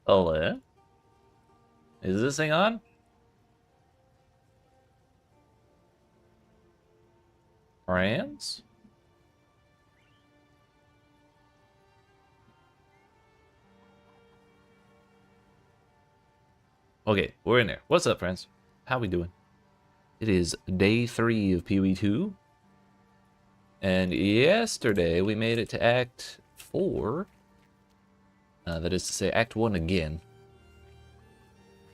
Hello? Is this thing on? France? Okay, we're in there. What's up, friends? How we doing? It is day 3 of PoE2. And yesterday we made it to Act 4. That is to say, Act 1 again.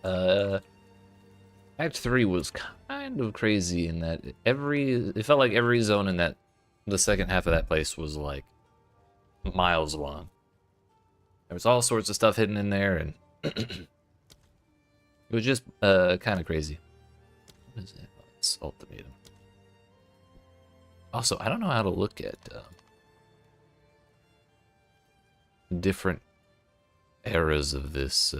Act 3 was kind of crazy in that it felt like every zone in the second half of that place was like miles long. There was all sorts of stuff hidden in there, and it was just kind of crazy. What is it? Oh, it's ultimatum. Also, I don't know how to look at different eras of this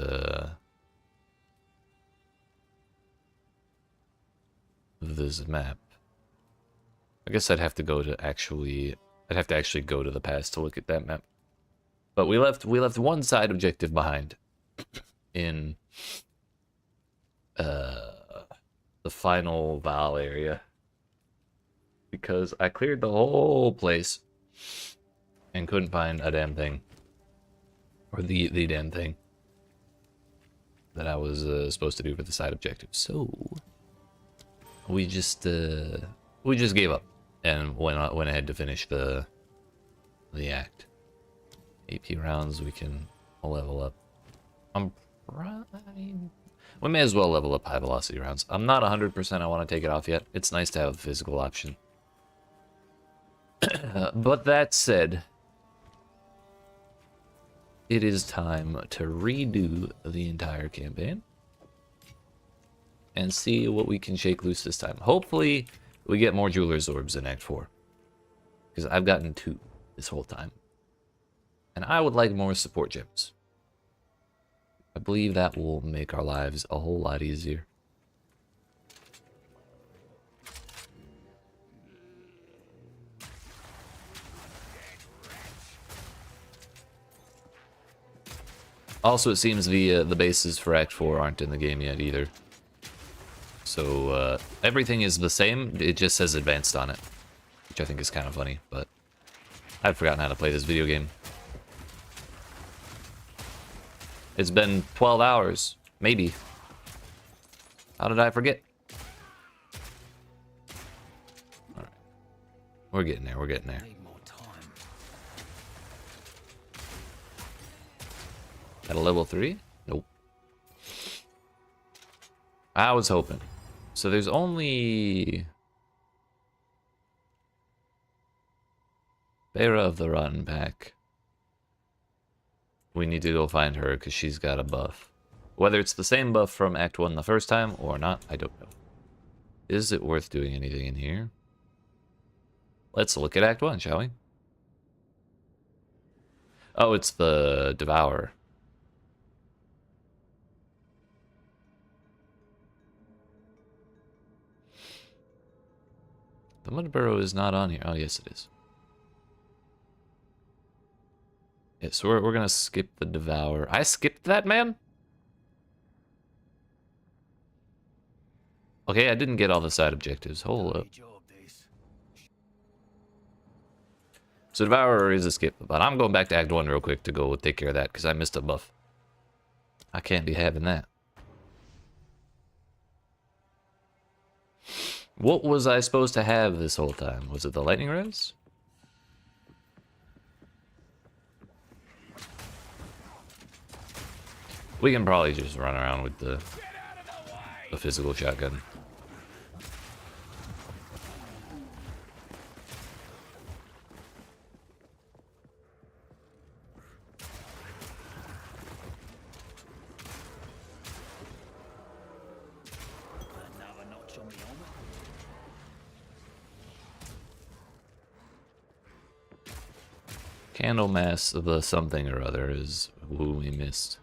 map. I guess I'd have to actually go to the past to look at that map. But we left one side objective behind in the final Val area, because I cleared the whole place and couldn't find a damn thing, or the damn thing that I was supposed to do for the side objective. So we just gave up and went ahead to finish the act. AP rounds we can level up. We may as well level up high velocity rounds. I'm not 100% I want to take it off yet. It's nice to have a physical option. But that said, it is time to redo the entire campaign and see what we can shake loose this time. Hopefully, we get more Jeweler's Orbs in Act 4. Because I've gotten 2 this whole time. And I would like more support gems. I believe that will make our lives a whole lot easier. Also, it seems the bases for Act 4 aren't in the game yet either. So everything is the same, it just says advanced on it. Which I think is kind of funny, but I've forgotten how to play this video game. It's been 12 hours, maybe. How did I forget? Alright. We're getting there, we're getting there. At a level 3? Nope. I was hoping. So there's only Bera of the Rotten Pack. We need to go find her because she's got a buff. Whether it's the same buff from Act 1 the first time or not, I don't know. Is it worth doing anything in here? Let's look at Act 1, shall we? Oh, it's the Devourer. The Mud Burrow is not on here. Oh, yes, it is. Yeah, so we're gonna skip the Devourer. I skipped that, man? Okay, I didn't get all the side objectives. Hold up. So Devourer is a skip, but I'm going back to Act 1 real quick to go take care of that, because I missed a buff. I can't be having that. What was I supposed to have this whole time? Was it the lightning res? We can probably just run around with the physical shotgun. Candlemass the something or other is who we missed.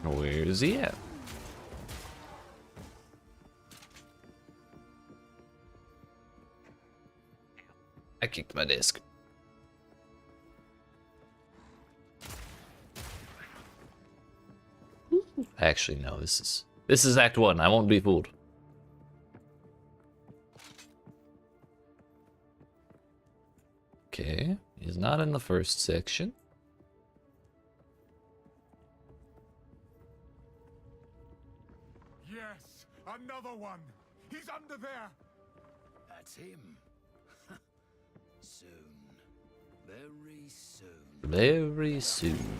Where is he at? I kicked my disc. Actually, no, this is Act 1. I won't be fooled. Okay, he's not in the first section. Yes, another one. He's under there. That's him. Soon. Very soon. Very soon.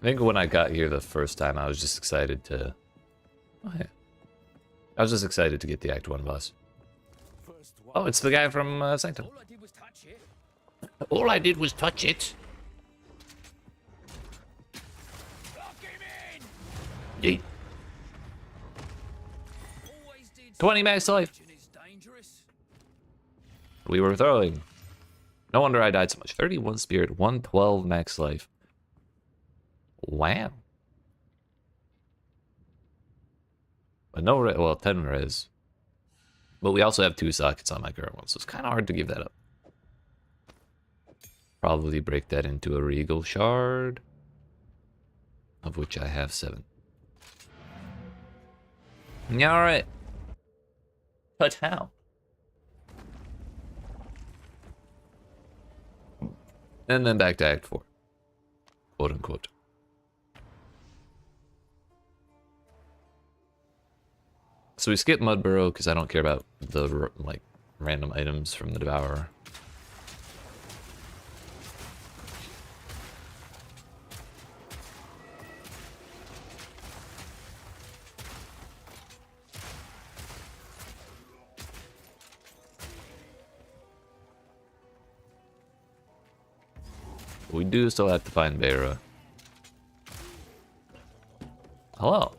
I think when I got here the first time, I was just excited to... Oh, yeah. I was just excited to get the Act 1 boss. Oh, it's the guy from Sanctum. All I did was touch it. All I did was touch it. Lock him in! Yeet. Always did 20 max life. is dangerous. We were throwing. No wonder I died so much. 31 spirit, 112 max life. Wow. But no res, well, 10 res. But we also have 2 sockets on my current one, so it's kind of hard to give that up. Probably break that into a regal shard, of which I have 7. Yeah, alright. But how? And then back to Act 4. Quote unquote. So we skip Mudburrow because I don't care about the like random items from the Devourer. We do still have to find Beira. Hello.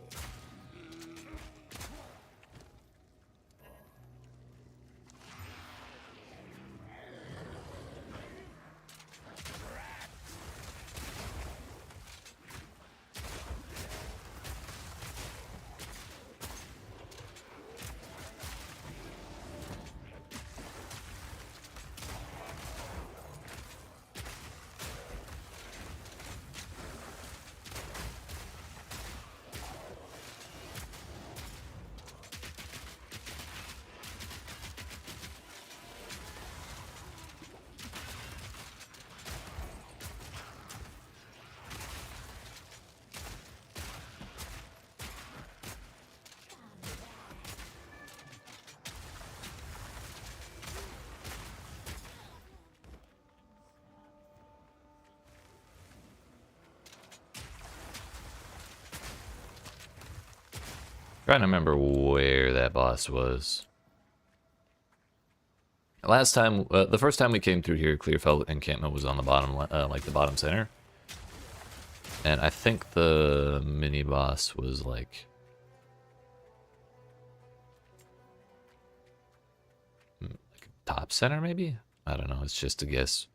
Trying to remember where that boss was. Last time, the first time we came through here, Clearfell encampment was on the bottom, like the bottom center. And I think the mini boss was like top center, maybe? I don't know. It's just a guess.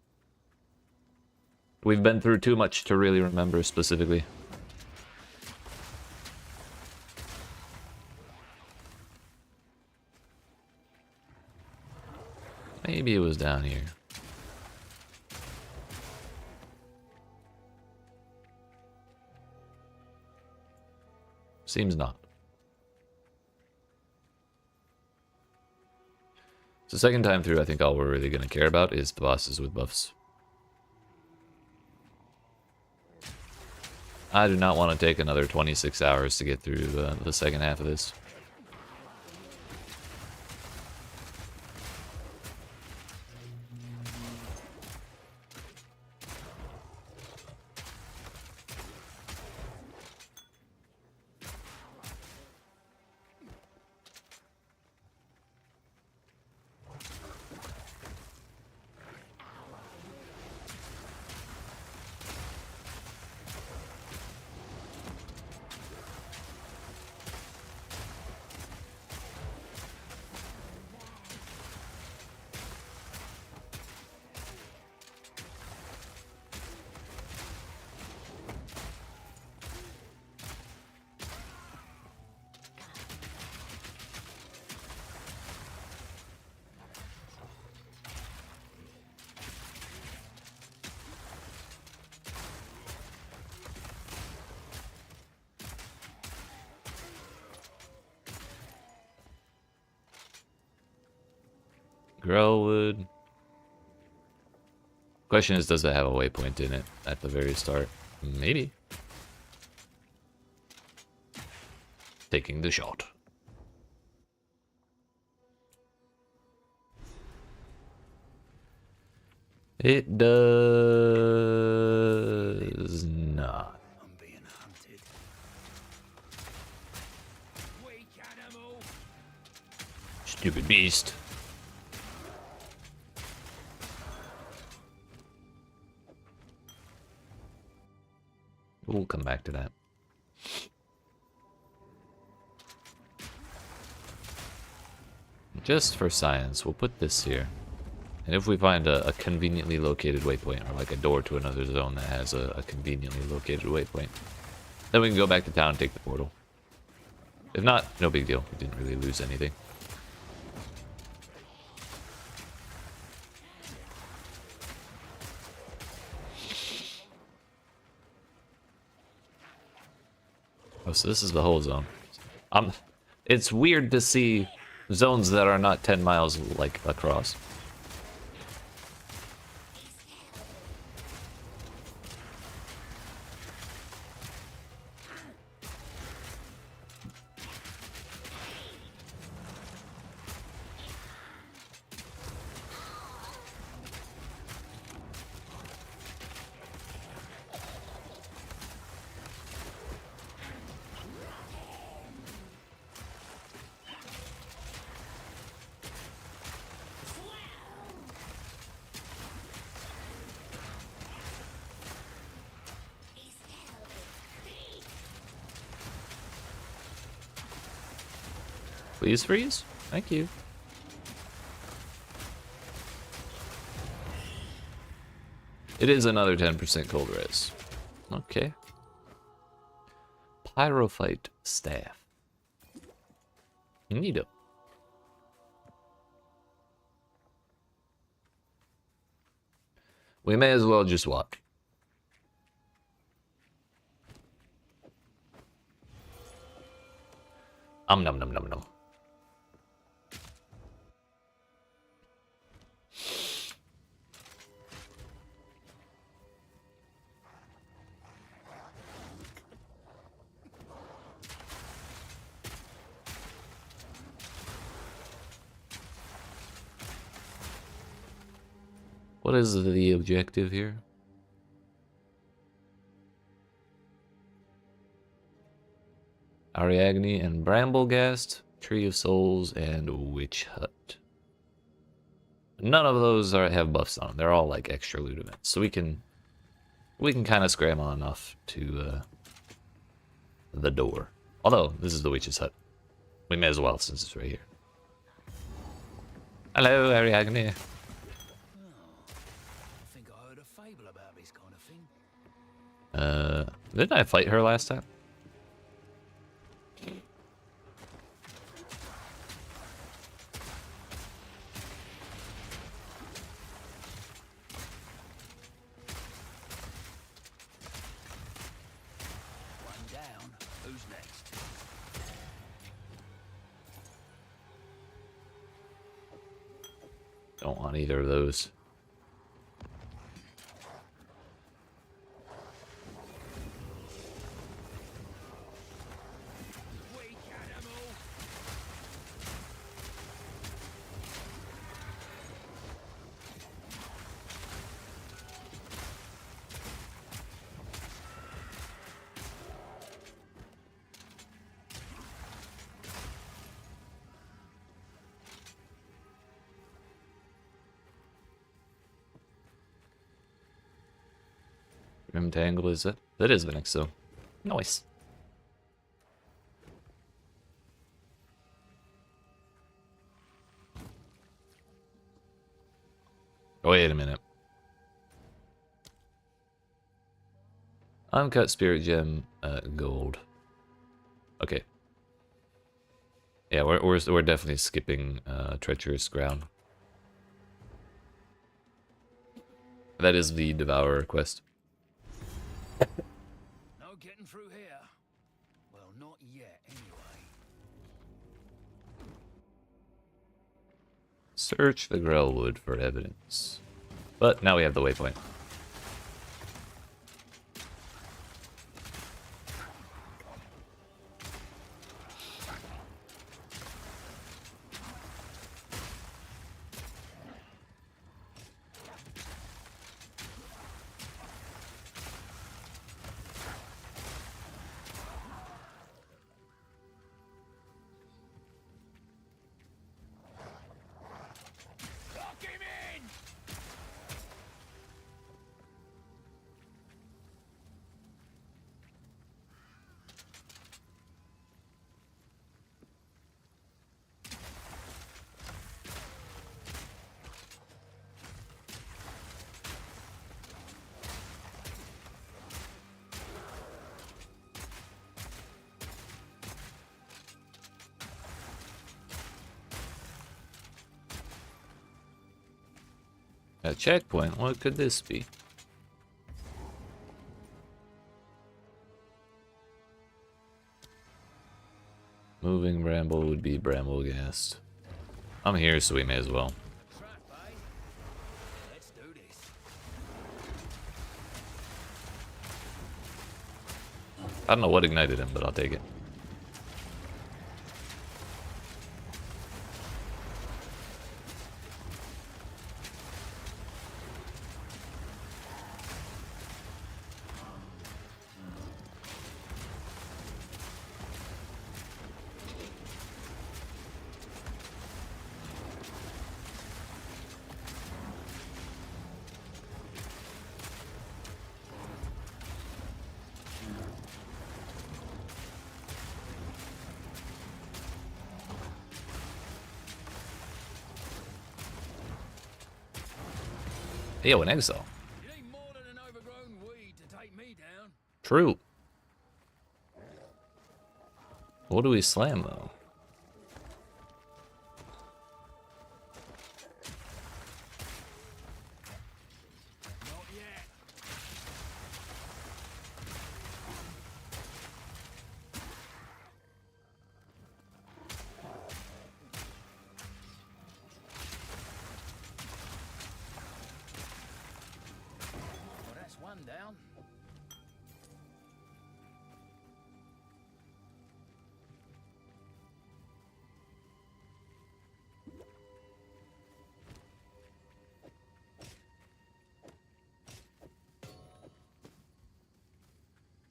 We've been through too much to really remember specifically. Maybe it was down here. Seems not. So second time through, I think all we're really going to care about is the bosses with buffs. I do not want to take another 26 hours to get through the second half of this. Grellwood. Question is, does it have a waypoint in it at the very start? Maybe. Taking the shot. It does not. I'm being hunted. Weak animal. Stupid beast. We'll come back to that. Just for science, we'll put this here. And if we find a conveniently located waypoint, or like a door to another zone that has a conveniently located waypoint, then we can go back to town and take the portal. If not, no big deal. We didn't really lose anything. Oh, so this is the whole zone. It's weird to see zones that are not 10 miles like across. Please freeze. Thank you. It is another 10% cold res. Okay. Pyrophyte staff. Neato. We may as well just walk. Num num num num. What is the objective here? Ariadne and Bramblegast, Tree of Souls, and Witch Hut. None of those have buffs on them. They're all like extra loot events, so we can kind of scram on enough to the door. Although this is the Witch's Hut, we may as well since it's right here. Hello, Ariadne. I think I heard a fable about this kind of thing. Didn't I fight her last time? One down. Who's next? Don't want either of those. Weak animal. Grim Tangle, is it? That is the next zone. Nice. Wait a minute. Uncut Spirit Gem, gold. Okay. Yeah, we're definitely skipping treacherous ground. That is the Devourer quest. No getting through here. Well, not yet, anyway. Search the Grellwood for evidence. But now we have the waypoint. Lock him in! A checkpoint? What could this be? Moving bramble would be Bramblegast. I'm here, so we may as well. A trap, eh? Let's do this. I don't know what ignited him, but I'll take it. Yo, an Exile. You need more than an overgrown weed to take me down. True. What do we slam, though? Not yet. Well, that's one down.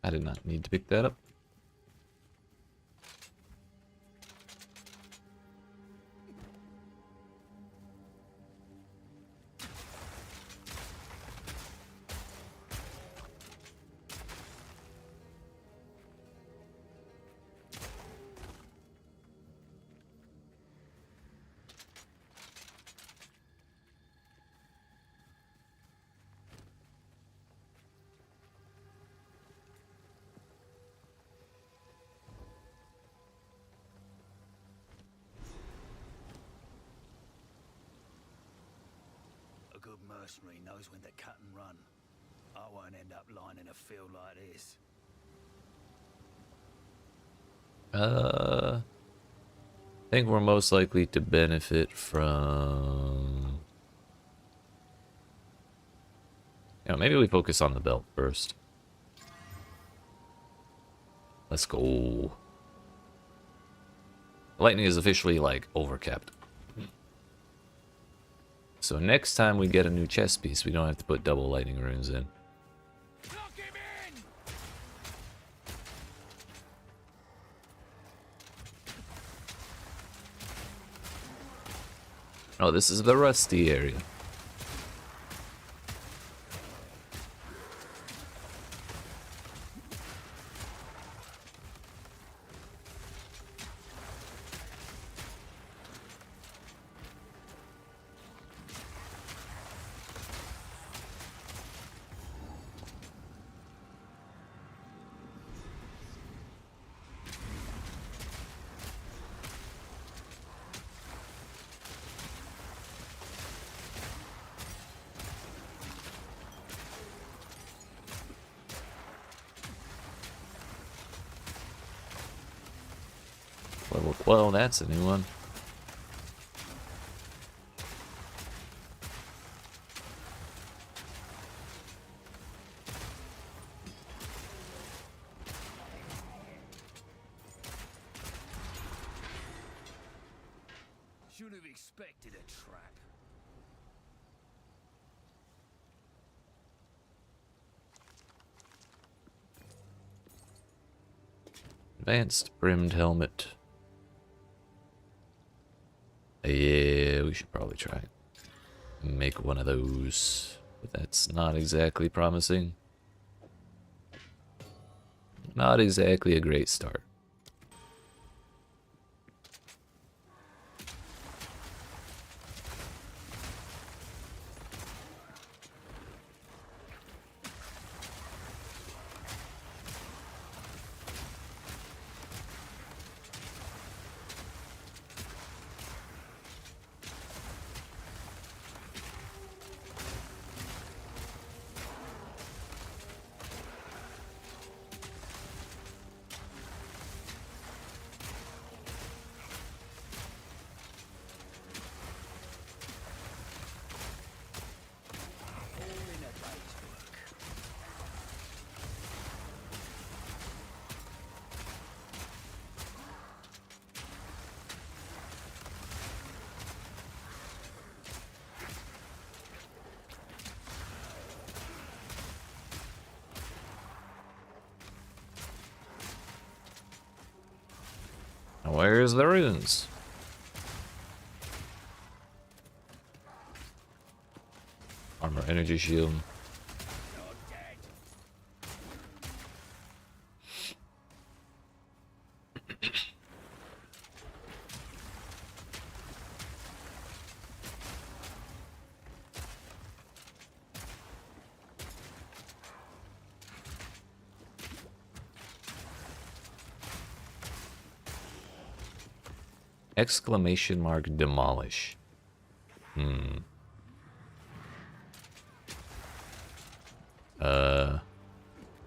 I did not need to pick that up. A good mercenary knows when to cut and run. I won't end up lying in a field like this. I think we're most likely to benefit from... You know, maybe we focus on the belt first. Let's go. Lightning is officially, like, overcapped. So next time we get a new chest piece, we don't have to put double lightning runes in. Lock him in! Oh, this is the rusty area. Well, that's a new one. expected a trap. Advanced brimmed helmet. Yeah, we should probably try make one of those, but that's not exactly promising. Not exactly a great start. Where's the runes? Armor, energy shield. Exclamation mark demolish.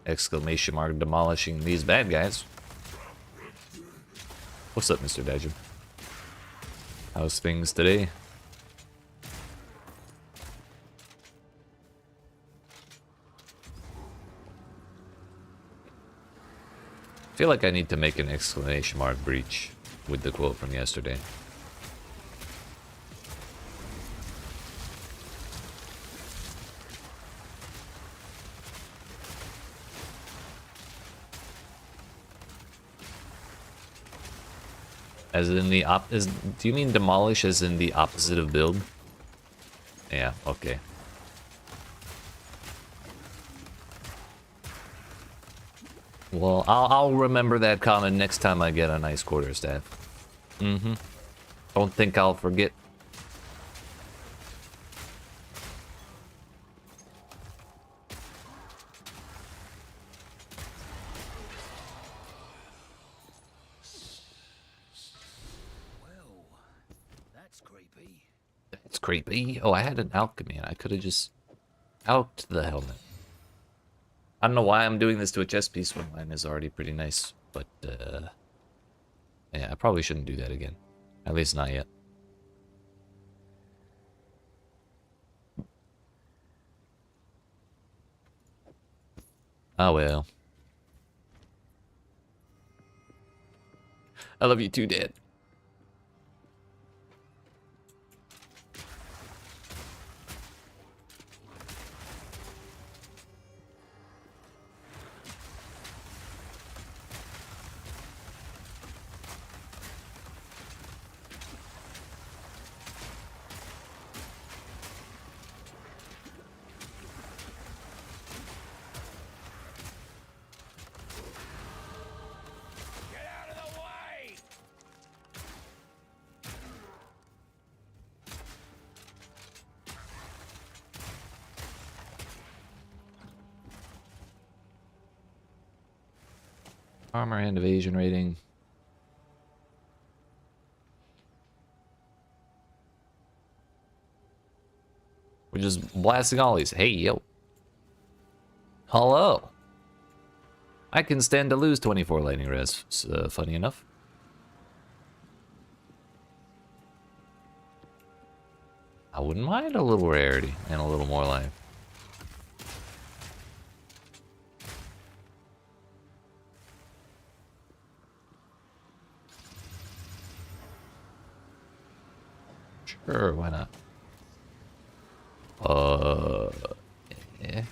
Exclamation mark demolishing these bad guys. What's up, Mr. Dajum? How's things today? I feel like I need to make an exclamation mark breach with the quote from yesterday. As in the do you mean demolish as in the opposite of build? Yeah, okay. Well, I'll remember that comment next time I get a nice quarterstaff. Don't think I'll forget. Well, that's creepy. It's creepy. Oh, I had an alchemy and I could have just alked the helmet. I don't know why I'm doing this to a chest piece when mine is already pretty nice, but yeah, I probably shouldn't do that again. At least not yet. Oh well. I love you too, Dad. Get out of the way! Armor and evasion rating. We're just blasting all these. Hey, yo. Hello. I can stand to lose 24 lightning res. Funny enough. I wouldn't mind a little rarity and a little more life. Sure, why not? Yeah.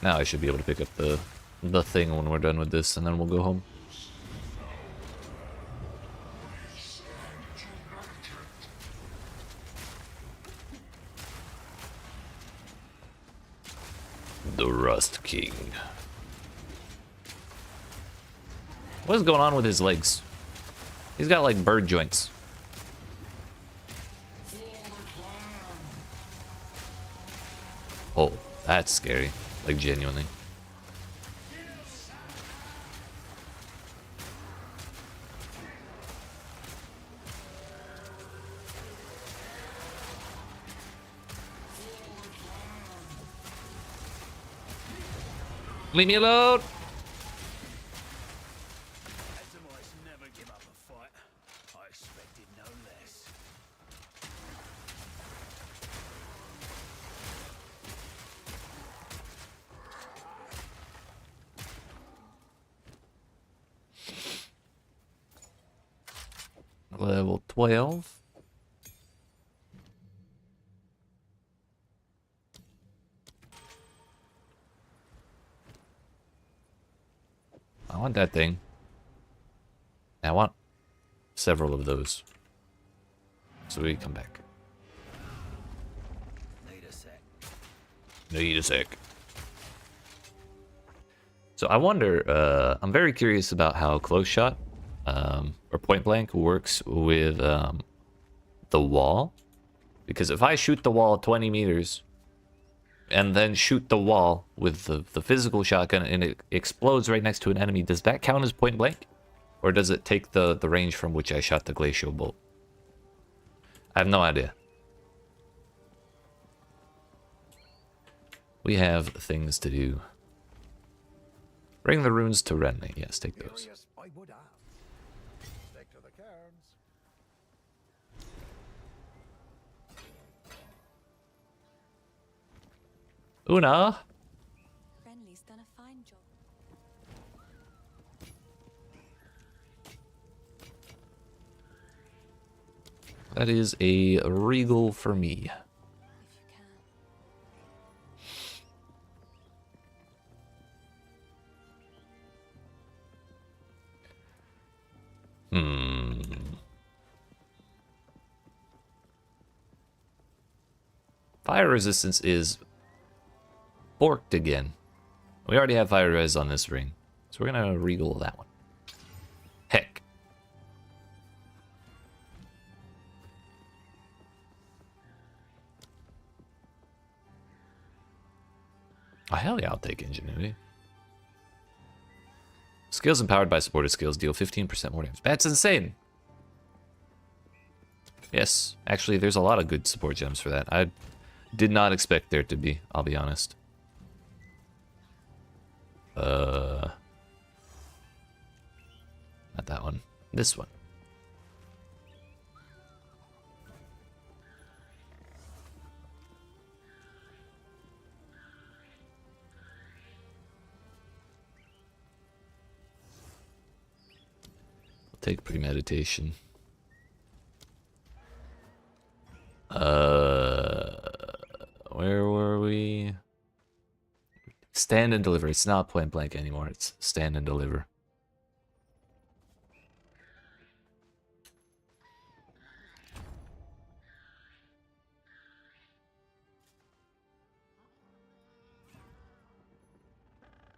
Now I should be able to pick up the thing when we're done with this, and then we'll go home. The Rust King. What is going on with his legs? He's got like bird joints. Oh, that's scary. Like genuinely. Leave me alone! Azamites never give up a fight. I expected no less. Level 12. I want that thing. I want several of those. So we come back. Need a sec. Need a sec. So I wonder, I'm very curious about how close shot, or point blank works with the wall. Because if I shoot the wall 20 meters, and then shoot the wall with the physical shotgun and it explodes right next to an enemy, does that count as point blank? Or does it take the range from which I shot the glacial bolt? I have no idea. We have things to do. Bring the runes to Renly. Yes, take those. Curious I would have. Stick to the cairns. Una! Renly's done a fine job. That is a regal for me. If you can. Fire resistance is forked again. We already have fire res on this ring, so we're gonna regal that one. Heck. Oh, hell yeah, I'll take ingenuity. Skills empowered by supported skills deal 15% more damage. That's insane. Yes, actually, there's a lot of good support gems for that. I did not expect there to be, I'll be honest. Not that one. This one. I'll take premeditation. Where were we? Stand and deliver. It's not point blank anymore. It's stand and deliver.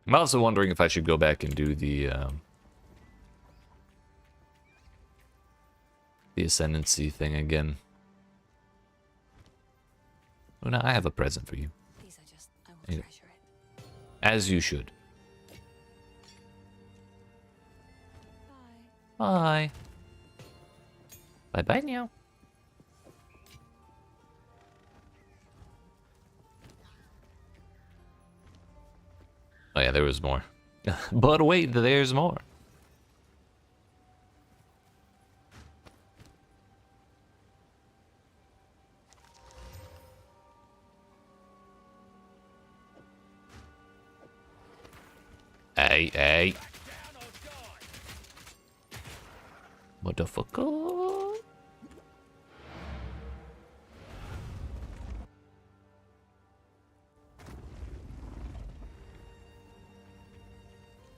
I'm also wondering if I should go back and do the ascendancy thing again. Una, I have a present for you. These are just, I will Yeah. treasure it. As you should. Bye. Bye. Bye-bye now. Oh yeah, there was more. But wait, there's more. Hey, hey. Motherfucker.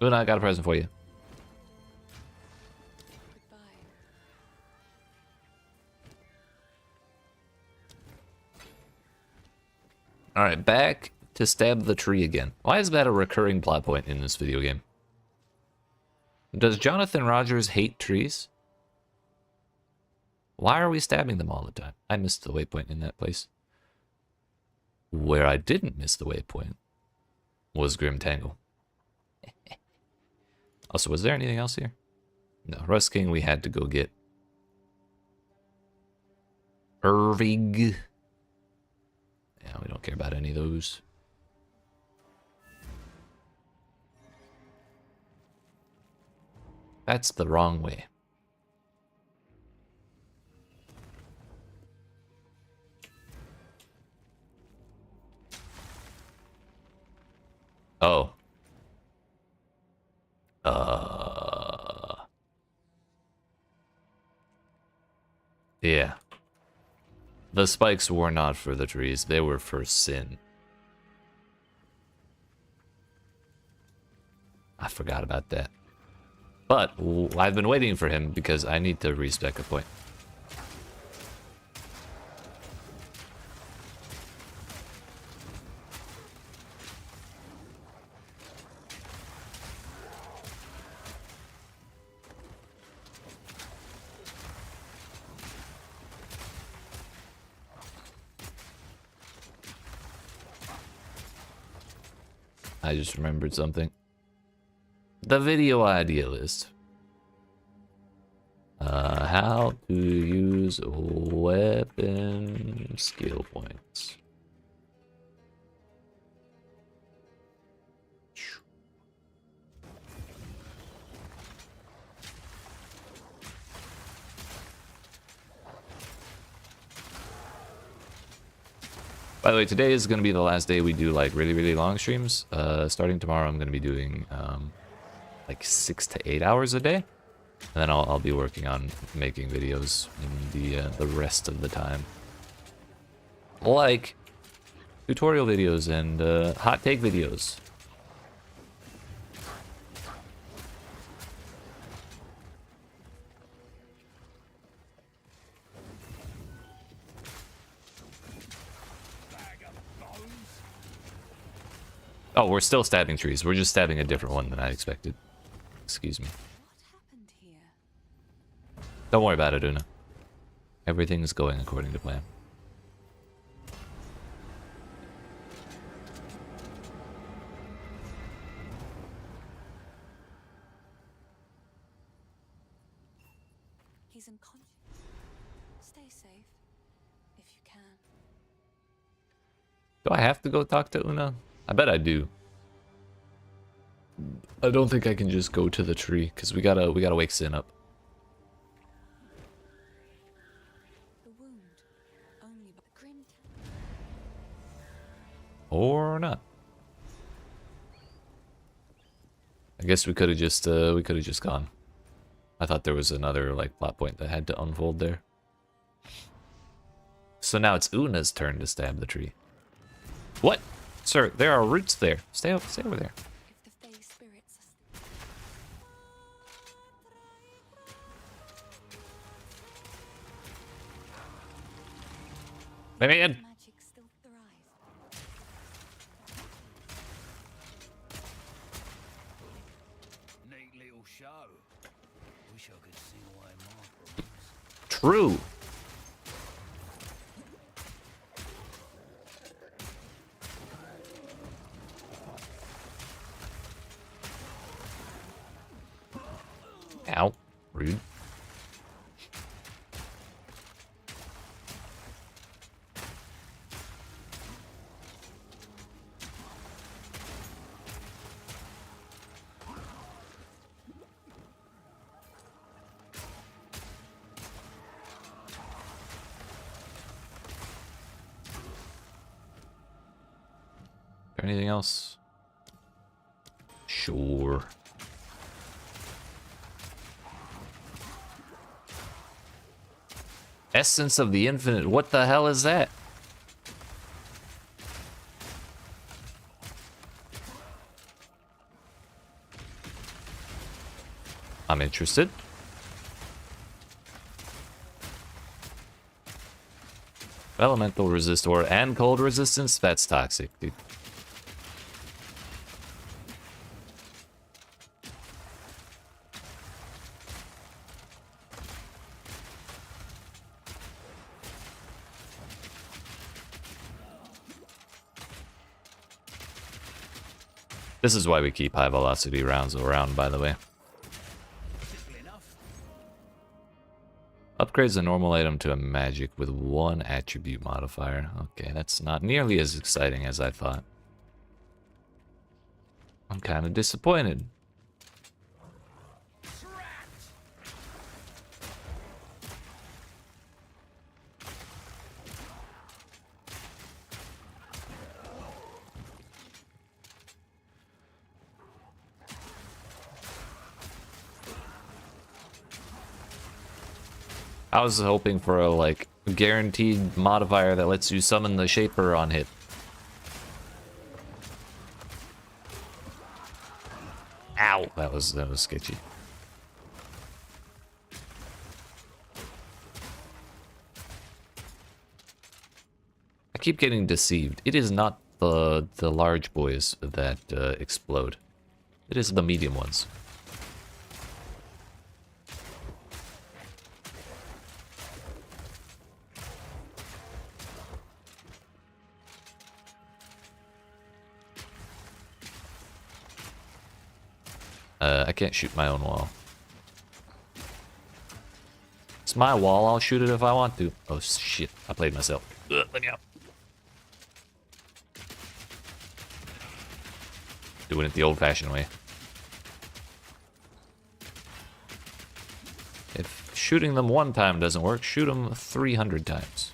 Luna, I got a present for you. Goodbye. Alright, back to stab the tree again. Why is that a recurring plot point in this video game? Does Jonathan Rogers hate trees? Why are we stabbing them all the time? I missed the waypoint in that place. Where I didn't miss the waypoint was Grim Tangle. Also, was there anything else here? No, Rust King we had to go get. Irvig. Yeah, we don't care about any of those. That's the wrong way. Oh. Yeah. The spikes were not for the trees, they were for Sin. I forgot about that. But I've been waiting for him because I need to respec a point. I just remembered something. The video idea list. How to use weapon skill points. By the way, today is going to be the last day we do like really long streams. Starting tomorrow, I'm going to be doing like 6 to 8 hours a day, and then I'll be working on making videos in the rest of the time, like tutorial videos and hot take videos. Oh, we're still stabbing trees. We're just stabbing a different one than I expected. Excuse me. What happened here? Don't worry about it, Una. Everything's going according to plan. He's unconscious. Stay safe, if you can. Do I have to go talk to Una? I bet I do. I don't think I can just go to the tree because we gotta wake Sin up. The wound, only by grim. Or not. I guess we could have just gone. I thought there was another like plot point that had to unfold there. So now it's Una's turn to stab the tree. What? Sir, there are roots there. Stay over there. If the Fey spirits are Let me in. magic still thrive. Neat little show. Wish I could sing away my problems. True. Ow. Rude. Anything else? Sure. Essence of the Infinite. What the hell is that? I'm interested. Elemental resistor and cold resistance? That's toxic, dude. This is why we keep high velocity rounds around, by the way. Upgrades a normal item to a magic with 1 attribute modifier. Okay, that's not nearly as exciting as I thought. I'm kind of disappointed. I was hoping for a, like, guaranteed modifier that lets you summon the Shaper on hit. Ow! That was sketchy. I keep getting deceived. It is not the large boys that explode. It is the medium ones. I can't shoot my own wall. It's my wall, I'll shoot it if I want to. Oh shit, I played myself. Ugh, let me out. Doing it the old-fashioned way. If shooting them 1 time doesn't work, shoot them 300 times.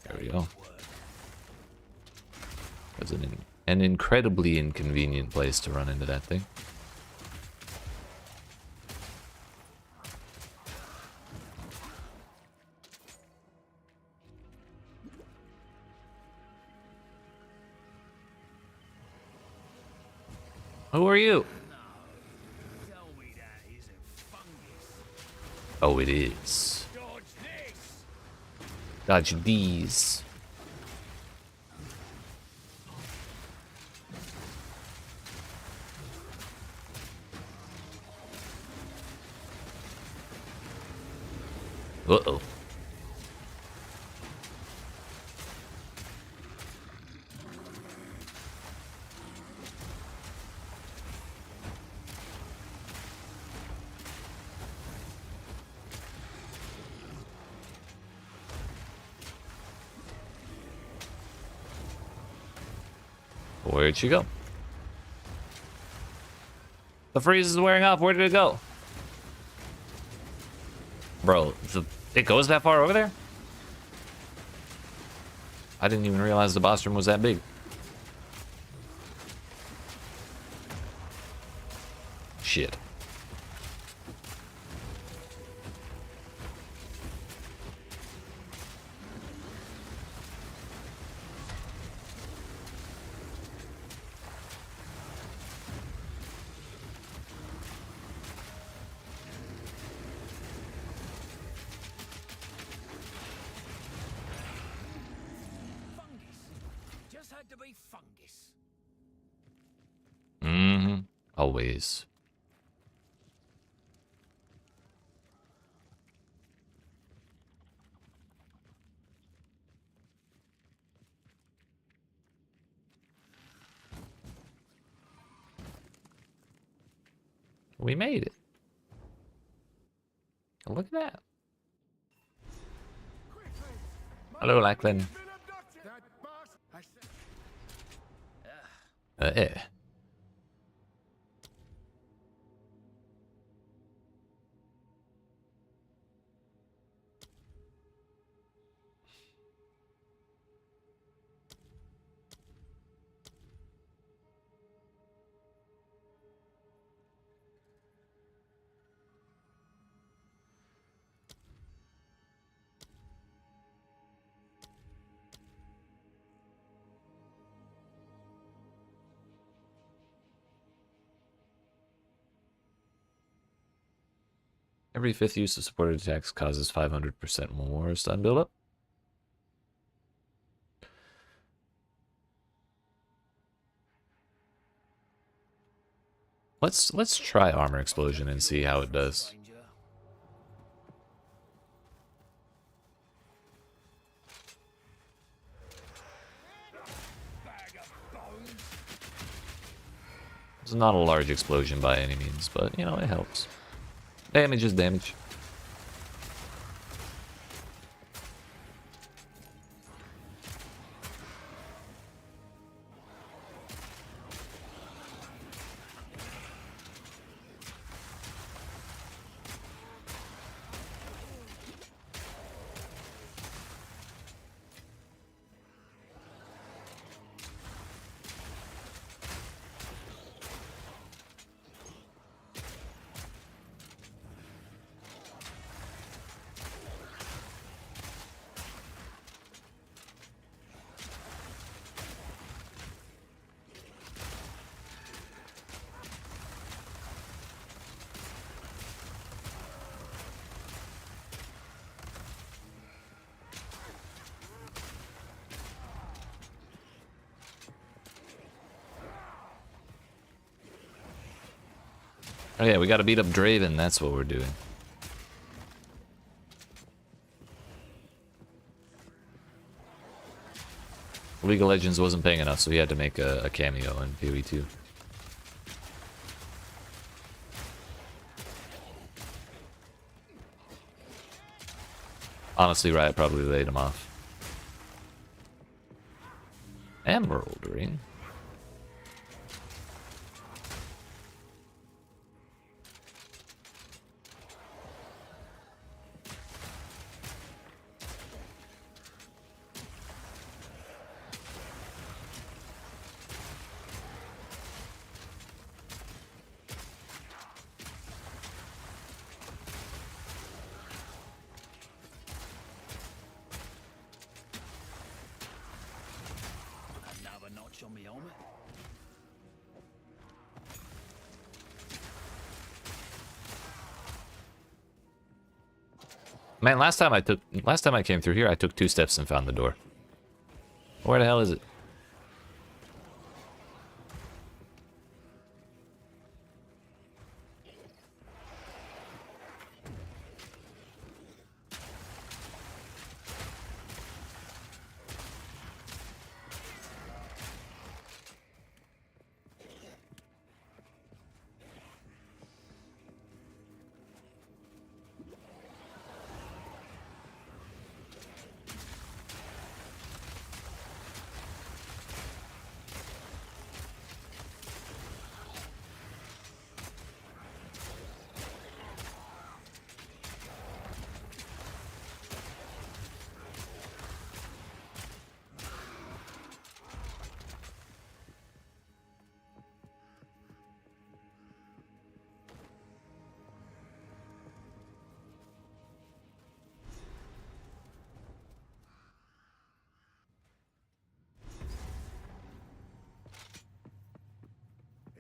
There we go. That's an incredibly inconvenient place to run into that thing. Who are you? Oh, it is. Dodge these. Uh-oh. Where'd she go? The freeze is wearing off. Where did it go? Bro, it goes that far over there? I didn't even realize the boss room was that big. Shit. To be fungus. Mm-hmm. Always. We made it. Look at that. Hello, Lachlan. Eh. Every fifth use of supported attacks causes 500% more stun buildup. Let's try armor explosion and see how it does. Stranger. It's not a large explosion by any means, but you know, it helps. Damage is damage. Oh yeah, we gotta beat up Draven, that's what we're doing. League of Legends wasn't paying enough, so he had to make a cameo in PoE2. Honestly, Riot probably laid him off. Emerald Ring? Another notch on me helmet. Man, last time I came through here, I took 2 steps and found the door. Where the hell is it?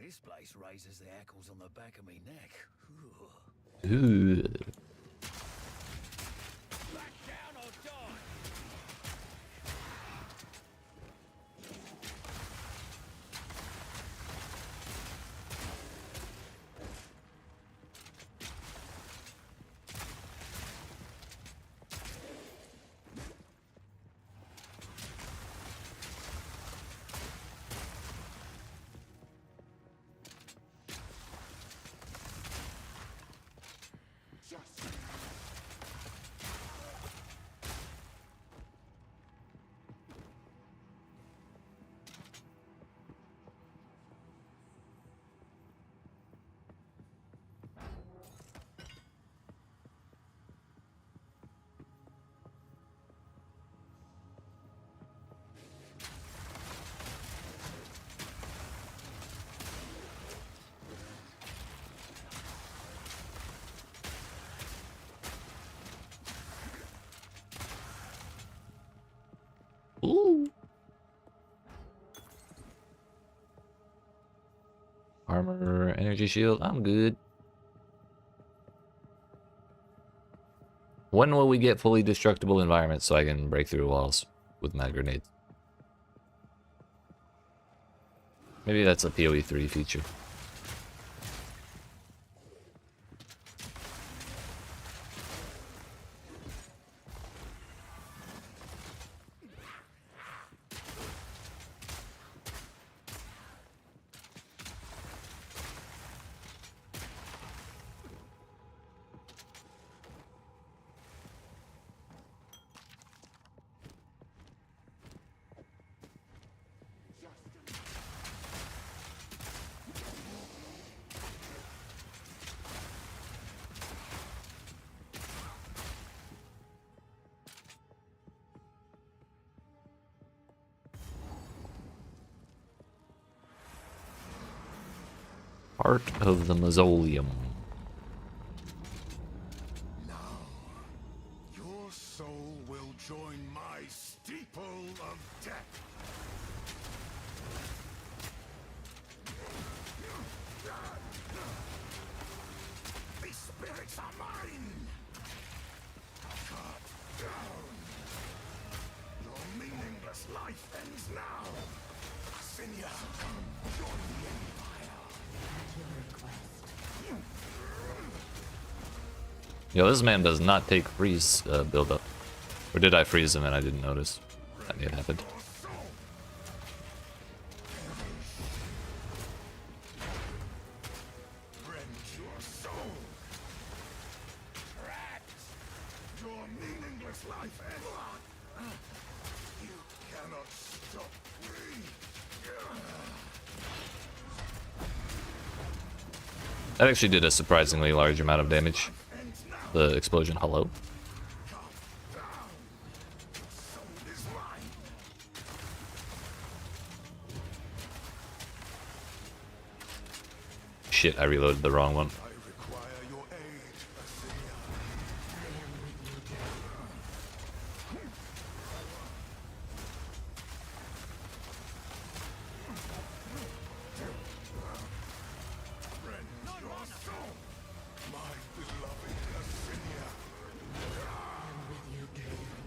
This place raises the hackles on the back of me neck. Ooh. Ooh. Back down or die. Ooh. Armor, energy shield, I'm good. When will we get fully destructible environments so I can break through walls with my grenades? Maybe that's a PoE3 feature. Part of the mausoleum. Now, your soul will join my steeple of death. These spirits are mine. Cut down. Your meaningless life ends now. Sinya, join the Empire. Yo, this man does not take freeze build up. Or did I freeze him and I didn't notice? That may have happened. Your meaningless life ends. You cannot stop me. That actually did a surprisingly large amount of damage. The explosion, hello? Shit, I reloaded the wrong one. I require your aid, Assyria. Rend your soul, my beloved Assyria.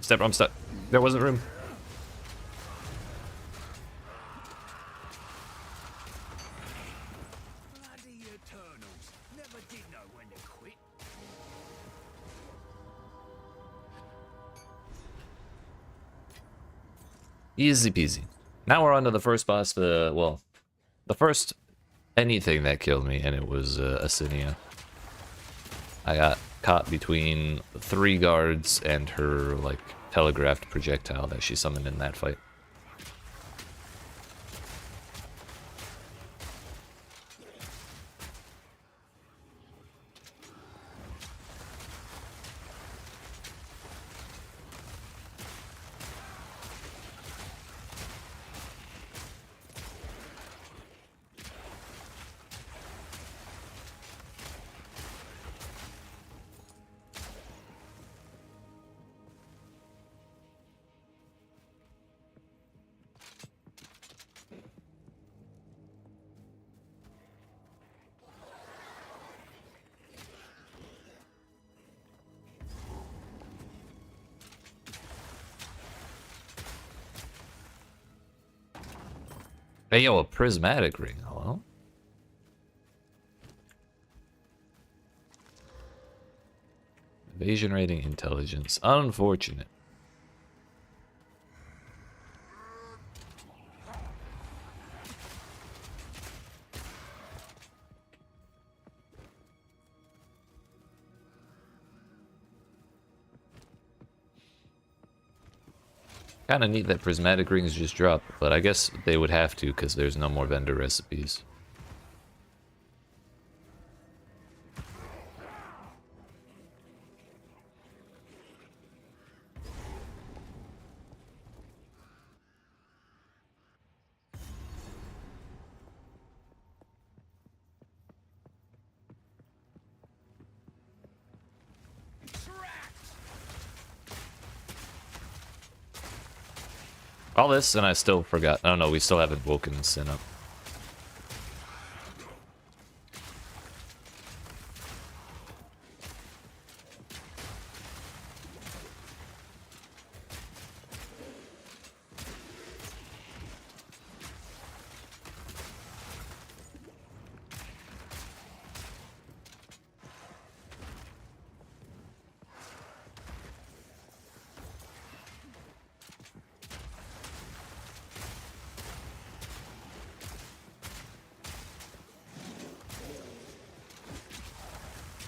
Step, I'm stuck. There wasn't room. Bloody Eternals. Never did know when to quit. Easy peasy. Now we're on to the first boss, well, the first anything that killed me, and it was Assyria. I got caught between 3 guards and her, like, telegraphed projectile that she summoned in that fight. Hey, yo, a prismatic ring, hello? Evasion rating, intelligence. Unfortunate. Kind of neat that prismatic rings just drop, but I guess they would have to because there's no more vendor recipes. All this, and I still forgot. Oh no, we still haven't woken Sin up.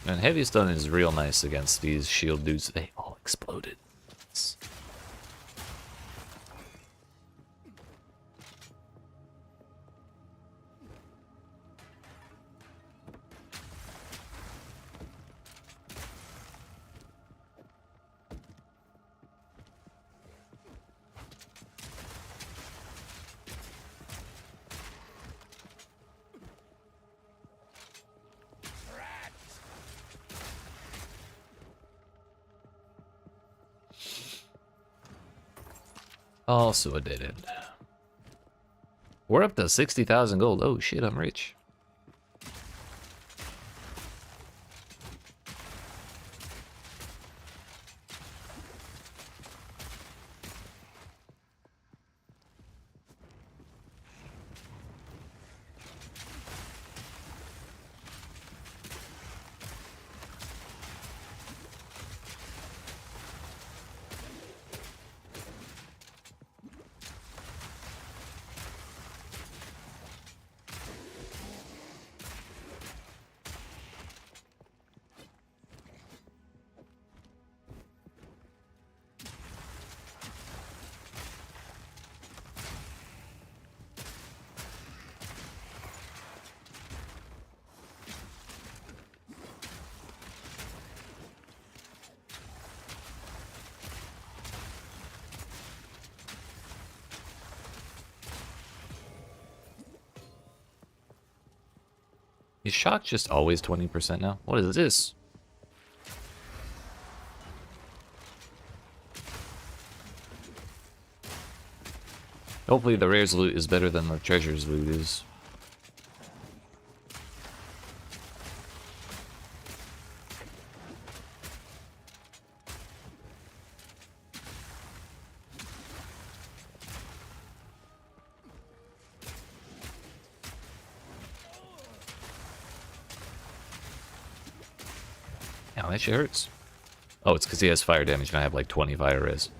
And heavy stun is real nice against these shield dudes. They all exploded. Also a dead end. We're up to 60,000 gold. Oh shit, I'm rich. Is shock just always 20% now? What is this? Hopefully the rares loot is better than the treasures loot is. Ow, that shit hurts. Oh, it's because he has fire damage and I have like 20 fire res.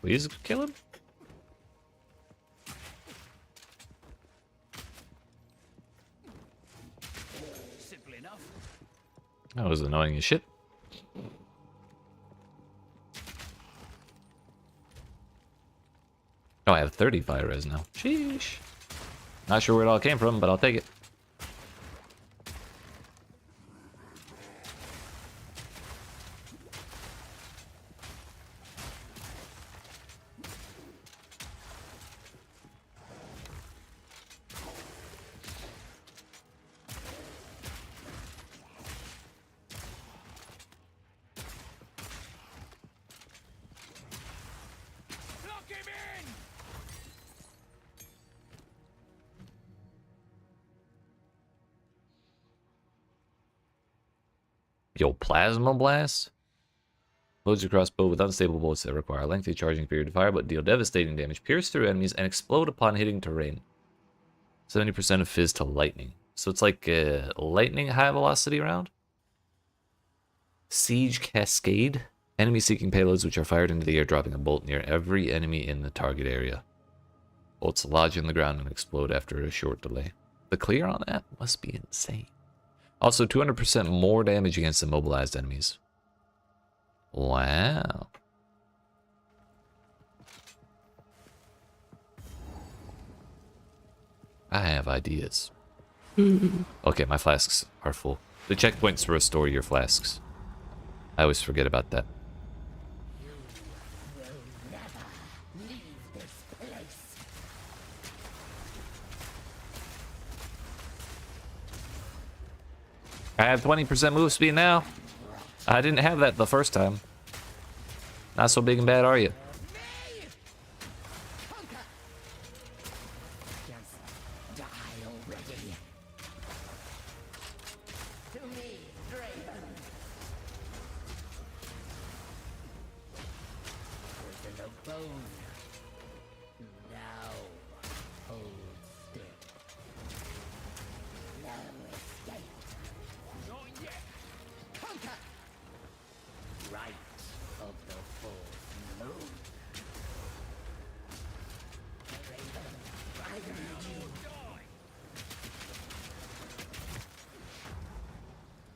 Please kill him? Simple enough. That was annoying as shit. Oh, I have 30 fire res now. Sheesh. Not sure where it all came from, but I'll take it. Lock him in! Yo, Plasma Blast? Loads your crossbow with unstable bullets that require a lengthy charging period to fire, but deal devastating damage, pierce through enemies, and explode upon hitting terrain. 70% of fizz to lightning. So it's like a lightning high velocity round. Siege Cascade. Enemies seeking payloads which are fired into the air, dropping a bolt near every enemy in the target area. Bolts lodge in the ground and explode after a short delay. The clear on that must be insane. Also, 200% more damage against immobilized enemies. Wow. I have ideas. Okay, my flasks are full. The checkpoints restore your flasks. I always forget about that. I have 20% move speed now. I didn't have that the first time. Not so big and bad, are you? Just die already. To me, Draven. Prisoner bone. Now hold still. No escape. Not yet. Conquer. Right of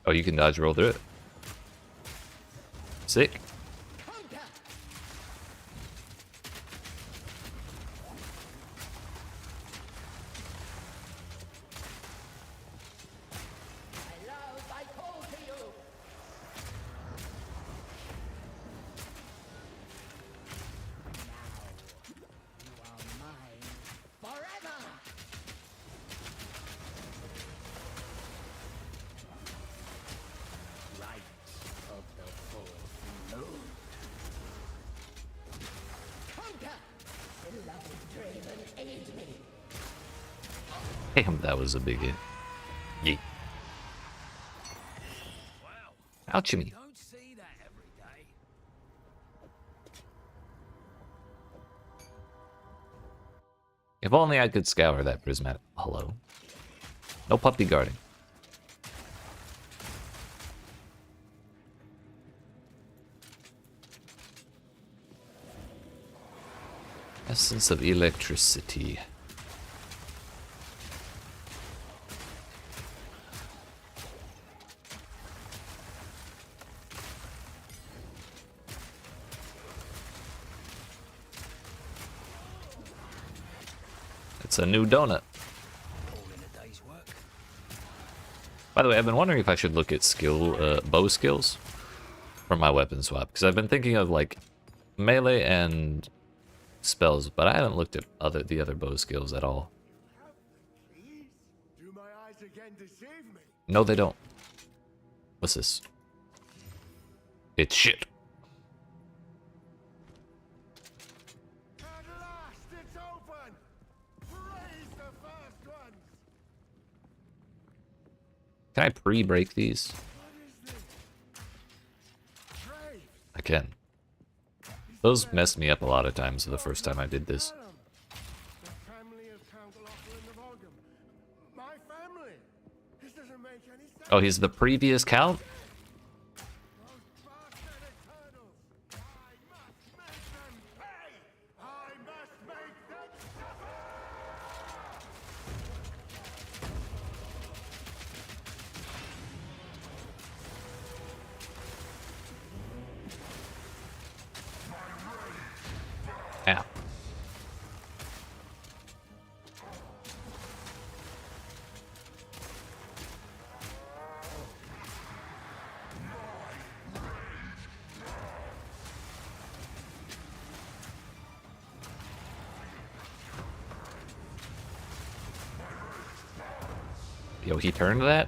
Oh, you can dodge roll through it. Sick. Damn, that was a big hit. Yeet. Ouch me. Don't see that every day. If only I could scour that prismatic. Hello. No puppy guarding. Essence of electricity. It's a new donut. All in a day's work. By the way, I've been wondering if I should look at bow skills for my weapon swap, because I've been thinking of like melee and spells, but I haven't looked at the other bow skills at all. Keys? Do my eyes again deceive me? No, they don't. What's this? It's shit. At last, it's open! Praise the first ones! Can I pre-break these? What is this? Graves! I can. Those messed me up a lot of times the first time I did this. The family of Count Loughlin of Ogham. My family! This doesn't make any sense. Oh, he's the previous count? Those bastard Eternals! I must make them pay! I must make them suffer! Ow. Yo, he turned that?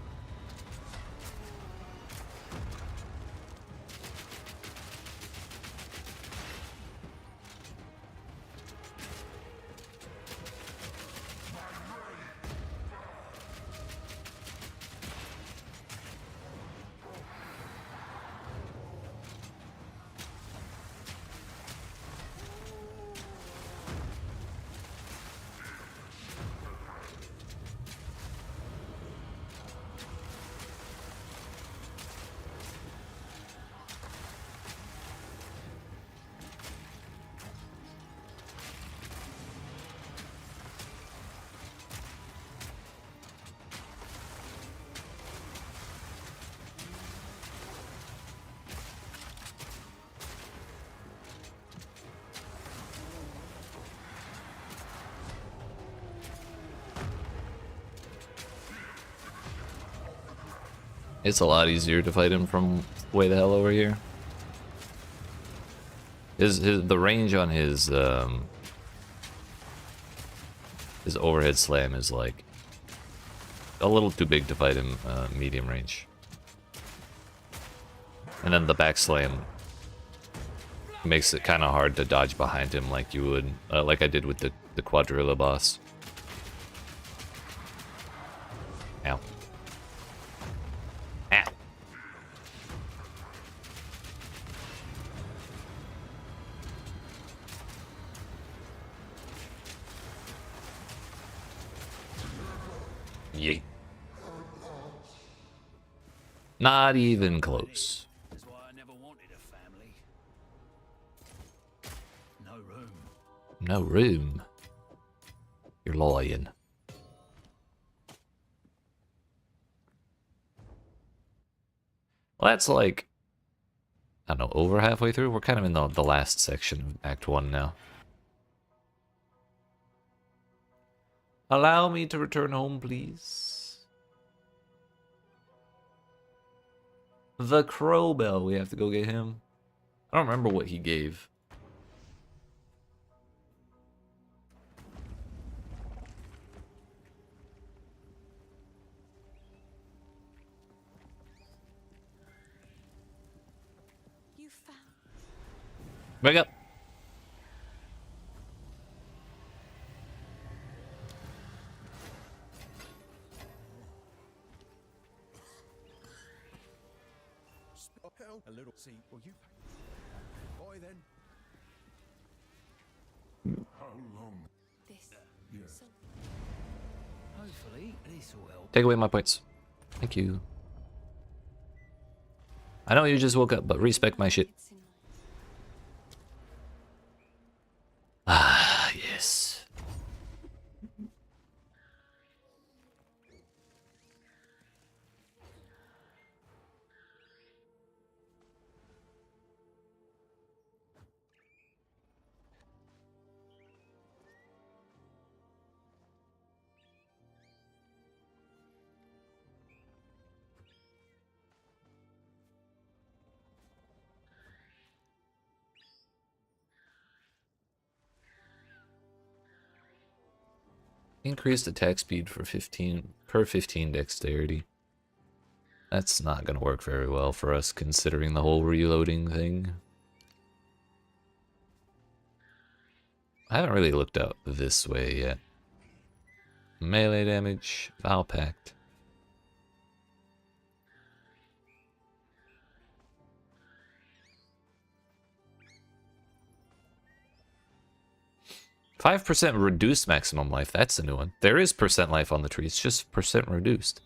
It's a lot easier to fight him from way the hell over here. The range on his overhead slam is like a little too big to fight him medium range. And then the back slam makes it kind of hard to dodge behind him like you would, like I did with the Quadrilla boss. Ow. Ow. Yeet. Not even close. That's why I never wanted a family. No room. No room. You're lying. Well, that's like, I don't know, over halfway through. We're kind of in the last section of Act 1 now. Allow me to return home, please. The Crowbell. We have to go get him. I don't remember what he gave. You found. Wake up. Hell, a little. See, well, you. Boy, then. How long? This. Yeah. So Hopefully, this will help. Take away my points. Thank you. I know you just woke up, but respect my shit. it's in Ah, yes. Increased attack speed for 15 per 15 dexterity. That's not gonna work very well for us considering the whole reloading thing. I haven't really looked out this way yet. Melee damage, Vow Pact. %5 reduced maximum life. That's a new one. There is percent life on the tree. It's just percent reduced.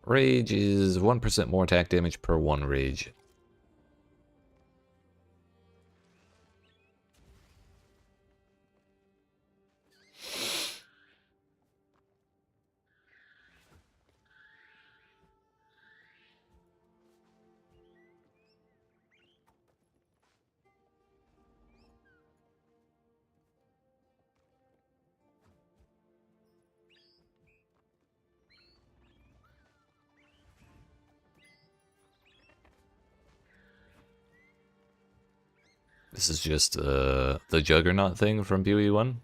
Rage is 1% more attack damage per 1 rage. This is just the Juggernaut thing from PoE1.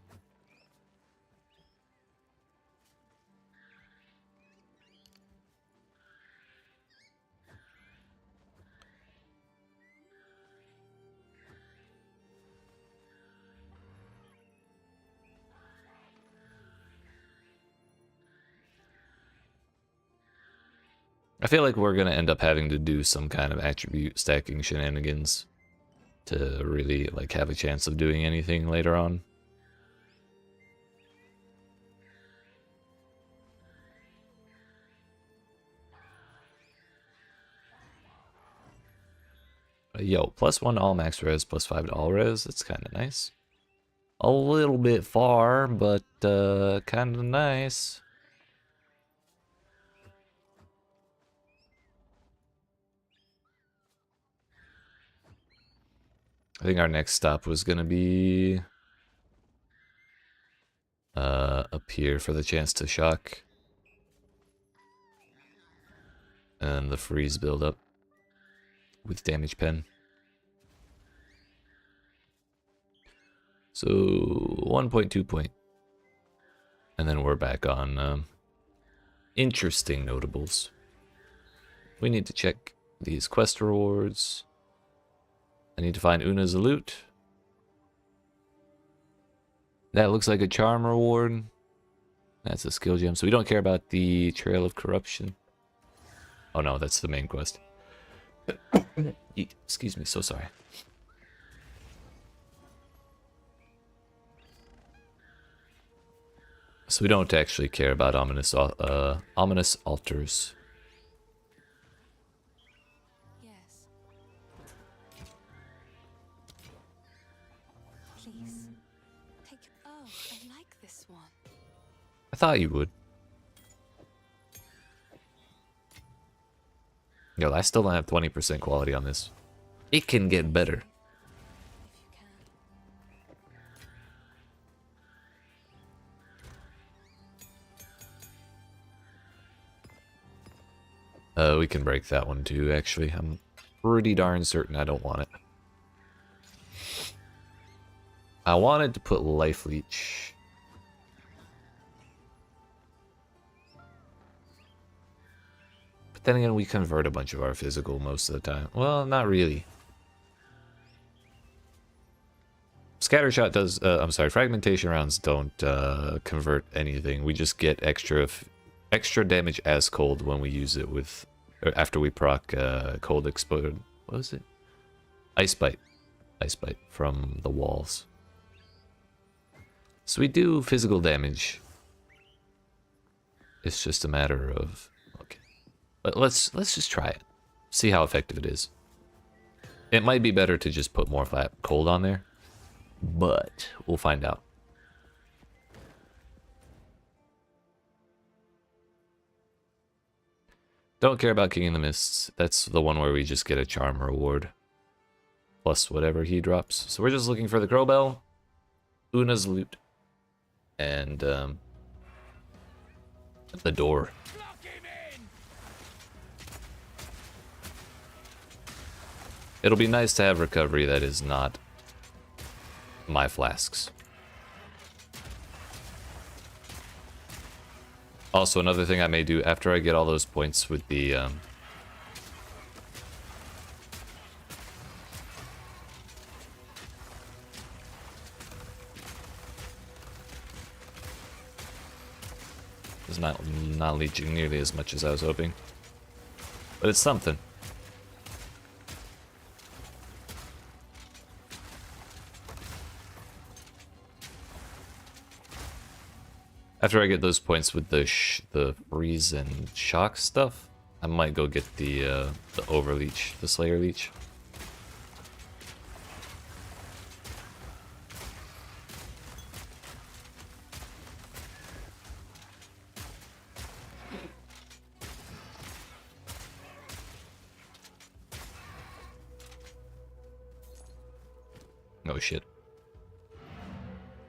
I feel like we're gonna end up having to do some kind of attribute stacking shenanigans to really like have a chance of doing anything later on. Yo, +1 all max res, +5 to all res. That's kind of nice. A little bit far, but kind of nice. I think our next stop was gonna be up here for the chance to shock and the freeze build up with damage pen. So 1.2 point, and then we're back on interesting notables. We need to check these quest rewards. I need to find Una's loot. That looks like a charm reward. That's a skill gem. So we don't care about the Trail of Corruption. Oh no, that's the main quest. Excuse me, so sorry. So we don't actually care about ominous altars. Yes. Please. Take. Oh, I like this one. I thought you would. Yo, I still don't have 20% quality on this. It can get better. We can break that one too, actually. I'm pretty darn certain I don't want it. I wanted to put life leech. But then again, we convert a bunch of our physical most of the time. Well, not really. Scattershot does, I'm sorry, fragmentation rounds don't convert anything. We just get extra damage as cold when we use it with, or after we proc cold explode. What was it? Ice bite from the walls. So we do physical damage. It's just a matter of, okay. But let's just try it. See how effective it is. It might be better to just put more flat cold on there, but we'll find out. Don't care about King in the Mists. That's the one where we just get a charm reward. Plus whatever he drops. So we're just looking for the Crowbell, Una's loot, and the door. It'll be nice to have recovery that is not my flasks. Also, another thing I may do after I get all those points with the it's not leeching nearly as much as I was hoping, but it's something. After I get those points with the freeze and shock stuff, I might go get the overleech, the Slayer Leech. Oh shit.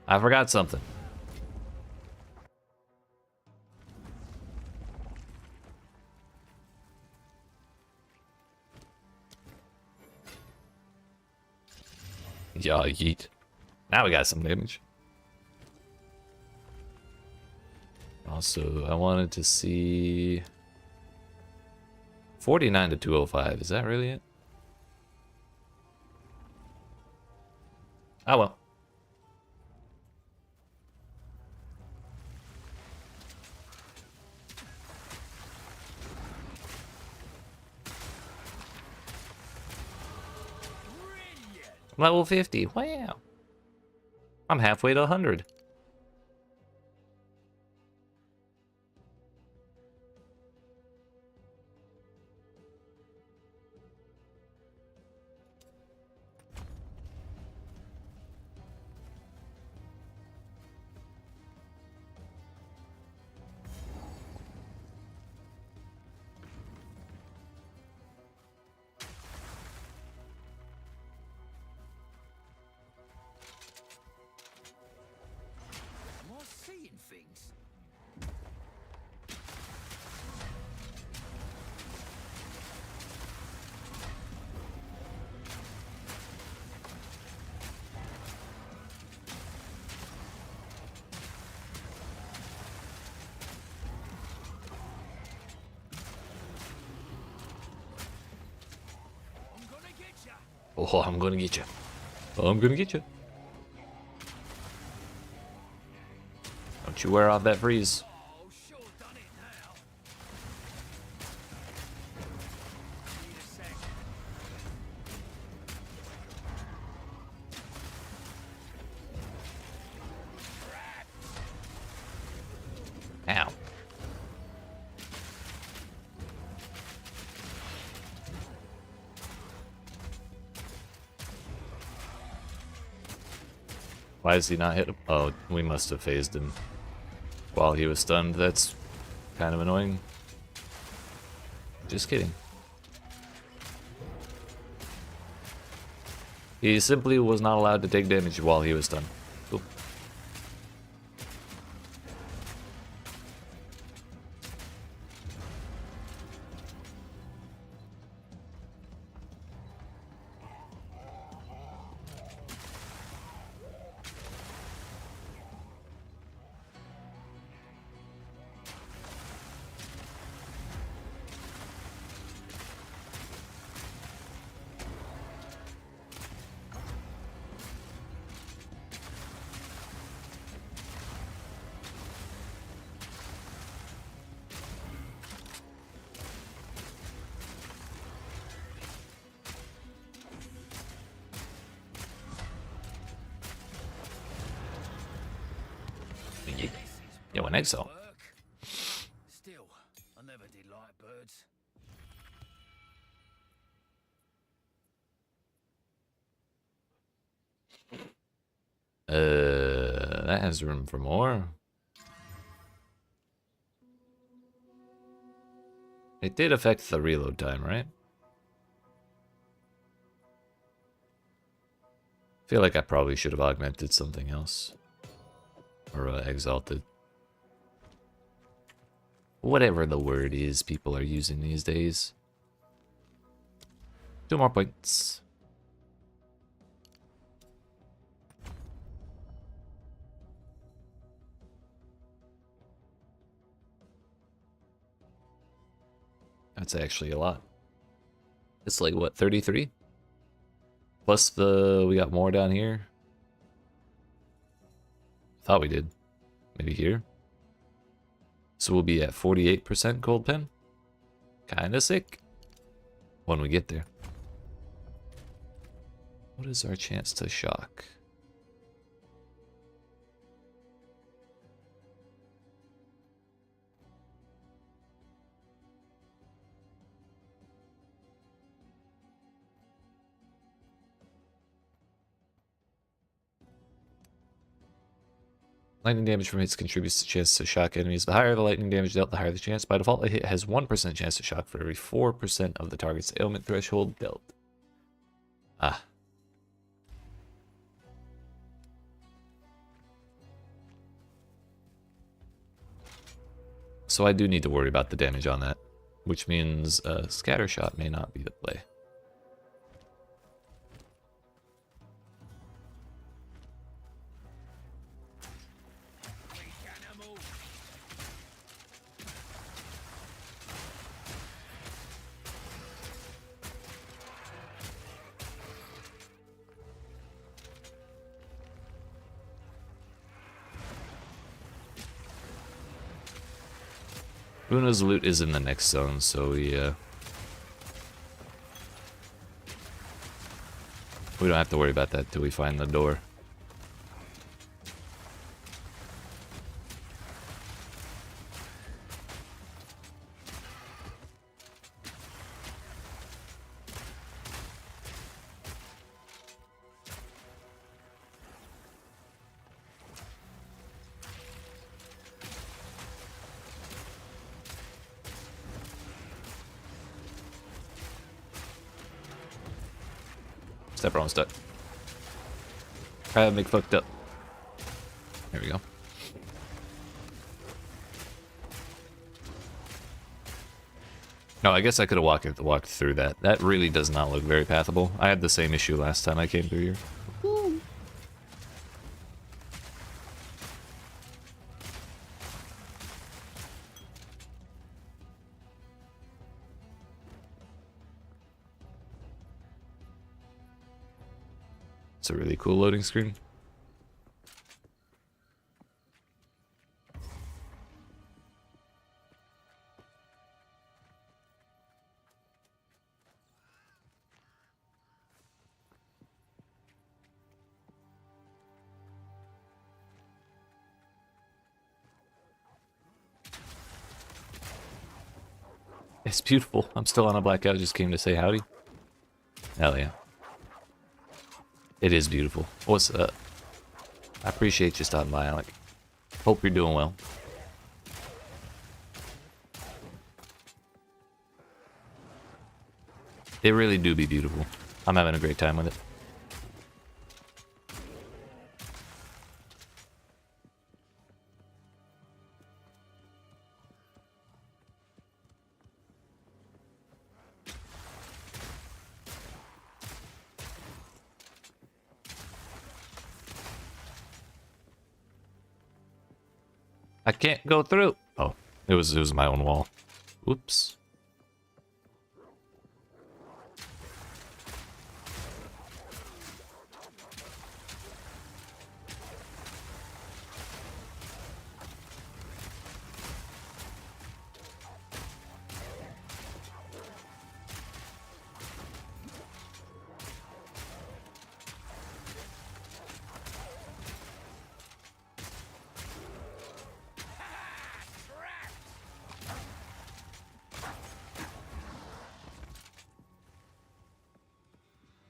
I forgot something. Yeah, yeet. Now we got some damage. Also, I wanted to see 49 to 205. Is that really it? Oh well. Level 50. Wow. I'm halfway to 100. Am I seeing things? I'm gonna get ya. Oh, I'm gonna get you. Oh, I'm gonna get you. Don't you wear off that freeze. Oh, sure done it now. Need a sec. Ow. Why is he not hit him? Oh, we must have phased him. while he was stunned. That's kind of annoying. Just kidding. He simply was not allowed to take damage while he was stunned. Cool. Yo, an Exile. Work. Still, I never did like birds. That has room for more. It did affect the reload time, right? Feel like I probably should have augmented something else. Or exalted. Whatever the word is people are using these days. 2 more points. That's actually a lot. It's like, what, 33? Plus we got more down here. Thought we did. Maybe here. So we'll be at 48% gold pen. Kinda sick. When we get there. What is our chance to shock? Lightning damage from hits contributes to chance to shock enemies. The higher the lightning damage dealt, the higher the chance. By default, a hit has 1% chance to shock for every 4% of the target's ailment threshold dealt. Ah. So I do need to worry about the damage on that, which means scatter shot may not be the play. Luna's loot is in the next zone, so we don't have to worry about that till we find the door. Stepper on stuck. Make fucked up. There we go. No, I guess I could have walked through that. That really does not look very pathable. I had the same issue last time I came through here. It's a really cool loading screen. It's beautiful. I'm still on a blackout. Just came to say howdy. Hell yeah. It is beautiful. What's up? I appreciate you stopping by, Alec. Hope you're doing well. They really do be beautiful. I'm having a great time with it. I can't go through. Oh, it was my own wall. Oops.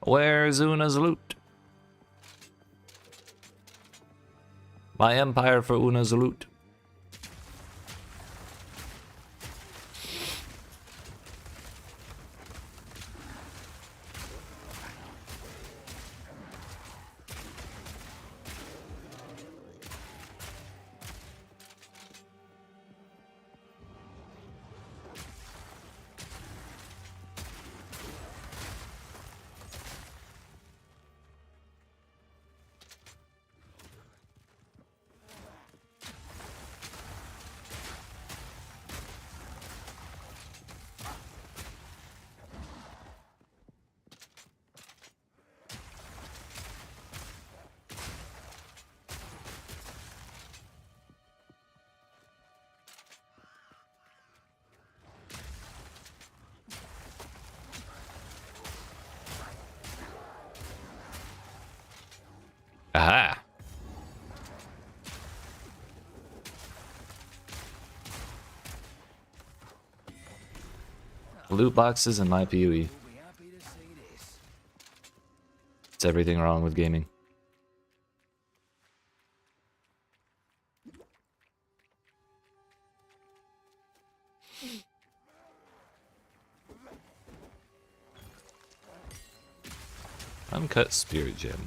Where's Una's loot? My empire for Una's loot. Aha! Loot boxes and my PoE. You'll be happy to see this. It's everything wrong with gaming. Uncut spirit gem.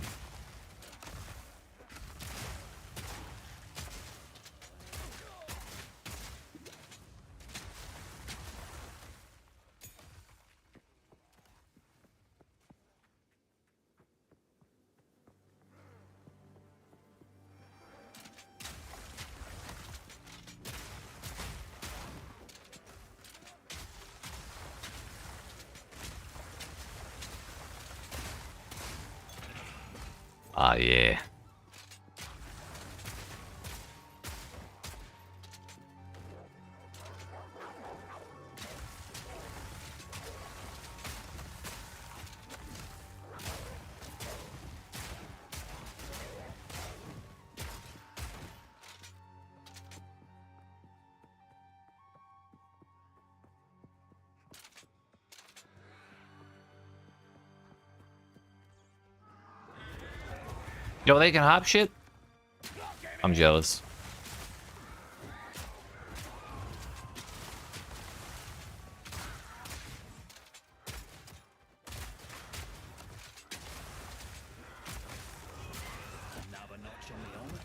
Ah, yeah. Yo, they can hop shit? I'm jealous. Another notch on the armor.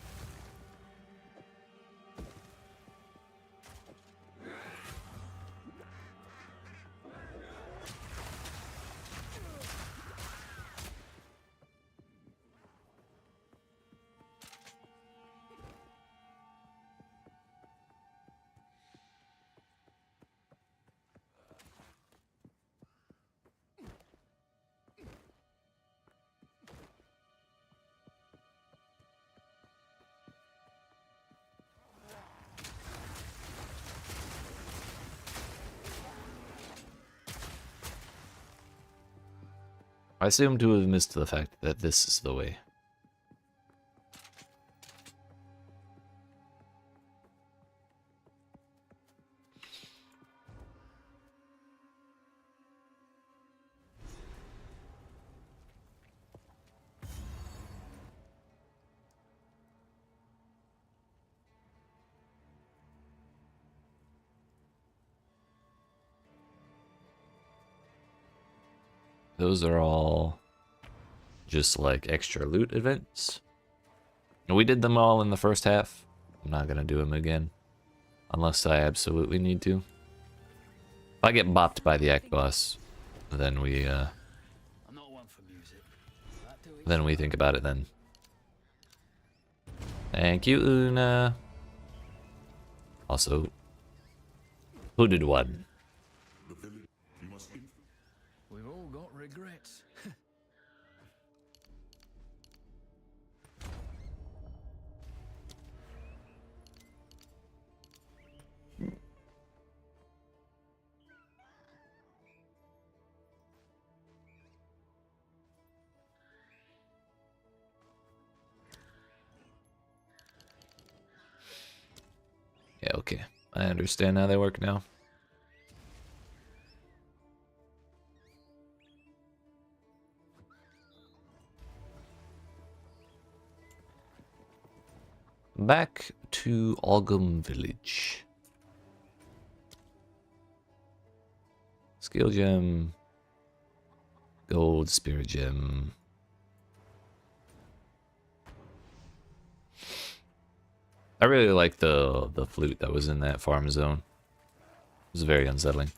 I seem to have missed the fact that this is the way. those are all just like extra loot events. And we did them all in the first half. I'm not gonna do them again. Unless I absolutely need to. If I get bopped by the Act boss, then we I'm not one for music. But do then we think about it then. Thank you, Una. Also, who did one? We've all got regrets. Yeah, okay. I understand how they work now. Back to Algum Village. Skill gem. Gold spirit gem. I really like the flute that was in that farm zone. It was very unsettling.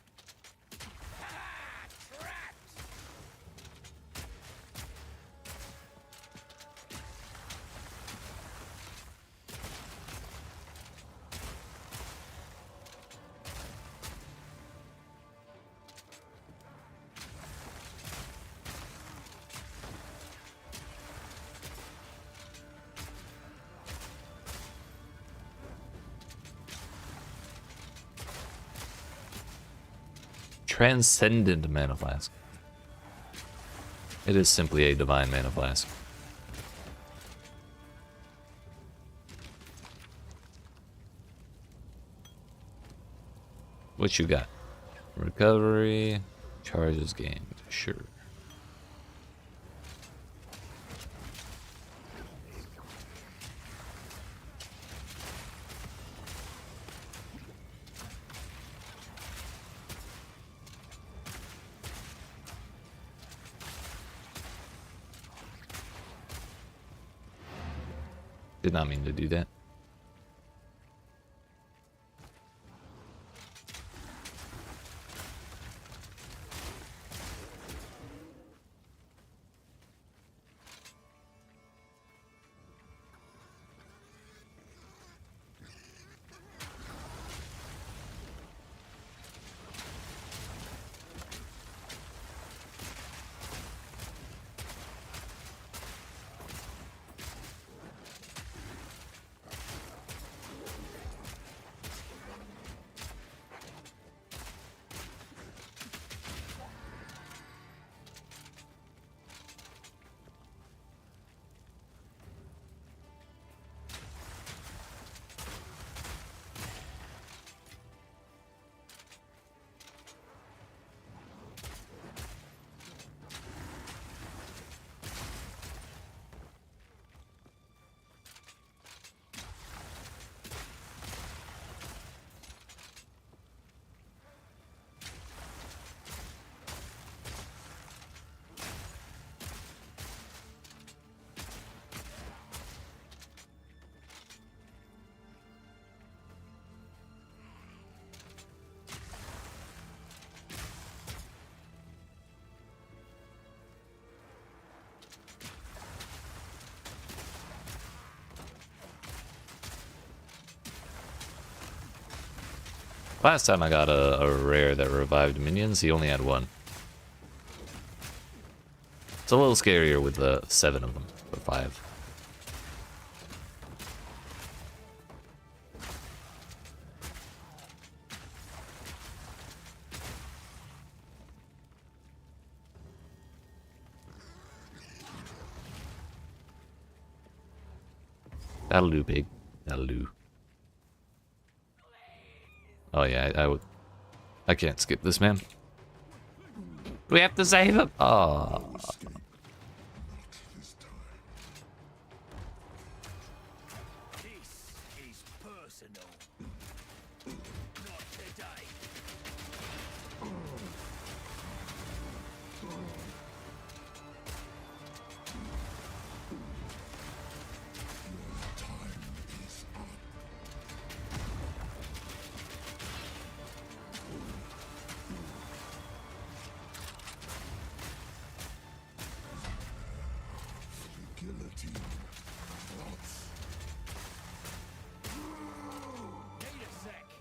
Transcendent mana flask. It is simply a divine mana flask. What you got? Recovery, charges gained. Sure. Did not mean to do that. Last time I got a rare that revived minions, he only had one. It's a little scarier with the 7 of them, or 5. That'll do, pig. That'll do. Oh yeah, I can't skip this, man. We have to save him. Oh. This is personal. Not today.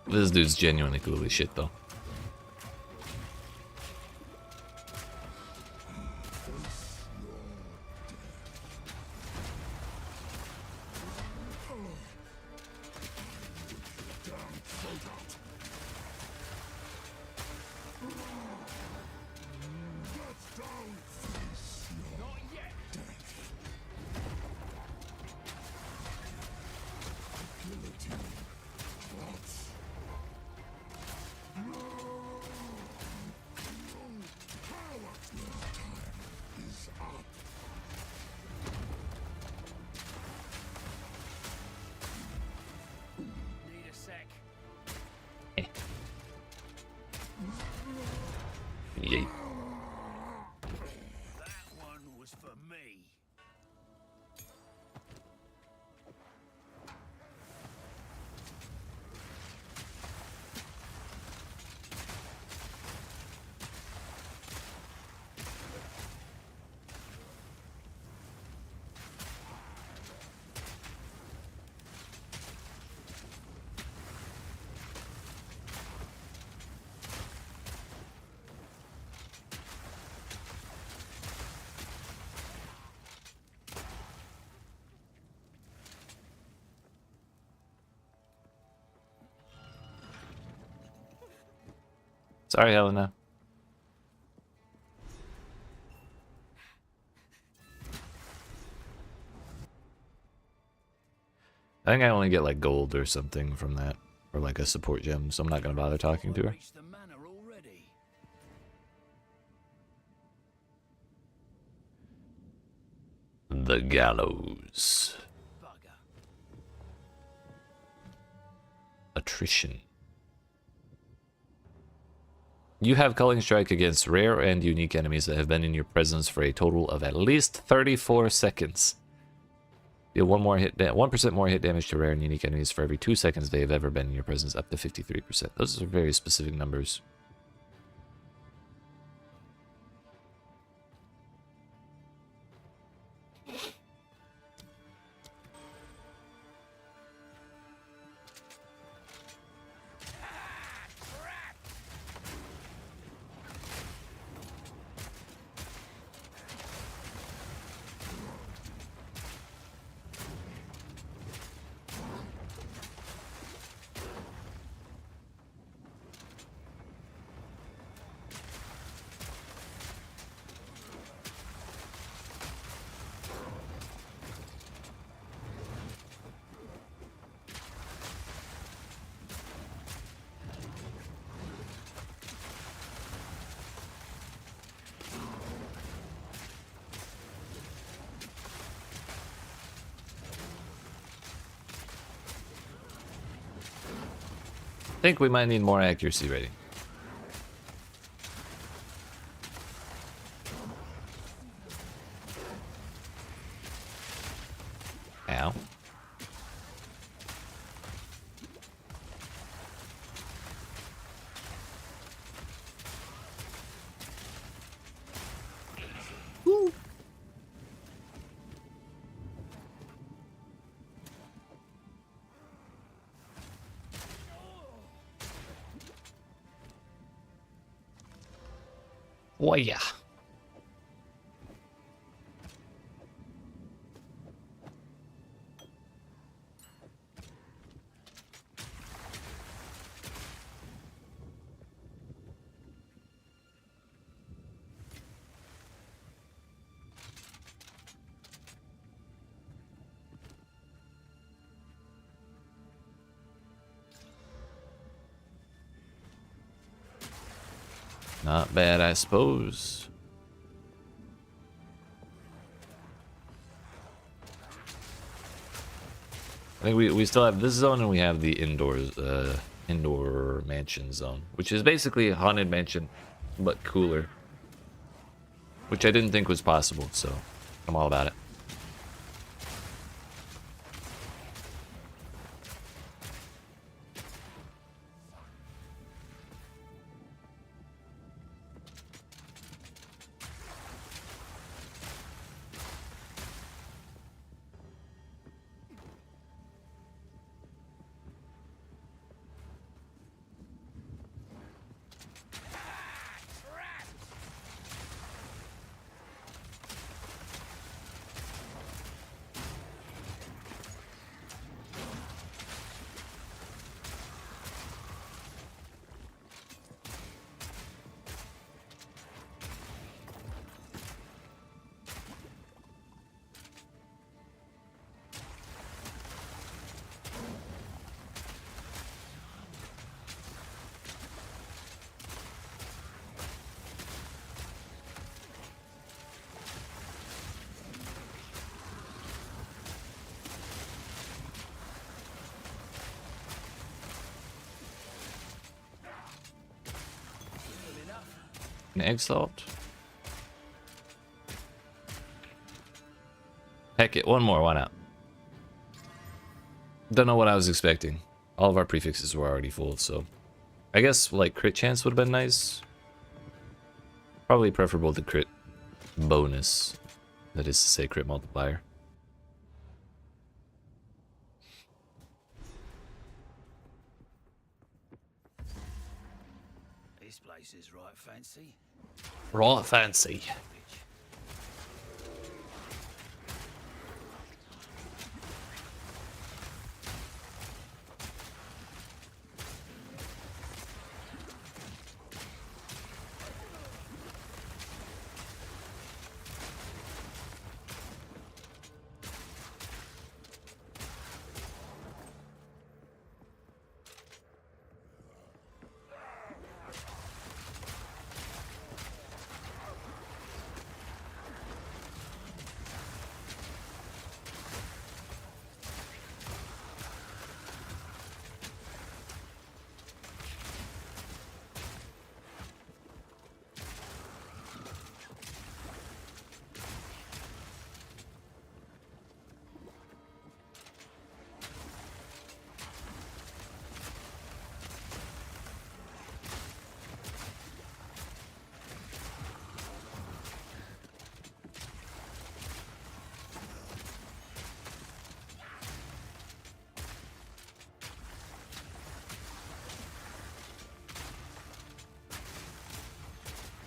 This dude's genuinely cool as shit, though. Need a sec. Yeet. That one was for me. Sorry, Helena. I think I only get like gold or something from that, or like a support gem, so I'm not gonna bother talking to her. Reached the manor already. The gallows. Bugger. Attrition. You have Culling Strike against rare and unique enemies that have been in your presence for a total of at least 34 seconds. Deal 1% more hit damage to rare and unique enemies for every 2 seconds they have ever been in your presence, up to 53%. Those are very specific numbers. I think we might need more accuracy rating. Ow. Oh yeah. Not bad, I suppose. I think we still have this zone, and we have the indoor mansion zone, which is basically a haunted mansion, but cooler. Which I didn't think was possible, so I'm all about it. An Exile. Heck it, one more, why not? Don't know what I was expecting. All of our prefixes were already full, so... I guess, like, crit chance would have been nice. Probably preferable to crit bonus. That is to say, crit multiplier. This place is right fancy. Right fancy.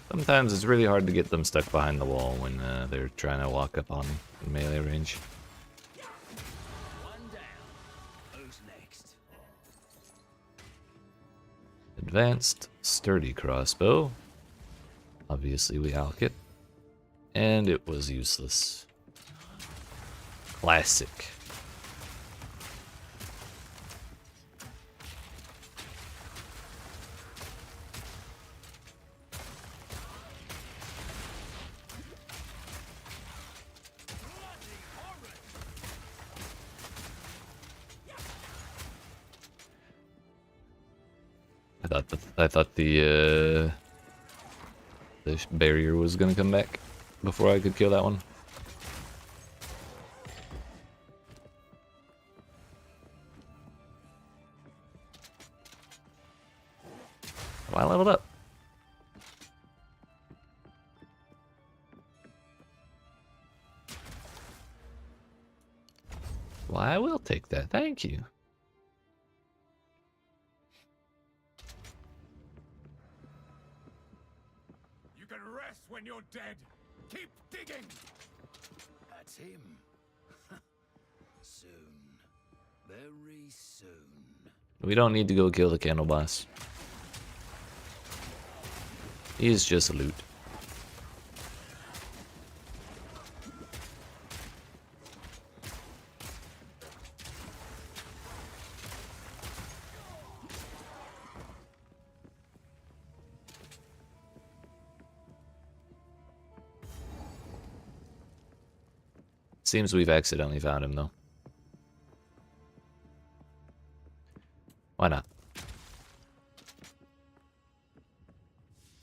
Sometimes it's really hard to get them stuck behind the wall when they're trying to walk up on melee range. One down. Who's next? Advanced sturdy crossbow. Obviously we alk it. And it was useless. Classic. I thought the barrier was gonna come back before I could kill that one. Oh, I leveled up. Well, I will take that. Thank you. You can rest when you're dead. Keep digging. That's him. Soon. Very soon. We don't need to go kill the candle boss. He's just loot. Seems we've accidentally found him, though. Why not?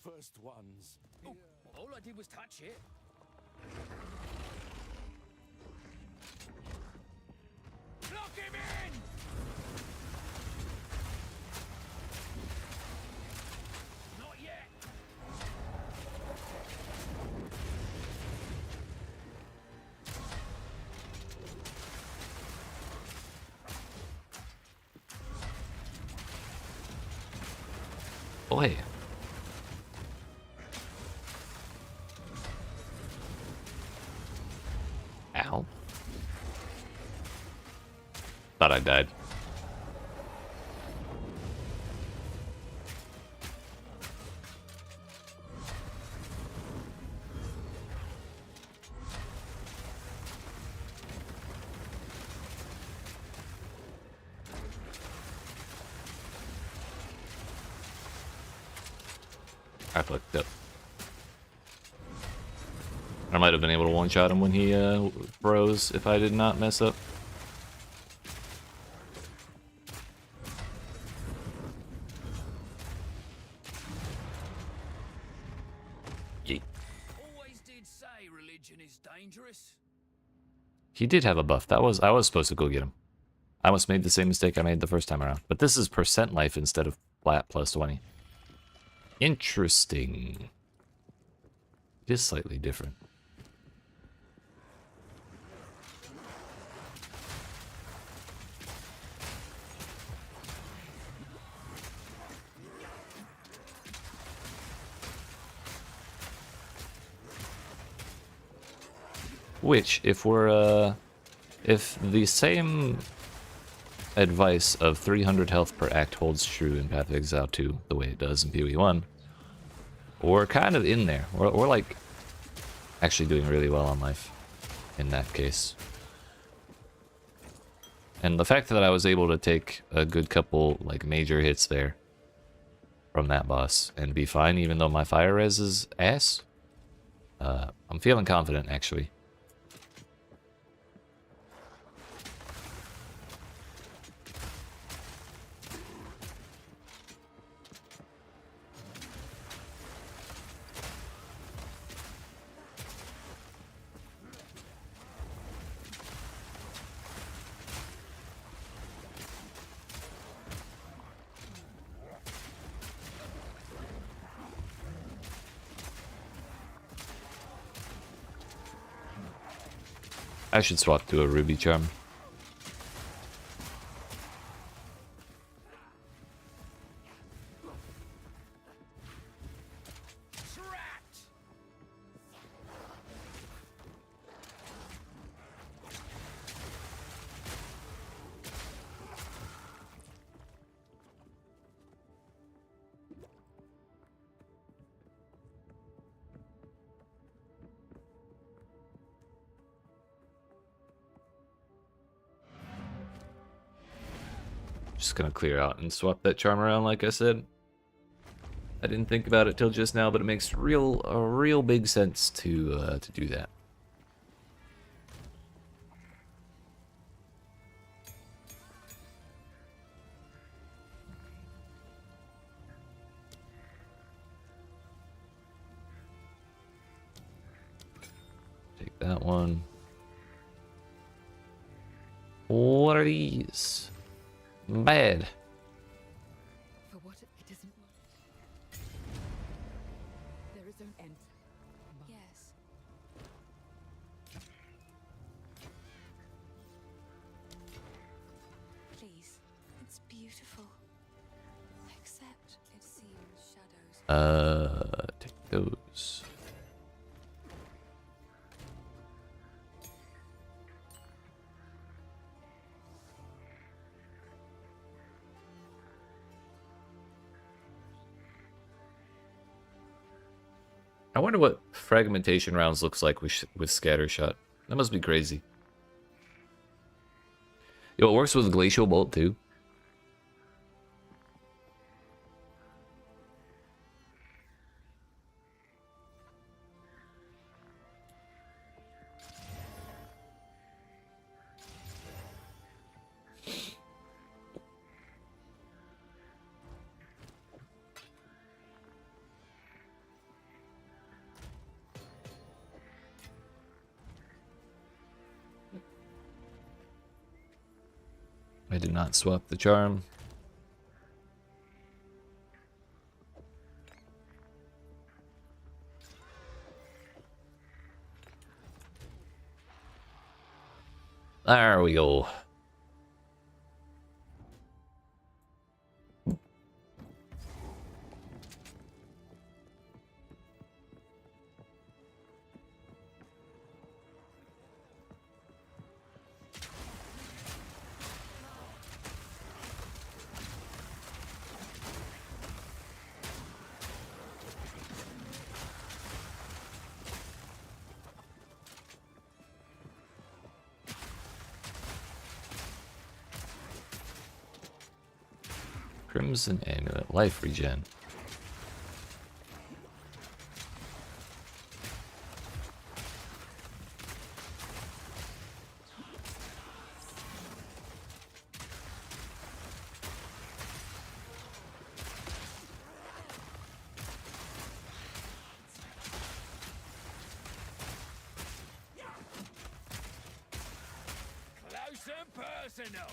First ones. Oh, all I did was touch it. Lock him in! Not yet. Boy. Ow. Thought I died. I fucked up. I might have been able to one-shot him when he froze if I did not mess up. dangerous? He did have a buff. I was supposed to go get him. I almost made the same mistake I made the first time around. But this is percent life instead of flat plus 20. Interesting. It is slightly different. Which, if we're, if the same advice of 300 health per act holds true in Path of Exile 2, the way it does in PoE1, we're kind of in there. We're like, actually doing really well on life in that case. And the fact that I was able to take a good couple, like, major hits there from that boss and be fine, even though my fire res is ass, I'm feeling confident, actually. I should swap to a Ruby Charm. Trapped! Just gonna clear out and swap that charm around like I said. I didn't think about it till just now, but it makes a real big sense to do that. Take that one. What are these? Bad. For what it isn't worth. There is an end. Yes. Please. It's beautiful. Except it seems shadows. Take those. I wonder what fragmentation rounds looks like with scatter shot. That must be crazy. Yo, it works with glacial bolt too. I did not swap the charm. There we go. Crimson Amulet, life regen. arsenal.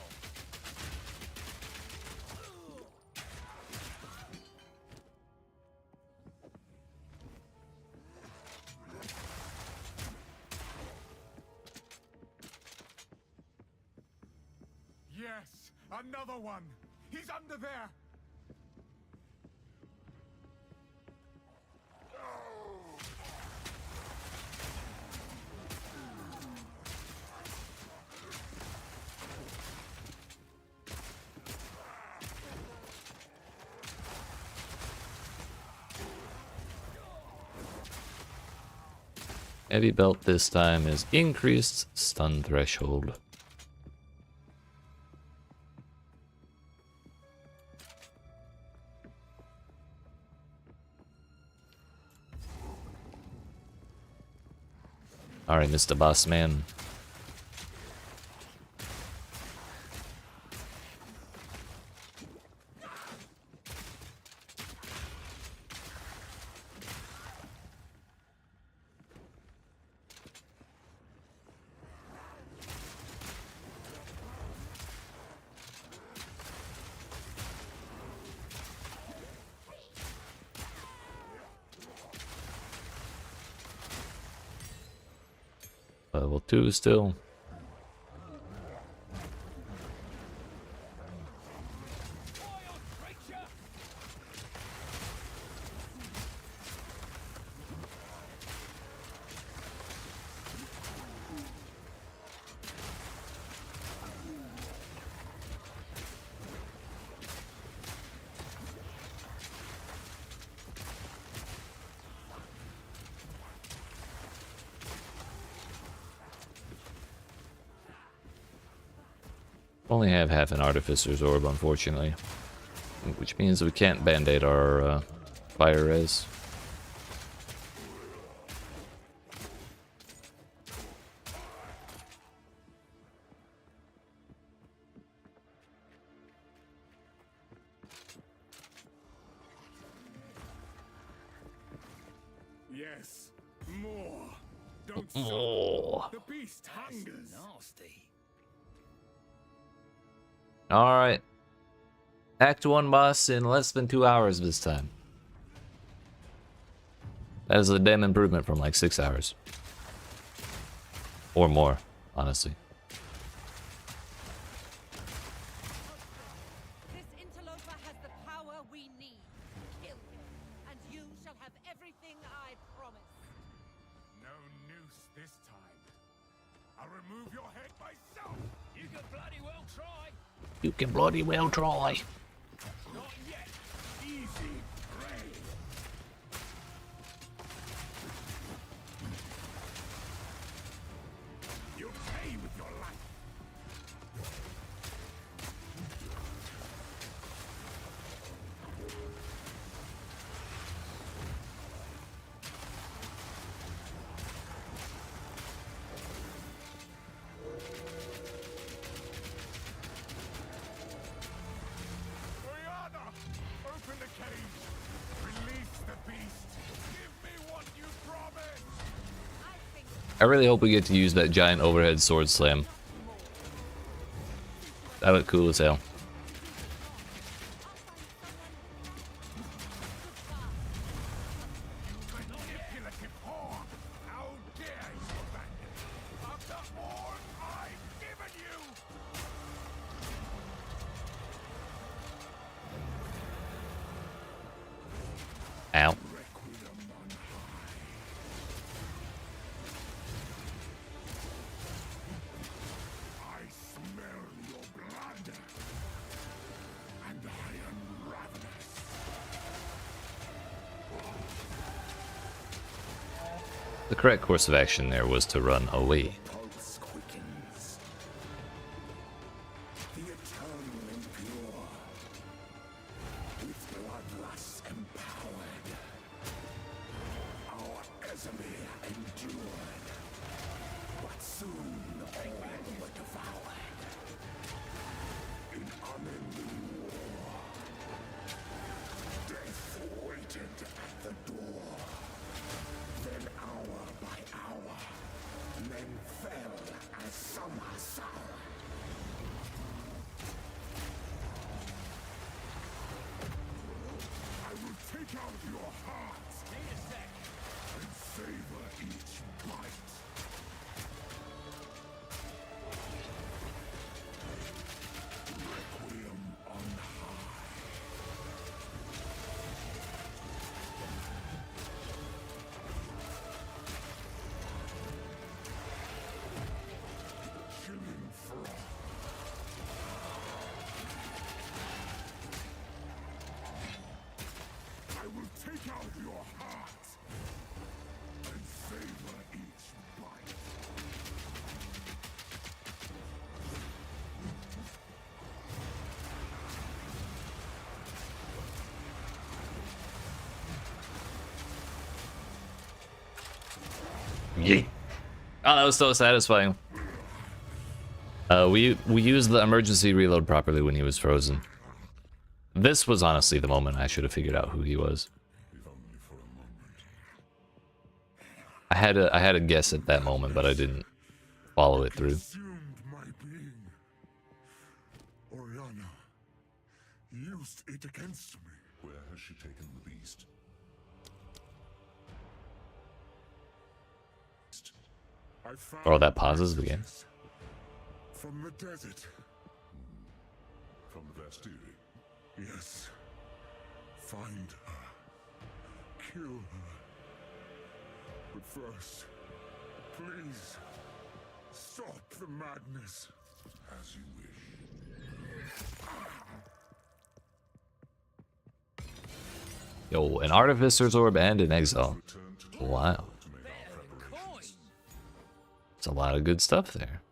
Yes, another one. He's under there. Heavy belt this time is increased stun threshold. Alright, Mr. Boss Man. Level 2 still. Only have half an Artificer's Orb, unfortunately. Which means we can't band-aid our fire res. Yes, more. Don't More. stop. The beast hungers. Nasty. Alright. Act 1 boss in less than 2 hours this time. That is a damn improvement from like 6 hours. Or more, honestly. This interloper has the power we need. Kill him, and you shall have everything I promise. No noose this time. I'll remove your head myself. You can bloody well try. You can bloody well try. Not yet. Easy prey. You'll pay with your life. Oriana, open the cage. Release the beast. Give me what you promised. I think I really hope we get to use that giant overhead sword slam. That looked cool as hell. Manipulative whore! How dare you abandon me after all I've given you! Ow. Requiem on high. I smell your blood, and I am ravenous. The correct course of action there was to run away. Pulse quickens. The eternal endure. With bloodlust empowered. Our Casimir endured. But soon all were devoured. In unending war. Death waited at the door. Then hour by hour, men Yeet. Oh, that was so satisfying. We used the emergency reload properly when he was frozen. This was honestly the moment I should have figured out who he was. I had a guess at that moment, but I didn't follow it through. Consumed my being. Oriana used it against me. Where has she taken the beast? I found Oh, that pauses the game. from the desert. From the Vastiri. Yes. Find her. Kill her. But first, please, stop the madness. As you wish. Yo, an Artificer's Orb and an Exile. Return to Wow. to make our preparations. It's a lot of good stuff there.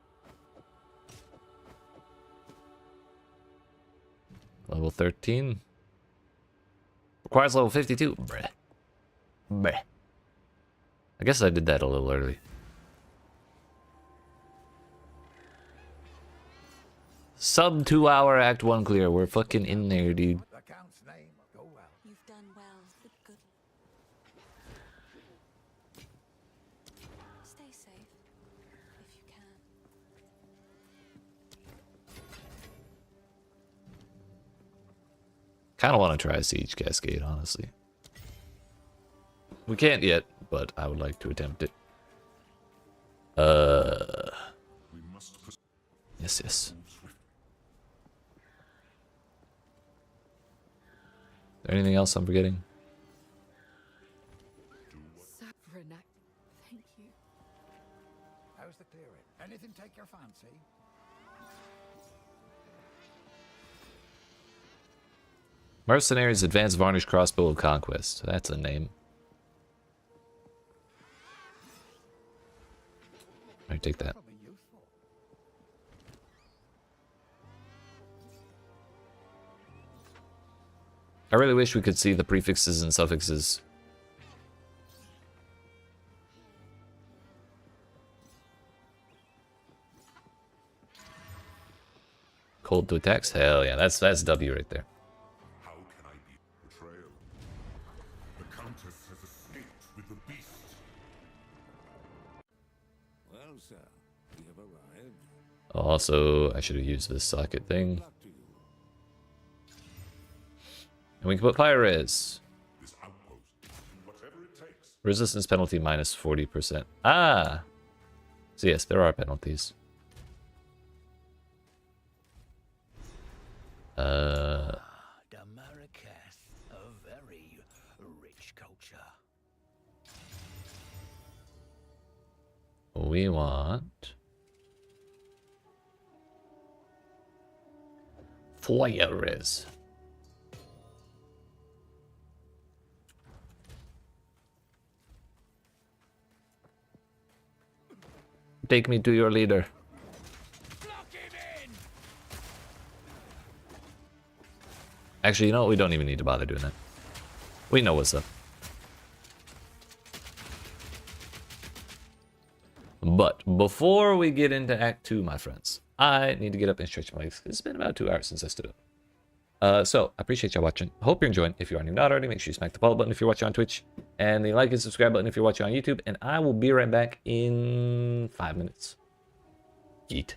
Level 13. Requires level 52. Bruh. Bruh. I guess I did that a little early. Sub 2 hour Act 1 clear. We're fucking in there, dude. The Count's name go well. You've done well. Good. Stay safe, if you can. Kind of want to try Siege Cascade, honestly. We can't yet, but I would like to attempt it. We must proceed Yes. swiftly. Is there anything else I'm forgetting? For an act. Thank you. How's the clearing? Anything take your fancy? Mercenaries Advanced Varnish Crossbow of Conquest. That's a name. Alright, take that. Probably useful. I really wish we could see the prefixes and suffixes. Cold to attacks? Hell yeah, that's W right there. How can I be betrayal? The Countess has escaped with the beast. Well, sir, we have arrived. Also, I should have used this socket thing. Luck to you. And we can put fire res. This outpost. Whatever it takes. Resistance penalty minus 40%. Ah! So yes, there are penalties. Damaricus, a very rich culture. We want fire res. Take me to your leader. Actually, you know what? We don't even need to bother doing that. We know what's up. But before we get into Act 2, my friends, I need to get up and stretch my legs. It's been about 2 hours since I stood up. So, I appreciate y'all watching. Hope you're enjoying. If you are not already, make sure you smack the follow button if you're watching on Twitch. And the like and subscribe button if you're watching on YouTube. And I will be right back in 5 minutes. Yeet.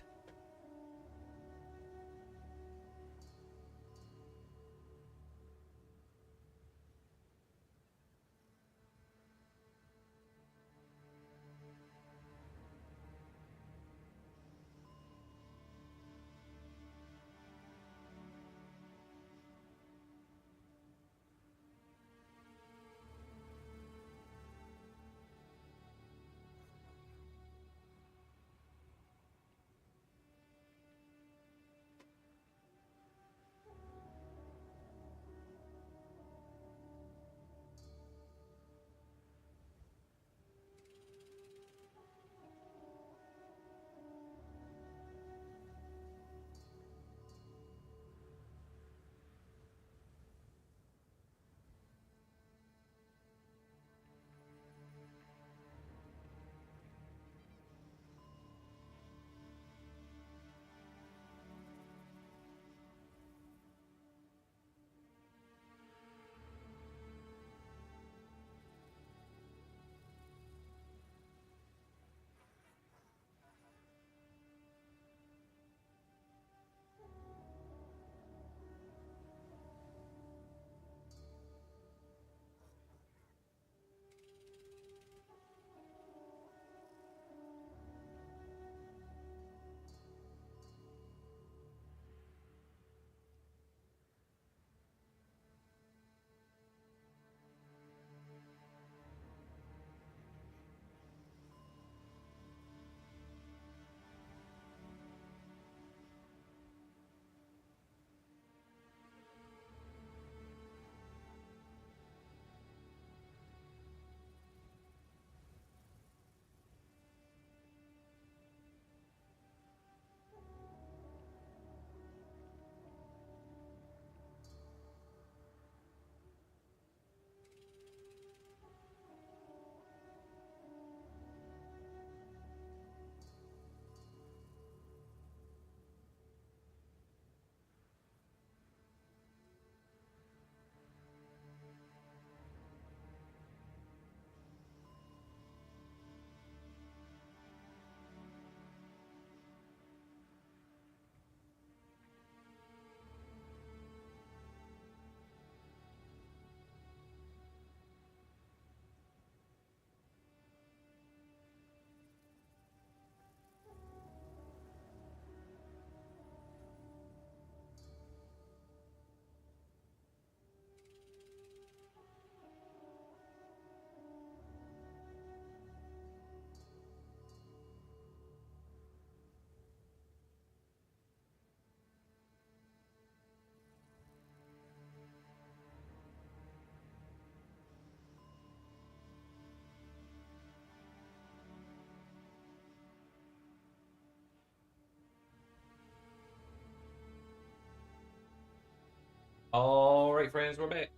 All right, friends, we're back.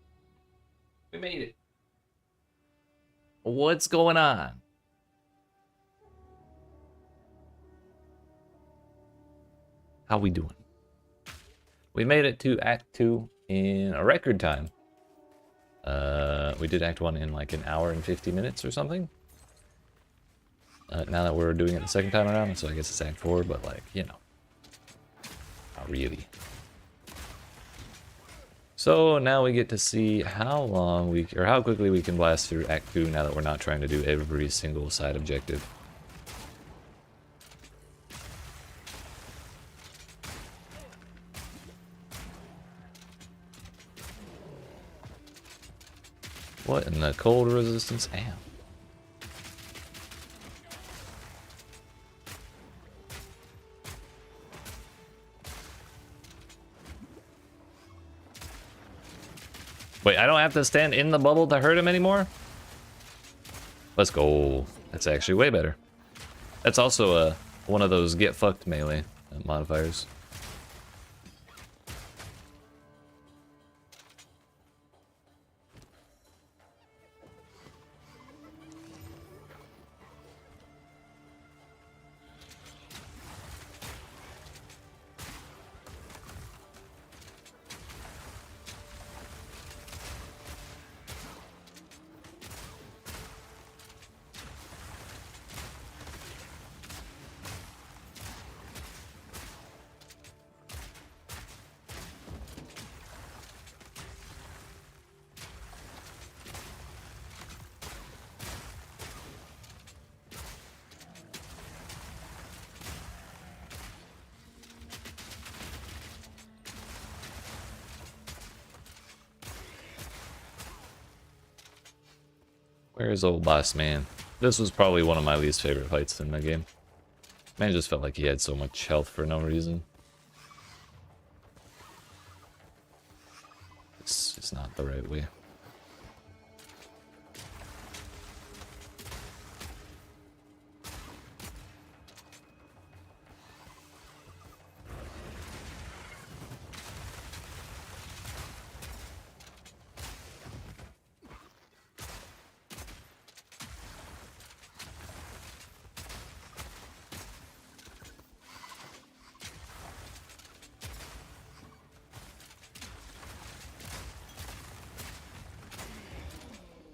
We made it. What's going on? How we doing? We made it to Act 2 in a record time. We did Act 1 in like an hour and 50 minutes or something. Now that we're doing it the second time around, so I guess it's Act 4, but like, you know. Not really. So now we get to see how long we, or how quickly we can blast through Act 2 now that we're not trying to do every single side objective. What in the cold resistance? Ow. Wait, I don't have to stand in the bubble to hurt him anymore? Let's go. That's actually way better. That's also one of those get fucked melee modifiers. Where's old boss man? This was probably one of my least favorite fights in the game. Man just felt like he had so much health for no reason. It's not the right way.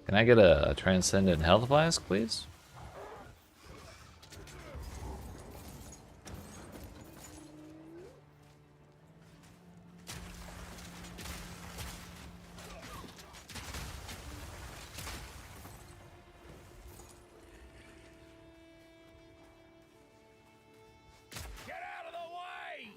Can I get a transcendent health flask, please? Get out of the way!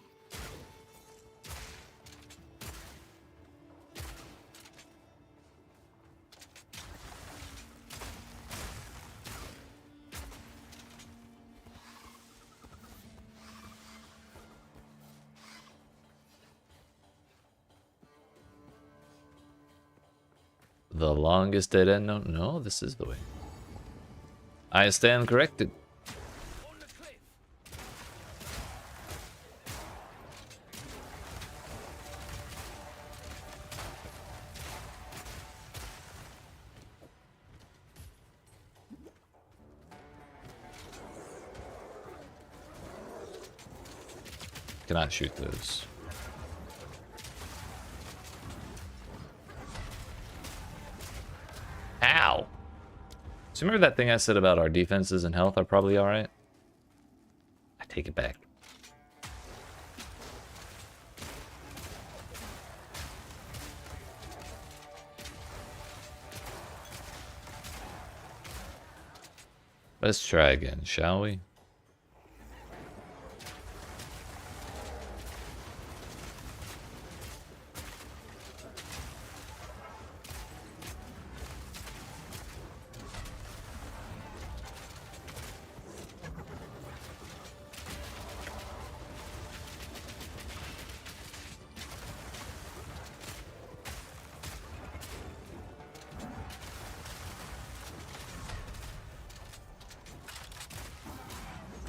The longest dead end? No, this is the way. I stand corrected. On the cliff! Cannot shoot those. Ow! So remember that thing I said about our defenses and health are probably alright? I take it back. Let's try again, shall we?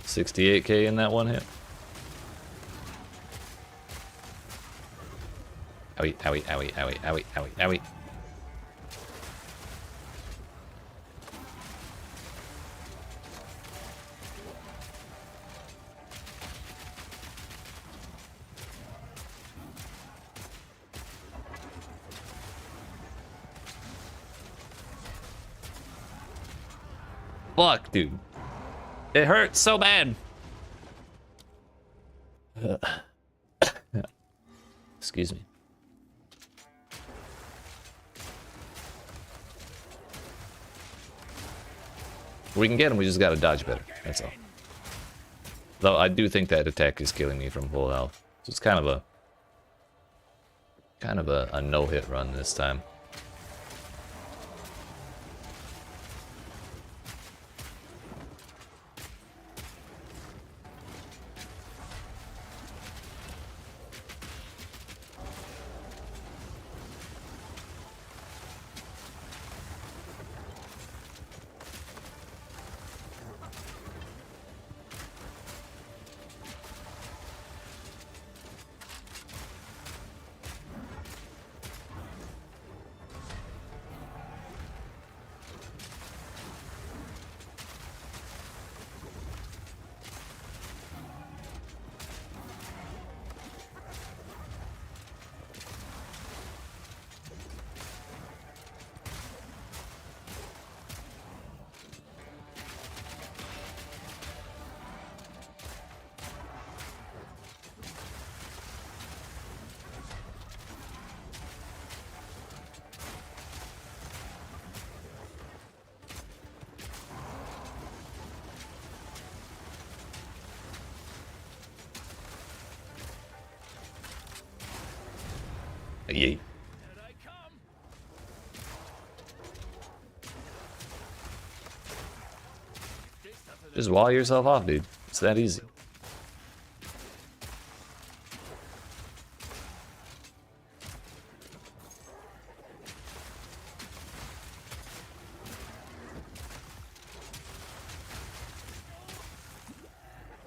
$68K in that one hit. Owie, owie, owie, owie, owie, owie, owie. Fuck, dude. It hurts so bad. Excuse me. We can get him, we just gotta dodge better. That's all. Though I do think that attack is killing me from full health. So it's kind of a no-hit run this time. Yeet. Just wall yourself off, dude. It's that easy.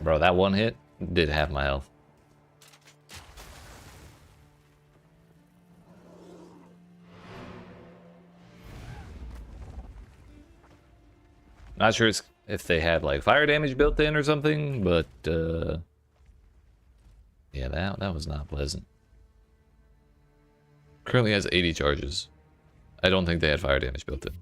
Bro, that one hit did half my health. Not sure if they had like fire damage built in or something, but yeah, that was not pleasant. Currently has 80 charges. I don't think they had fire damage built in.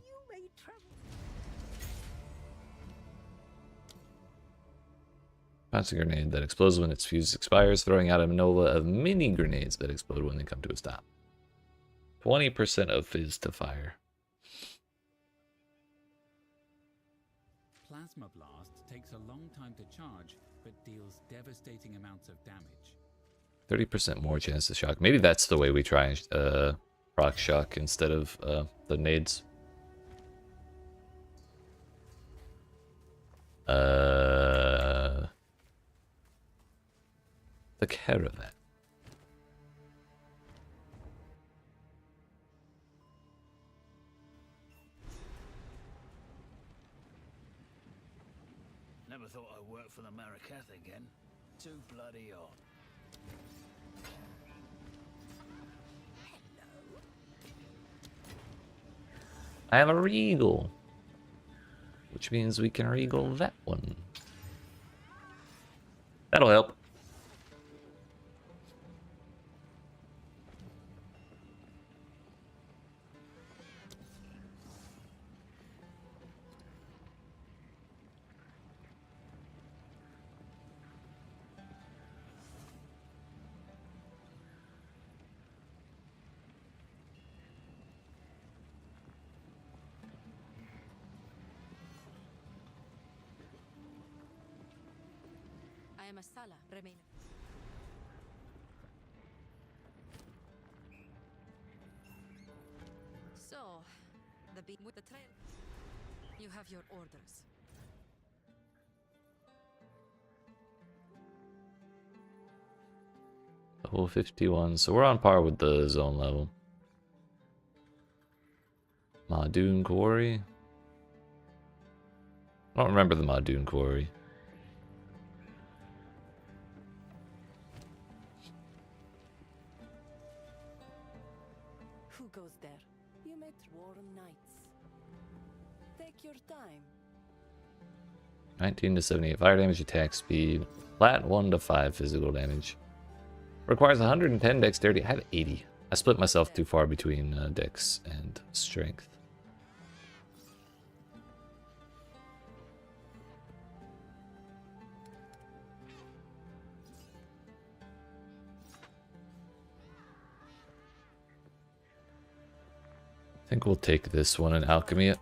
Bouncy grenade that explodes when its fuse expires, throwing out a nova of mini grenades that explode when they come to a stop. 20% of fizz to fire. Plasma Blast takes a long time to charge, but deals devastating amounts of damage. 30% more chance to shock. Maybe that's the way we try and proc shock instead of the nades. The caravan. Never thought I'd work for the Marikath again. Too bloody hot. I have a regal, which means we can regal that one. That'll help. I am a Sala, remain. So, the beam with the trail. You have your orders. Level 51, so we're on par with the zone level. Madoon Quarry. I don't remember the Madoon Quarry. warm nights. Take your time. 19 to 78 fire damage, attack speed. Flat 1 to 5 physical damage. Requires 110 dexterity. I have 80. I split myself too far between dex and strength. I think we'll take this one in alchemy.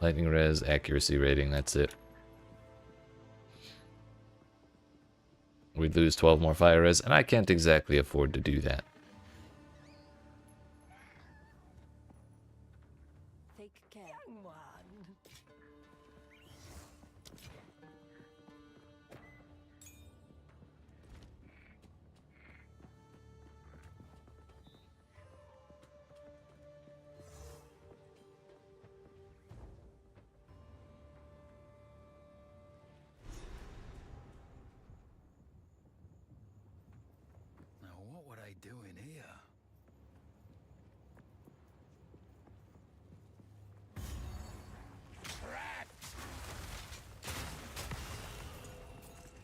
Lightning res, accuracy rating, that's it. We lose 12 more fire res, and I can't exactly afford to do that. Take care. Young one. Now what would I do in here?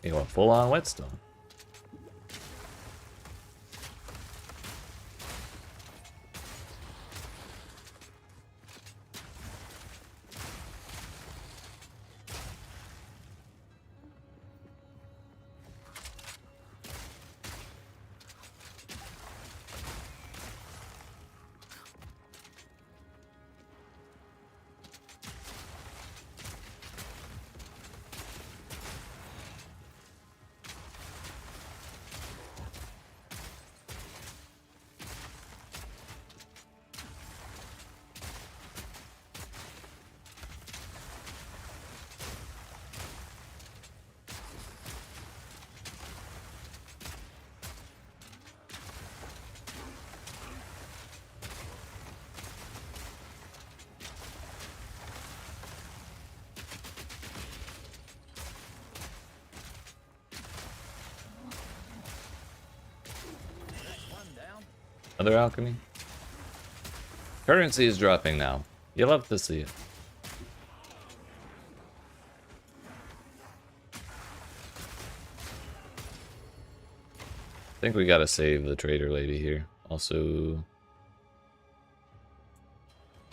You want full on whetstone. Other alchemy. Currency is dropping now. You love to see it. I think we gotta save the trader lady here. Also,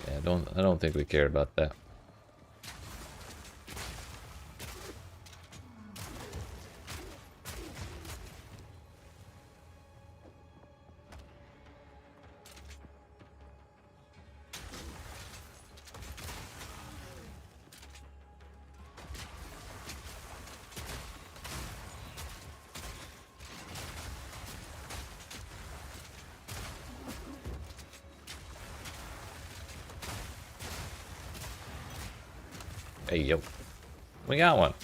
yeah, I don't think we care about that. Hey, yo. We got one.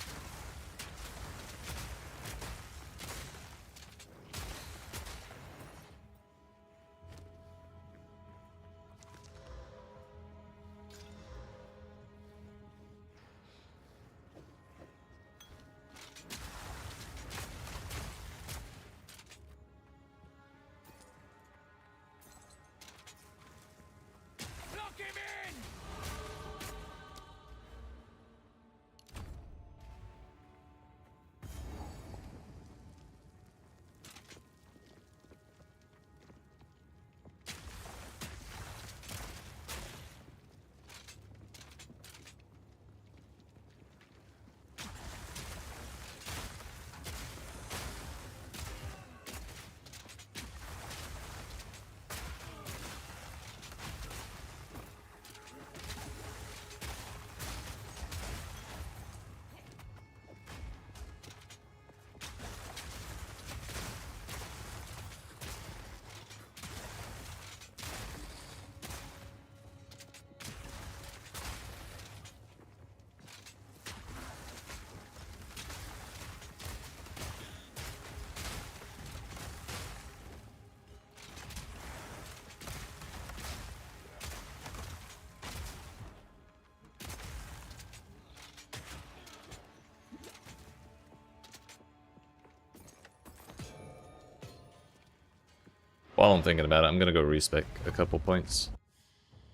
While I'm thinking about it, I'm gonna go respec a couple points.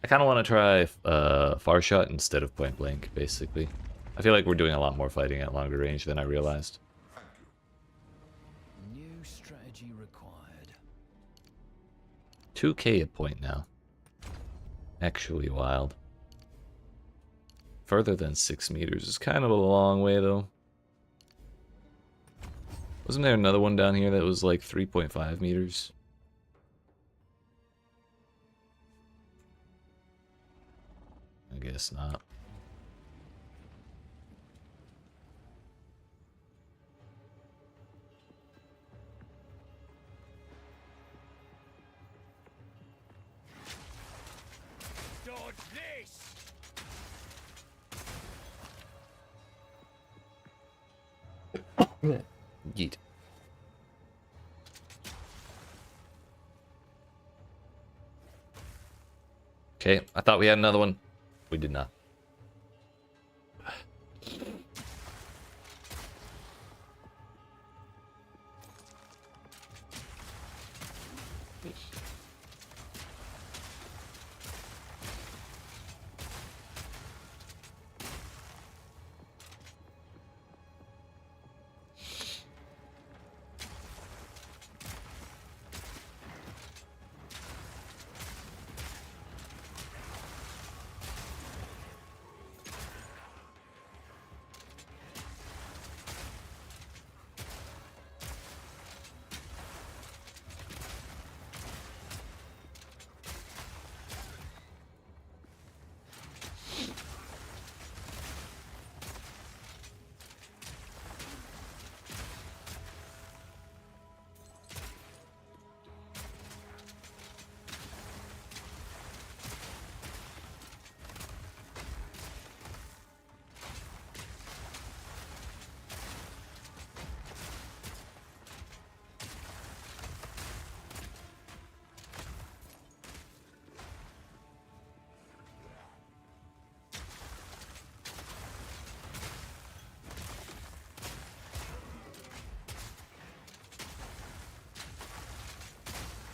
I kind of want to try far shot instead of point blank, basically. I feel like we're doing a lot more fighting at longer range than I realized. New strategy required. 2k a point now. Actually wild. Further than 6 meters is kind of a long way, though. Wasn't there another one down here that was like 3.5 meters? I guess not. Dodge this! Yeet. Okay, I thought we had another one. We did not.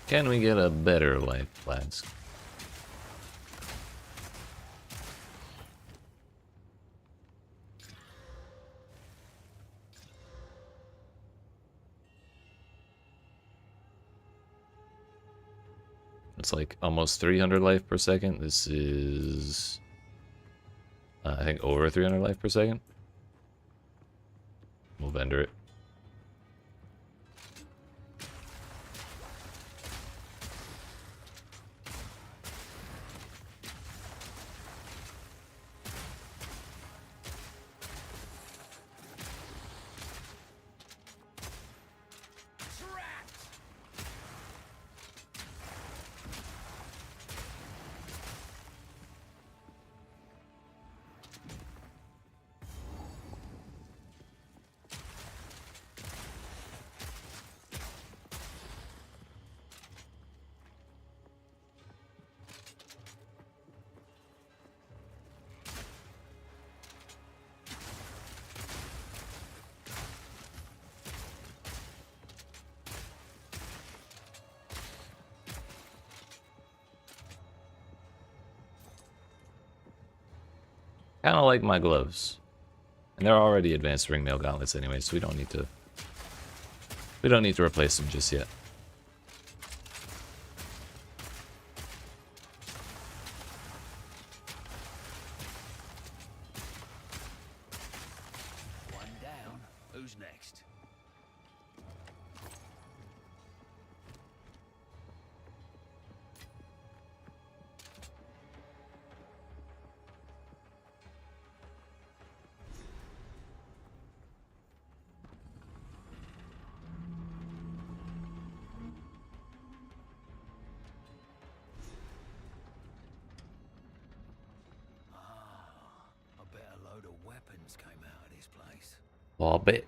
Can we get a better life flask? It's like almost 300 life per second. This is, I think, over 300 life per second. We'll vendor it. Kind of like my gloves, and they're already advanced ringmail gauntlets anyway, so we don't need to replace them just yet. One down. Who's next? Came out of this place. Well, I bet.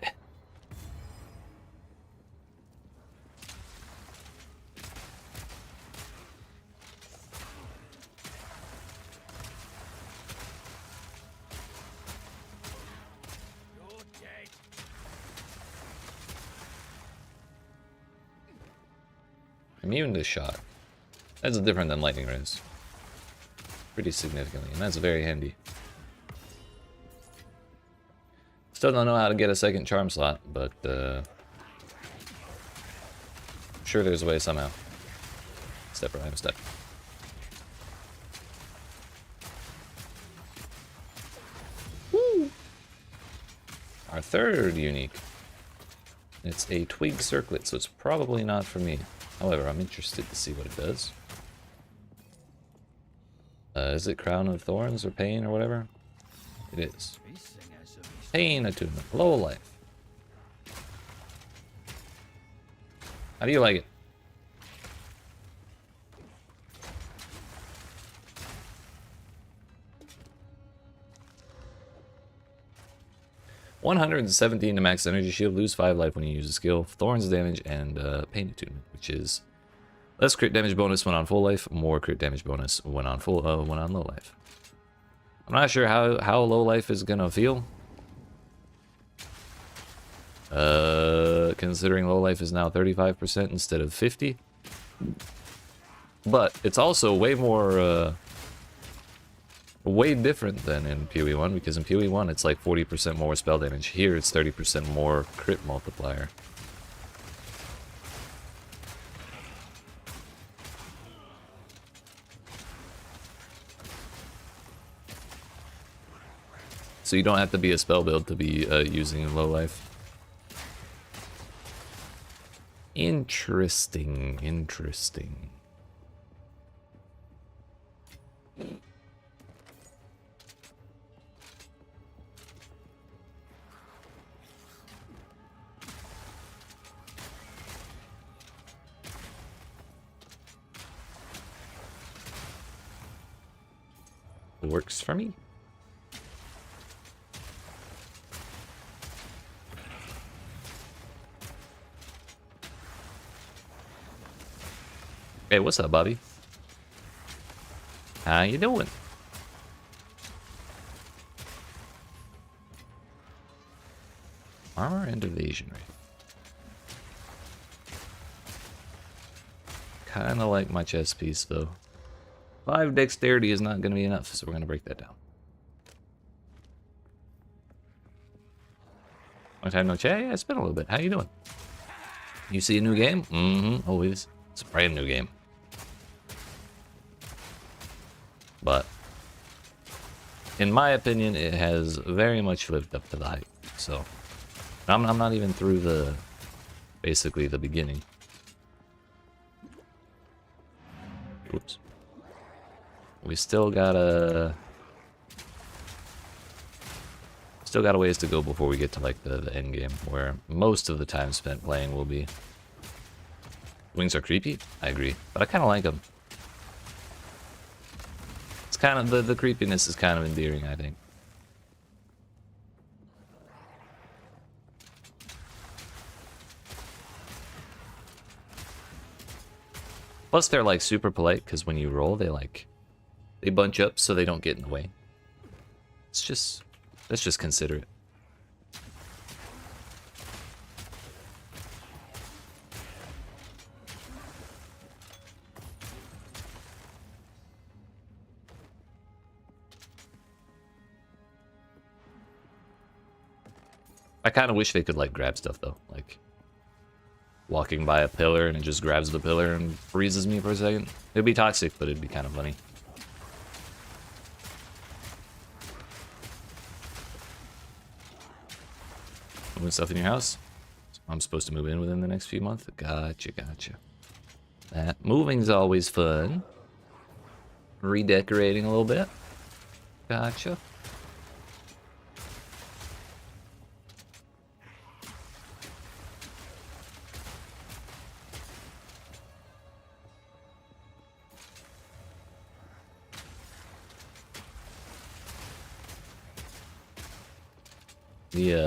You're dead. Immune to shot. That's different than lightning rays. Pretty significantly, and that's very handy. Still don't know how to get a second charm slot, but I'm sure there's a way somehow. Step right, step. Woo! Our third unique. It's a twig circlet, so it's probably not for me. However, I'm interested to see what it does. Is it Crown of Thorns or Pain or whatever? It is. Pain attunement. Low life. How do you like it? $117 to max energy shield, lose 5 life when you use a skill, thorns damage, and pain attunement, which is less crit damage bonus when on full life, more crit damage bonus when on when on low life. I'm not sure how low life is gonna feel. Considering low life is now 35% instead of 50. But it's also way more way different than in PoE1, because in PoE1 it's like 40% more spell damage. Here it's 30% more crit multiplier. So you don't have to be a spell build to be using low life. Interesting, interesting. Works for me. Hey, what's up, Bobby? How you doing? Armor and evasion rate. Kinda like my chest piece, though. 5 dexterity is not gonna be enough, so we're gonna break that down. Long time no chat? Yeah, it's been a little bit. How you doing? You see a new game? Mm-hmm, always. It's a brand new game. But in my opinion, it has very much lived up to the hype. So I'm not even through basically the beginning. Oops. We still got a ways to go before we get to like the end game, where most of the time spent playing will be. Wings are creepy, I agree, but I kind of like them. It's kind of the creepiness is kind of endearing, I think. Plus, they're like super polite because when you roll, they bunch up so they don't get in the way. That's just considerate. I kind of wish they could like grab stuff though, like walking by a pillar and it just grabs the pillar and freezes me for a second. It'd be toxic, but it'd be kind of funny. Moving stuff in your house? I'm supposed to move in within the next few months? Gotcha, gotcha. That moving's always fun. Redecorating a little bit. Gotcha.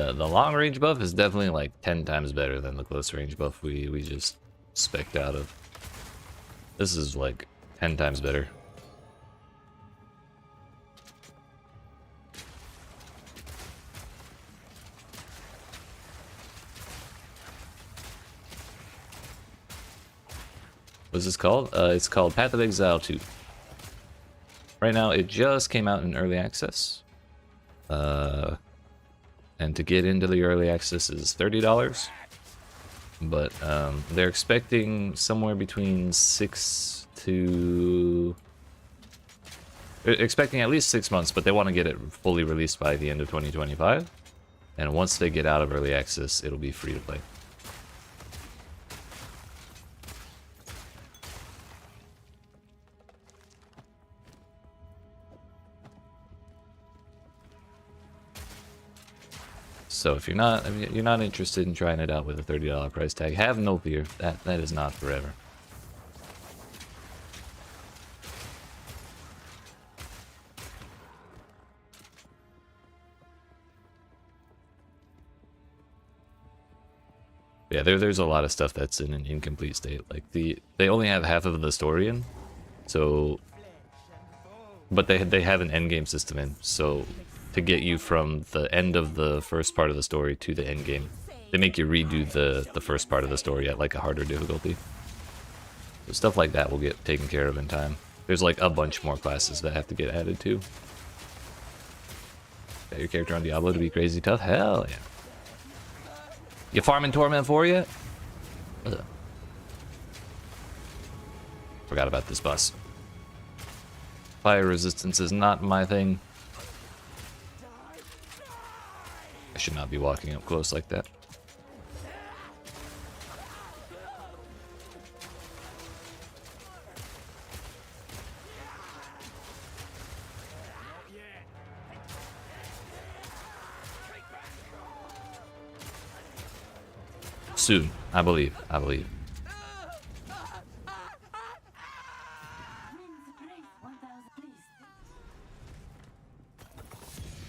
The long range buff is definitely like 10 times better than the close range buff we just spec'd out of. This is like 10 times better. What's this called? It's called Path of Exile 2. Right now, it just came out in early access. And to get into the early access is $30. But they're expecting somewhere between 6 to... They're expecting at least 6 months, but they want to get it fully released by the end of 2025. And once they get out of early access, it'll be free to play. So if you're not, you're not interested in trying it out with a $30 price tag, have no fear. That is not forever. Yeah, there's a lot of stuff that's in an incomplete state. Like they only have half of the story in, so, but they have an endgame system in. So to get you from the end of the first part of the story to the end game, they make you redo the first part of the story at like a harder difficulty. So stuff like that will get taken care of in time. There's like a bunch more classes that have to get added too. Got your character on Diablo to be crazy tough? Hell yeah. You farming Torment for you? Forgot about this boss. Fire resistance is not my thing. I should not be walking up close like that. Soon, I believe.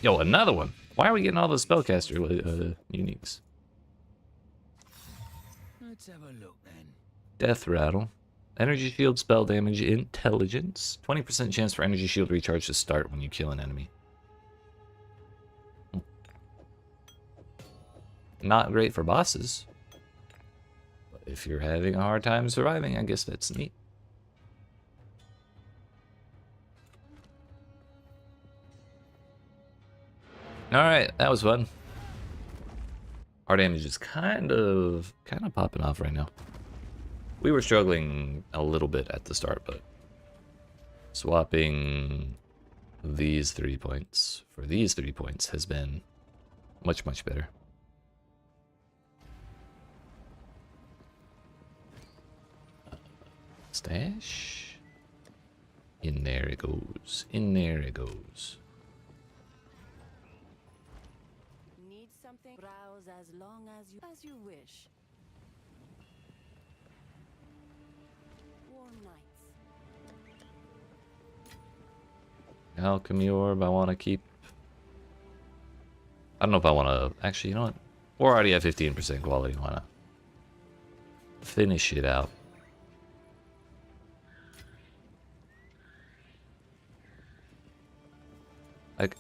Yo, another one. Why are we getting all the spellcaster uniques? Let's have a look then. Death Rattle. Energy shield, spell damage, intelligence. 20% chance for energy shield recharge to start when you kill an enemy. Not great for bosses. But if you're having a hard time surviving, I guess that's neat. Alright, that was fun. Our damage is kind of popping off right now. We were struggling a little bit at the start, but swapping these 3 points for these 3 points has been much, much better. Stash. In there it goes. In there it goes. Need something? Browse as long as you wish. Warm nights. Alchemy orb, I want to keep. I don't know if I want to. Actually, you know what? We're already at 15% quality. Why not? Finish it out.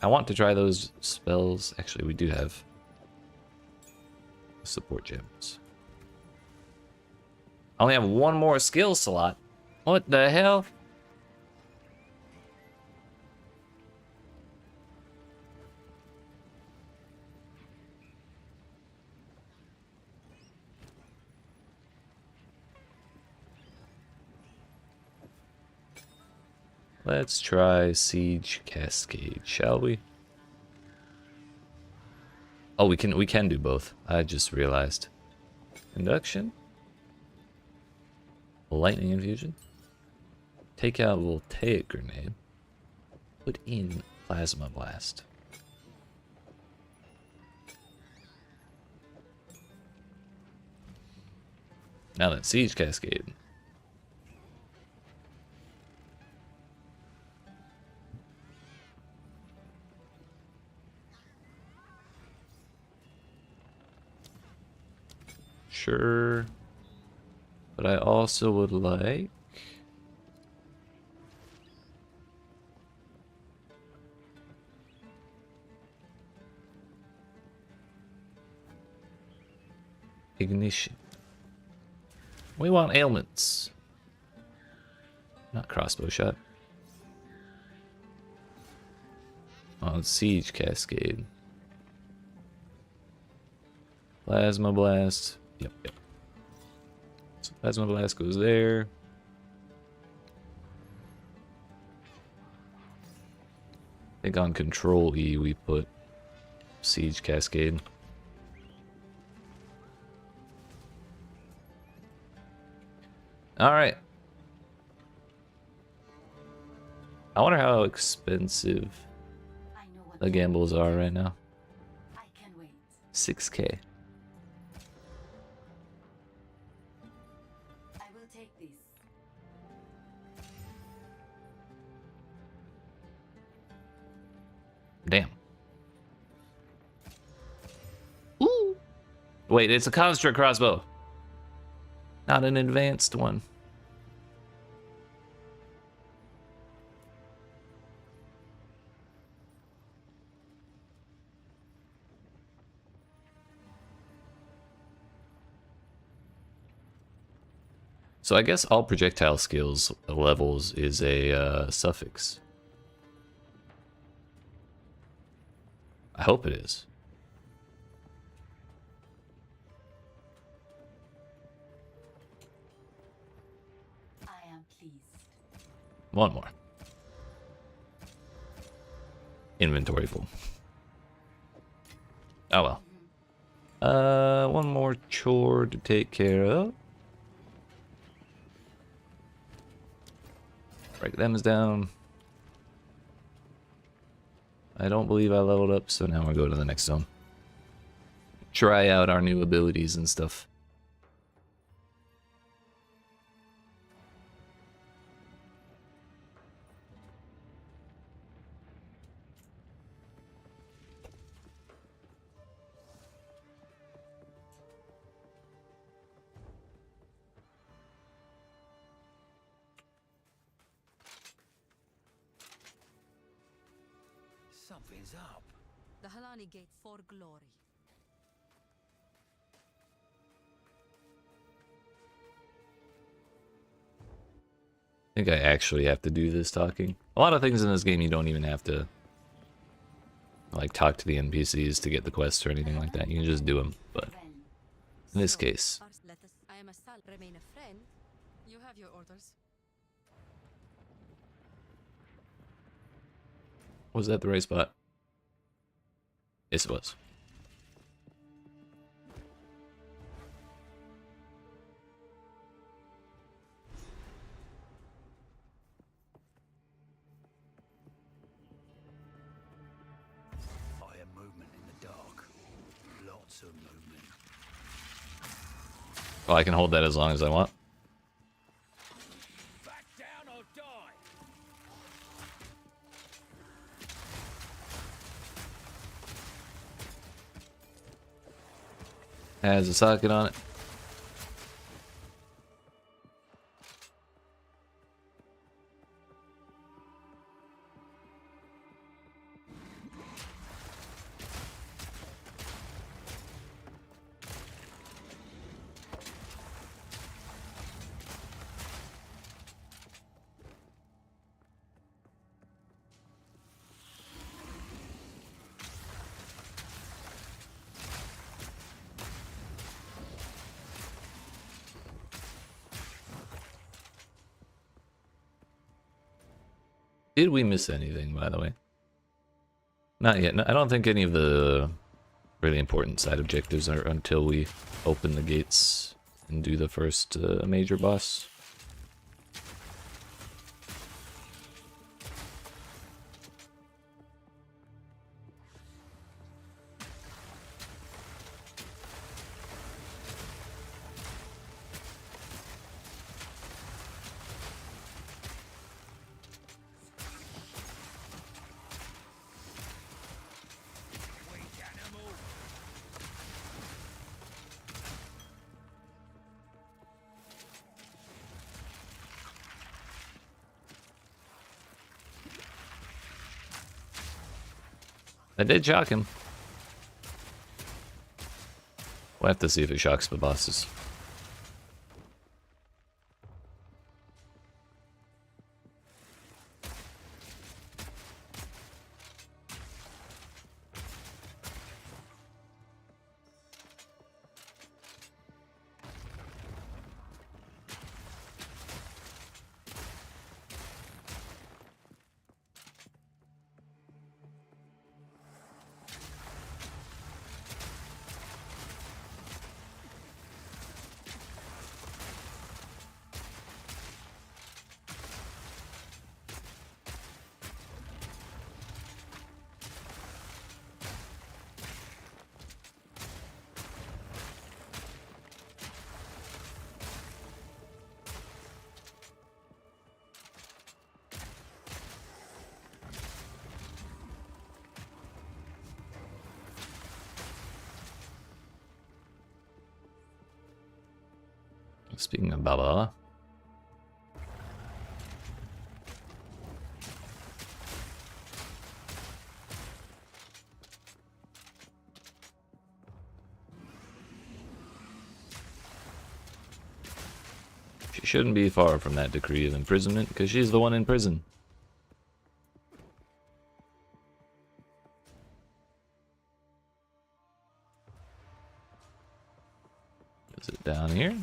I want to try those spells. Actually, we do have support gems. I only have one more skill slot. What the hell? Let's try Siege Cascade, shall we? Oh, we can do both. I just realized. Induction. Lightning Infusion. Take out Voltaic Grenade. Put in Plasma Blast. Now then, Siege Cascade. Sure, but I also would like ignition. We want ailments. crossbow shot. Oh, it's Siege Cascade. Plasma Blast. Yep. So Plasma Blast goes there. I think on Control E we put Siege Cascade. Alright. I wonder how expensive the gambles are right now. 6K. I will take this. Damn. Ooh. Wait, it's a construct crossbow. Not an advanced one. So I guess all projectile skills levels is a suffix. I hope it is. I am pleased. One more. Inventory full. Oh well. One more chore to take care of. Break them down. I don't believe I leveled up, so now we'll go to the next zone. Try out our new abilities and stuff. Something's up. The Halani Gate for glory. I think I actually have to do this talking. A lot of things in this game you don't even have to like talk to the NPCs to get the quests or anything like that. You can just do them. But in this case, I am a sal. Remain a friend. You have your orders. was that the right spot? Yes, it was. I am movement in the dark. Lots of movement. Well, I can hold that as long as I want. Back down or die. Has a socket on it. Did we miss anything, by the way? Not yet. No, I don't think any of the really important side objectives are until we open the gates and do the first major boss. I did shock him. We'll have to see if it shocks the bosses. Speaking of Baba, she shouldn't be far from that decree of imprisonment because she's the one in prison. Is it down here?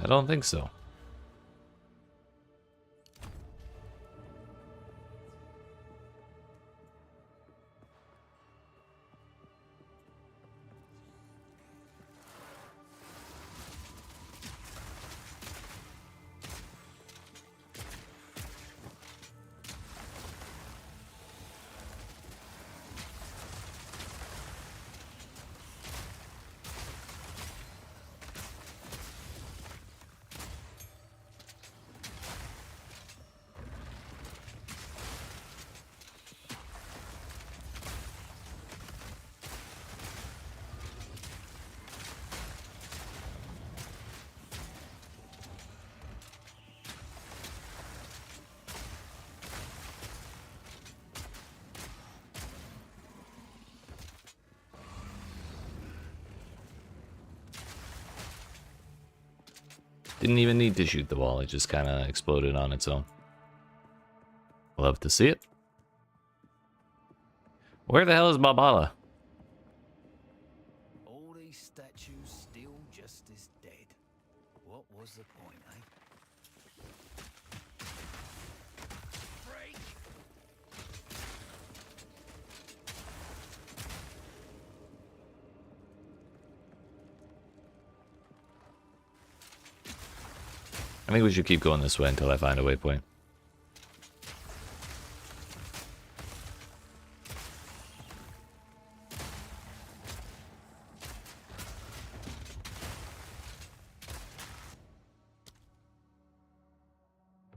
I don't think so. Didn't even need to shoot the wall, it just kind of exploded on its own. Love to see it. Where the hell is Babala? All these statues still just as dead. What was the point, eh? Break! I think we should keep going this way until I find a waypoint.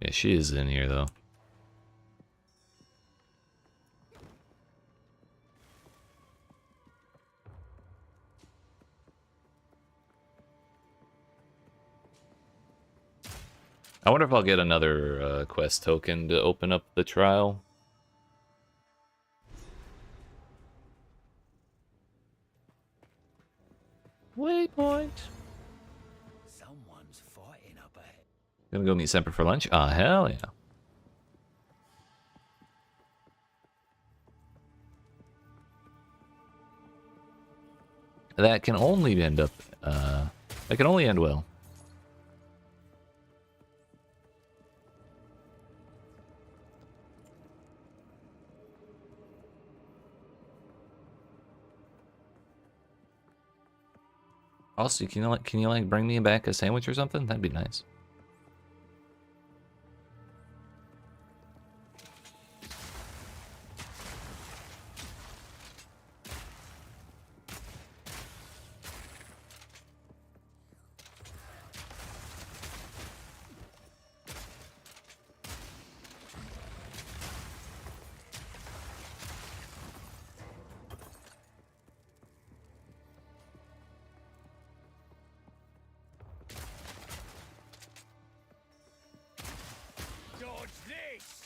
Yeah, she is in here though. I wonder if I'll get another quest token to open up the trial. Waypoint. Someone's fighting up ahead. Gonna go meet Semper for lunch? Ah, hell yeah. That can only end up, that can only end well. Also, can you like bring me back a sandwich or something? That'd be nice. Dodge this!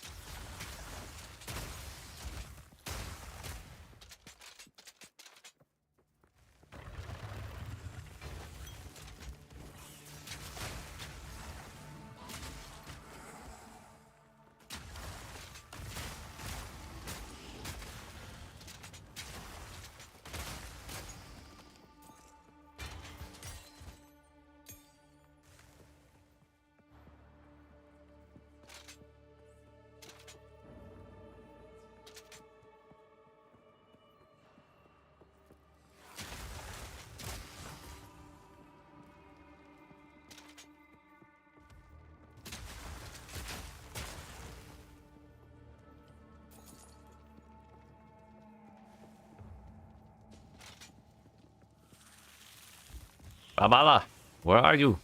Babala, where are you?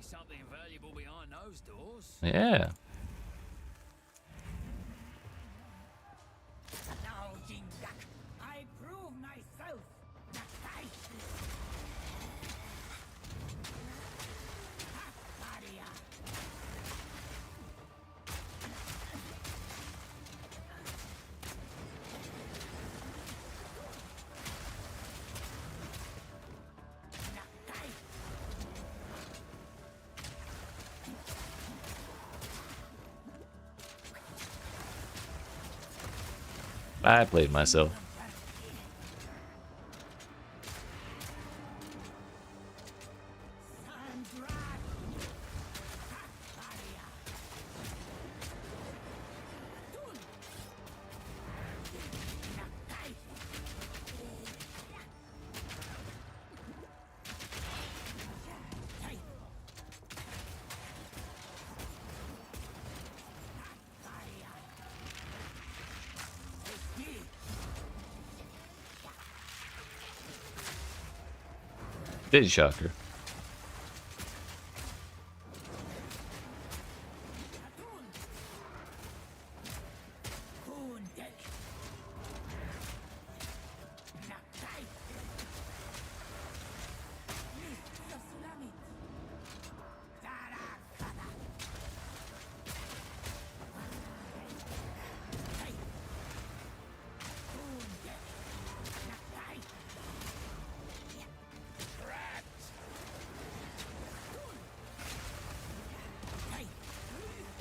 something valuable behind those doors. Yeah. Now, Jindak, I prove myself. Nakai. Paria. I played myself. Did shocker.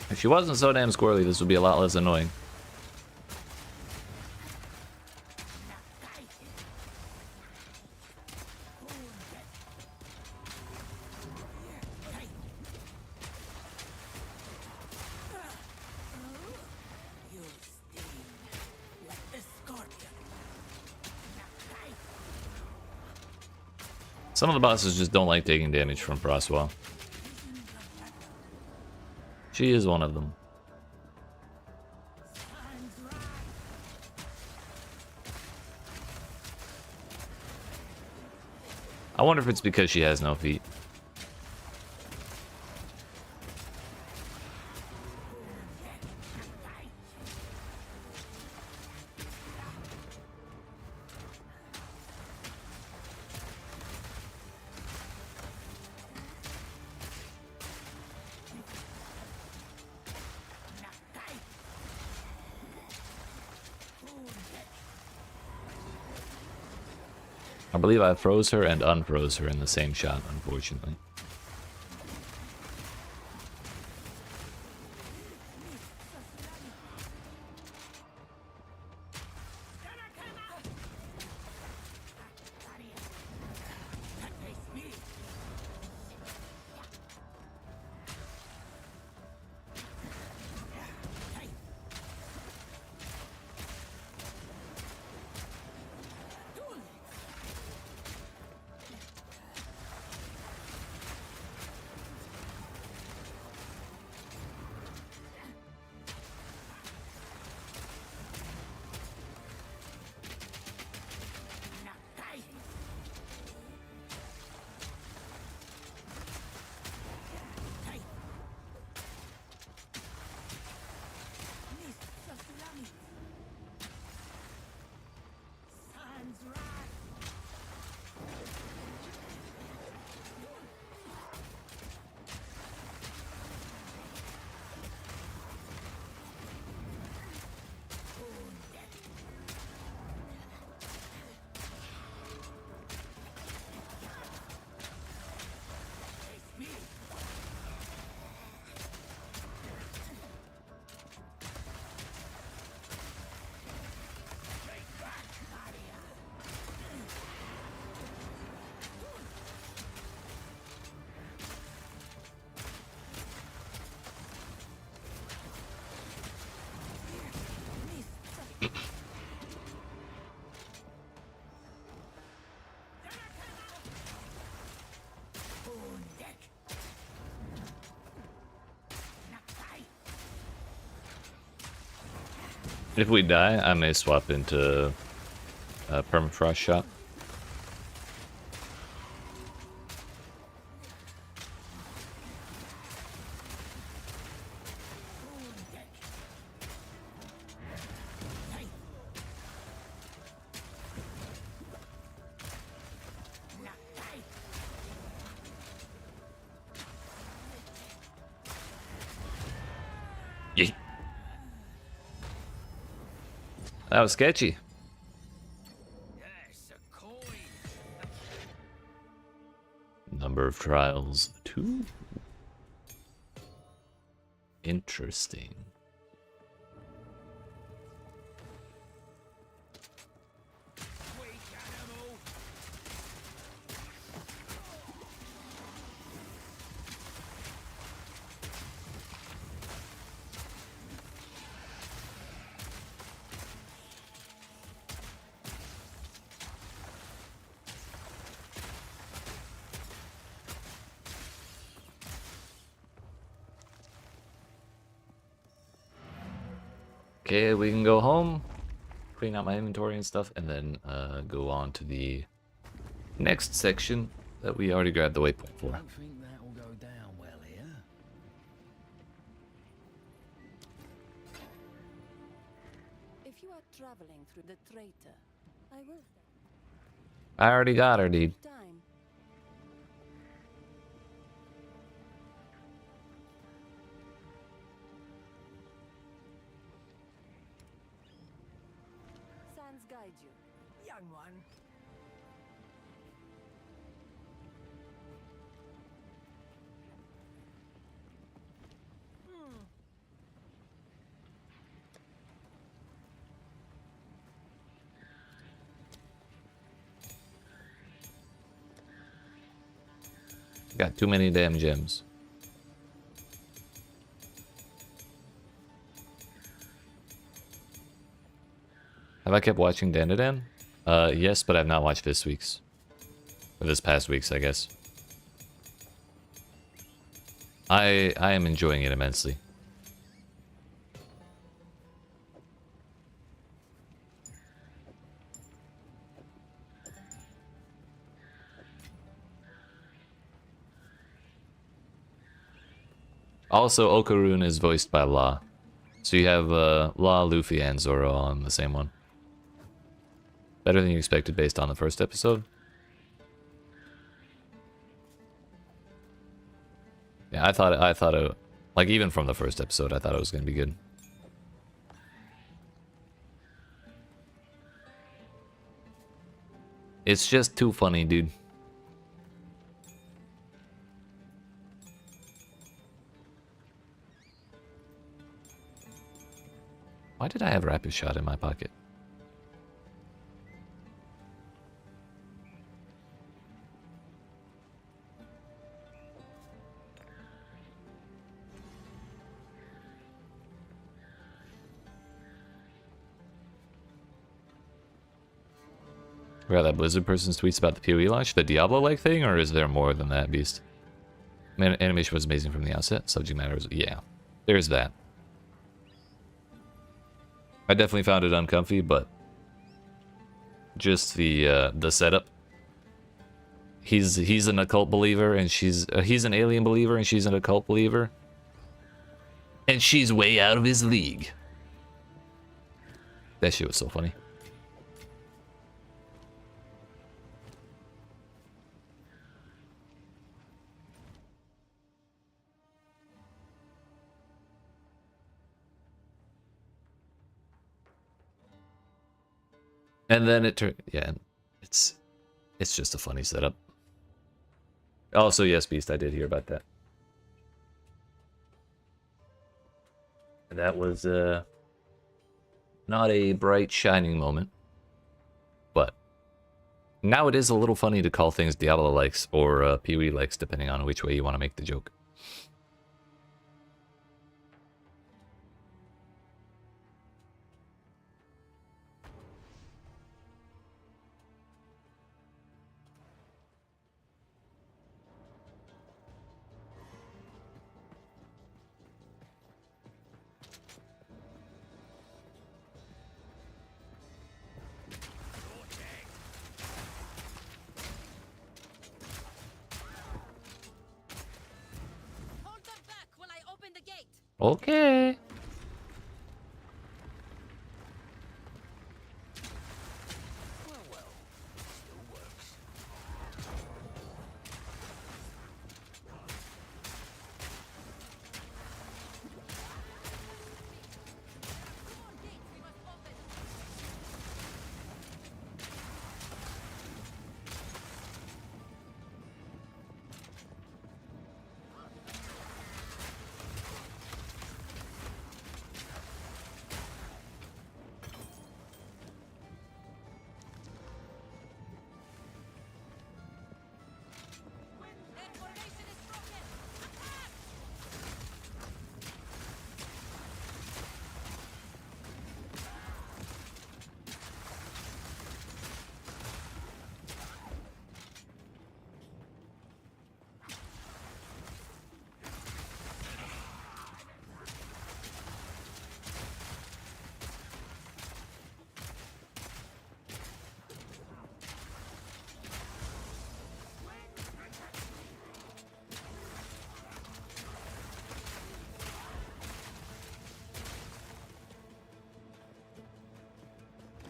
If she wasn't so damn squirrely, this would be a lot less annoying. Some of the bosses just don't like taking damage from Crossbow. She is one of them. I wonder if it's because she has no feet. I believe I froze her and unfroze her in the same shot, unfortunately. If we die, I may swap into a permafrost shot. That was sketchy. Yes, a coin. Number of trials, 2. Interesting. Weak animal. Okay, we can go home, clean out my inventory and stuff, and then go on to the next section that we already grabbed the waypoint for. Don't think that will go down well here. If you are traveling through the traitor, I will I already got her, dude. time. Sands guide you. Young one. Got too many damn gems. Have I kept watching Dandadan? Yes, but I've not watched this week's. Or this past week's, I guess. I am enjoying it immensely. Also, Okarun is voiced by La. So you have La, Luffy, and Zoro on the same one. Better than you expected based on the first episode. Yeah, I thought it, like even from the first episode, I thought it was gonna be good. It's just too funny, dude. Why did I have Rapid Shot in my pocket? Forgot that Blizzard person's tweets about the PoE launch, the Diablo-like thing, or is there more than that, Beast? Man, animation was amazing from the outset. Subject matter was, yeah. There's that. I definitely found it uncomfy, but just the setup. He's an occult believer, and he's an alien believer, and she's an occult believer, and she's way out of his league. That shit was so funny. And then it turned, yeah, it's just a funny setup. Also, yes, Beast, I did hear about that. That was not a bright, shining moment. But now it is a little funny to call things Diablo likes or PoE likes, depending on which way you want to make the joke. Hold them back while I open the gate. Okay. Still works. Come on, gate, we must open.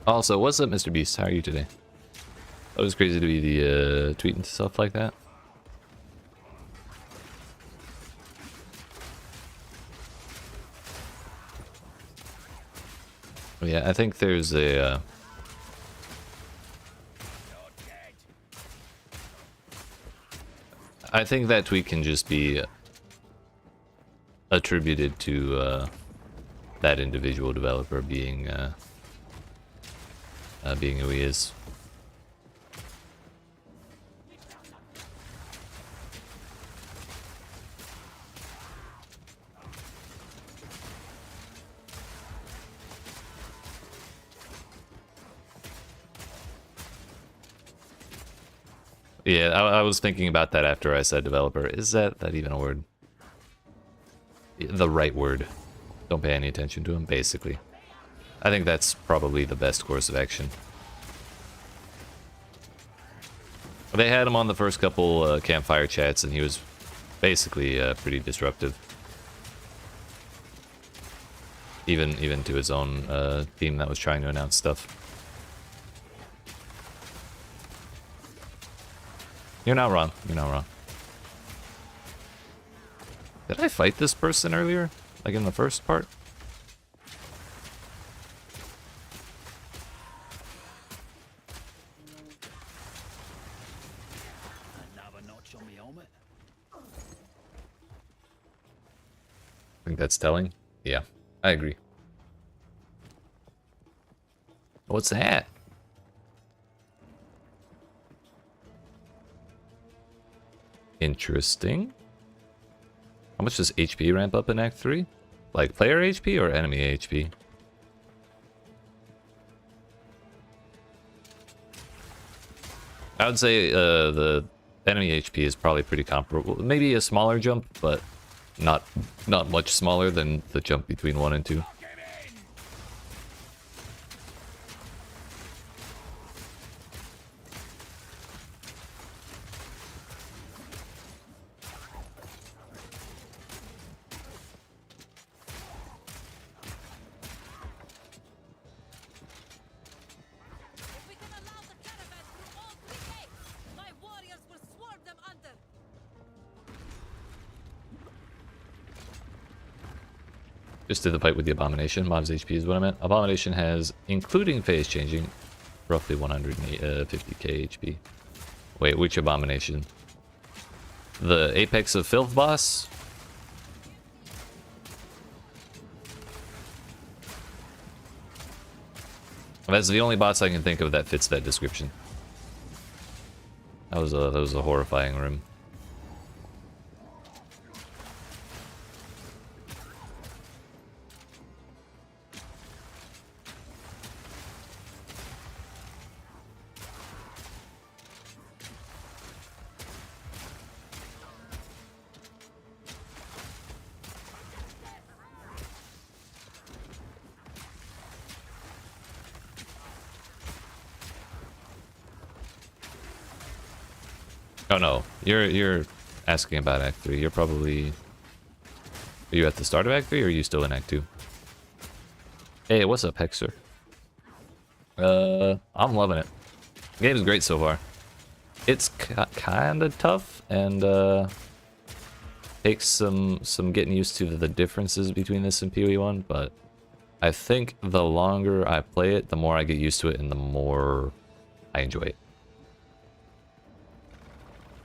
Also, what's up, Mr. Beast? How are you today? That was crazy to be the tweeting stuff like that. Yeah, I think there's a I think that tweet can just be attributed to that individual developer being who he is. Yeah, I was thinking about that after I said developer. Is that even a word? The right word. Don't pay any attention to him, basically. I think that's probably the best course of action. They had him on the first couple campfire chats, and he was basically pretty disruptive. Even to his own team that was trying to announce stuff. You're not wrong. You're not wrong. Did I fight this person earlier? Like in the first part? Another notch on my helmet. I think that's telling. Yeah, I agree. What's that? Interesting. How much does HP ramp up in Act 3? Like player HP or enemy HP? I would say the enemy HP is probably pretty comparable. Maybe a smaller jump, but not much smaller than the jump between 1 and 2. Just did the fight with the Abomination. Mob's HP is what I meant. Abomination has, including phase changing, roughly 150k HP. Wait, which Abomination? The Apex of Filth boss? That's the only boss I can think of that fits that description. That was a horrifying room. Oh no, you're asking about Act 3. You're probably... Are you at the start of Act 3 or are you still in Act 2? Hey, what's up, Hexer? I'm loving it. The game's great so far. It's kind of tough and takes some getting used to the differences between this and PoE1, but I think the longer I play it, the more I get used to it and the more I enjoy it.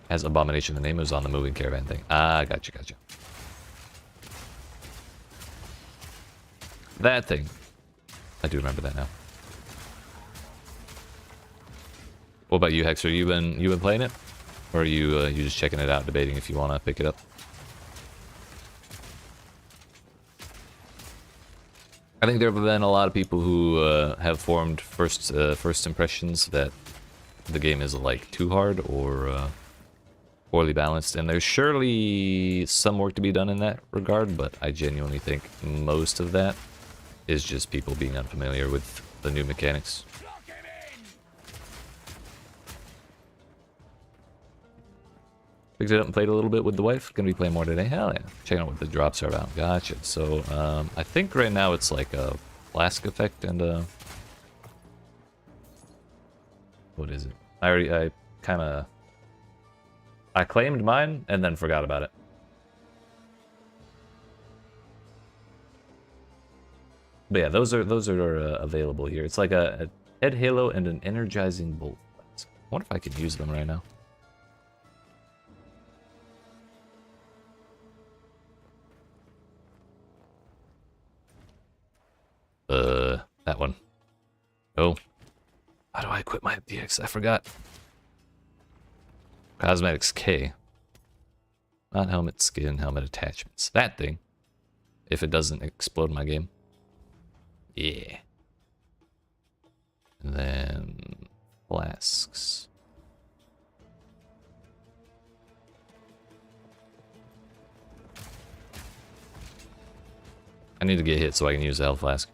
Has Abomination, the name was on the moving caravan thing. Ah, gotcha. That thing. I do remember that now. What about you, Hexer? You been playing it? Or are you just checking it out, debating if you want to pick it up? I think there have been a lot of people who have formed first impressions that the game is like too hard or poorly balanced, and there's surely some work to be done in that regard, but I genuinely think most of that is just people being unfamiliar with the new mechanics. Picked it up and played a little bit with the wife. Gonna be playing more today. Hell yeah. Checking out what the drops are about. Gotcha. So I think right now it's like a flask effect and What is it? I kind of... I claimed mine and then forgot about it. But yeah, those are available here. It's like a head halo and an energizing bolt. I wonder if I can use them right now. That one. Oh. How do I equip my DX? I forgot. Cosmetics K. Not helmet skin, helmet attachments. That thing. If it doesn't explode my game. Yeah. And then flasks. I need to get hit so I can use the health flask.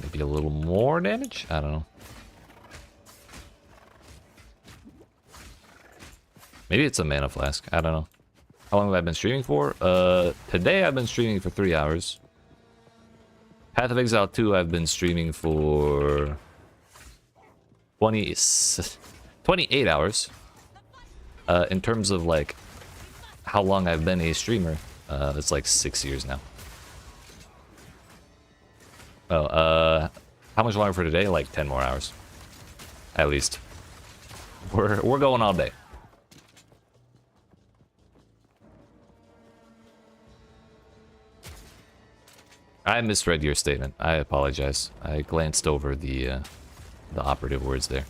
Maybe a little more damage? I don't know. Maybe it's a mana flask. I don't know. How long have I been streaming for? Today I've been streaming for 3 hours. Path of Exile 2 I've been streaming for 28 hours. In terms of like how long I've been a streamer, it's like 6 years now. Oh, how much longer for today? Like 10 more hours. At least. We're going all day. I misread your statement. I apologize. I glanced over the operative words there.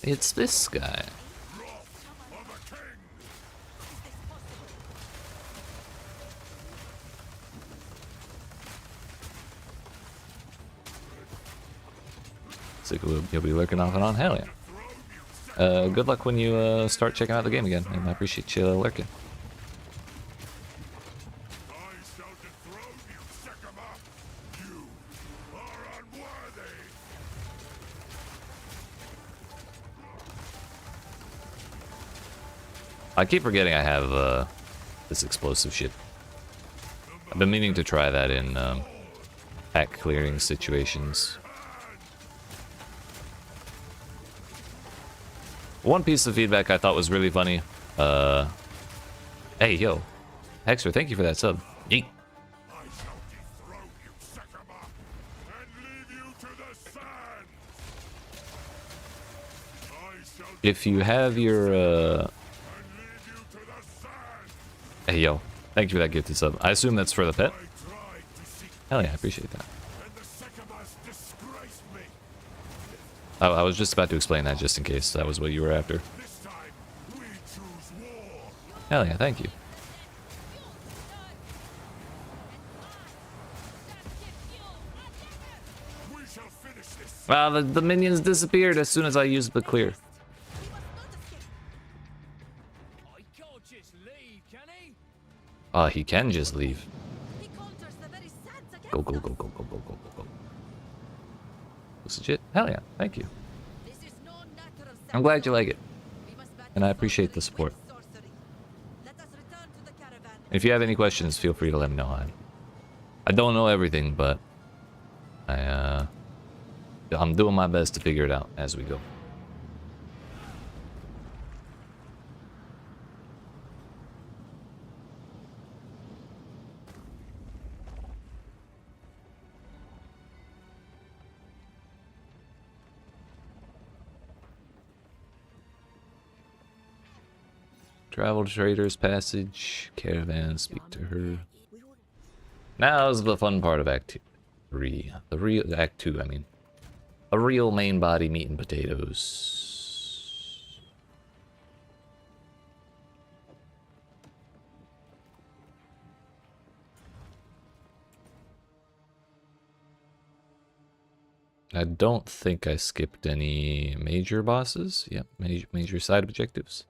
It's this guy. So you'll be lurking off and on. Hell yeah. Good luck when you start checking out the game again, and I appreciate you lurking. I keep forgetting I have this explosive shit. I've been meaning to try that in pack clearing situations. One piece of feedback I thought was really funny. Hey, yo. Hexer, thank you for that sub. Yeet. If you have your, Hey, yo. Thank you for that gifted sub. I assume that's for the pet? Hell yeah, I appreciate that. I was just about to explain that just in case that was what you were after. Hell yeah, thank you. Wow, the minions disappeared as soon as I used the clear. He can just leave. Go, go, go, go, go, go, go, go. This is legit. Hell yeah, thank you. I'm glad you like it. And I appreciate the support. If you have any questions, feel free to let me know. I don't know everything, but I'm doing my best to figure it out as we go. Travel to Trader's Passage, Caravan, speak to her. Now's the fun part of Act 3. The real Act 2, I mean. A real main body meat and potatoes. I don't think I skipped any major bosses. Yep, major side objectives.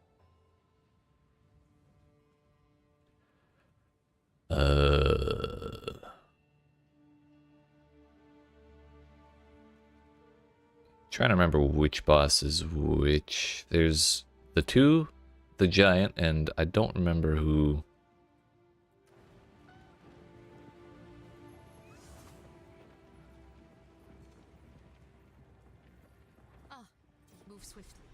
Trying to remember which boss is which. There's the two, the giant, and I don't remember who. Move swiftly.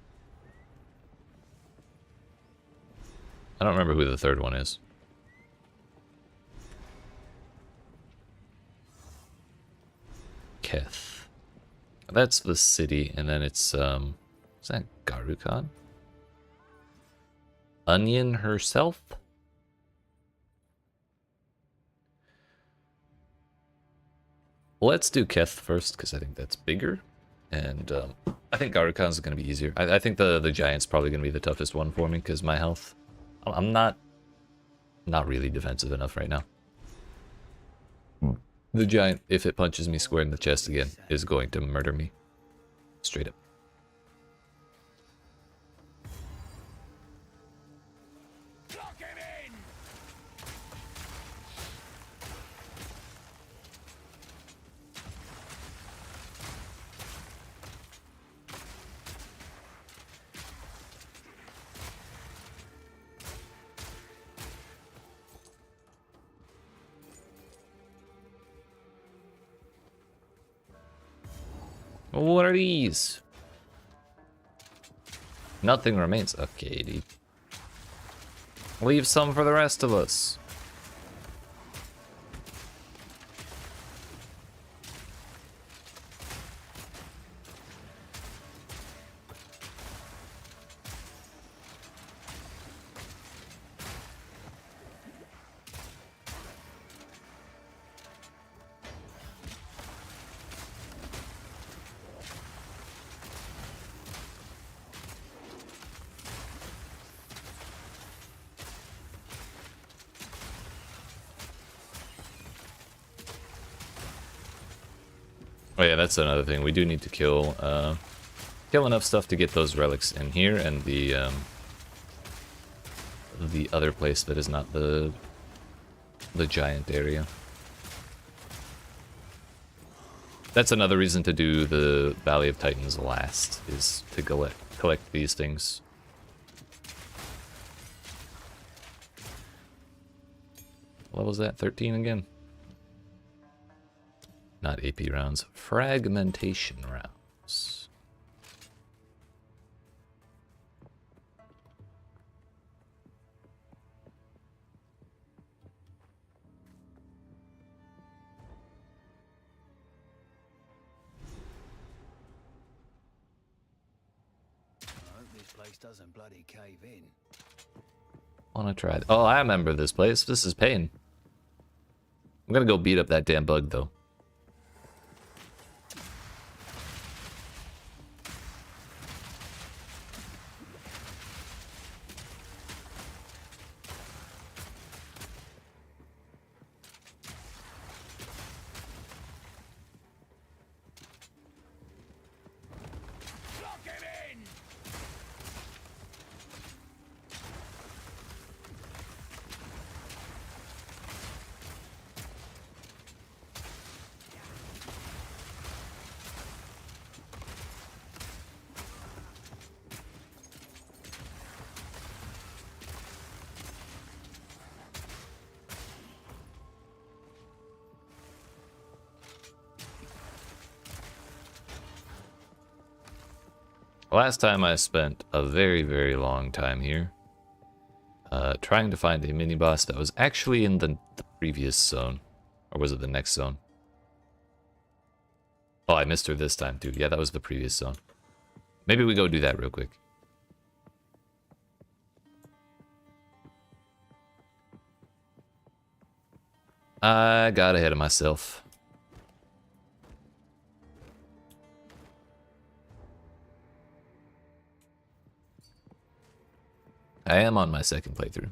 I don't remember who the third one is. Keth. That's the city, and then it's, is that Garukan? Onion herself? Let's do Keth first, because I think that's bigger. And I think Garukan's going to be easier. I think the giant's probably going to be the toughest one for me, because my health... I'm not really defensive enough right now. The giant, if it punches me square in the chest again, is going to murder me. Straight up. What are these? Nothing remains. Okay, dude. Leave some for the rest of us. Oh yeah, that's another thing. We do need to kill enough stuff to get those relics in here and the other place that is not the giant area. That's another reason to do the Valley of Titans last, is to collect these things. What level is that? 13 again? Not AP rounds, fragmentation rounds. I hope this place doesn't bloody cave in. Wanna try? Oh, I remember this place. This is pain. I'm gonna go beat up that damn bug though. Last time I spent a very, very long time here trying to find a mini-boss that was actually in the previous zone. Or was it the next zone? Oh, I missed her this time too. Yeah, that was the previous zone. Maybe we go do that real quick. I got ahead of myself. I am on my second playthrough.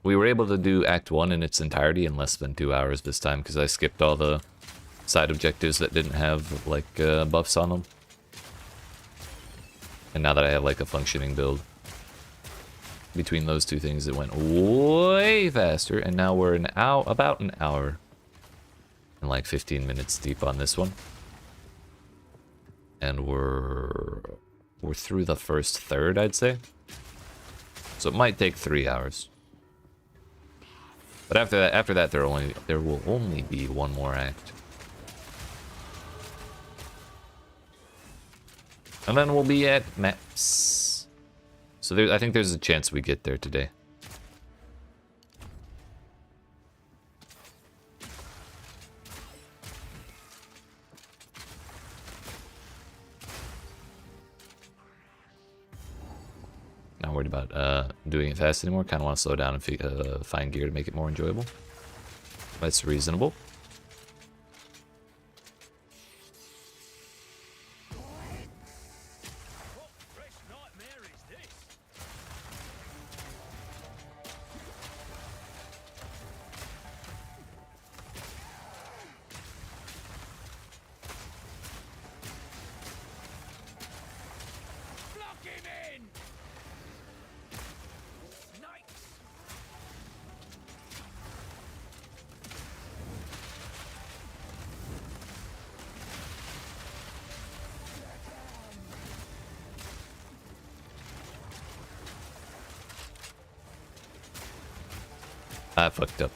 We were able to do Act 1 in its entirety in less than 2 hours this time because I skipped all the side objectives that didn't have like buffs on them. And now that I have like a functioning build, between those two things it went way faster, and now we're about an hour and like 15 minutes deep on this one. And we're through the first third, I'd say. So it might take 3 hours. But after that there will only be one more act. And then we'll be at maps. So I think there's a chance we get there today. Not worried about doing it fast anymore. Kind of want to slow down and find gear to make it more enjoyable. That's reasonable. I fucked up.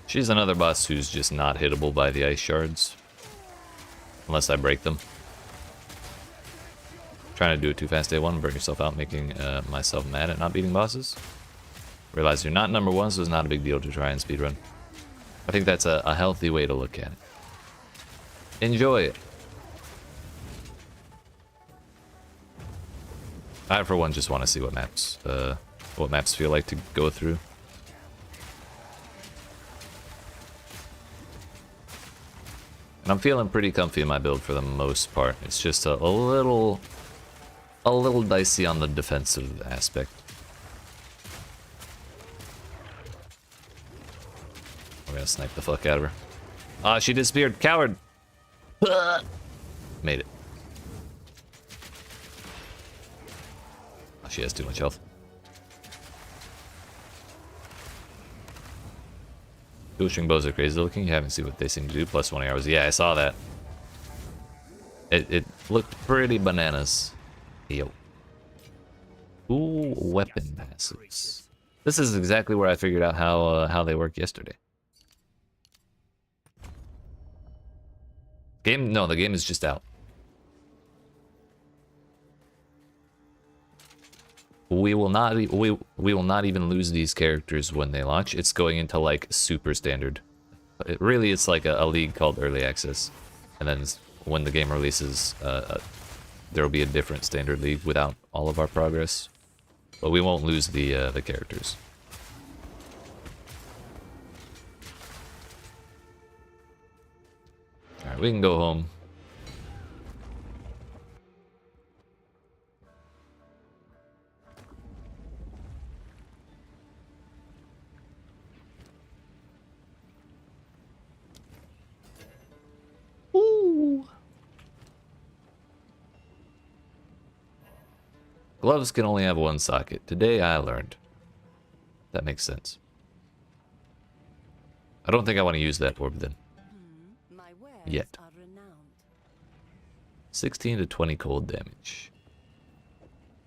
She's another boss who's just not hittable by the ice shards. Unless I break them. Trying to do it too fast day one, burn yourself out, making myself mad at not beating bosses. Realize you're not number one, so it's not a big deal to try and speedrun. I think that's a healthy way to look at it. Enjoy it. I, for one, just want to see what maps feel like to go through. And I'm feeling pretty comfy in my build for the most part. It's just a little dicey on the defensive aspect. We're gonna snipe the fuck out of her. Ah, she disappeared. Coward! Made it. Oh, she has too much health. Dual string bows are crazy looking. You haven't seen what they seem to do. Plus 20 hours. Yeah, I saw that. It looked pretty bananas. Yo. Ooh, weapon passives. This is exactly where I figured out how they work yesterday. No, the game is just out. We will not even lose these characters when they launch. It's going into like super standard. It's like a league called Early Access, and then when the game releases, there will be a different standard league without all of our progress, but we won't lose the characters. All right, we can go home. Ooh. Gloves can only have one socket. Today I learned. That makes sense. I don't think I want to use that orb then. Yet. 16 to 20 cold damage.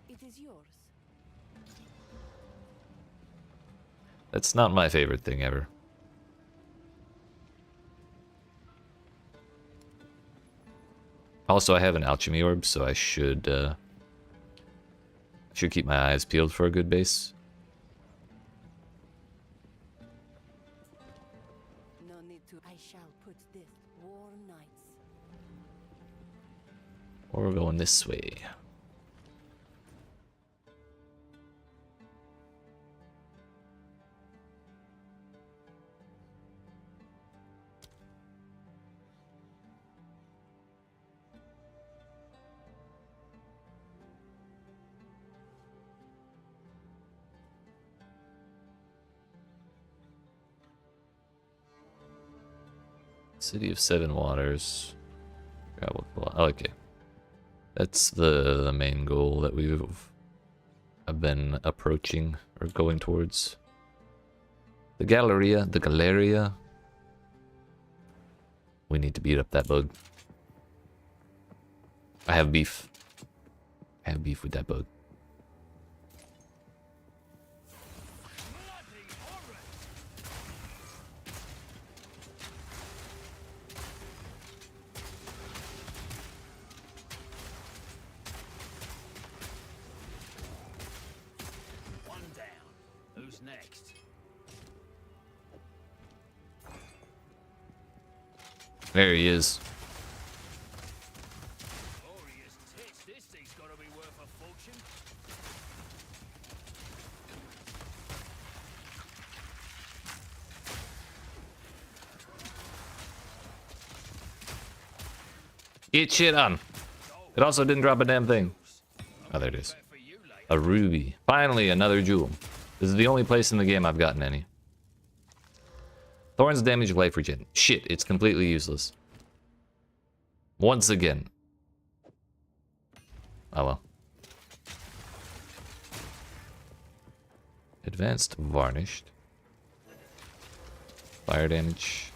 It is yours. That's not my favorite thing ever. Also, I have an alchemy orb, so I should keep my eyes peeled for a good base. No need to. I shall put this war nights. Or we're going this way. City of Seven Waters. Okay. That's the main goal that I've been approaching or going towards. The Galleria. We need to beat up that bug. I have beef. I have beef with that bug. One down. Who's next? There he is. Glorious tits. This thing's gotta be worth a fortune. Get shit on. It also didn't drop a damn thing. Oh, there it is. A ruby. Finally, another jewel. This is the only place in the game I've gotten any. Thorns damage life regen. Shit, it's completely useless. Once again. Oh well. Advanced varnished. Fire damage.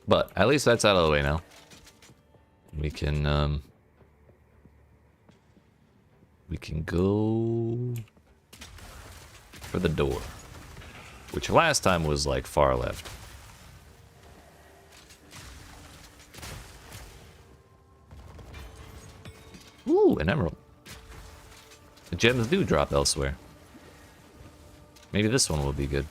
But at least that's out of the way now. We can go for the door, which last time was like far left. Ooh, an emerald. The gems do drop elsewhere. Maybe this one will be good.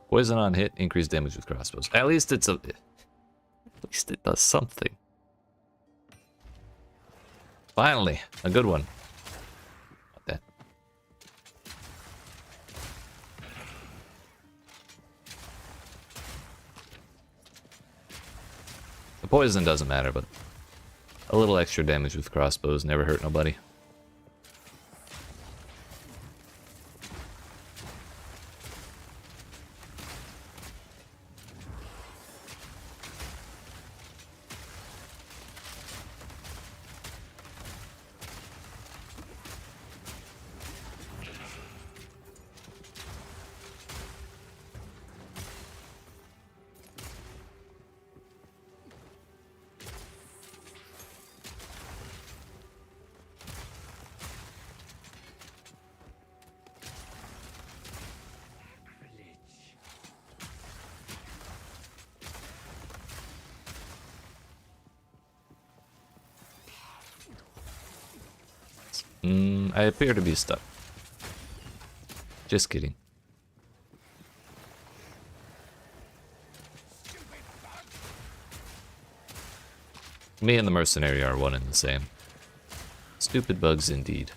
Poison on hit, increased damage with crossbows. At least it's at least it does something. Finally, a good one. What that? The poison doesn't matter, but a little extra damage with crossbows never hurt nobody. I appear to be stuck. Just kidding. Me and the mercenary are one and the same. Stupid bugs indeed.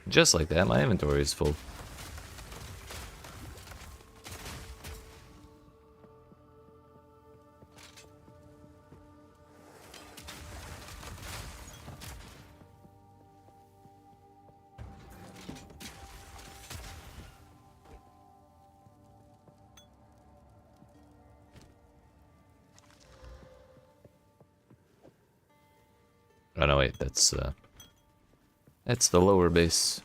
Just like that, my inventory is full. Oh no, wait, that's the lower base.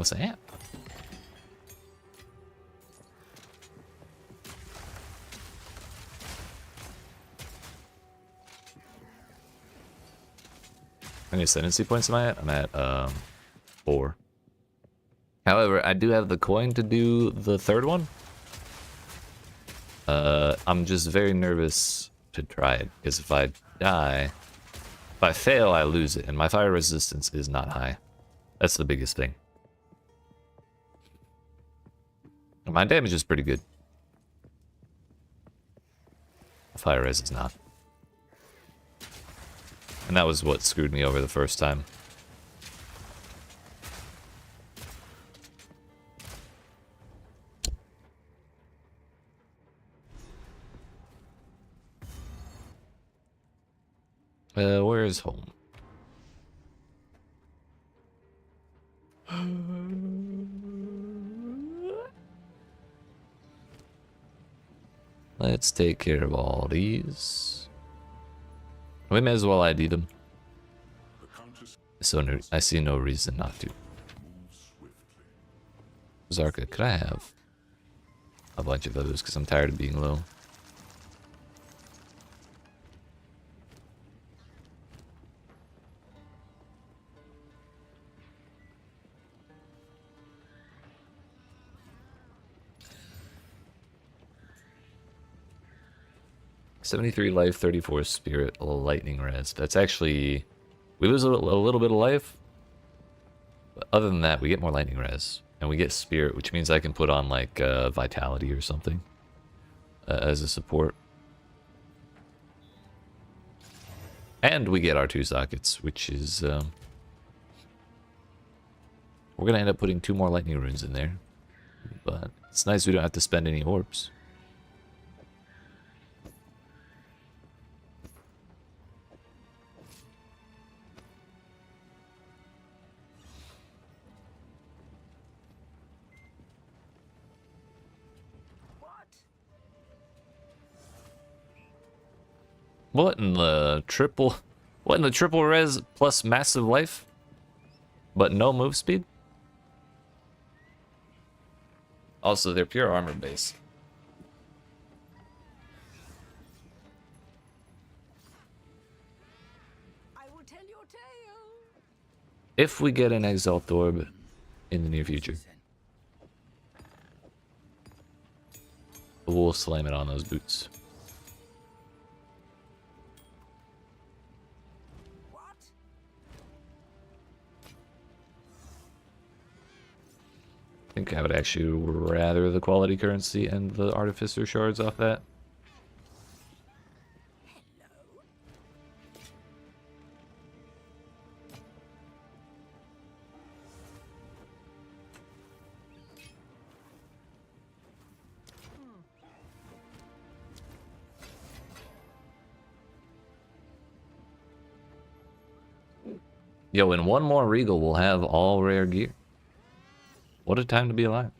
What's that? How many ascendancy points am I at? I'm at 4. However, I do have the coin to do the third one. I'm just very nervous to try it, because if I die, if I fail, I lose it, and my fire resistance is not high. That's the biggest thing. My damage is pretty good. Fire res is not. And that was what screwed me over the first time. Where is home? Let's take care of all these. We may as well ID them. So I see no reason not to. Zarka, could I have a bunch of those? Because I'm tired of being low. $73 life, 34 spirit, lightning res. That's actually... We lose a little bit of life. But other than that, we get more lightning res. And we get spirit, which means I can put on like vitality or something. As a support. And we get our 2 sockets, which is... we're going to end up putting 2 more lightning runes in there. But it's nice we don't have to spend any orbs. What in the triple... What in the triple res plus massive life? But no move speed? Also, they're pure armor base. I will tell your tale. If we get an Exalt Orb in the near future. We'll slam it on those boots. I think I would actually rather the quality currency and the artificer shards off that. Yo, in one more Regal, we'll have all rare gear. What a time to be alive.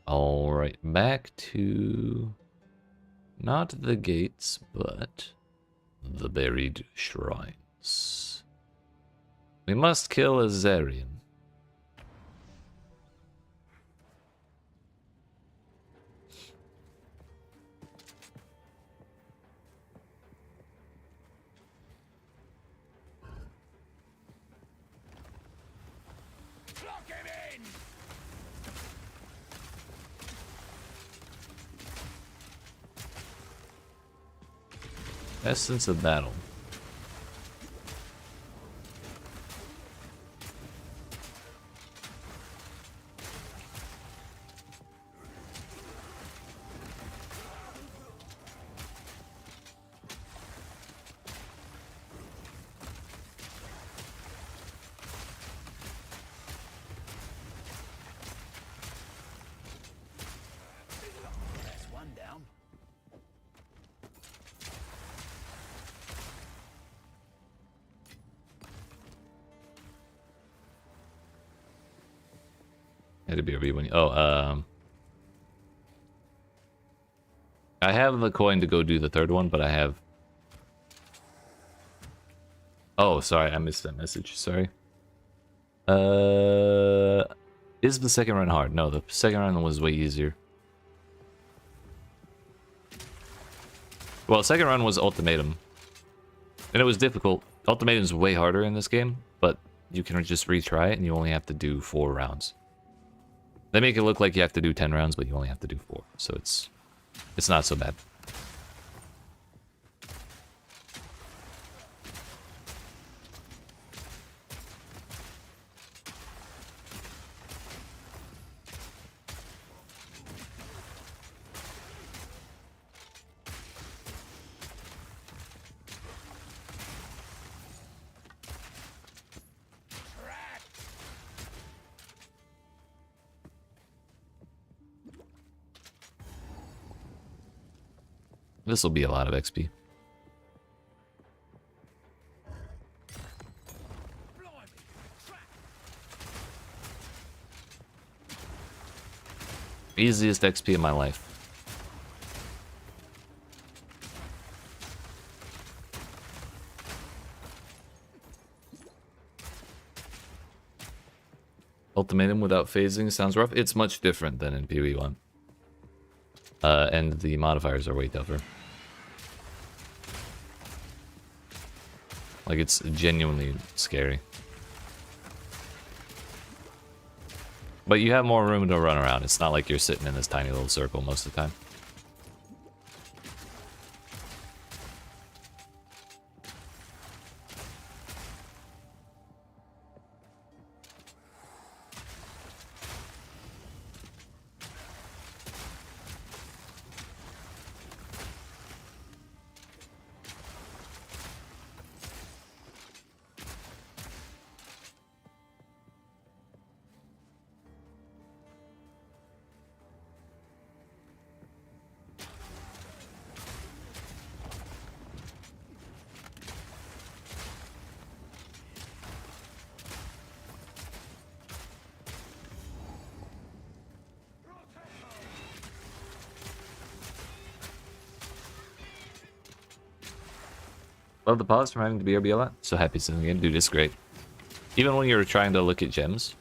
All right, back to not the gates, but the buried shrines. We must kill a Zarian. Essence of battle. That's one down. Had to be a B when. Oh, I have the coin to go do the third one, but I have. Oh, sorry, I missed that message. Sorry. Is the second run hard? No, the second run was way easier. Well, second run was Ultimatum. And it was difficult. Ultimatum's way harder in this game, but you can just retry it and you only have to do 4 rounds. They make it look like you have to do 10 rounds, but you only have to do 4. So it's not so bad. This will be a lot of XP. Easiest XP in my life. Ultimatum without phasing sounds rough. It's much different than in PoE1. And the modifiers are way tougher. Like, it's genuinely scary. But you have more room to run around. It's not like you're sitting in this tiny little circle most of the time. Love the pause from having to BRB a lot. So happy seeing the game. Dude, it's great. Even when you're trying to look at gems.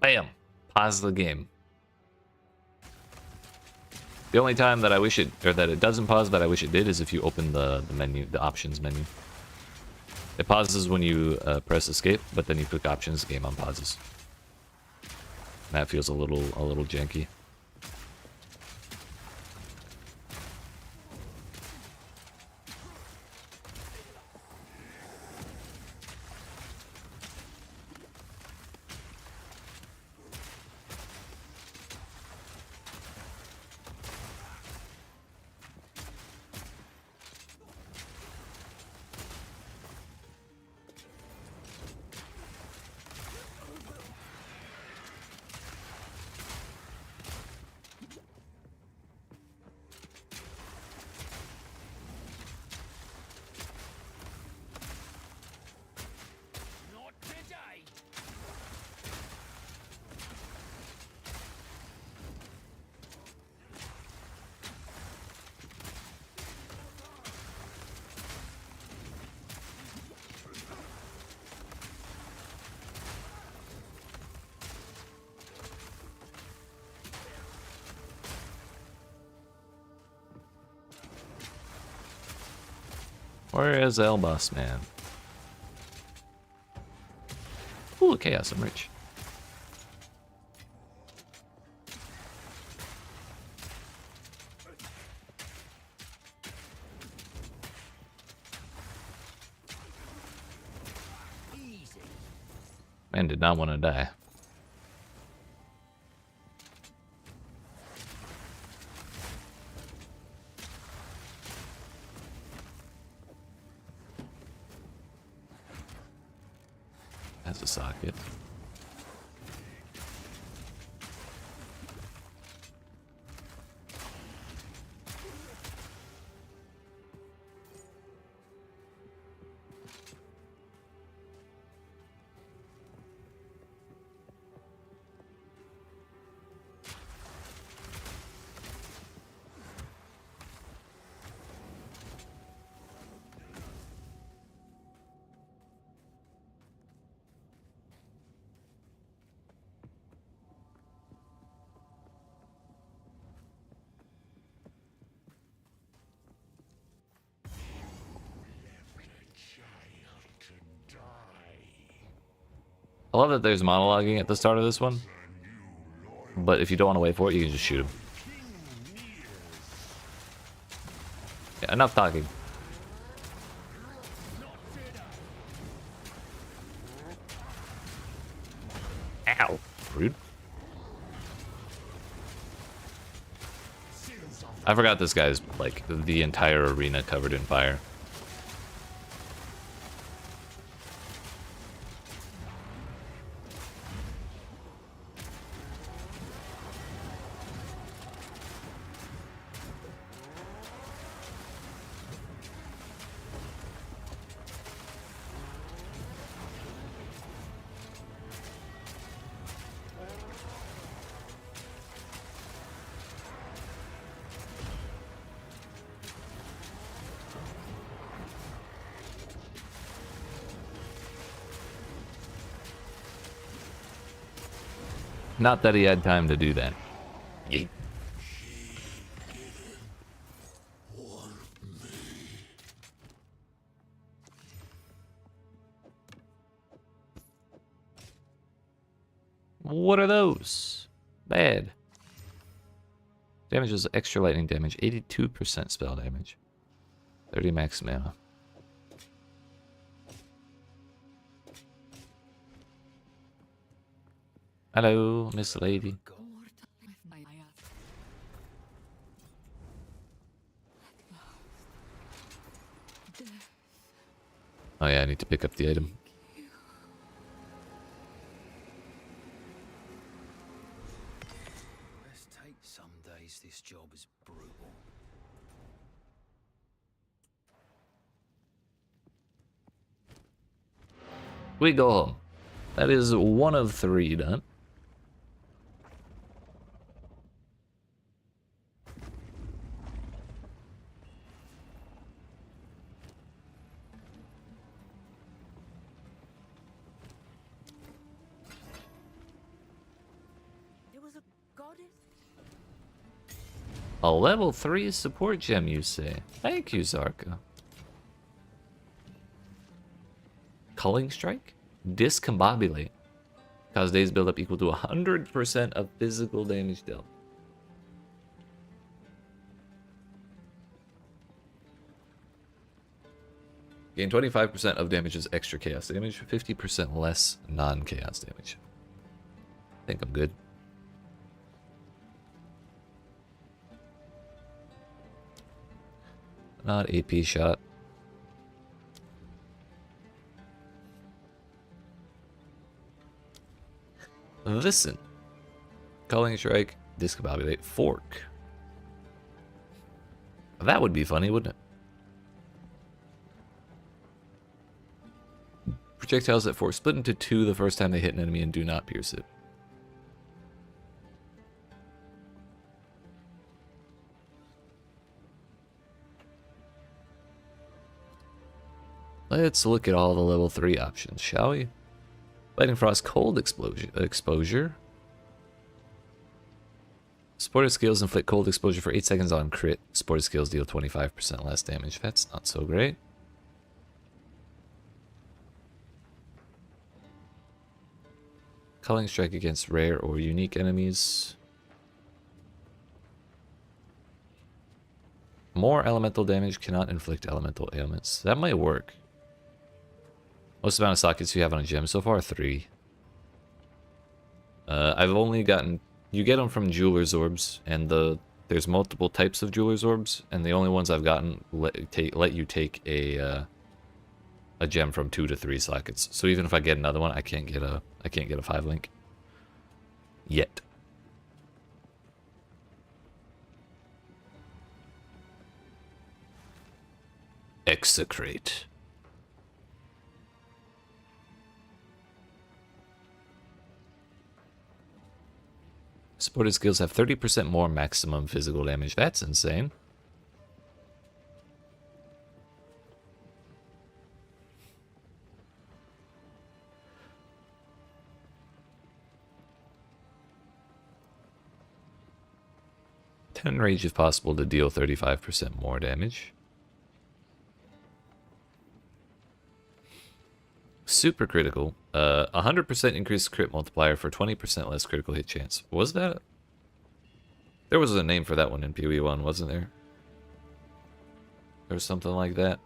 Bam! Pause the game. The only time that I wish it, or that it doesn't pause, but I wish it did, is if you open the menu, the options menu. It pauses when you press escape, but then you click options, the game unpauses. That feels a little janky. Where is El Boss Man? Ooh, chaos, I'm rich. Man did not want to die. Has a socket. I love that there's monologuing at the start of this one. But if you don't want to wait for it, you can just shoot him. Yeah, enough talking. Ow. Rude. I forgot this guy's, like, the entire arena covered in fire. Not that he had time to do that. Yeet. What are those? Bad. Damage is extra lightning damage. 82% spell damage. 30 max mana. Hello, Miss Lady. Oh yeah, I need to pick up the item. Let's take some days this job is brutal. We go home. That is 1 of 3 done. There was a goddess. A level 3 support gem, you say? Thank you, Zarka. Culling Strike? Discombobulate. Cause days build up equal to 100% of physical damage dealt. Gain 25% of damage as extra chaos damage, 50% less non-chaos damage. I think I'm good. Not AP shot. Listen. Culling Strike, Discombobulate, Fork. That would be funny, wouldn't it? Projectiles that fork split into 2 the first time they hit an enemy and do not pierce it. Let's look at all the level 3 options, shall we? Lightning Frost, Cold Exposure. Supported skills inflict cold exposure for 8 seconds on crit. Supported skills deal 25% less damage. That's not so great. Culling Strike against rare or unique enemies. More elemental damage cannot inflict elemental ailments. That might work. Most amount of sockets you have on a gem so far? 3. I've only gotten... You get them from Jeweler's Orbs, and there's multiple types of Jeweler's Orbs, and the only ones I've gotten let you take a gem from 2 to 3 sockets. So even if I get another one, I can't get a 5-link yet. Execrate. Supported skills have 30% more maximum physical damage. That's insane. Ten rage if possible to deal 35% more damage. Super critical. 100% increased crit multiplier for 20% less critical hit chance. Was that? There was a name for that one in PoE1, wasn't there? There was something like that.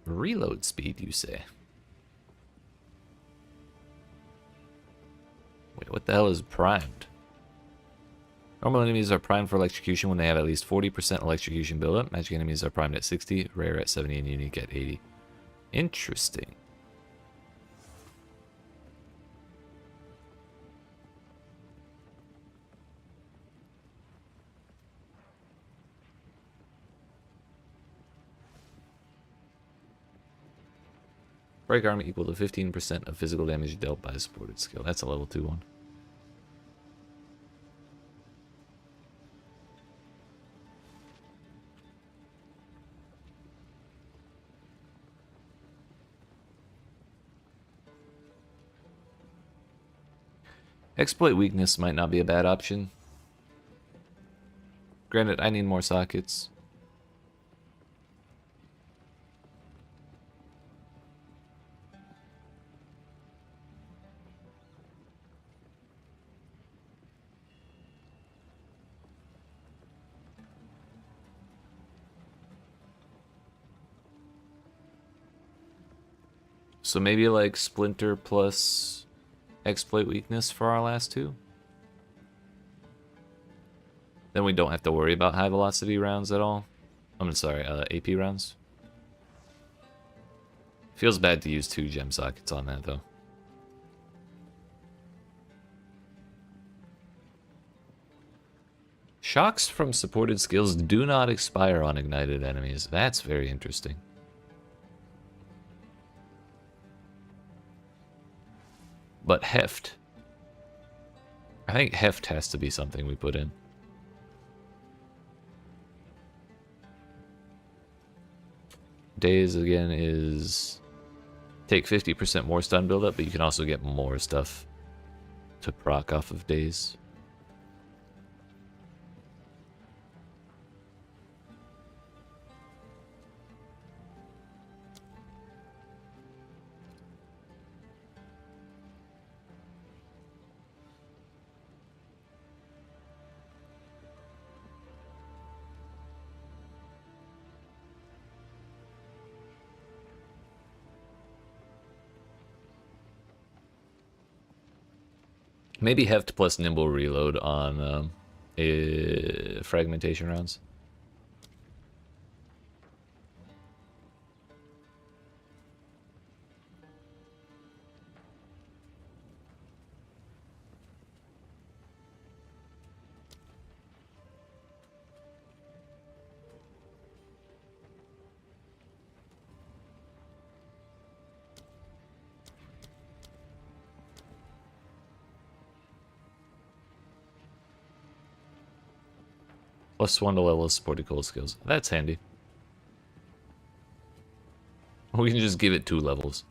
Reload speed, you say? Wait, what the hell is primed? Normal enemies are primed for electrocution when they have at least 40% electrocution buildup. Magic enemies are primed at 60, rare at 70, and unique at 80. Interesting. Break armor equal to 15% of physical damage dealt by a supported skill. That's a level 2 one. Exploit weakness might not be a bad option. Granted, I need more sockets. So maybe like Splinter plus Exploit weakness for our last two. Then we don't have to worry about high velocity rounds at all. I'm sorry, AP rounds. Feels bad to use 2 gem sockets on that though. Shocks from supported skills do not expire on ignited enemies. That's very interesting. But heft. I think heft has to be something we put in. Daze again is take 50% more stun buildup, but you can also get more stuff to proc off of daze. Maybe heft plus nimble reload on fragmentation rounds. +1 to level of supported cold skills. That's handy. We can just give it 2 levels.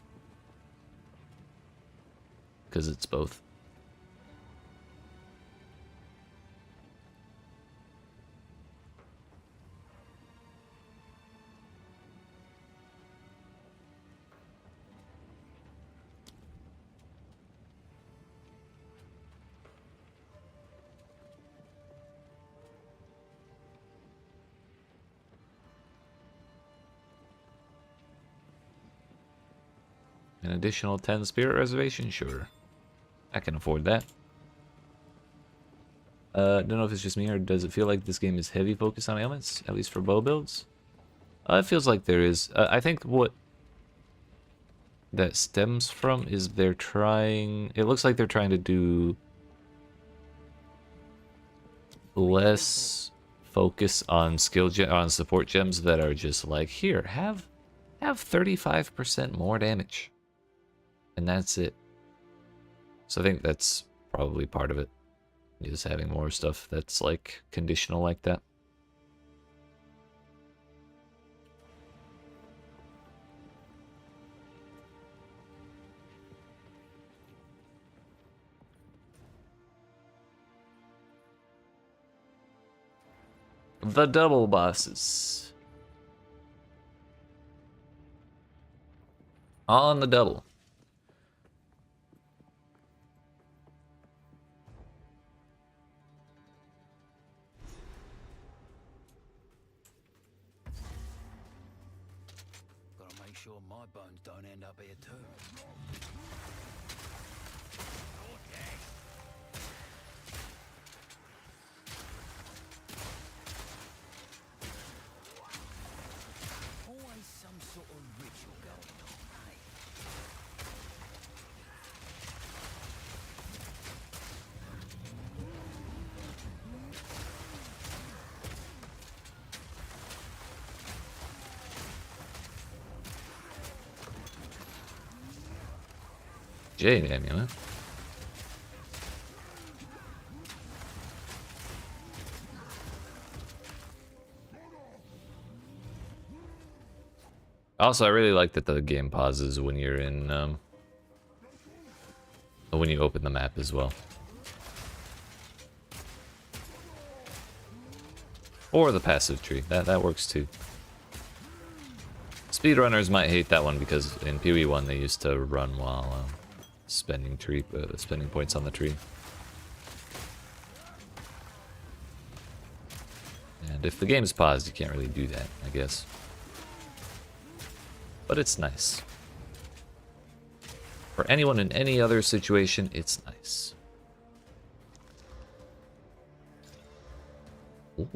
Because it's both. An additional 10 spirit reservation? Sure. I can afford that. Don't know if it's just me or does it feel like this game is heavy focus on ailments, at least for bow builds? It feels like there is. I think what that stems from is they're trying... It looks like they're trying to do less focus on on support gems that are just like, here, have 35% more damage. And that's it. So I think that's probably part of it. Just having more stuff that's like conditional like that. the double bosses. On the double. Gotta make sure my bones don't end up here too. Always some sort of ritual going on, eh? Jade amulet. Also, I really like that the game pauses when you're in, when you open the map as well. Or the passive tree, that works too. Speedrunners might hate that one because in PoE1 they used to run while spending points on the tree. And if the game's paused, you can't really do that, I guess. But it's nice. For anyone in any other situation, it's nice. Ooh.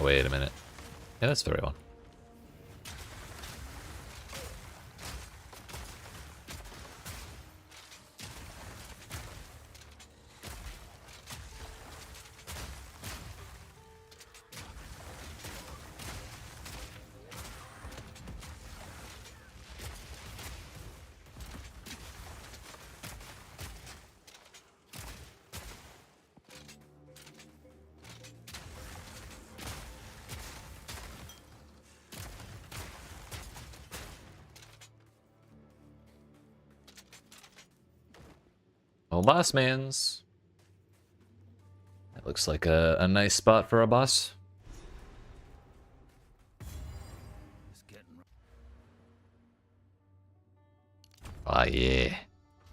Oh, wait a minute. Yeah, that's the right one. Oh, boss mans. That looks like a nice spot for a boss. It's getting Ah, yeah.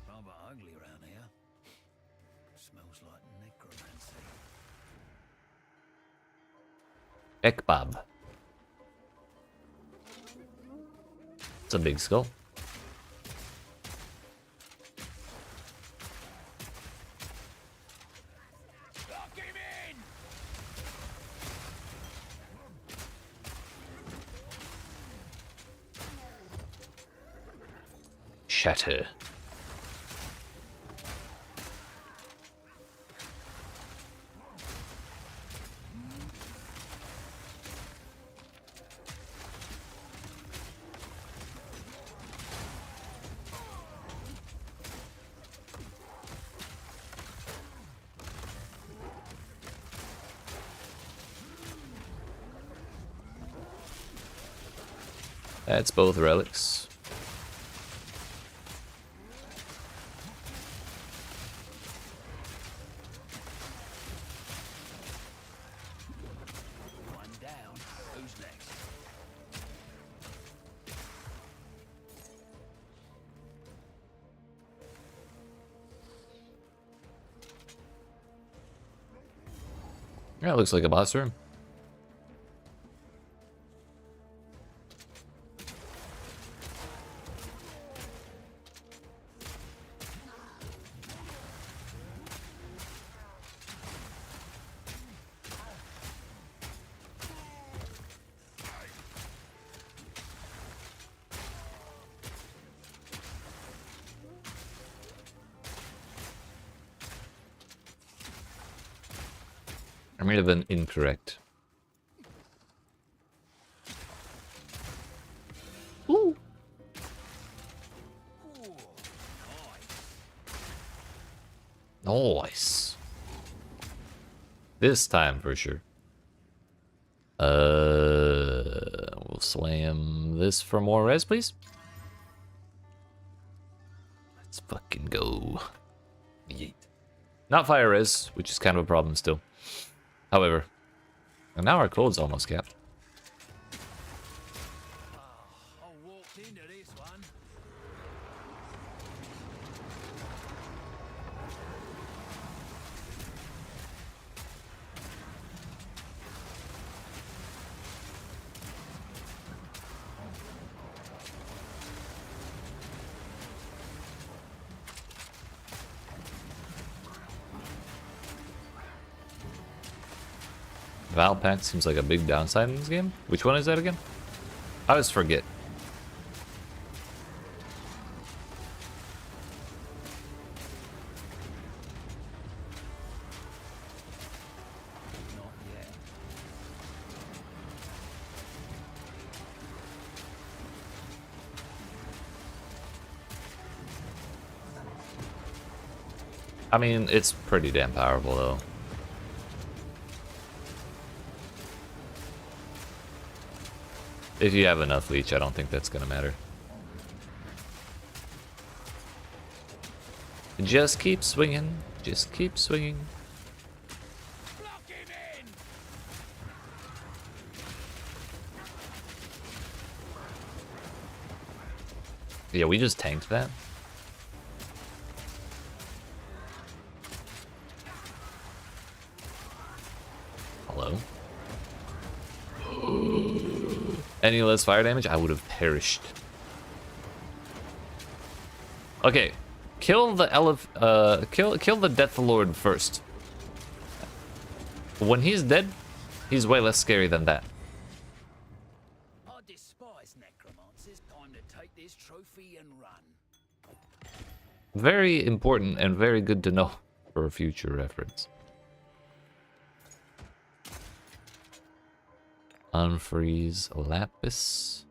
rather ugly around here. Smells like necromancy. Ekbab. It's a big skull. Shatter. That's both relics. One down. Who's next? Yeah, it looks like a boss room. I may have been incorrect. Ooh. Nice. This time for sure. We'll slam this for more res, please. Let's fucking go. Yeet. Not fire res, which is kind of a problem still. However, and now our cold's almost capped. I walked into this one. Val Pack seems like a big downside in this game. Which one is that again? I always forget. Not yet. I mean, it's pretty damn powerful though. If you have enough leech, I don't think that's gonna matter. Just keep swinging. Just keep swinging. Block him in! Yeah, we just tanked that. Hello? Any less fire damage, I would have perished. Okay, kill the kill the Death Lord first. When he's dead, he's way less scary than that. I despise necromancers. Time to take this trophy and run. Very important and very good to know for future reference. Unfreeze Lapis.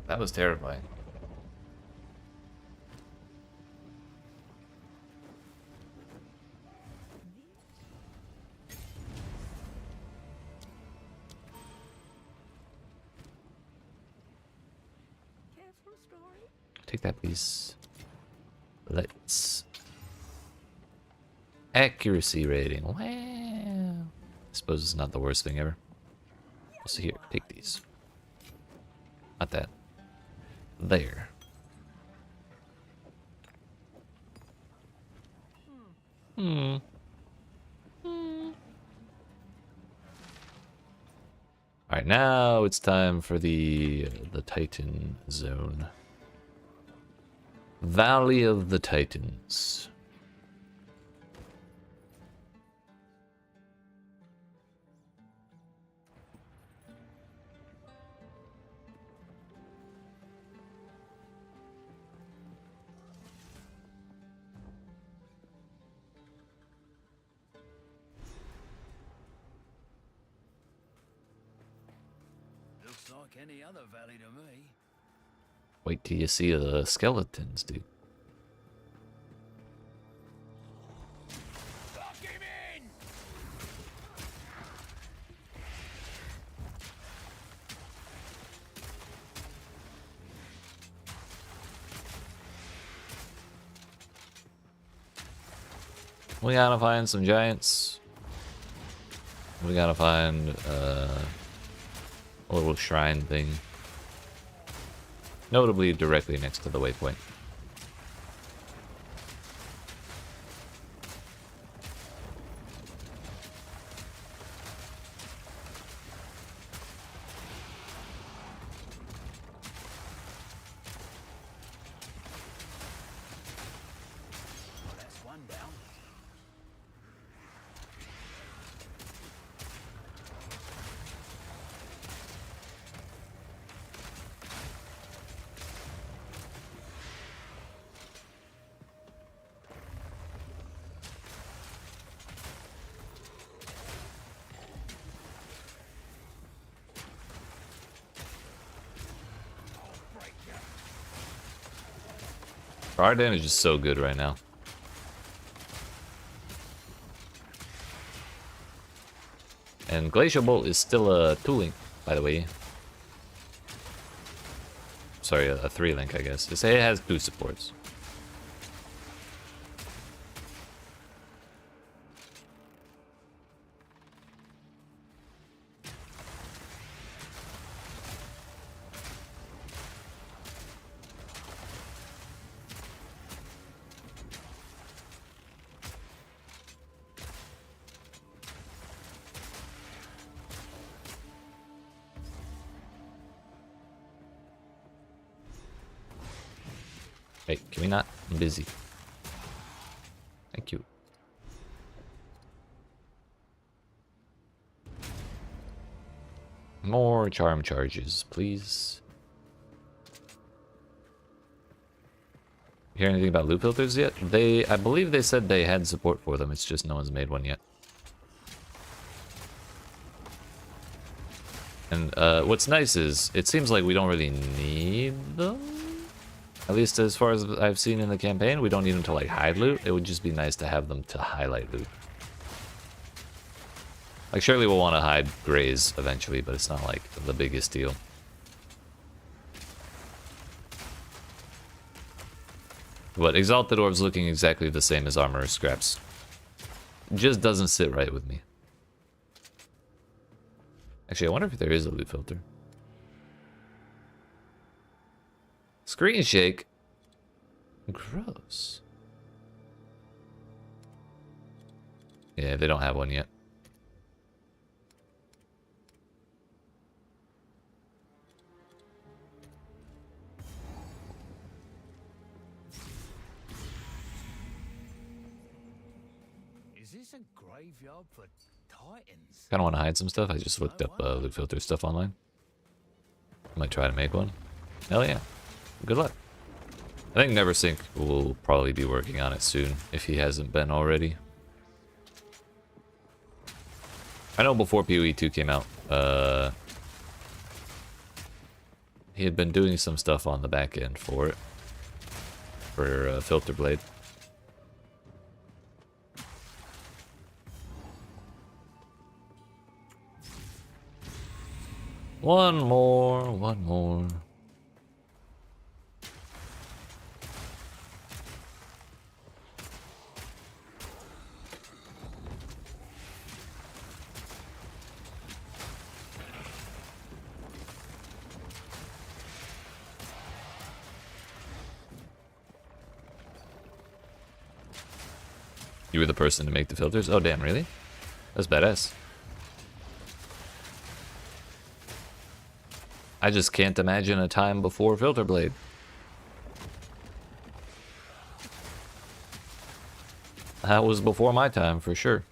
That was terrifying. Careful, story. Take that piece. Let's accuracy rating. Wow. I suppose it's not the worst thing ever. So here, take these. Not that. There. Hmm. Alright, now it's time for the Titan zone. Valley of the Titans. Looks like any other valley to me. Wait till you see the skeletons, dude. Block him in! We gotta find some giants. We gotta find a little shrine thing. Notably directly next to the waypoint. Well, that's one down. Our damage is so good right now. And Glacial Bolt is still a 2-link, by the way. Sorry, a 3-link, I guess. It has 2 supports. Hey, can we not? I'm busy. Thank you. More charm charges, please. Hear anything about loot filters yet? I believe they said they had support for them. It's just no one's made one yet. And what's nice is it seems like we don't really need them. At least as far as I've seen in the campaign, we don't need them to like hide loot. It would just be nice to have them to highlight loot. Like surely we'll want to hide grays eventually, but it's not like the biggest deal. But Exalted Orb's looking exactly the same as Armor Scraps. It just doesn't sit right with me. Actually, I wonder if there is a loot filter. Screen shake? Gross. Yeah, they don't have one yet. Is this a graveyard for titans? Kind of want to hide some stuff. I just looked up loot filter stuff online. Might try to make one. Hell yeah. Good luck. I think Neversink will probably be working on it soon, if he hasn't been already. I know before PoE2 came out, he had been doing some stuff on the back end for it. For Filter Blade. One more, one more. You were the person to make the filters? Oh damn, really? That's badass. I just can't imagine a time before Filter Blade. That was before my time, for sure.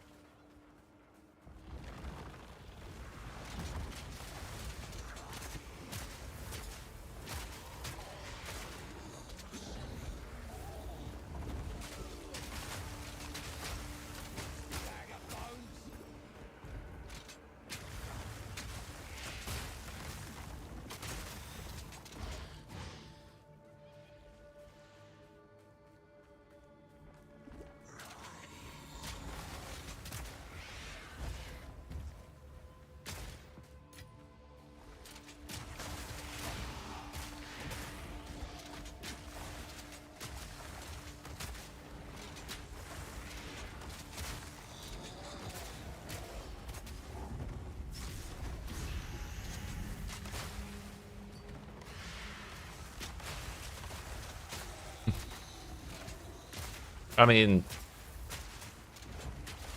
I mean,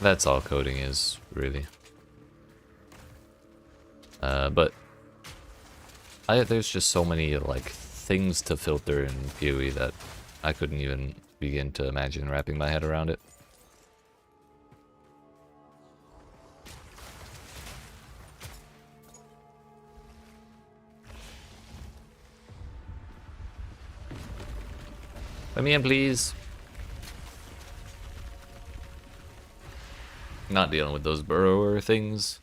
that's all coding is, really. But there's just so many like things to filter in PoE that I couldn't even begin to imagine wrapping my head around it. Let me in, please. Not dealing with those burrower things.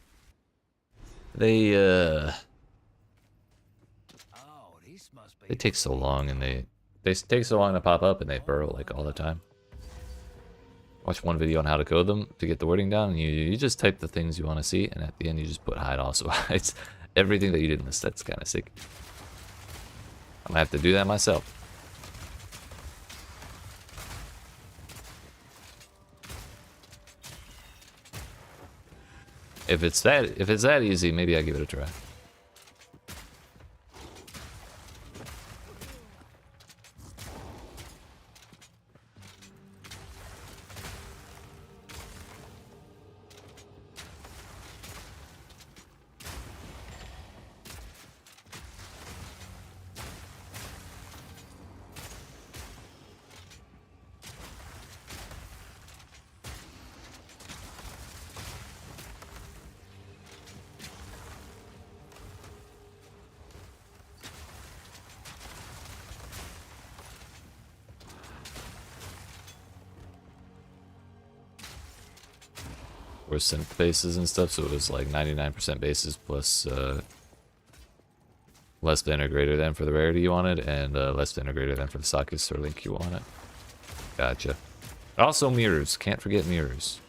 They take so long, and they take so long to pop up, and they burrow like all the time. watch one video on how to code them to get the wording down, and you just type the things you want to see, and at the end you just put hide also hides everything that you didn't list. That's kind of sick. I'm gonna have to do that myself. If it's that easy, maybe I give it a try. Or synth bases and stuff, so it was like 99% bases plus less than or greater than for the rarity you wanted, and less than or greater than for the sockets or link you wanted. Gotcha. Also mirrors, can't forget mirrors.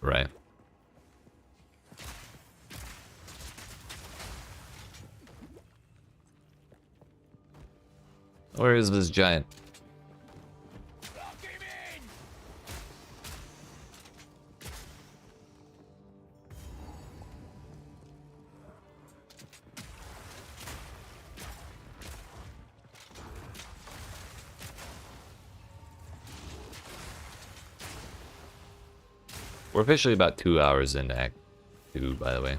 Right. Where is this giant? We're officially about 2 hours into Act 2, by the way.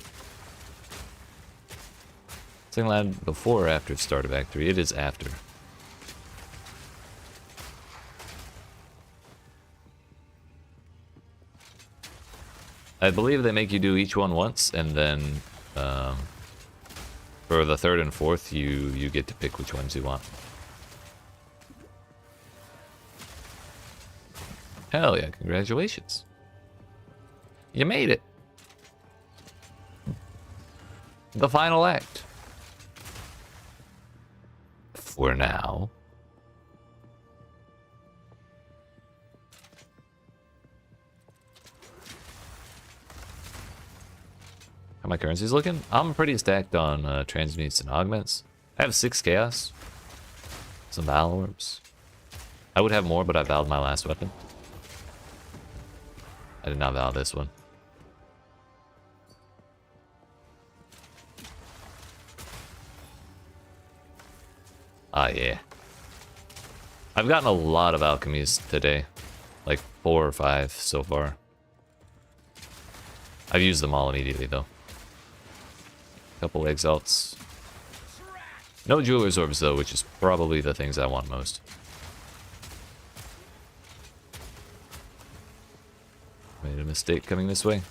Saying loud before or after the start of Act 3? It is after. I believe they make you do each one once, and then for the third and fourth, you get to pick which ones you want. Hell yeah, congratulations. You made it. The final act. For now. How my currency's looking? I'm pretty stacked on transmutes and augments. I have 6 chaos. Some Val orbs. I would have more, but I valed my last weapon. I did not val this one. Ah, yeah. I've gotten a lot of alchemies today. Like 4 or 5 so far. I've used them all immediately, though. Couple exalts. No jeweler's orbs, though, which is probably the things I want most. Made a mistake coming this way.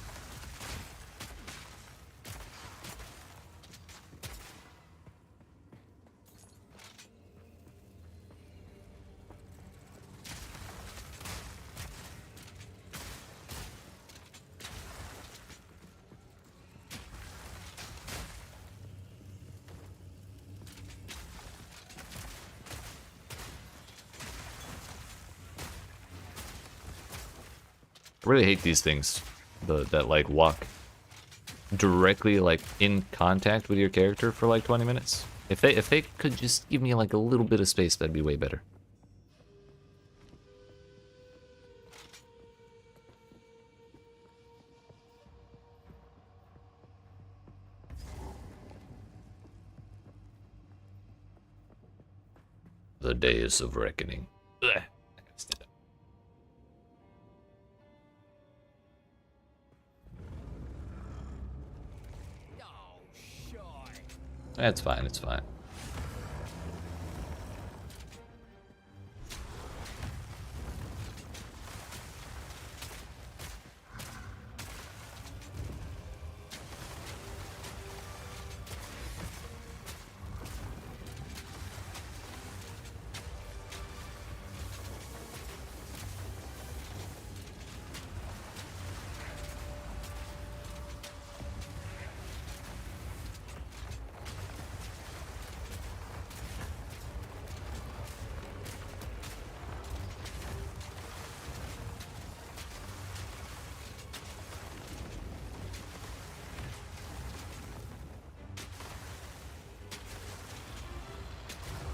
I really hate these things that like walk directly like in contact with your character for like 20 minutes. If they could just give me like a little bit of space, that'd be way better. The days of reckoning. Ugh. I gotta stand up. That's fine, it's fine.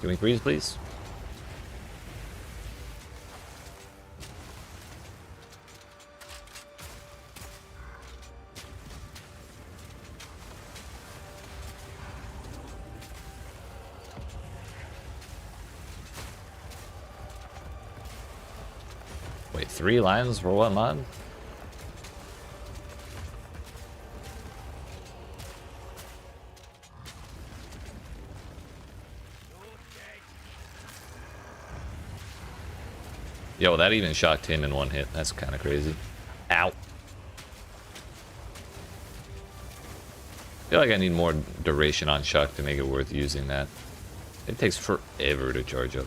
Can we freeze, please? Wait, 3 lines for what mod? Yo, that even shocked him in 1 hit. That's kind of crazy. Ow. I feel like I need more duration on shock to make it worth using that. It takes forever to charge up.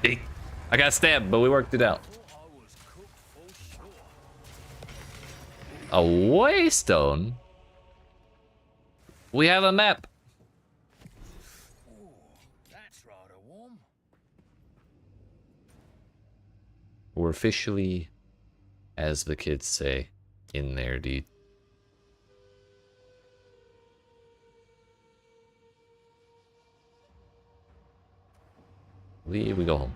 Hey, I got stabbed, but we worked it out. A waystone? We have a map. That's rather warm. We're officially, as the kids say, in there, dude. We go home.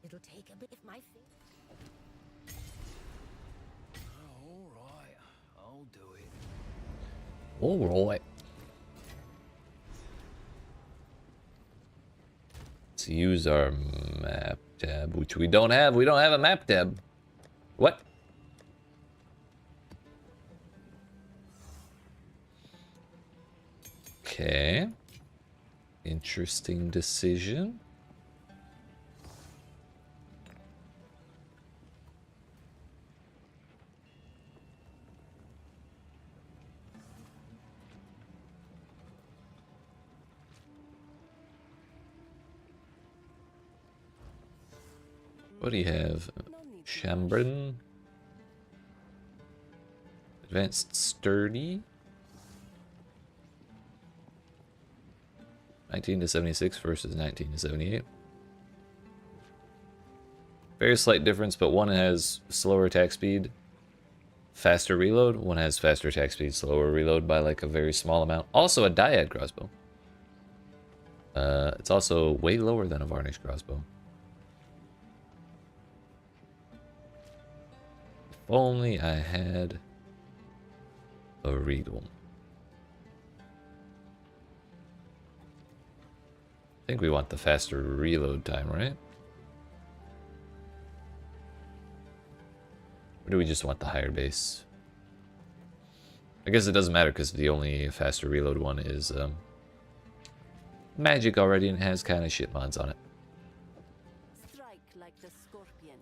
It'll take a bit of my thing. All right, I'll do it. All right. Let's use our map tab, which we don't have. We don't have a map tab. What? Okay. Interesting decision. What do you have? Chambrin. Advanced Sturdy. 19 to 76 versus 19 to 78. Very slight difference, but one has slower attack speed, faster reload. One has faster attack speed, slower reload by like a very small amount. Also a dyad crossbow. It's also way lower than a varnished crossbow. If only I had a regal. I think we want the faster reload time, right? Or do we just want the higher base? I guess it doesn't matter because the only faster reload one is magic already and has kind of shit mods on it. Strike like the scorpion.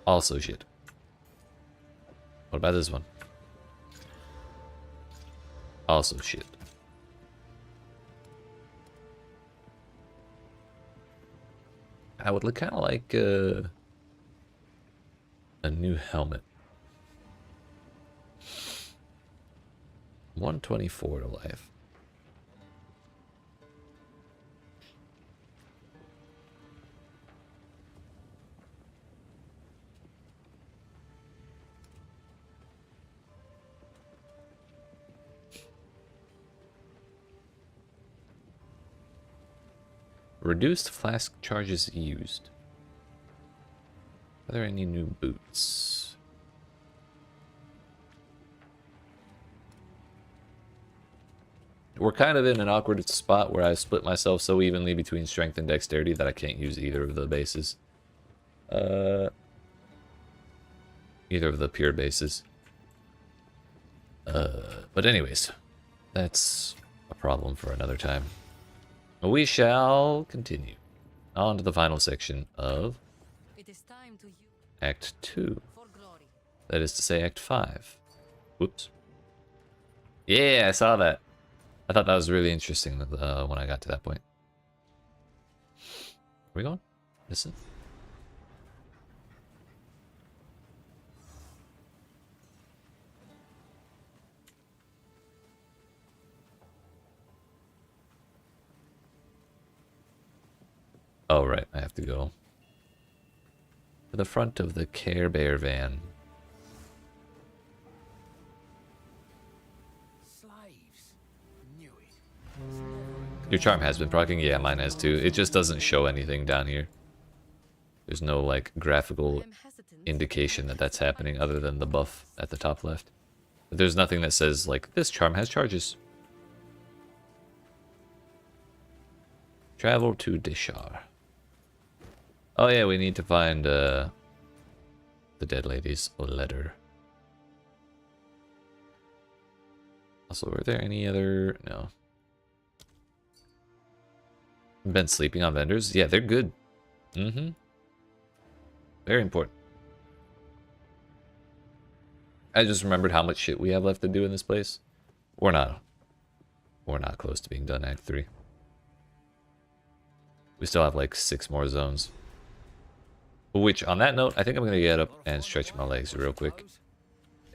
Also shit. What about this one? Also shit. I would look kind of like a new helmet. 124 to life. Reduced flask charges used. Are there any new boots? We're kind of in an awkward spot where I've split myself so evenly between strength and dexterity that I can't use either of the bases. Either of the pure bases. But anyways, that's a problem for another time. We shall continue on to the final section of It is time to use Act 2. for glory. That is to say, Act 5. Whoops. Yeah, I saw that. I thought that was really interesting when I got to that point. Where are we going? Listen. Oh, right. I have to go to the front of the Care Bear van. Slaves. Knew it. Your charm has been proccing? Yeah, mine has too. It just doesn't show anything down here. There's no, like, graphical indication that that's happening other than the buff at the top left. But there's nothing that says, like, this charm has charges. Travel to Dishar. Oh yeah, we need to find the dead lady's letter. Also, were there any other... No. Been sleeping on vendors? Yeah, they're good. Mm-hmm. Very important. I just remembered how much shit we have left to do in this place. We're not close to being done Act 3. We still have like 6 more zones. Which, on that note, I think I'm going to get up and stretch my legs real quick.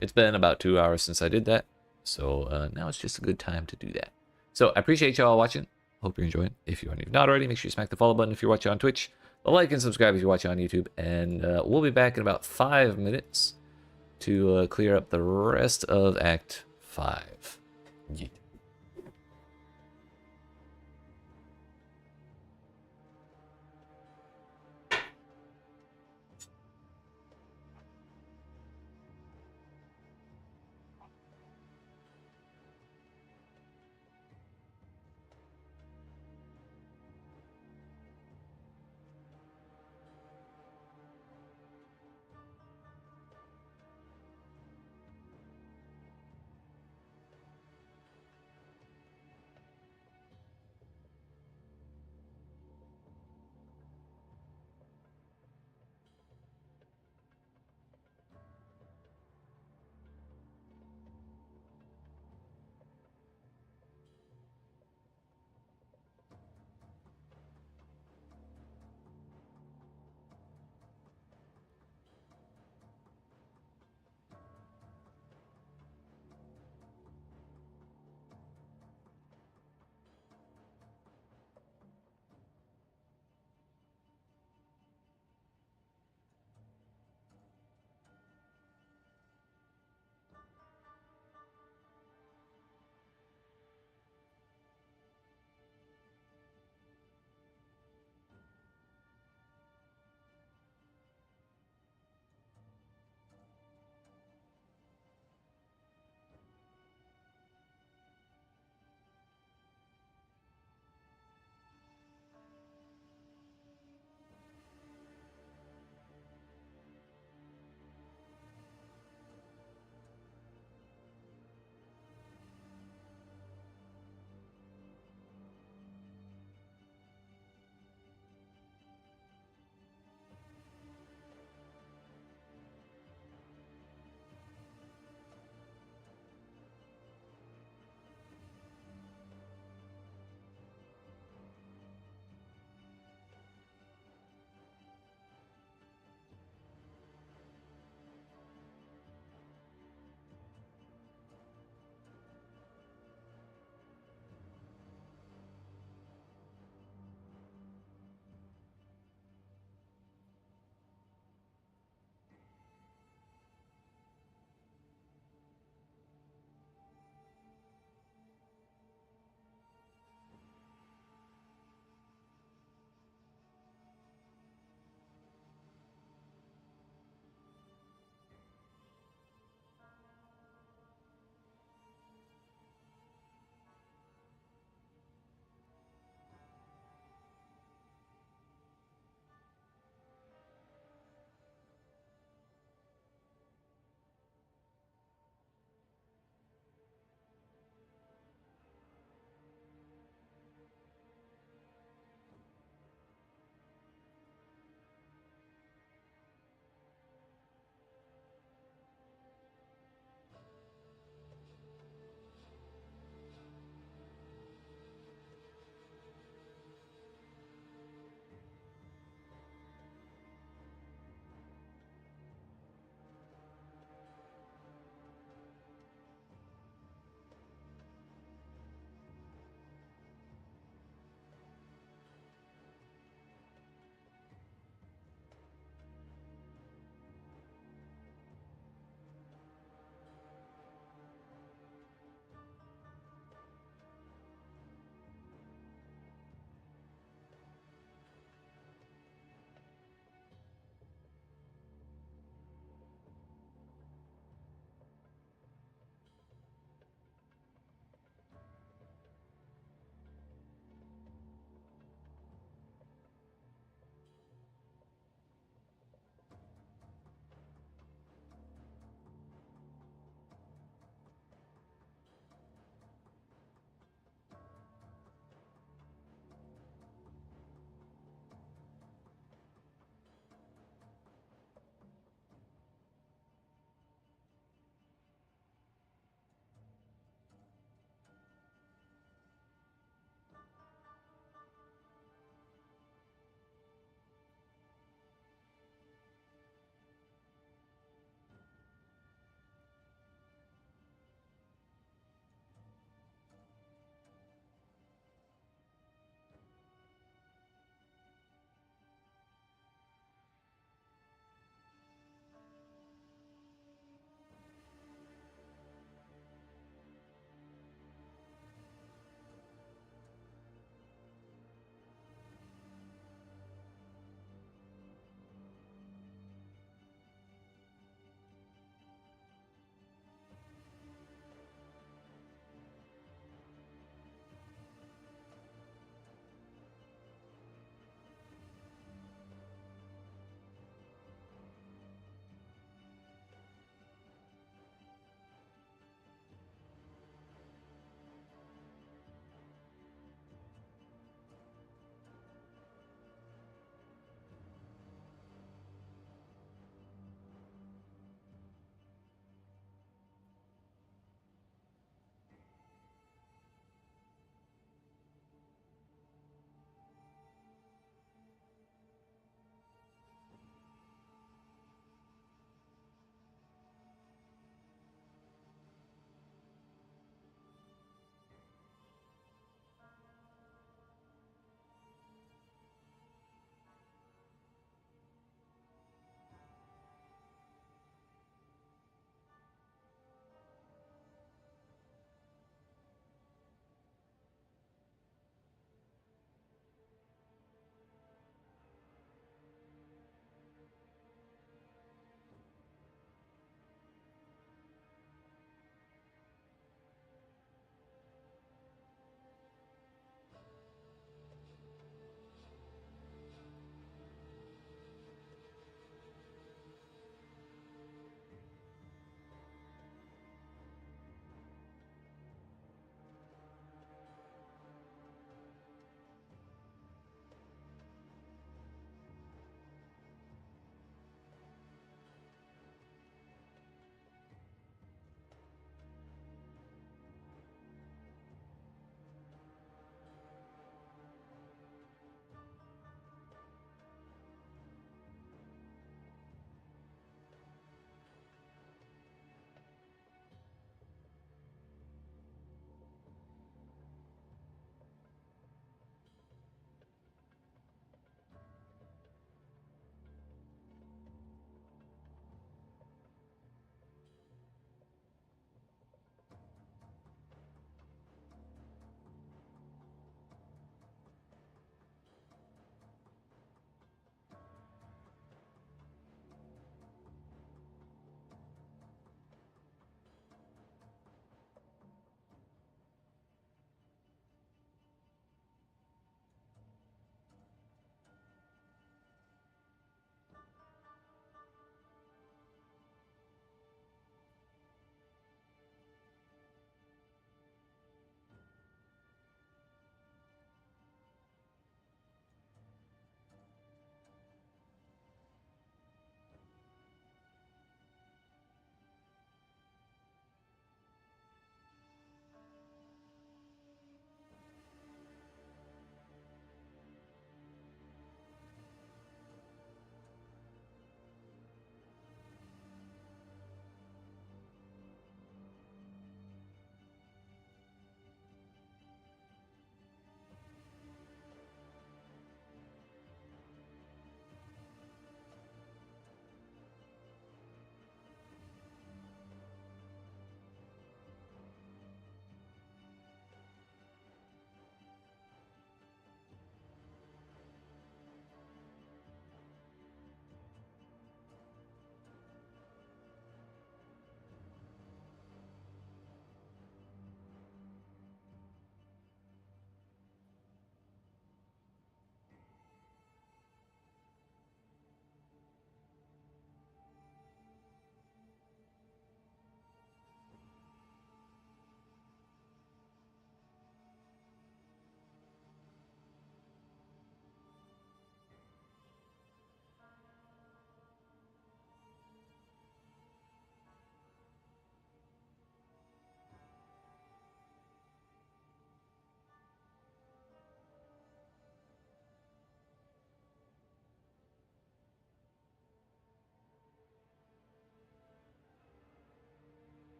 It's been about 2 hours since I did that. So now it's just a good time to do that. So I appreciate y'all watching. Hope you're enjoying. If you are not already, make sure you smack the follow button if you're watching on Twitch. The like and subscribe if you're watching on YouTube. And we'll be back in about 5 minutes to clear up the rest of Act 5. Yeet.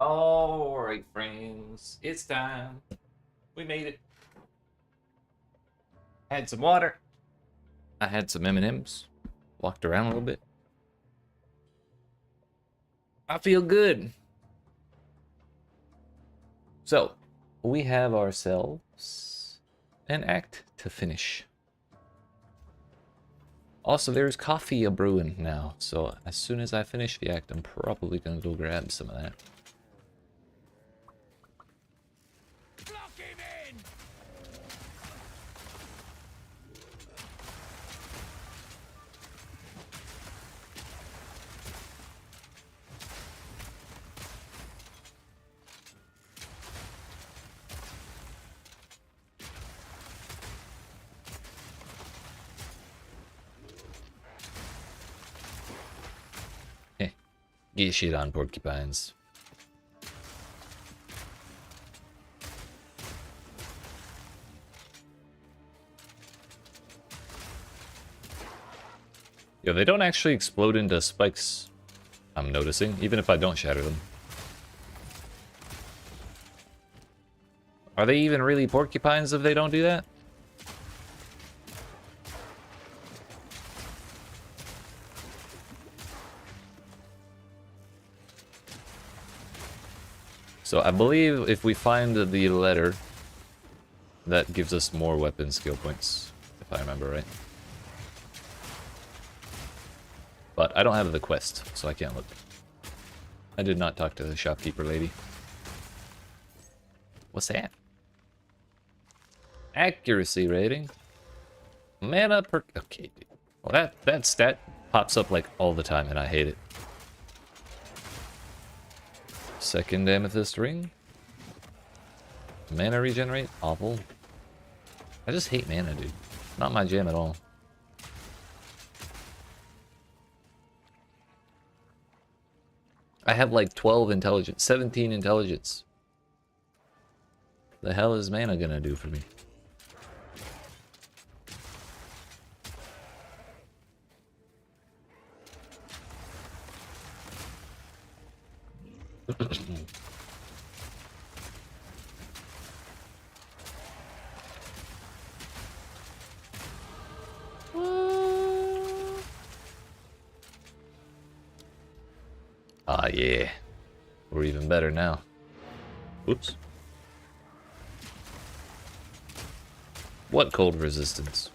Alright, friends. It's time. We made it. Had some water. I had some M&Ms. Walked around a little bit. I feel good. So, we have ourselves an act to finish. Also, there's coffee a brewing now, so as soon as I finish the act, I'm probably gonna go grab some of that. Lock him in! Get shit on porcupines. Yo, they don't actually explode into spikes, I'm noticing, even if I don't shatter them. Are they even really porcupines if they don't do that? So I believe if we find the letter, that gives us more weapon skill points, if I remember right. But I don't have the quest, so I can't look. I did not talk to the shopkeeper lady. What's that? Accuracy rating. Mana per... Okay, dude. Well, that stat pops up like all the time, and I hate it. Second amethyst ring. Mana regenerate. Awful. I just hate mana, dude. Not my jam at all. I have like 12 intelligence, 17 intelligence. The hell is mana gonna do for me? Ah, yeah. We're even better now. Oops. What cold resistance?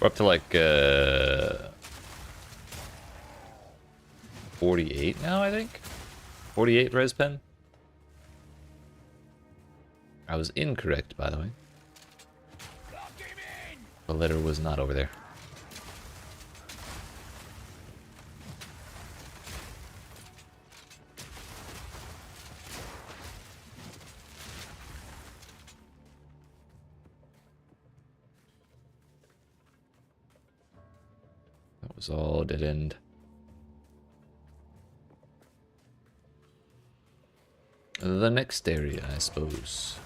We're up to like 48 now, I think. 48 res pen. I was incorrect, by the way. The letter was not over there. That was all dead end. The next area, I suppose.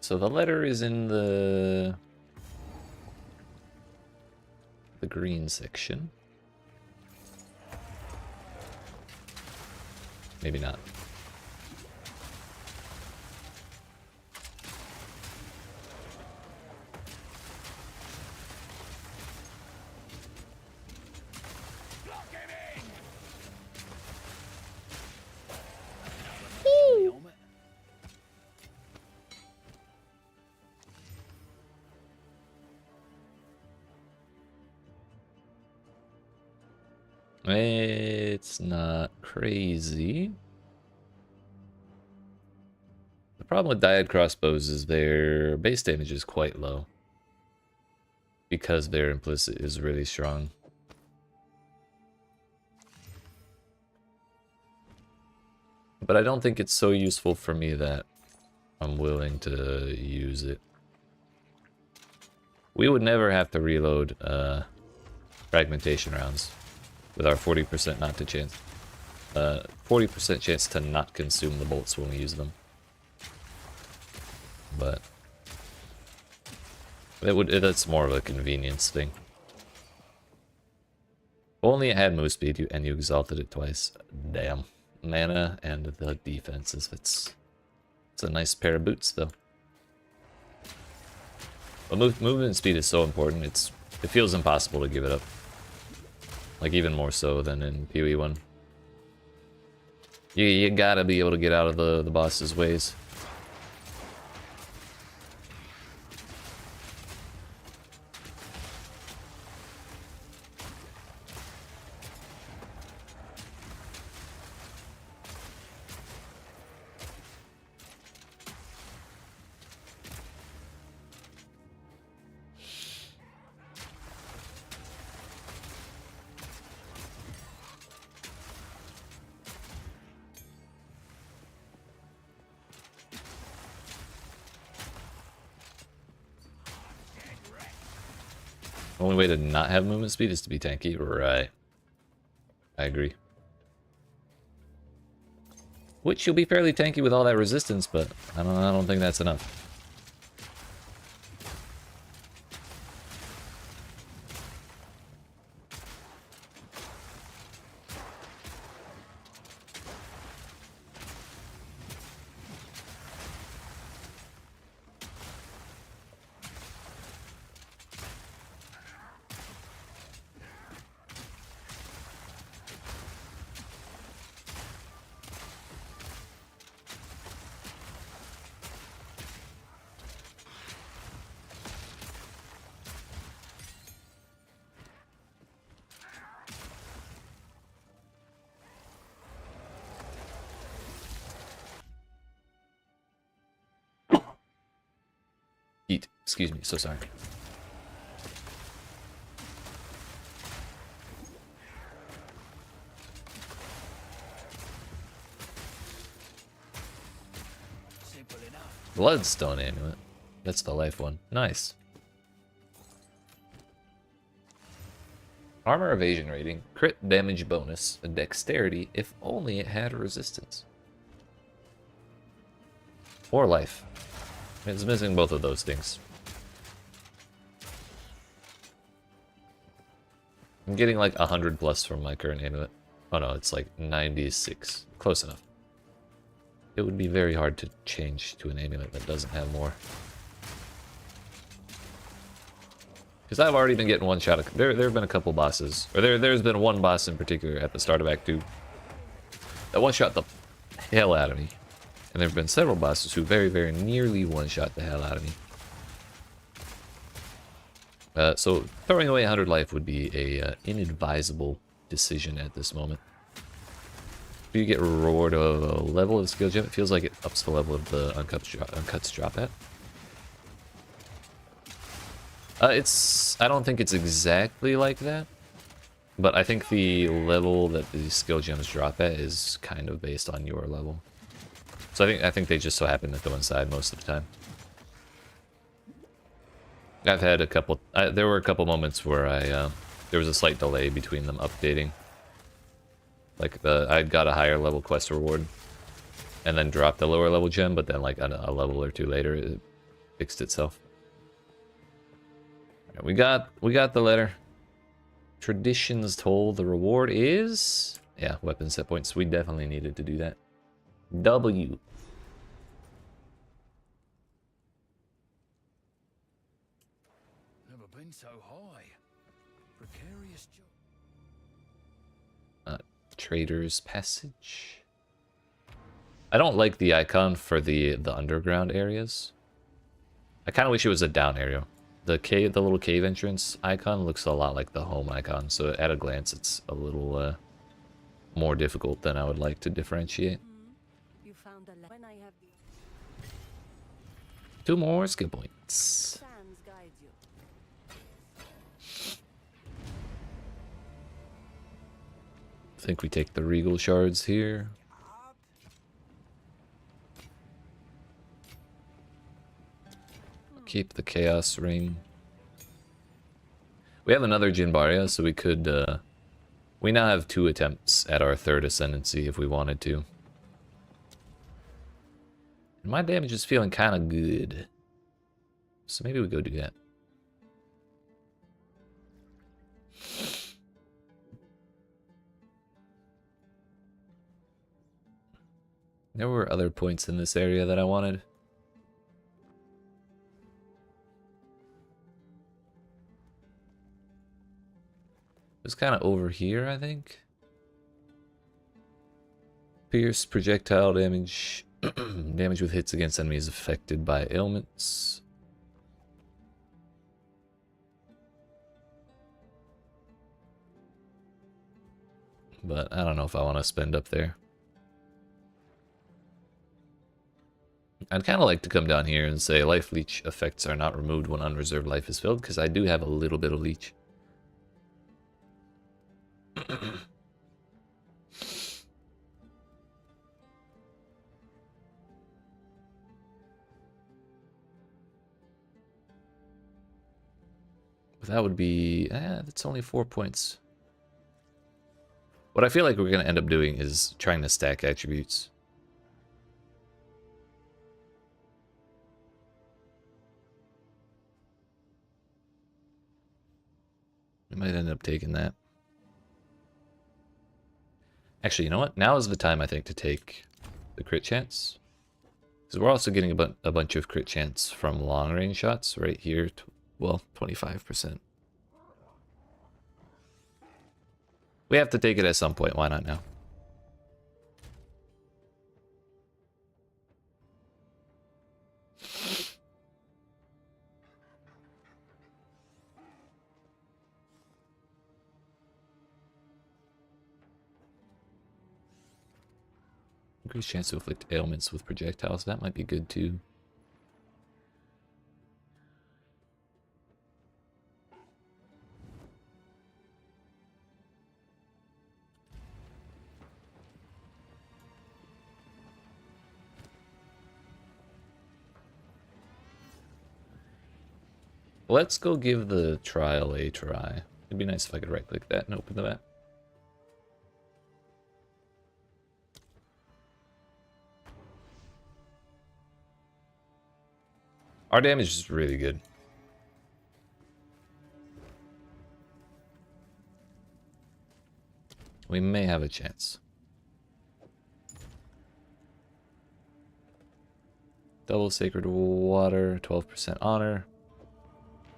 So the letter is in the green section. Maybe not. It's not crazy. The problem with dyad crossbows is their base damage is quite low. Because their implicit is really strong. But I don't think it's so useful for me that I'm willing to use it. We would never have to reload fragmentation rounds with our 40% not to chance. 40% chance to not consume the bolts when we use them. But that's more of a convenience thing. If only it had move speed and you exalted it twice. Damn. Mana and the defenses. It's a nice pair of boots though. But movement speed is so important, it feels impossible to give it up. Like even more so than in PoE1. You gotta be able to get out of the boss's ways. Only way to not have movement speed is to be tanky, right? I agree. Which you'll be fairly tanky with all that resistance, but I don't think that's enough. YEET. Excuse me, so sorry. Simple enough. Bloodstone amulet. That's the life one. Nice. Armor evasion rating, crit damage bonus, and dexterity if only it had resistance. Or life. It's missing both of those things. I'm getting like 100 plus from my current amulet. Oh no, it's like 96. Close enough. It would be very hard to change to an amulet that doesn't have more. Because I've already been getting one shot. There have been a couple bosses, or there's been one boss in particular at the start of Act 2 that one shot the hell out of me. And there have been several bosses who very, very nearly one-shot the hell out of me. So throwing away 100 life would be a inadvisable decision at this moment. Do you get a reward of a level of the skill gem? It feels like it ups the level of the uncuts drop at. I don't think it's exactly like that. But I think the level that the skill gems drop at is kind of based on your level. So I think they just so happen to coincide most of the time. I've had a couple. There were a couple moments where there was a slight delay between them updating. Like I got a higher level quest reward, and then dropped a lower level gem, but then like a level or two later, it fixed itself. Right, we got the letter. Traditions told the reward is weapon set points. We definitely needed to do that. W. Never been so high. Precarious job. Trader's Passage. I don't like the icon for the underground areas. I kind of wish it was a down area. the cave, the little cave entrance icon looks a lot like the home icon, so at a glance it's a little more difficult than I would like to differentiate. You found when I have the 2 more skill points. sands guide you. I think we take the regal shards here. Keep the chaos ring. We have another Jinbaria, so we could we now have 2 attempts at our 3rd ascendancy if we wanted to. And my damage is feeling kind of good, so maybe we go do that. There were other points in this area that I wanted. It was kind of over here, I think. Pierce, projectile damage. Damage with hits against enemies affected by ailments. But I don't know if I want to spend up there. I'd kind of like to come down here and say life leech effects are not removed when unreserved life is filled, because I do have a little bit of leech. That would be, that's only 4 points. What I feel like we're going to end up doing is trying to stack attributes. We might end up taking that. Actually, you know what? Now is the time, I think, to take the crit chance. Because we're also getting a bunch of crit chance from long range shots right here. Well, 25%. We have to take it at some point. Why not now? Increased chance to inflict ailments with projectiles. That might be good too. Let's go give the trial a try. It'd be nice if I could right click that and open the map. Our damage is really good. We may have a chance. Double Sacred Water, 12% honor.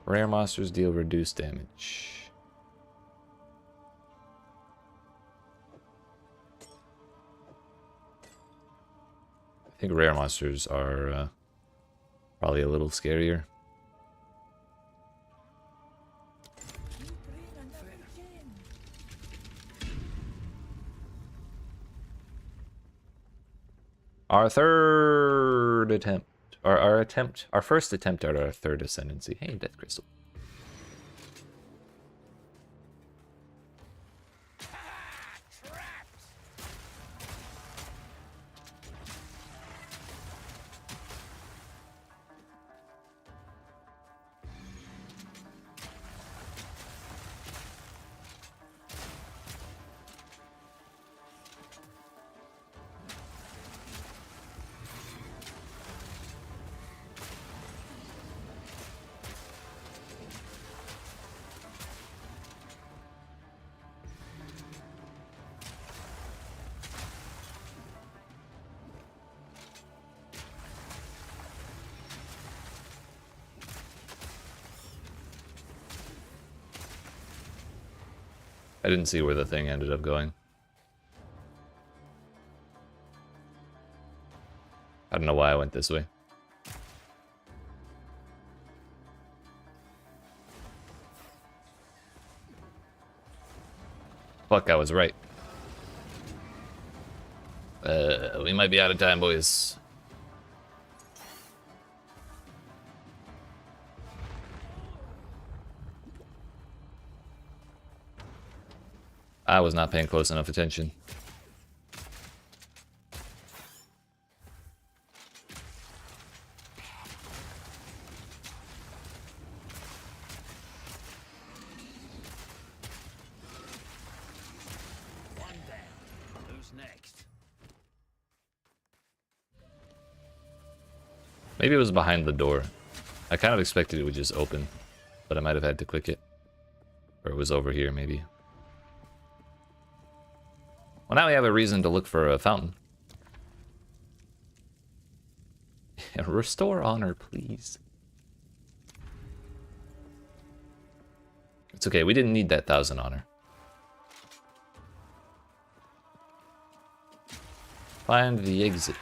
Rare monsters deal reduced damage. I think rare monsters are probably a little scarier. Our third attempt. Our first attempt at our 3rd ascendancy. Hey, Death Crystal. I didn't see where the thing ended up going. I don't know why I went this way. Fuck, I was right. We might be out of time, boys. I was not paying close enough attention. One down. Who's next? Maybe it was behind the door. I kind of expected it would just open, but I might have had to click it. Or it was over here, maybe. Well, now we have a reason to look for a fountain. Restore honor, please. It's okay, we didn't need that 1,000 honor. Find the exit.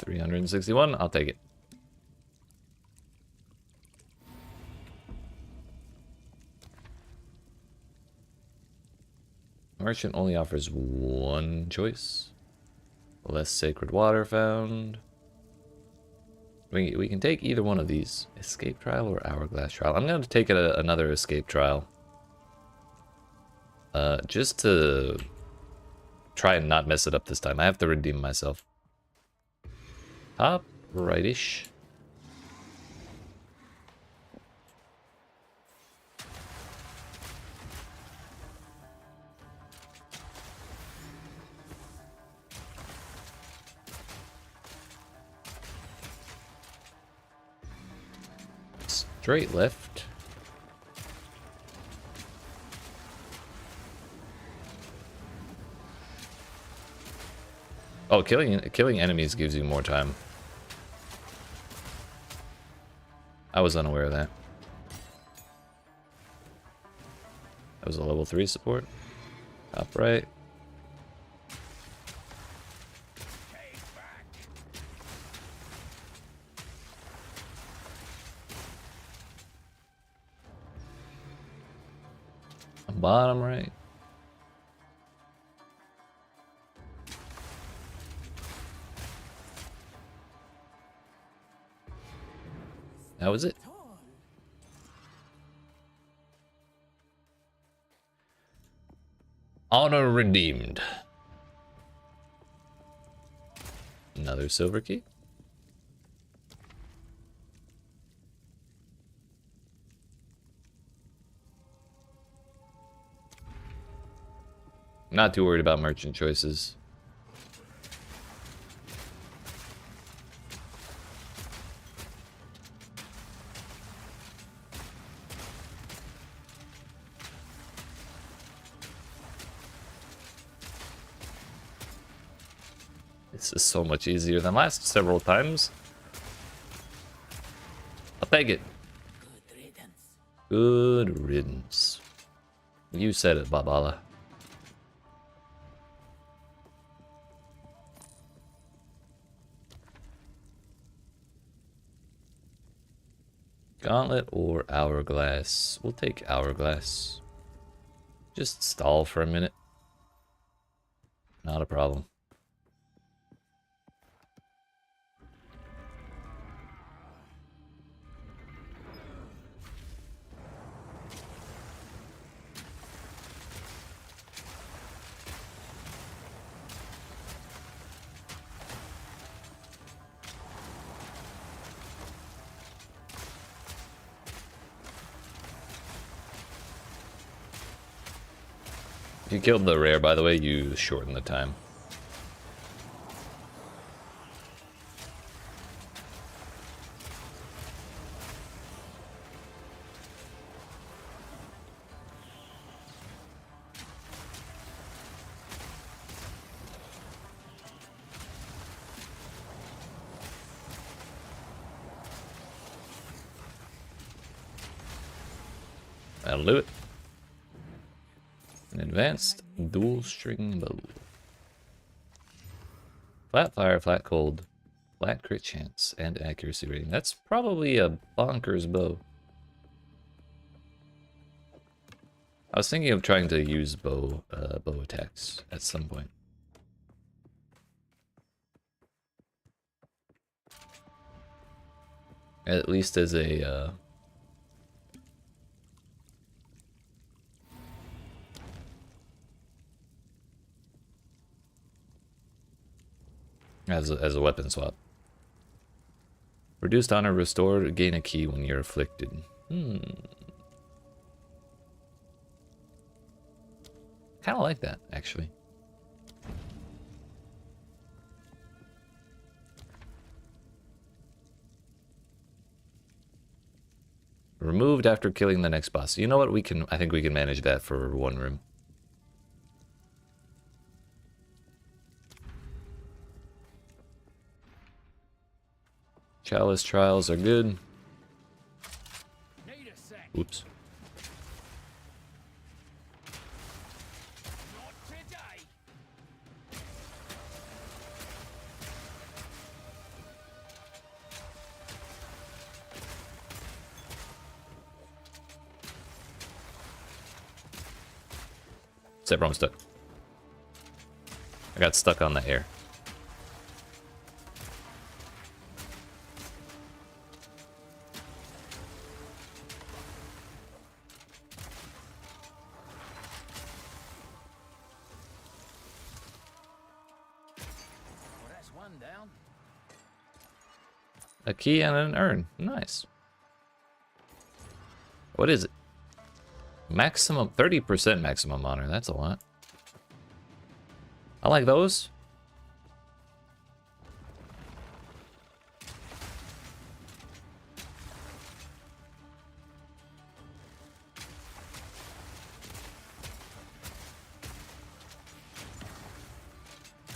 $361, I'll take it. Merchant only offers one choice. Less sacred water found. We can take either one of these. Escape trial or hourglass trial. I'm going to take another escape trial. Just to try and not mess it up this time. I have to redeem myself. Top rightish. Straight left. Oh, killing enemies gives you more time. I was unaware of that. That was a level 3 support. Top right. Bottom right. That was it. Honor redeemed. Another silver key. Not too worried about merchant choices. This is so much easier than last several times. I'll take it. Good riddance. You said it, Babala. Gauntlet or hourglass? We'll take hourglass. Just stall for a minute. Not a problem. If you killed the rare, by the way, you shorten the time. That'll do it. An advanced dual string bow. Flat fire, flat cold, flat crit chance, and accuracy rating. That's probably a bonkers bow. I was thinking of trying to use bow attacks at some point. At least as a as a weapon swap. Reduced honor restored, gain a key when you're afflicted. Kinda like that, actually. Removed after killing the next boss. You know what? I think we can manage that for one room. Chalice trials are good. Oops. Except wrong stuck. I got stuck on the air. A key and an urn. Nice. What is it? Maximum 30% maximum honor. That's a lot. I like those.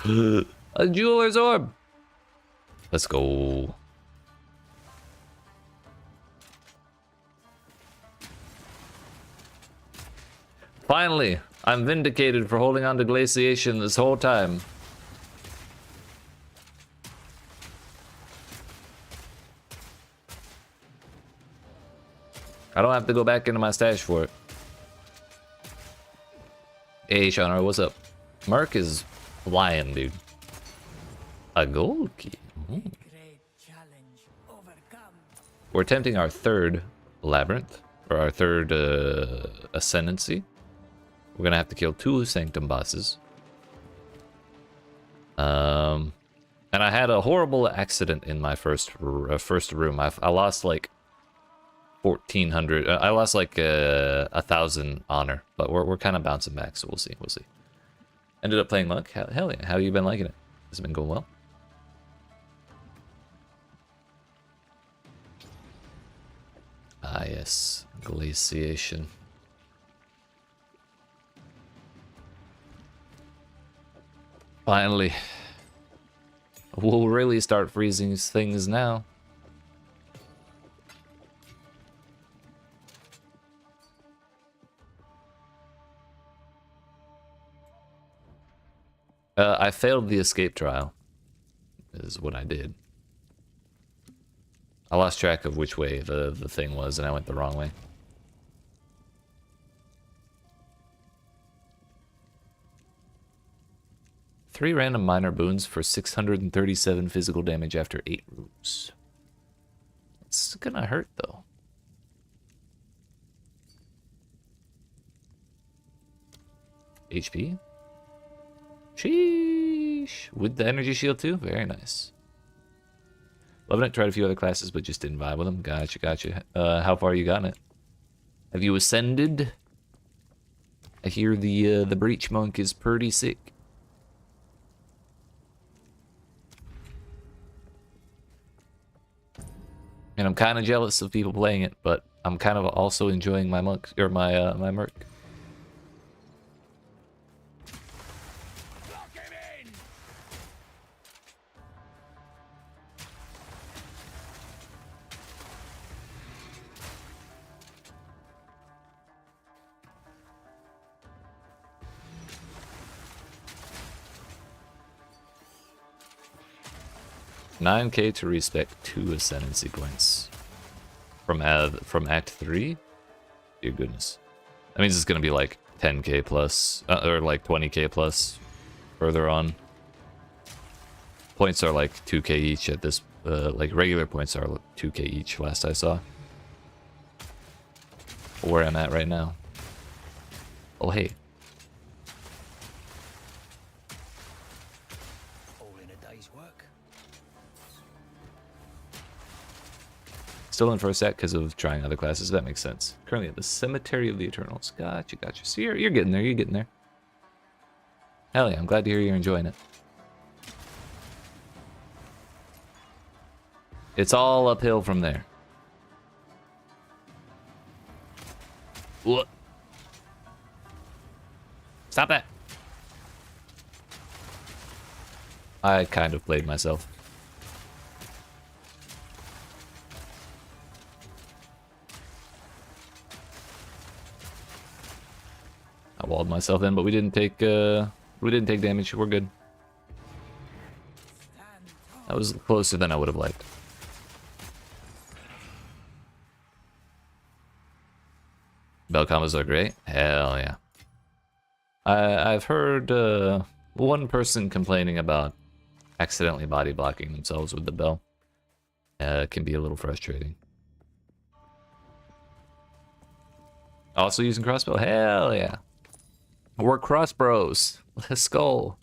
A jeweler's orb. Let's go. Finally, I'm vindicated for holding on to glaciation this whole time. I don't have to go back into my stash for it. Hey, Shanar, what's up? Mark is flying, dude. A gold key. Ooh. We're attempting our third labyrinth, or our third ascendancy. We're gonna have to kill 2 sanctum bosses. And I had a horrible accident in my first room. I lost like 1,400. I lost like 1,000 honor, but we're kind of bouncing back, so we'll see. We'll see. Ended up playing Monk. Hell yeah! How have you been liking it? Has it been going well? Ah yes, glaciation. Finally. We'll really start freezing things now. I failed the escape trial, is what I did. I lost track of which way the thing was, and I went the wrong way. Three random minor boons for 637 physical damage after 8 rooms. It's gonna hurt, though. HP? Sheesh. With the energy shield, too? Very nice. Loving it. Tried a few other classes, but just didn't vibe with them. Gotcha, gotcha. How far you gotten it? Have you ascended? I hear the Breach Monk is pretty sick. And I'm kind of jealous of people playing it, but I'm kind of also enjoying my monk or my merc. Lock him in! 9k to respec 2 ascendancy points from Act 3. Dear goodness, that means it's gonna be like 10k plus or like 20k plus further on. Points are like 2k each at this. Like regular points are 2k each. Last I saw. Where I'm at right now. Oh hey. All in a day's work. Still in for a sec because of trying other classes. That makes sense. Currently at the Cemetery of the Eternals. Gotcha, gotcha. So you're getting there. You're getting there. Hell yeah! I'm glad to hear you're enjoying it. It's all uphill from there. What? Stop that! I kind of played myself. I walled myself in, but we didn't take damage. We're good. That was closer than I would have liked. Bell combos are great. Hell yeah. I've heard one person complaining about accidentally body blocking themselves with the bell. It can be a little frustrating. Also using crossbow. Hell yeah. We're cross bros. Let's go.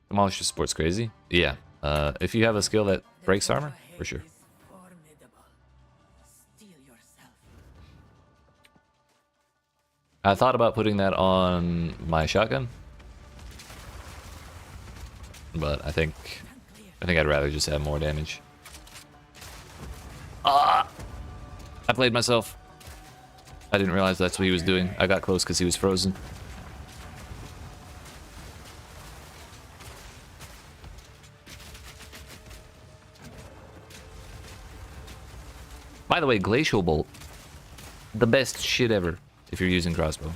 Demolish sport's crazy. Yeah. If you have a skill that breaks armor, for sure. I thought about putting that on my shotgun, but I think I'd rather just have more damage. Ah! I played myself. I didn't realize that's what he was doing. I got close because he was frozen. By the way, Glacial Bolt, the best shit ever if you're using crossbow.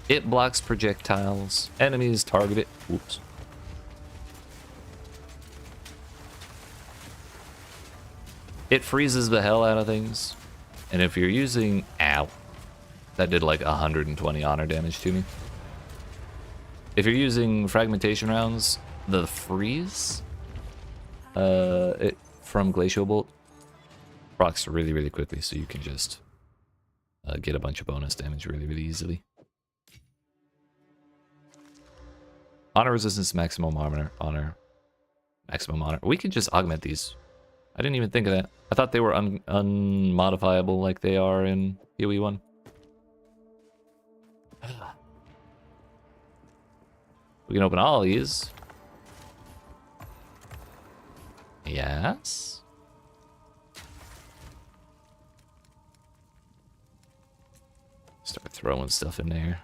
It blocks projectiles. Enemies target it. Oops. It freezes the hell out of things. And if you're using... Ow. That did like 120 honor damage to me. If you're using fragmentation rounds, the freeze from Glacial Bolt procs really, really quickly, so you can just get a bunch of bonus damage really, really easily. Honor resistance, maximum honor. Maximum honor. We could just augment these. I didn't even think of that. I thought they were unmodifiable like they are in PoE1. We can open all these. Yes. Start throwing stuff in there.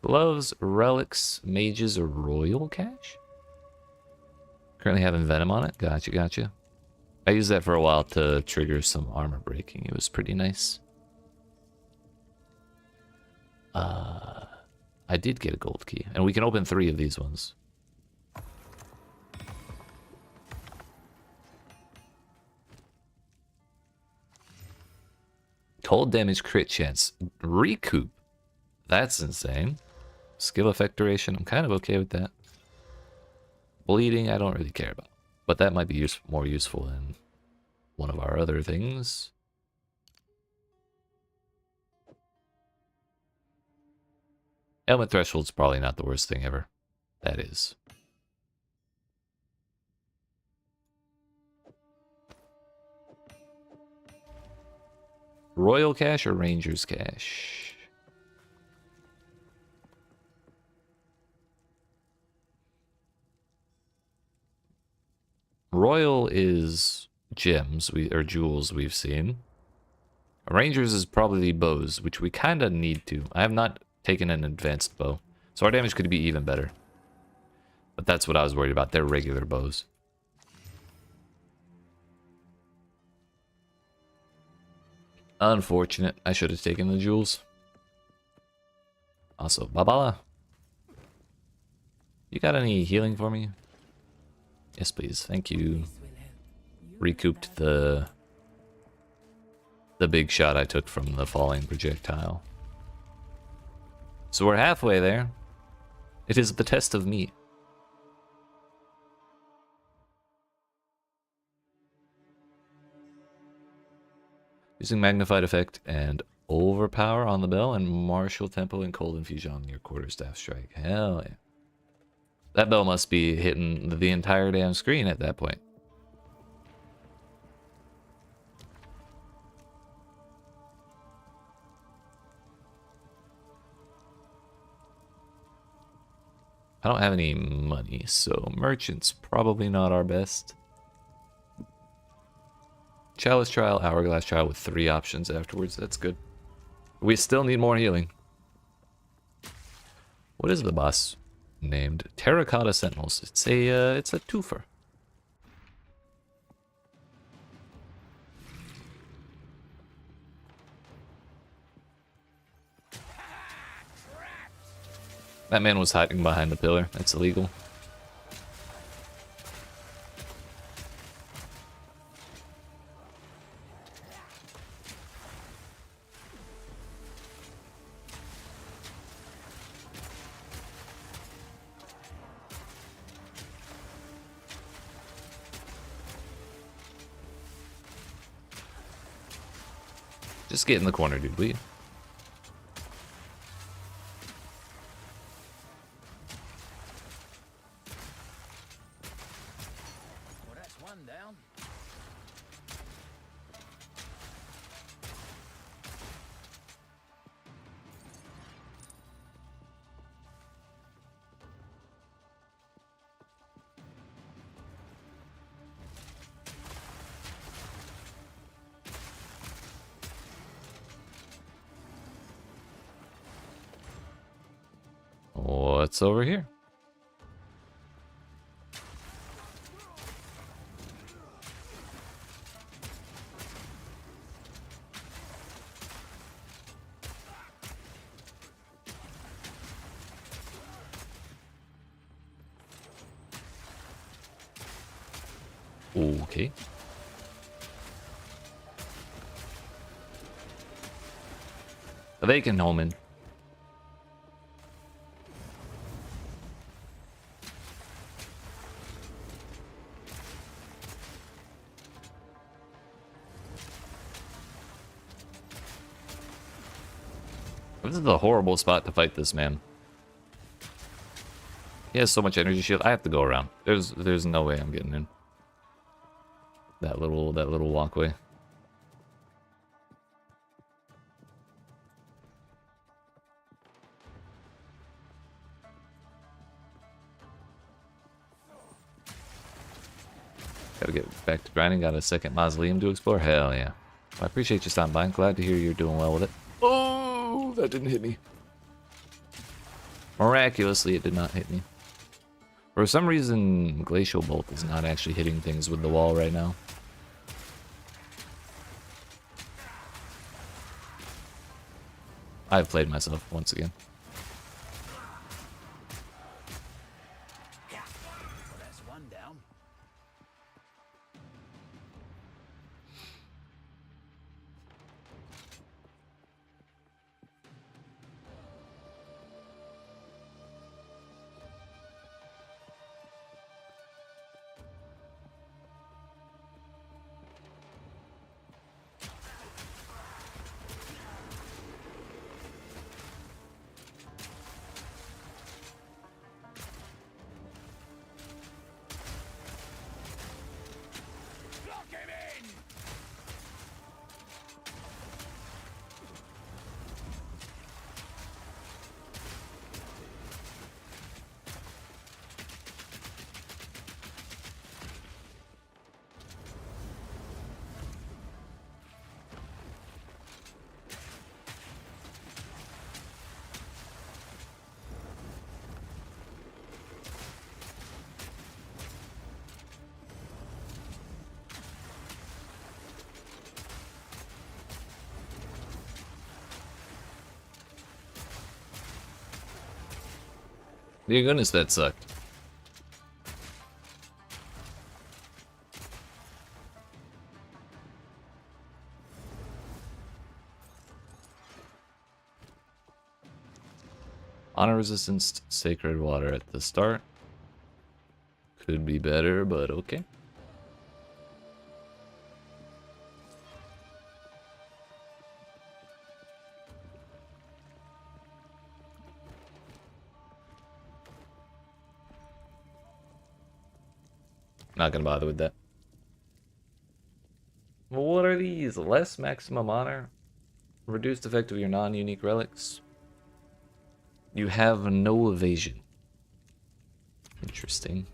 Gloves, relics, mages, or royal cache? Currently having venom on it. Gotcha, gotcha. I used that for a while to trigger some armor breaking. It was pretty nice. I did get a gold key, and we can open 3 of these ones. Cold damage crit chance. Recoup. That's insane. Skill effect duration. I'm kind of okay with that. Bleeding, I don't really care about. But that might be more useful than one of our other things. Element threshold's probably not the worst thing ever. That is. Royal cache or Ranger's cache? Royal is gems or jewels we've seen. Rangers is probably bows, which we kind of need to. I have not taken an advanced bow, so our damage could be even better. But that's what I was worried about. They're regular bows. Unfortunate. I should have taken the jewels. Also, Babala. You got any healing for me? Yes, please. Thank you. Recouped the big shot I took from the falling projectile. So we're halfway there. It is the test of me. Using magnified effect and overpower on the bell and martial tempo and cold infusion on your quarterstaff strike. Hell yeah. That bell must be hitting the entire damn screen at that point. I don't have any money, so merchant's probably not our best. Chalice trial, hourglass trial with 3 options afterwards. That's good. We still need more healing. What is the boss named? Terracotta Sentinels. It's a twofer. That man was hiding behind the pillar. That's illegal. Just get in the corner, dude, will you? Well, that's one down. What's over here? Okay. They can home in. This is a horrible spot to fight this man. He has so much energy shield. I have to go around. There's no way I'm getting in. That little walkway. Gotta get back to grinding. Got a second mausoleum to explore. Hell yeah. Well, I appreciate you stopping by. I'm glad to hear you're doing well with it. Oh, that didn't hit me. Miraculously, it did not hit me. For some reason, Glacial Bolt is not actually hitting things with the wall right now. I've played myself once again. Well, that's one down. Dear goodness, that sucked. Honor resistance, sacred water at the start. Could be better, but okay. Not gonna bother with that. Well, what are these? Less maximum honor? Reduced effect of your non-unique relics? You have no evasion. Interesting.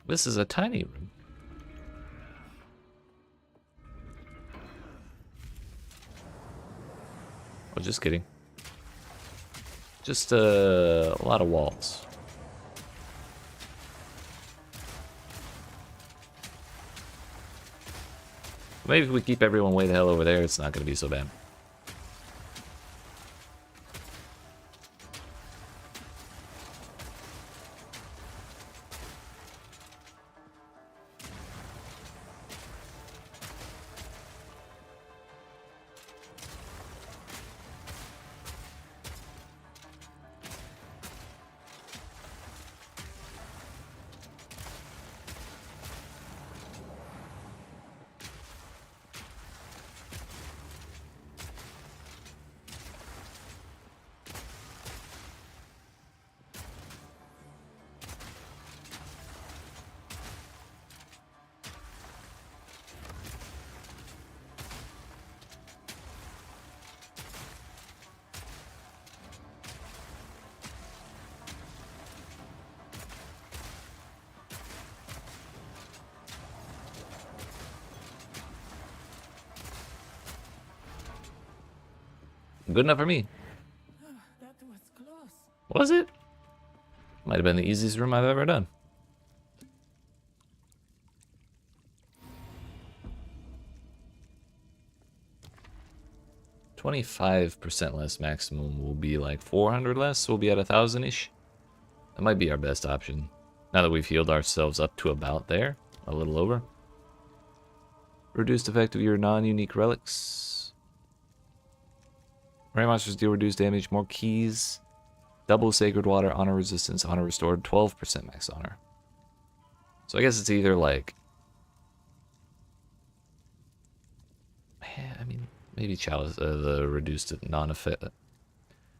This is a tiny room. Oh, just kidding. Just a lot of walls. Maybe if we keep everyone way the hell over there, it's not going to be so bad. Good enough for me. That was close. Was it? Might have been the easiest room I've ever done. %25 less maximum will be like 400 less, so we'll be at 1,000-ish. That might be our best option. Now that we've healed ourselves up to about there, a little over. Reduced effect of your non-unique relics. Rare monsters deal reduced damage, more keys. Double sacred water, honor resistance, honor restored, 12% max honor. So I guess it's either like... I mean, maybe chalice, the reduced non-effect...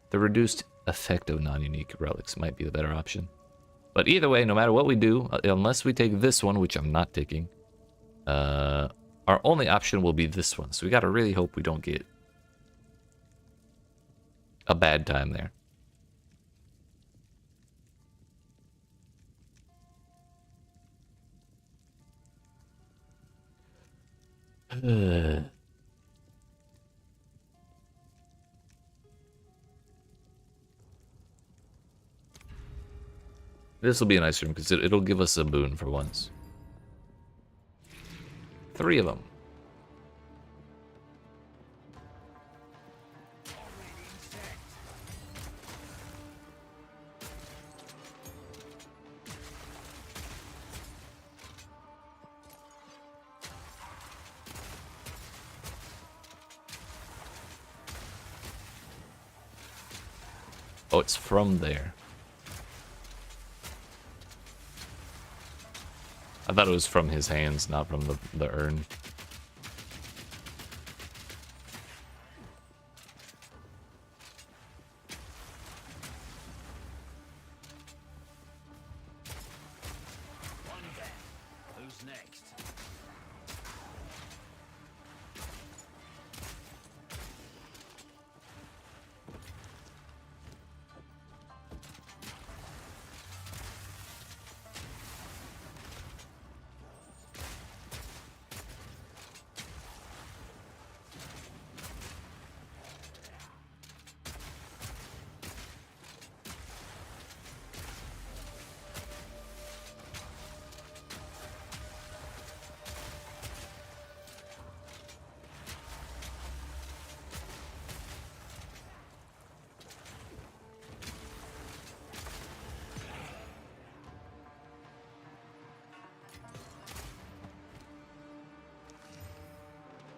The reduced effect of non-unique relics might be the better option. But either way, no matter what we do, unless we take this one, which I'm not taking, our only option will be this one. So we gotta really hope we don't get a bad time there. This will be a nice room because it'll give us a boon for once. 3 of them. Oh, it's from there. I thought it was from his hands, not from the urn. One down. Who's next?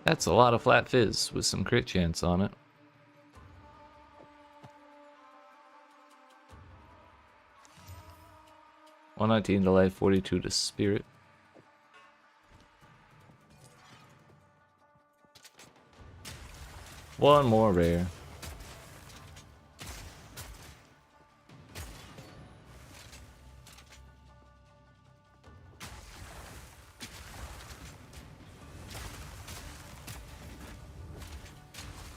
That's a lot of flat fizz with some crit chance on it. $119 to life, 42 to spirit. One more rare.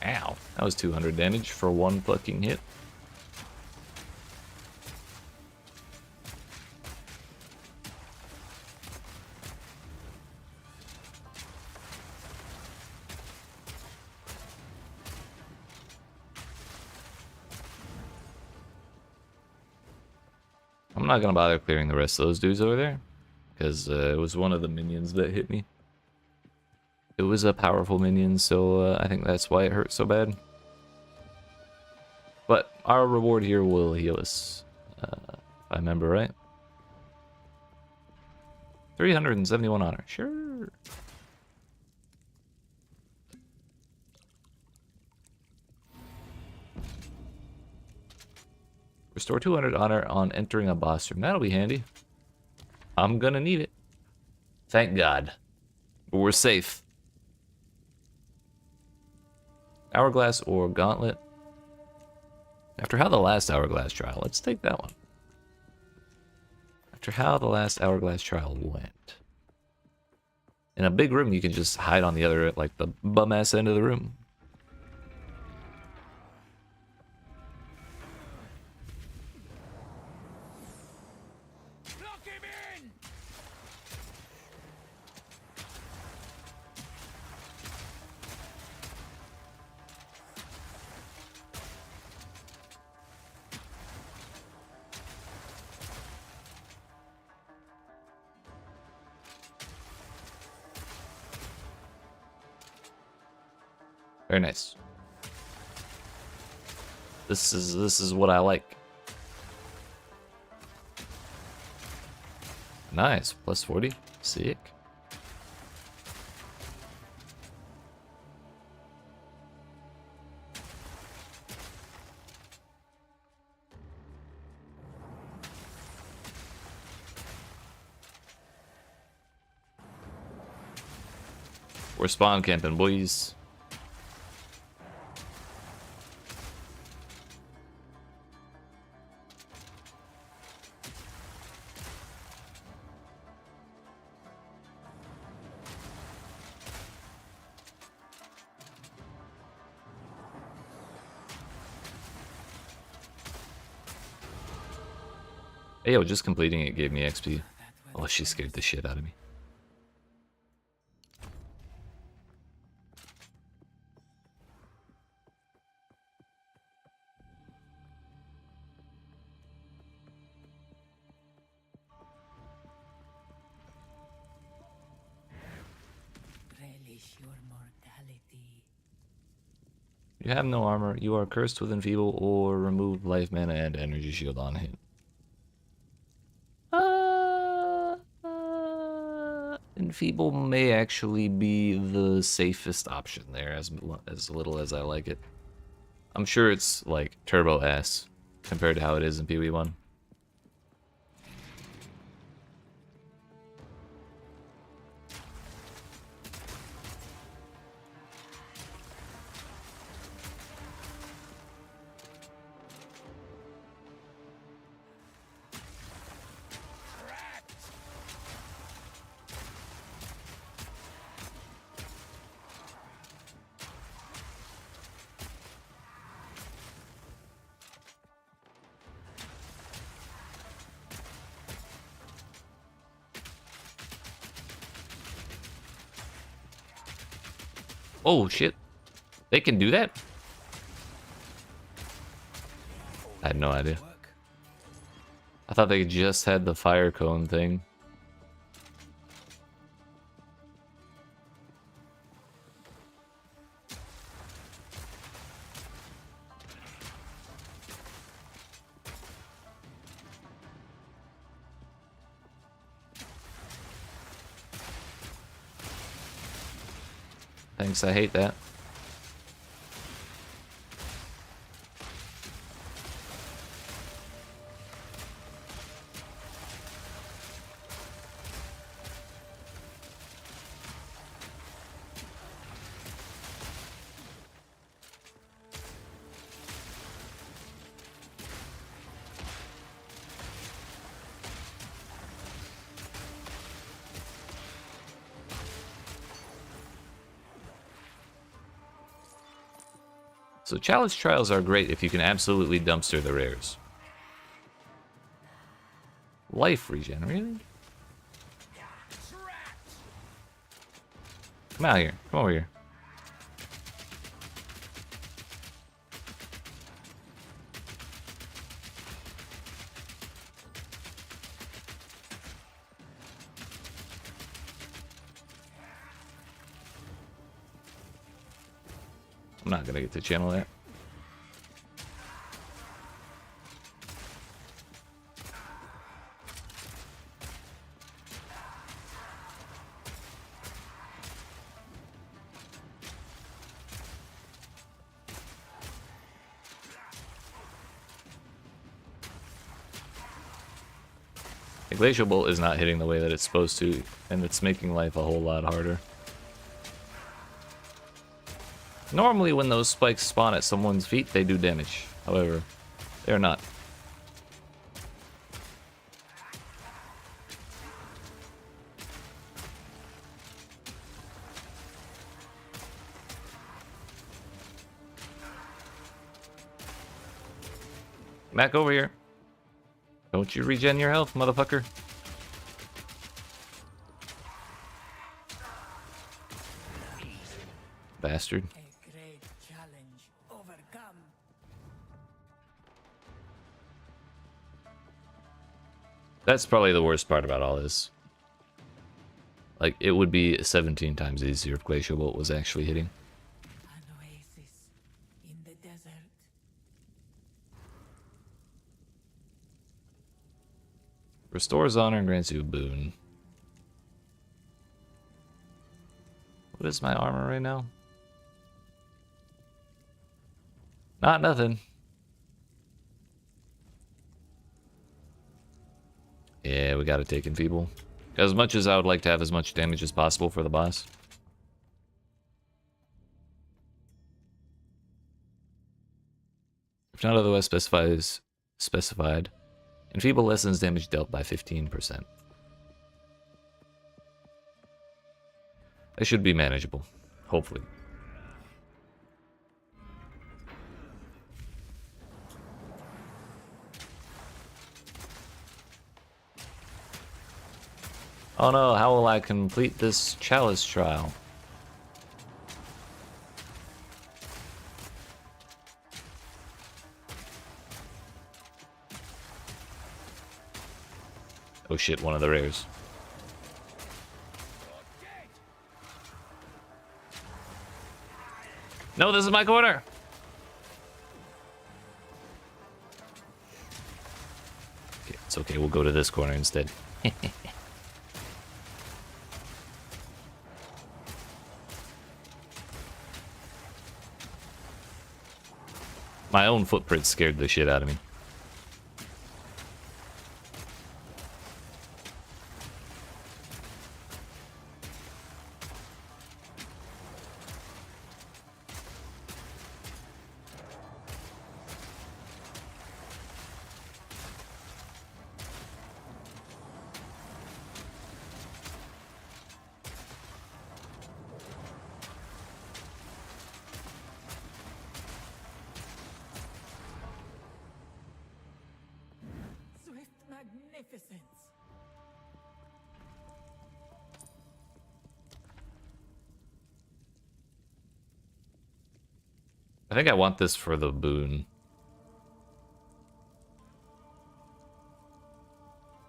Ow, that was 200 damage for one fucking hit. I'm not gonna bother clearing the rest of those dudes over there, because it was one of the minions that hit me. It was a powerful minion, so I think that's why it hurt so bad. But our reward here will heal us, if I remember right. 371 honor, sure. Restore 200 honor on entering a boss room. That'll be handy. I'm gonna need it. Thank God. But we're safe. Hourglass or Gauntlet. After how the last Hourglass trial, let's take that one. After how the last Hourglass trial went. In a big room, you can just hide on the other, like the bum-ass end of the room. Lock him in! Very nice. This is what I like. Nice, plus 40. Sick. We're spawn camping, boys. Hey, yo, just completing it gave me XP. Oh, she scared the shit out of me. You have no armor. You are cursed with enfeeble or remove life mana and energy shield on hit. Enfeeble may actually be the safest option there, as little as I like it. I'm sure it's like turbo ass compared to how it is in PoE1. Oh shit. They can do that? I had no idea. I thought they just had the fire cone thing. Thanks, I hate that. So challenge trials are great if you can absolutely dumpster the rares. Life regen, really? Come out here. Come over here. I'm not gonna get to channel that. The Glacial Bolt is not hitting the way that it's supposed to, and it's making life a whole lot harder. Normally when those spikes spawn at someone's feet, they do damage. However, they're not. Back over here. Don't you regen your health, motherfucker. Bastard. That's probably the worst part about all this. Like, it would be 17 times easier if Glacial Bolt was actually hitting. An oasis in the desert. Restores honor and grants you a boon. What is my armor right now? Not nothing. Yeah, we gotta take Enfeeble. As much as I would like to have as much damage as possible for the boss. If not otherwise specified, Enfeeble lessens damage dealt by 15%. That should be manageable, hopefully. Oh no, how will I complete this chalice trial? Oh shit, one of the rares. No, this is my corner! It's okay, we'll go to this corner instead. My own footprint scared the shit out of me. Swift magnificence. I think I want this for the boon.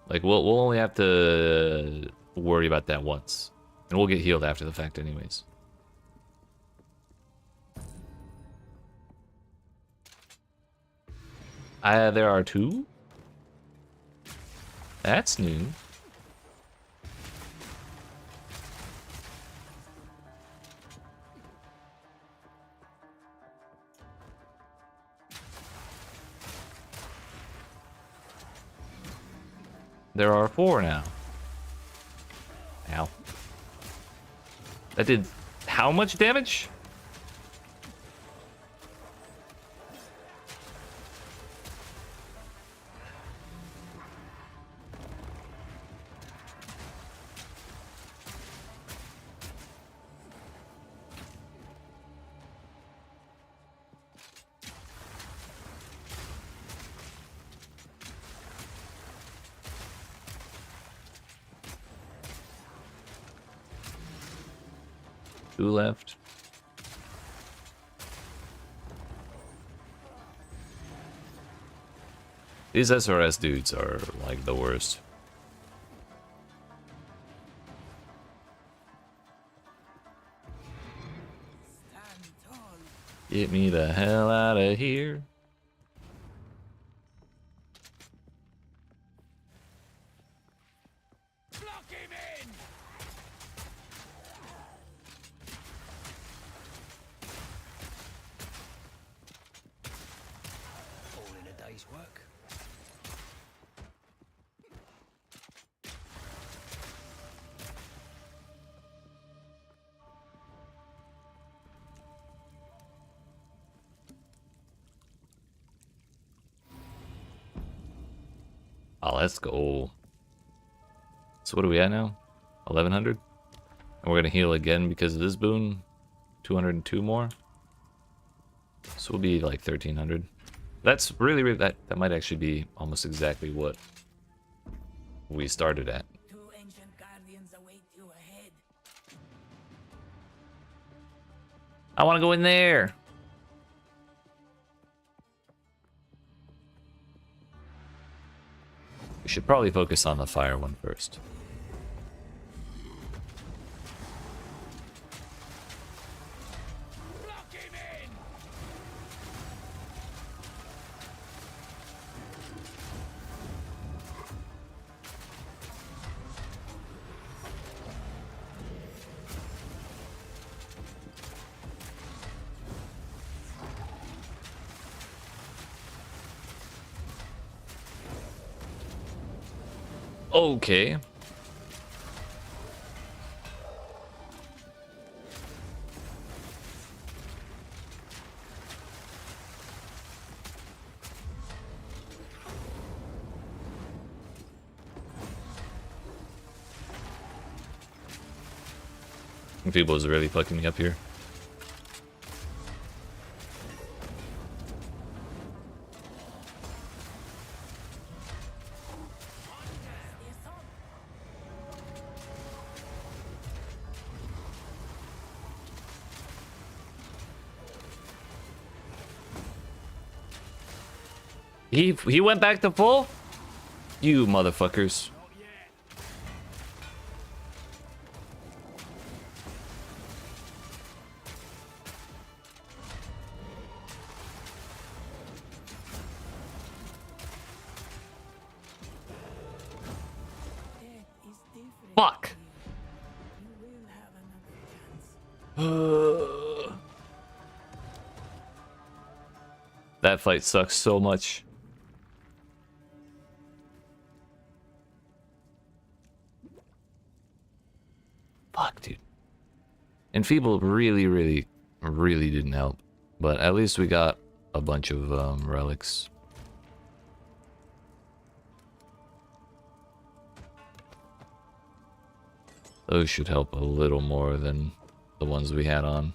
Like, we'll only have to worry about that once. And we'll get healed after the fact anyways. There are 2? That's new. There are 4 now. Ow. That did how much damage? Two left. These SRS dudes are like the worst. Stand tall. Get me the hell out of here. Block him in! All in a day's work. Oh, let's go. So what are we at now? 1100? And we're gonna heal again because of this boon. 202 more. So we'll be like 1300. That's really that might actually be almost exactly what we started at. 2 ancient guardians await you ahead. I want to go in there. We should probably focus on the fire one first. Block him in! Okay. People is really fucking me up here. He went back to full? You motherfuckers. That fight sucks so much. Fuck, dude. Enfeeble really didn't help. But at least we got a bunch of relics. Those should help a little more than the ones we had on.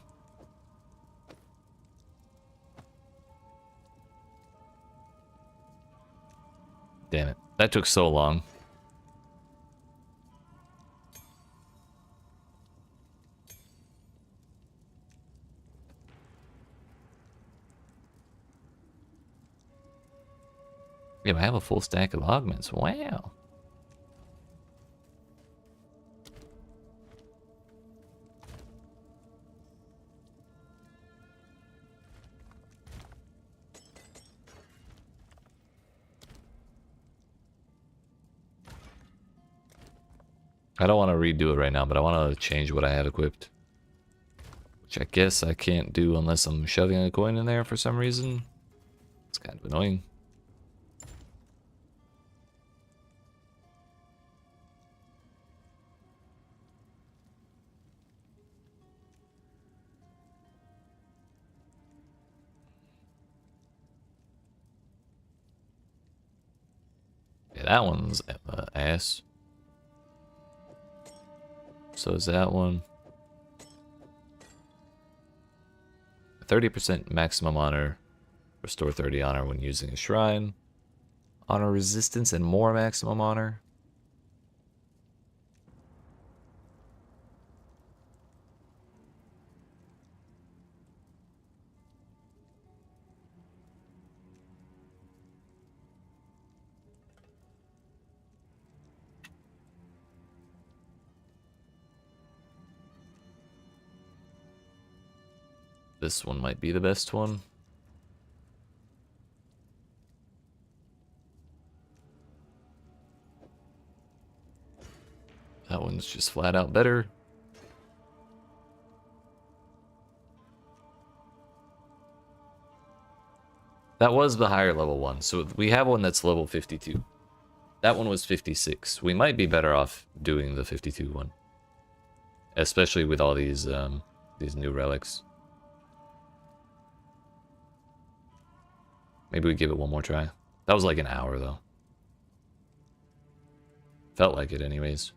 Damn it. That took so long. Yeah, I have a full stack of augments. Wow. I don't want to redo it right now, but I want to change what I have equipped. Which I guess I can't do unless I'm shoving a coin in there for some reason. It's kind of annoying. Yeah, that one's ass. So is that one. 30% maximum honor. Restore 30 honor when using a shrine. Honor resistance and more maximum honor. This one might be the best one. That one's just flat out better. That was the higher level one. So we have one that's level 52. That one was 56. We might be better off doing the 52 one. Especially with all these new relics. Maybe we give it one more try. That was like an hour, though. Felt like it, anyways.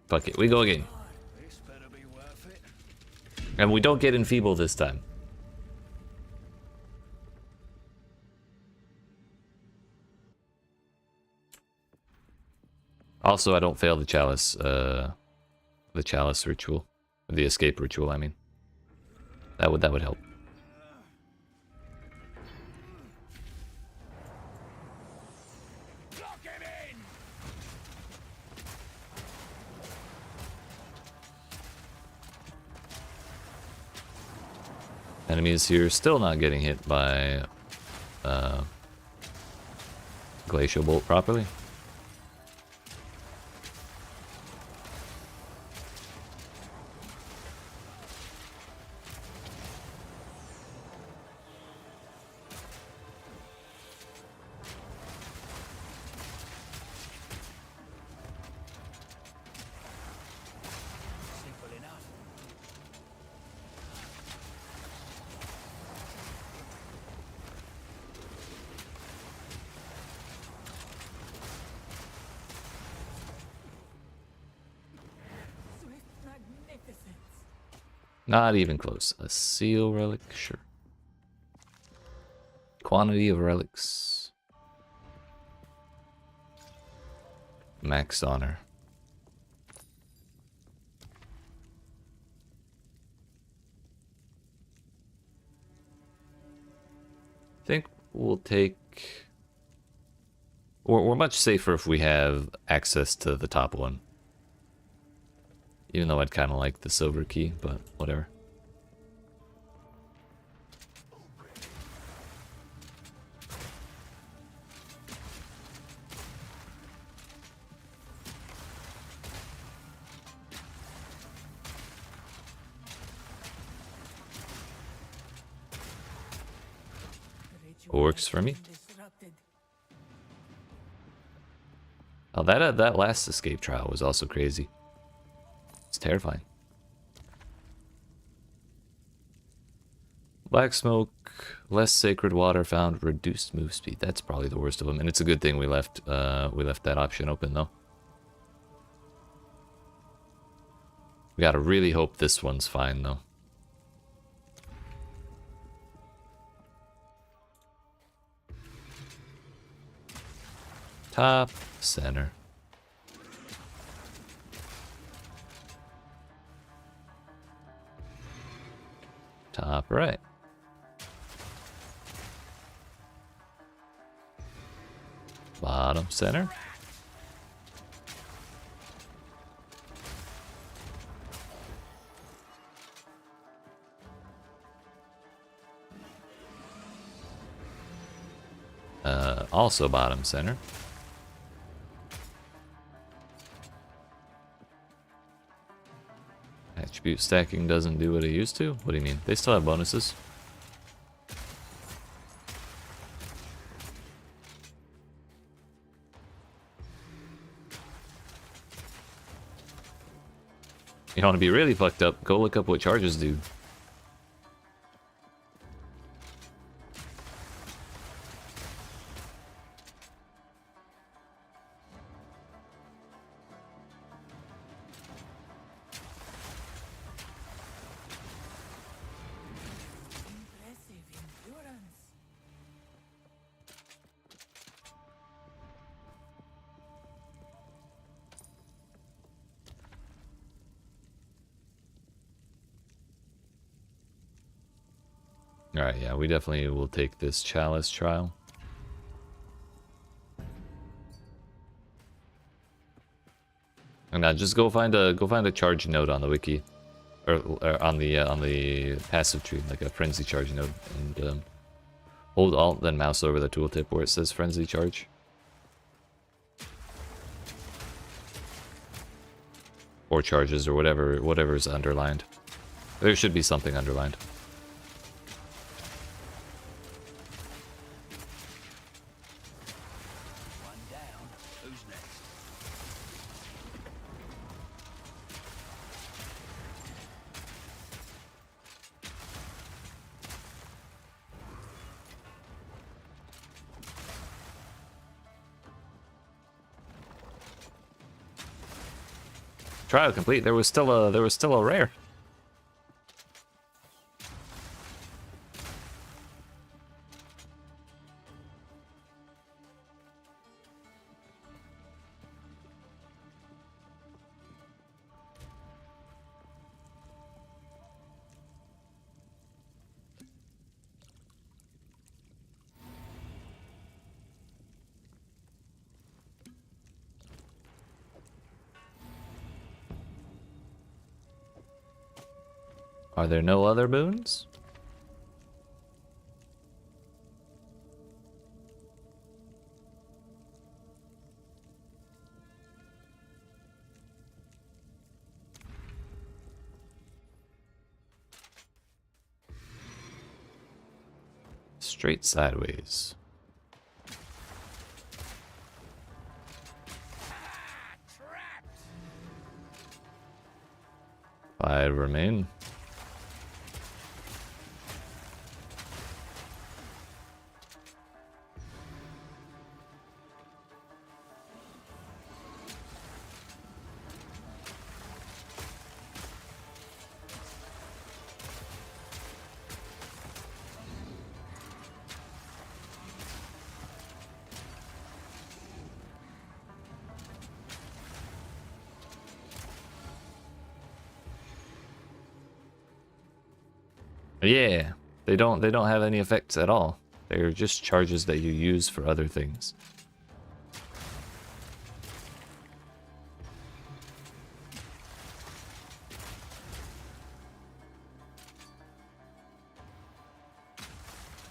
Fuck it, we go again. This better be worth it. And we don't get enfeebled this time. Also, I don't fail the chalice ritual, the escape ritual. I mean, that would help. Lock him in! Enemies here still not getting hit by glacial bolt properly. Simple enough. Swift magnificence. Not even close. A seal relic, sure. Quantity of relics. Max honor. I think we'll take... We're much safer if we have access to the top one. Even though I'd kind of like the silver key, but whatever. Works for me. Disrupted. Oh, that last escape trial was also crazy. It's terrifying. Black smoke, less sacred water found, reduced move speed. That's probably the worst of them, and it's a good thing we left that option open though. We gotta really hope this one's fine though. Top center. Top right. Bottom center. Also bottom center. Attribute stacking doesn't do what it used to? What do you mean? They still have bonuses. You want to be really fucked up, go look up what charges do. Impressive endurance. Alright, yeah, we definitely will take this chalice trial. And now just go find a charge node on the wiki, or on the passive tree, like a frenzy charge node, and hold Alt then mouse over the tooltip where it says frenzy charge. Or charges, or whatever's underlined. There should be something underlined. One down. Who's next? Trial complete. There was still a rare. Are there no other boons? Straight sideways. Five remain. Yeah, they don't have any effects at all. They're just charges that you use for other things.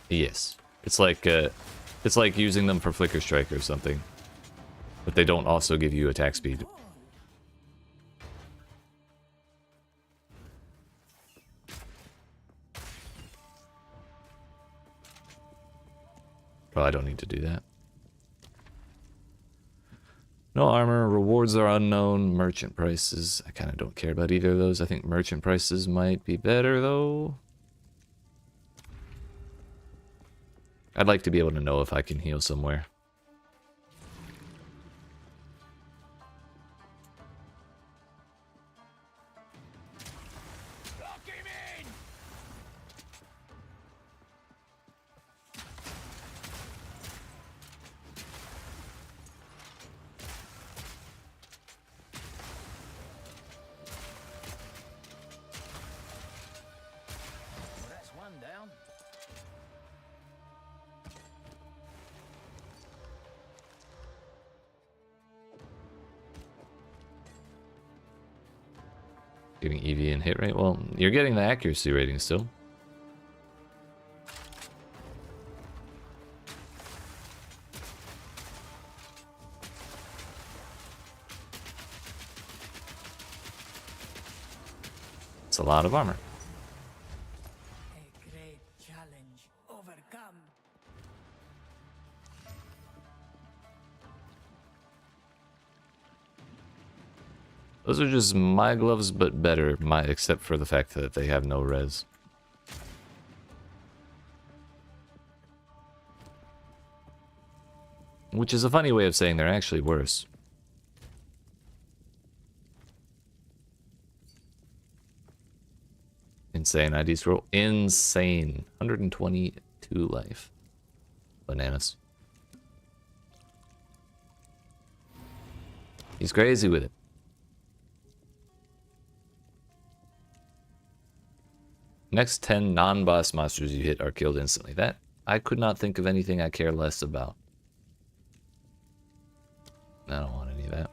Yes. It's like using them for Flicker Strike or something. But they don't also give you attack speed. Oh, I don't need to do that. No armor, rewards are unknown, merchant prices. I kind of don't care about either of those. I think merchant prices might be better though. I'd like to be able to know if I can heal somewhere. Well, that's one down. Getting EV and hit rate. Well, you're getting the accuracy rating still. It's a lot of armor. A great challenge overcome. Those are just my gloves, but better, except for the fact that they have no res. Which is a funny way of saying they're actually worse. Insane ID scroll. Insane. 122 life. Bananas. He's crazy with it. Next 10 non-boss monsters you hit are killed instantly. That, I could not think of anything I care less about. I don't want any of that.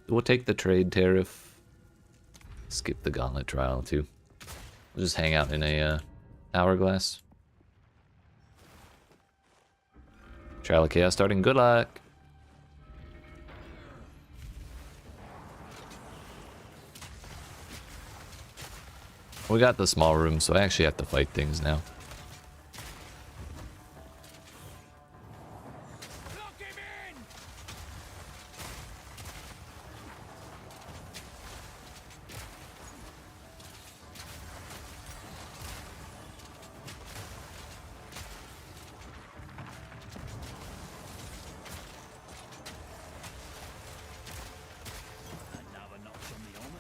We'll take the trade tariff. Skip the gauntlet trial too. We'll just hang out in a hourglass. Trial of Chaos starting. Good luck. We got the small room, so I actually have to fight things now. Another notch on the armor.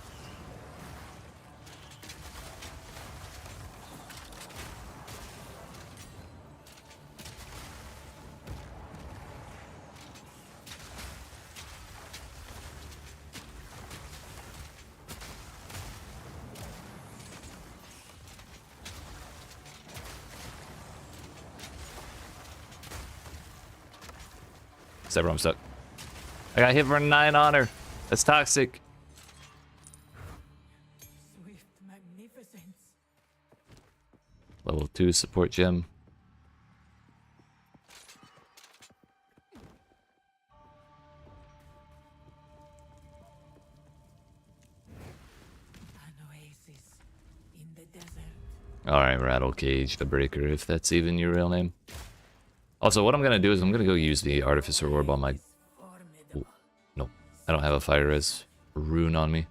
Several, I'm stuck. I got hit for 9 honor. That's toxic. Swift magnificence. Level 2 support gem. An oasis in the desert. Alright, Rattle Cage the Breaker, if that's even your real name. Also, what I'm going to do is I'm going to go use the Artificer Orb on my... Formidable. No, I don't have a Fire Res rune on me.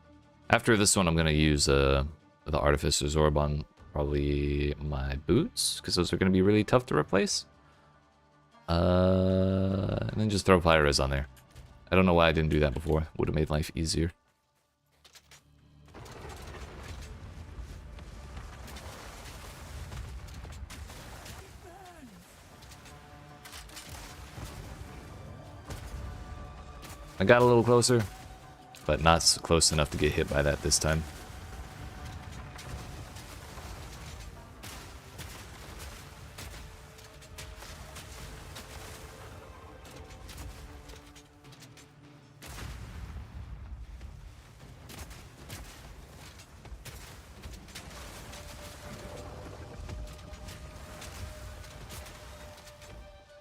After this one, I'm going to use the Artificer's Orb on probably my boots, because those are going to be really tough to replace. And then just throw Fire Res on there. I don't know why I didn't do that before. Would have made life easier. I got a little closer, but not close enough to get hit by that this time.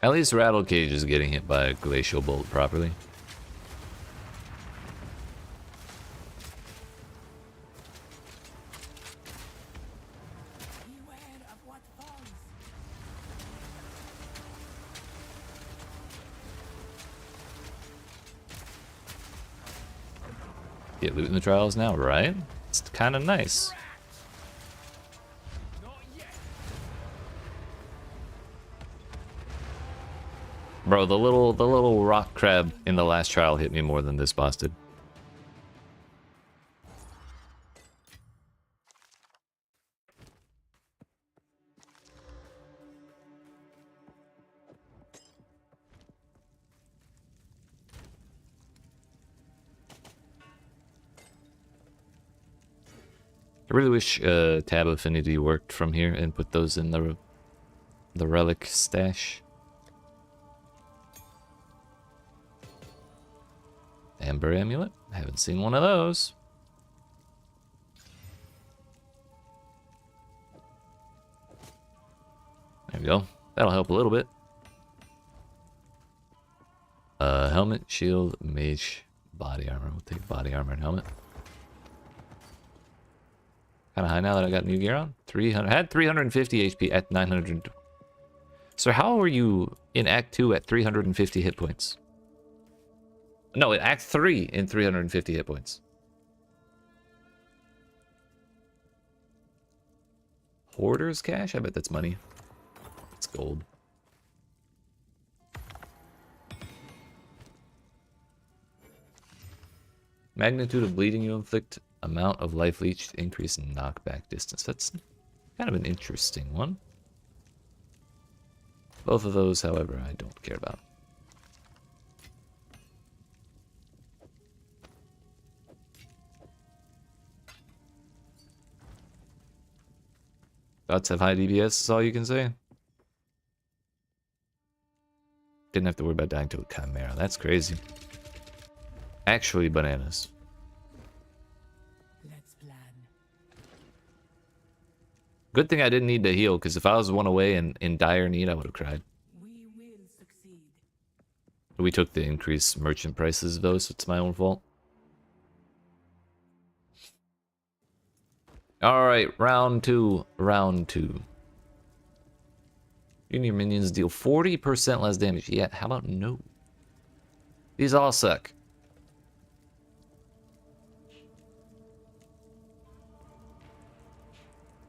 At least Rattle Cage is getting hit by a Glacial Bolt properly. He Get loot in the trials now, right? It's kind of nice. Bro, the little rock crab in the last trial hit me more than this boss did. I really wish tab affinity worked from here and put those in the relic stash. Amber amulet. I haven't seen one of those. There we go. That'll help a little bit. Helmet, shield, mage, body armor. We'll take body armor and helmet. Kind of high now that I got new gear on. 300. Had 350 HP at 900. So how were you in Act 2 at 350 hit points? No, in Act 3 in 350 hit points. Hoarder's cash? I bet that's money. It's gold. Magnitude of bleeding you inflict. Amount of life leached. Increase in knockback distance. That's kind of an interesting one. Both of those, however, I don't care about. Dots have high DPS, is all you can say. Didn't have to worry about dying to a Chimera. That's crazy. Actually, bananas. Let's plan. Good thing I didn't need to heal, because if I was one away and in dire need, I would have cried. We will succeed. We took the increased merchant prices, though, so it's my own fault. Alright, round two. Round 2. You and your minions deal 40% less damage. Yeah, how about no? These all suck.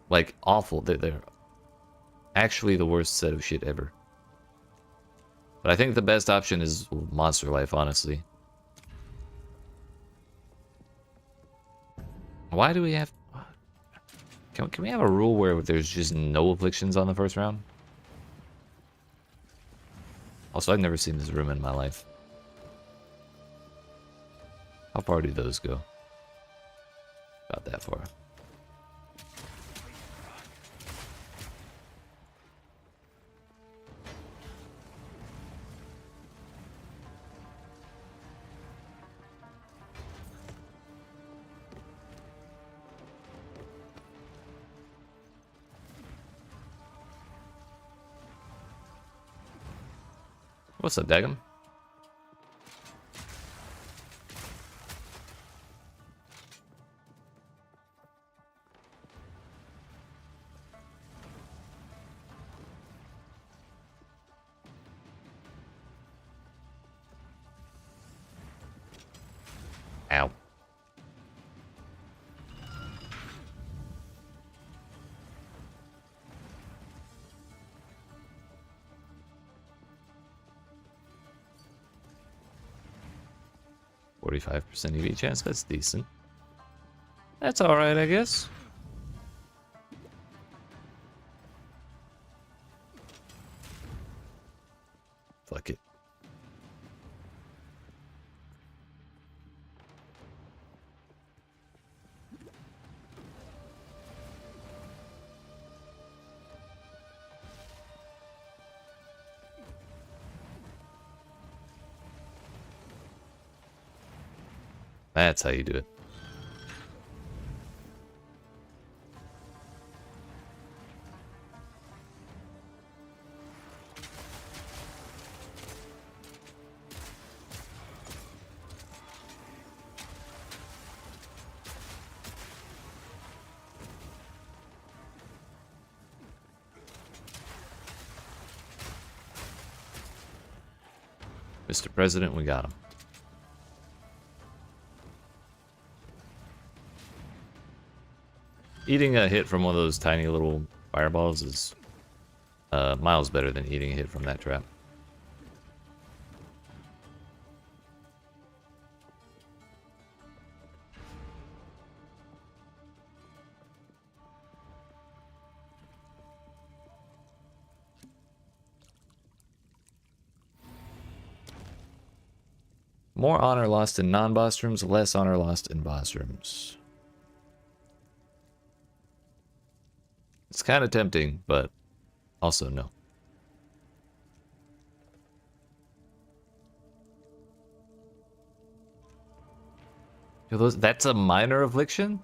Like, awful. They're actually the worst set of shit ever. But I think the best option is Monster Life, honestly. Why do we have... Can we have a rule where there's just no afflictions on the first round? Also, I've never seen this room in my life. How far do those go? About that far. What's up, Daggum? Ow. %, EV chance, that's decent. That's alright, I guess. Fuck it. That's how you do it. Mr. President, we got him. Eating a hit from one of those tiny little fireballs is miles better than eating a hit from that trap. More honor lost in non-boss rooms, less honor lost in boss rooms. It's kind of tempting, but also no. That's a minor affliction?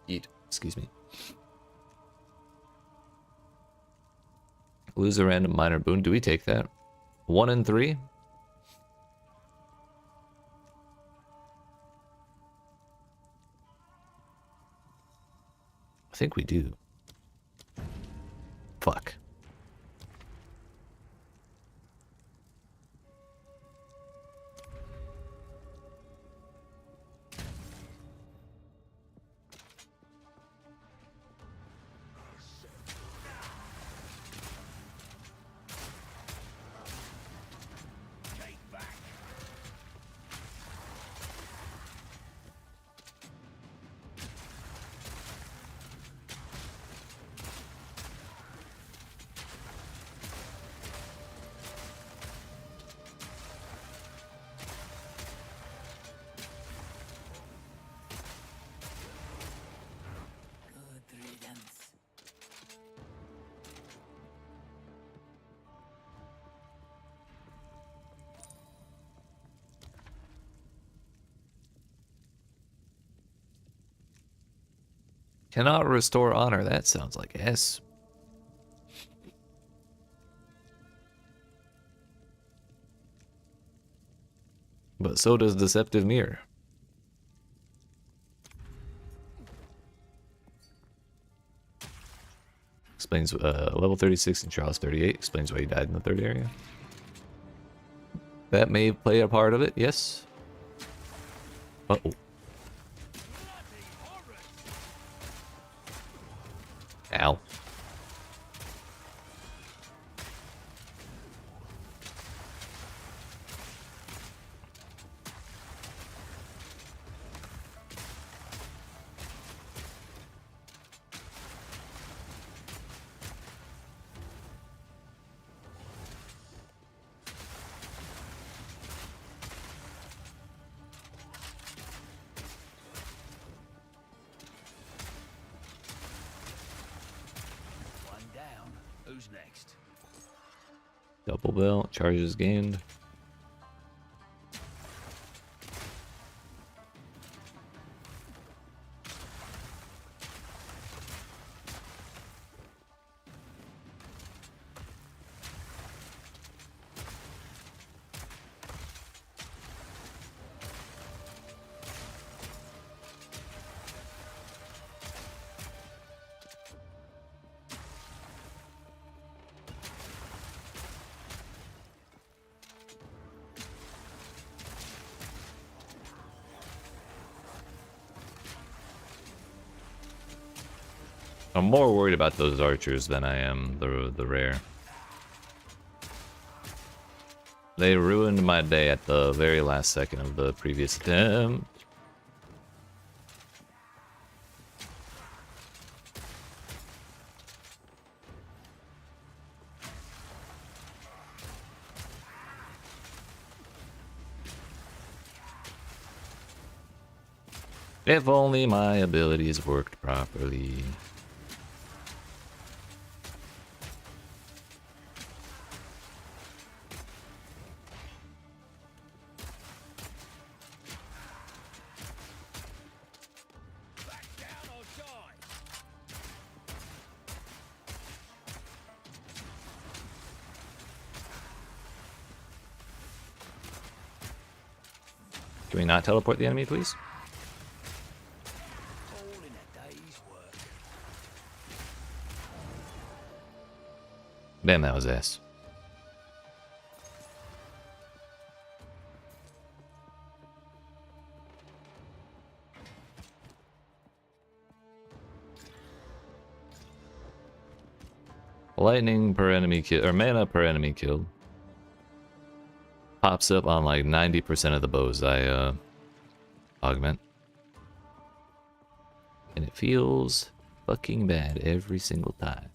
Eat. Excuse me. Lose a random minor boon. Do we take that? 1 in 3? I think we do. Fuck. Good riddance. Cannot restore honor. That sounds like S. But so does Deceptive Mirror. Explains level 36 and Charles 38. Explains why he died in the third area. That may play a part of it, yes. Uh-oh. Ow. One down. Who's next? Double bell. Charges gained. I'm more worried about those archers than I am the rare. They ruined my day at the very last second of the previous attempt. If only my abilities worked properly. Can we not teleport the enemy, please? All in a day's work. Damn, that was ass. Lightning per enemy kill, or mana per enemy killed. Pops up on like 90% of the bows I augment. And it feels fucking bad every single time.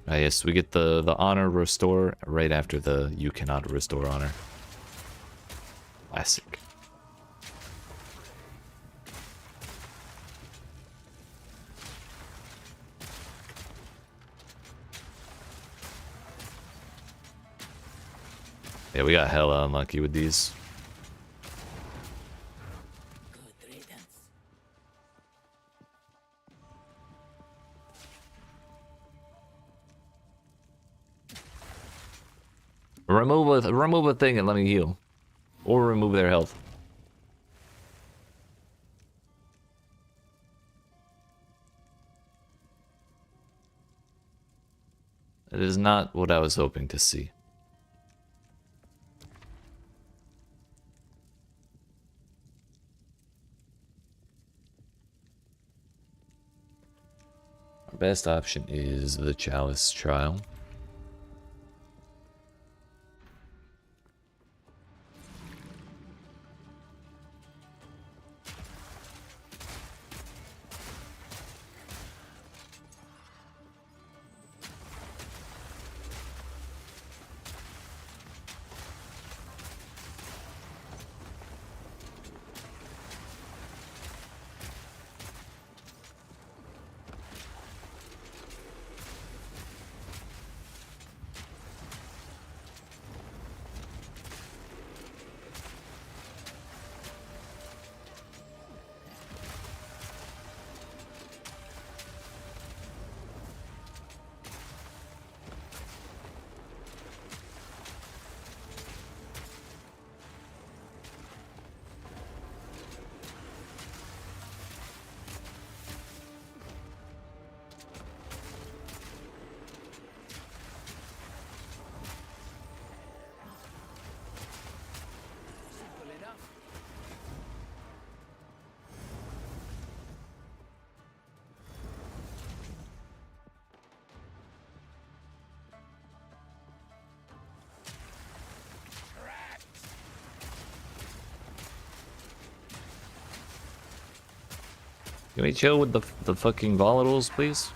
Yes, we get the honor restore right after the you cannot restore honor. Classic. Yeah, we got hella unlucky with these. Good riddance. Remove a thing and let me heal. Or remove their health. That is not what I was hoping to see. Our best option is the Chalice Trial. Can we chill with the fucking volatiles, please?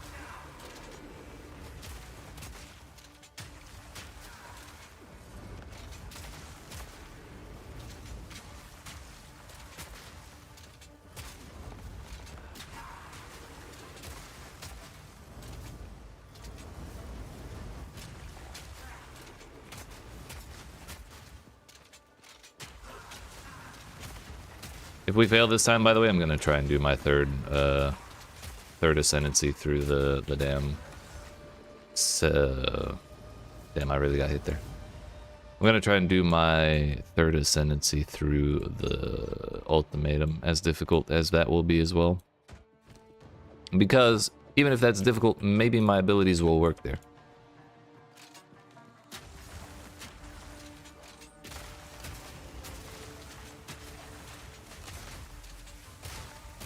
If we fail this time, by the way, I'm gonna try and do my third ascendancy through the damn. Damn, I really got hit there. I'm gonna try and do my third ascendancy through the ultimatum, as difficult as that will be as well. Because even if that's difficult, maybe my abilities will work there.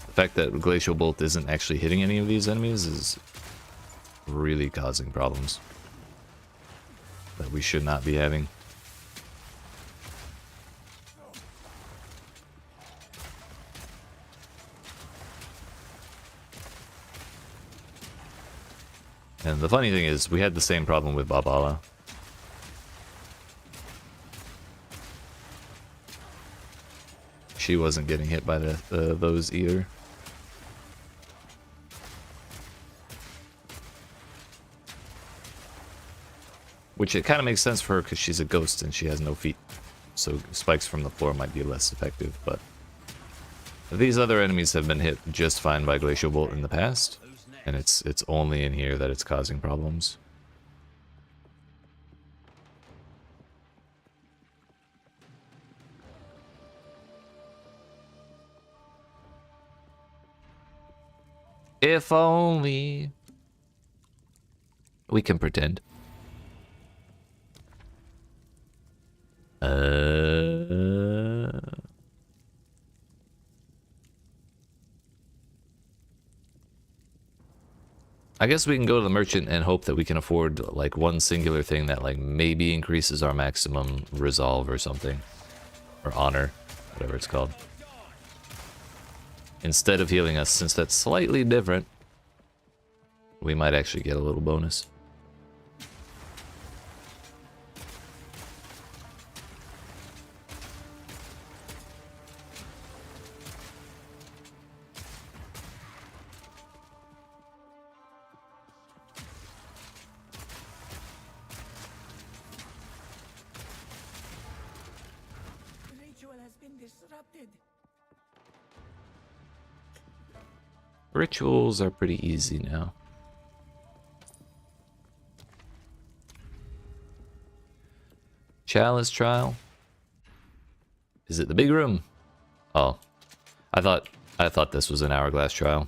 The fact that Glacial Bolt isn't actually hitting any of these enemies is really causing problems that we should not be having. And the funny thing is, we had the same problem with Babala. She wasn't getting hit by those either. Which it kind of makes sense for her because she's a ghost and she has no feet. So spikes from the floor might be less effective, but these other enemies have been hit just fine by Glacial Bolt in the past, and it's only in here that it's causing problems. If only we can pretend. I guess we can go to the merchant and hope that we can afford like one singular thing that like maybe increases our maximum resolve or something. Or honor, whatever it's called. Instead of healing us, since that's slightly different, we might actually get a little bonus. The ritual has been disrupted. Rituals are pretty easy now. Chalice trial. Is it the big room? Oh, I thought this was an hourglass trial.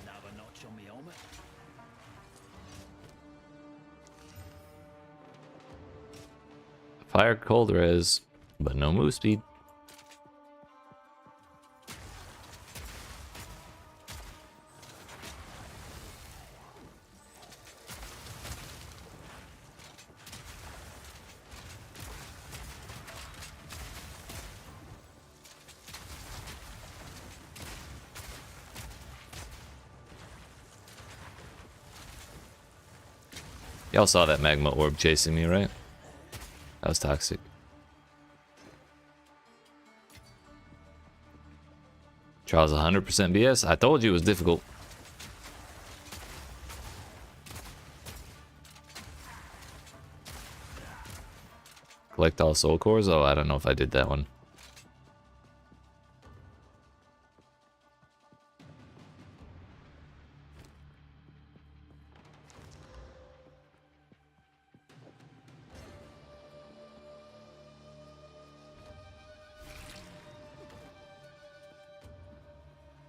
Another notch on me helmet. Fire cold res, but no move speed. Y'all saw that magma orb chasing me, right? That was toxic. Trials 100% BS. I told you it was difficult. Collect all soul cores? Oh, I don't know if I did that one.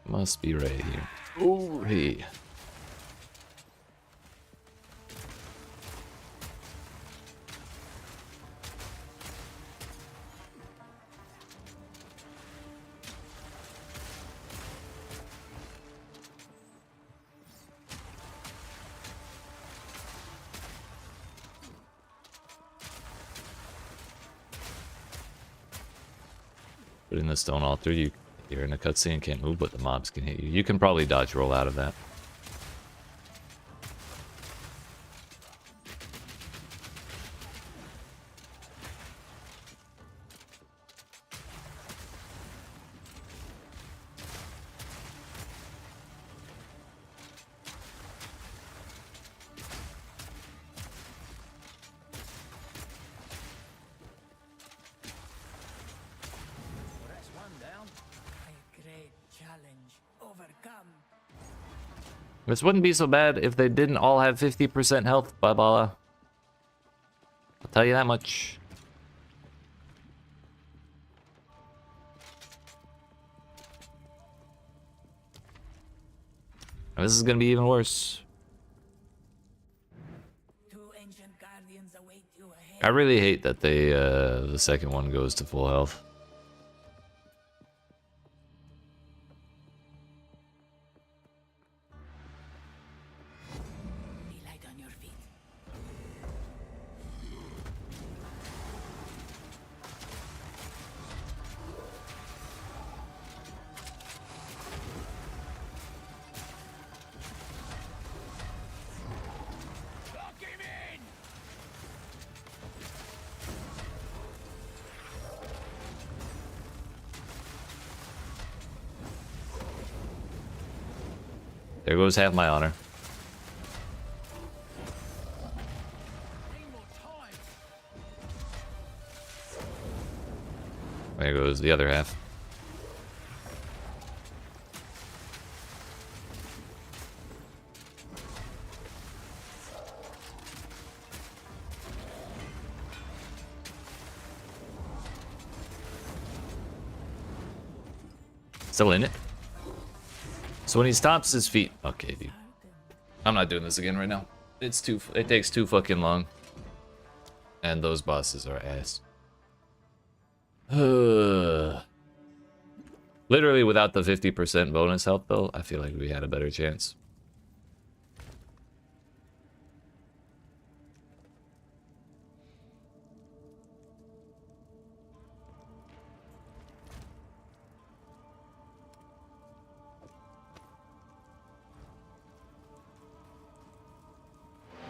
Must be right here. Oh, hey. Putting the stone altar, you're in a cutscene, can't move, but the mobs can hit you. You can probably dodge roll out of that. Well, that's one down. A great challenge overcome. This wouldn't be so bad if they didn't all have 50% health, Babala. I'll tell you that much. And this is gonna be even worse. Two ancient guardians await you ahead. I really hate that they the second one goes to full health. Be light on your feet. There goes half my honor. There goes the other half. Still in it. So when he stops his feet, okay, dude. I'm not doing this again right now. It takes too fucking long. And those bosses are ass. Literally without the 50% bonus health though, I feel like we had a better chance.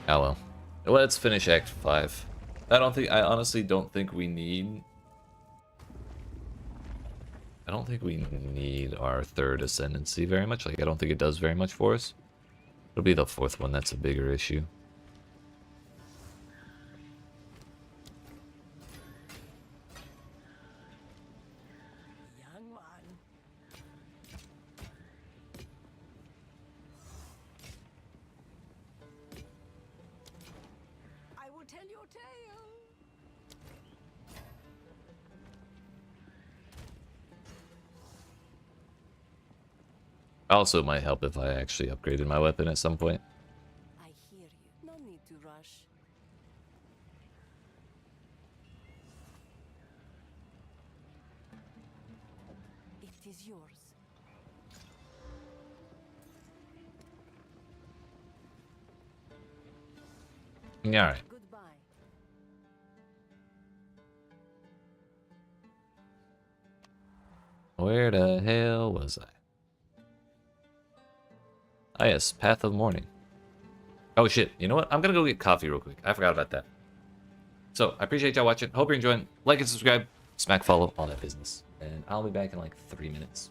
Oh well. Let's finish Act 5. I honestly don't think we need... I don't think we need our third ascendancy very much. Like, I don't think it does very much for us. It'll be the fourth one that's a bigger issue. Young one. I will tell your tale. Also, it might help if I actually upgraded my weapon at some point. I hear you. No need to rush. It is yours. Yeah, alright. Goodbye. Where the hell was I? Ah yes, Path of Morning. Oh shit, you know what? I'm gonna go get coffee real quick. I forgot about that. So, I appreciate y'all watching. Hope you're enjoying. Like and subscribe. Smack follow, all that business. And I'll be back in like 3 minutes.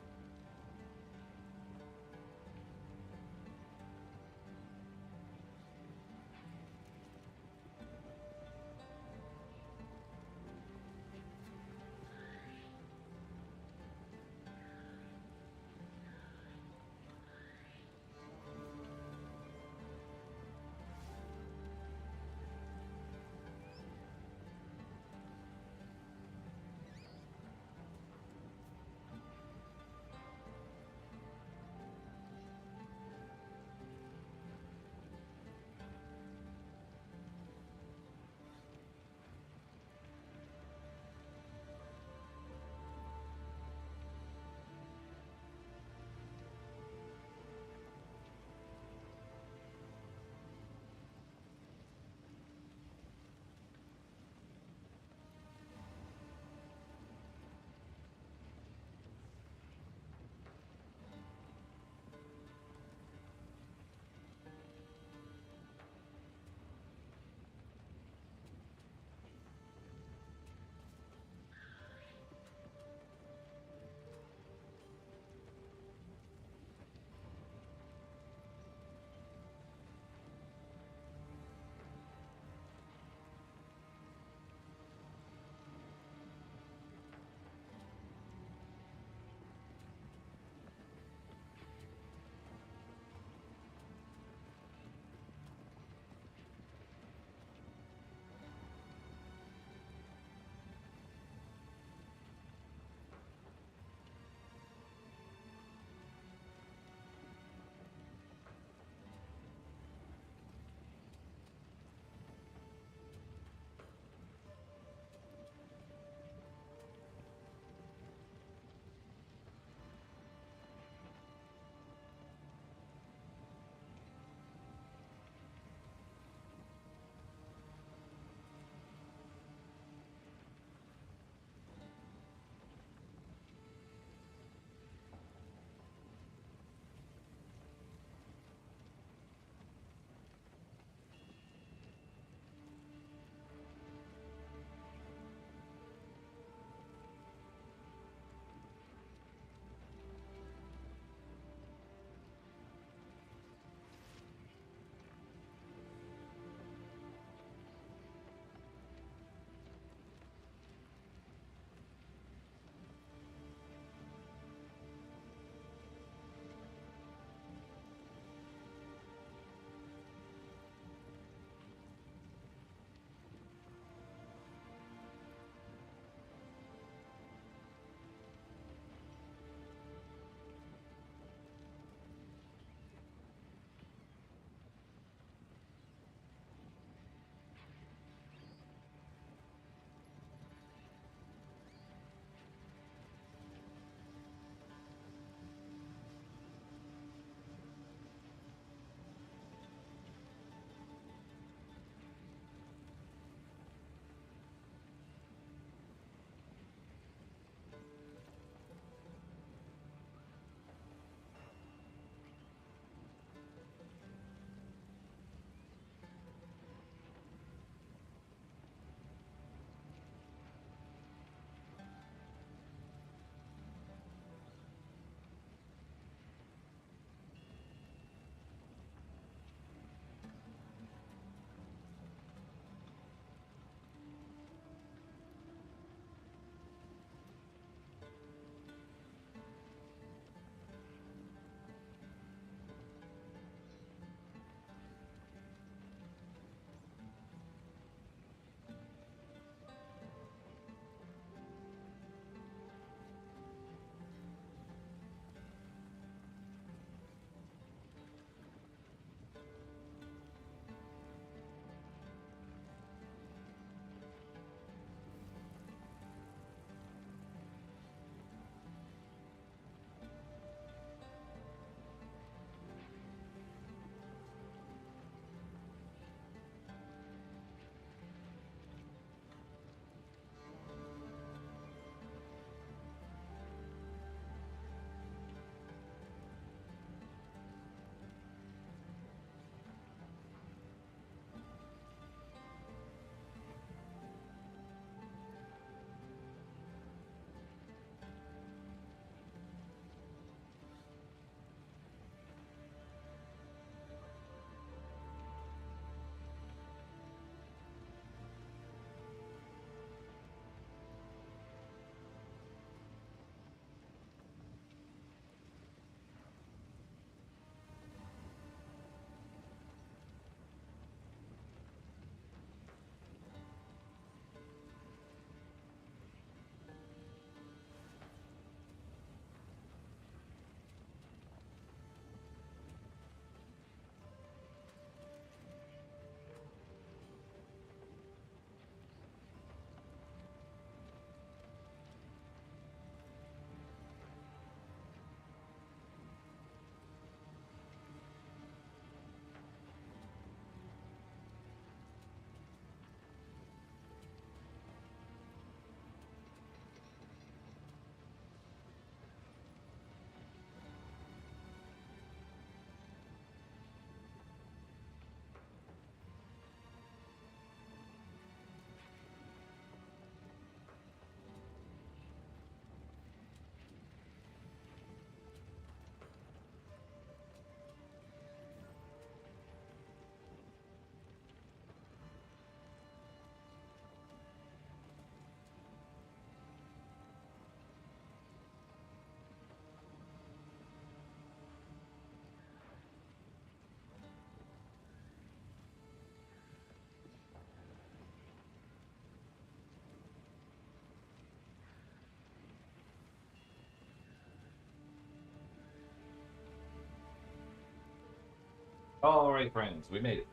Alright, friends, we made it.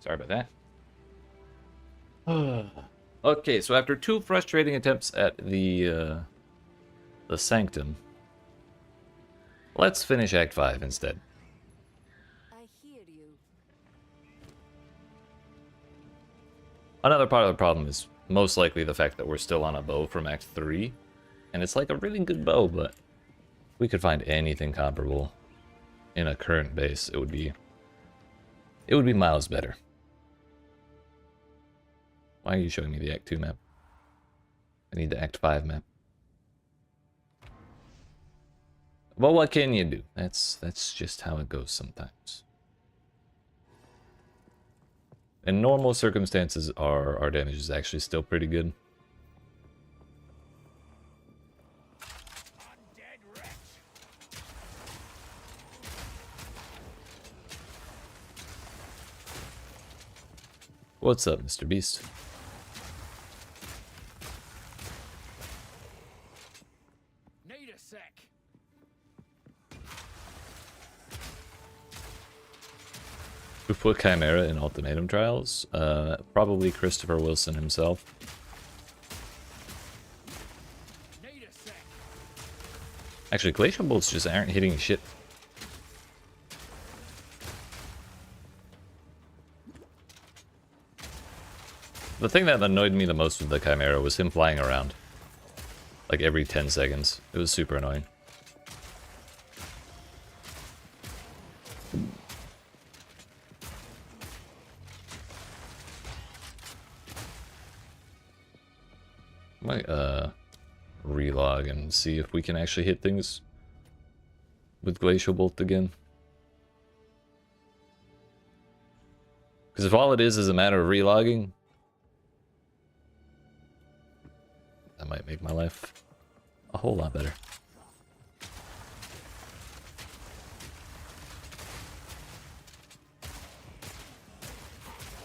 Sorry about that. Okay, so after 2 frustrating attempts at the Sanctum, let's finish Act 5 instead. I hear you. Another part of the problem is most likely the fact that we're still on a bow from Act 3. And it's like a really good bow, but if we could find anything comparable in a current base, it would be miles better. Why are you showing me the Act 2 map? I need the Act 5 map. Well, what can you do? That's just how it goes sometimes. In normal circumstances, our damage is actually still pretty good. What's up, Mr. Beast? Need a sec. Who put Chimera in Ultimatum Trials? Probably Christopher Wilson himself. Need a sec. Actually, Glacial Bolts just aren't hitting shit. The thing that annoyed me the most with the Chimera was him flying around. Like every 10 seconds. It was super annoying. Might relog and see if we can actually hit things with Glacial Bolt again. Because if all it is a matter of relogging, that might make my life a whole lot better.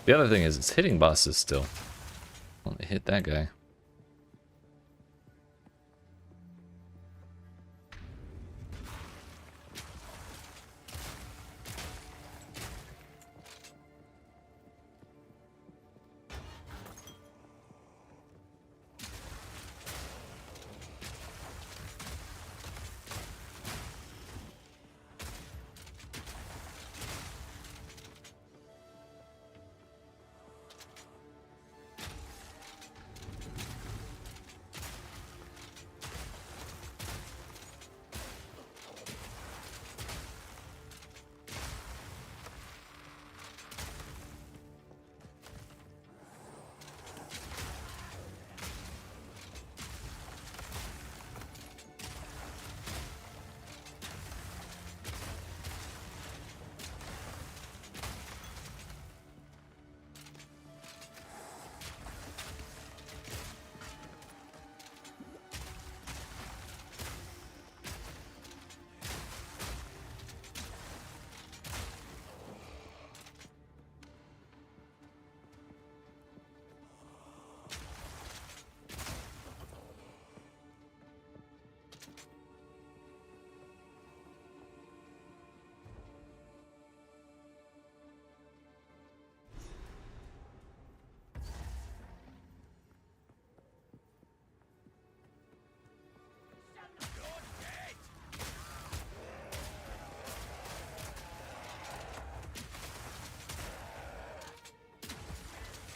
The other thing is it's hitting bosses still. Let me hit that guy.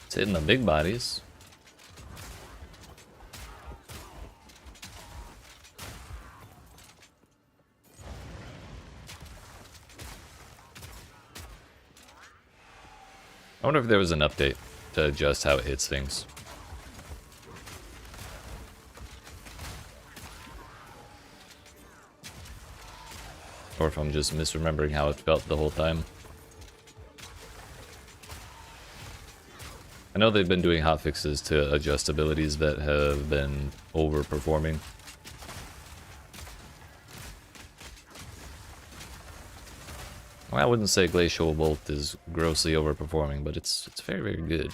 It's hitting the big bodies. I wonder if there was an update to adjust how it hits things. Or if I'm just misremembering how it felt the whole time. I know they've been doing hotfixes to adjust abilities that have been overperforming. Well, I wouldn't say Glacial Bolt is grossly overperforming, but it's very, very good.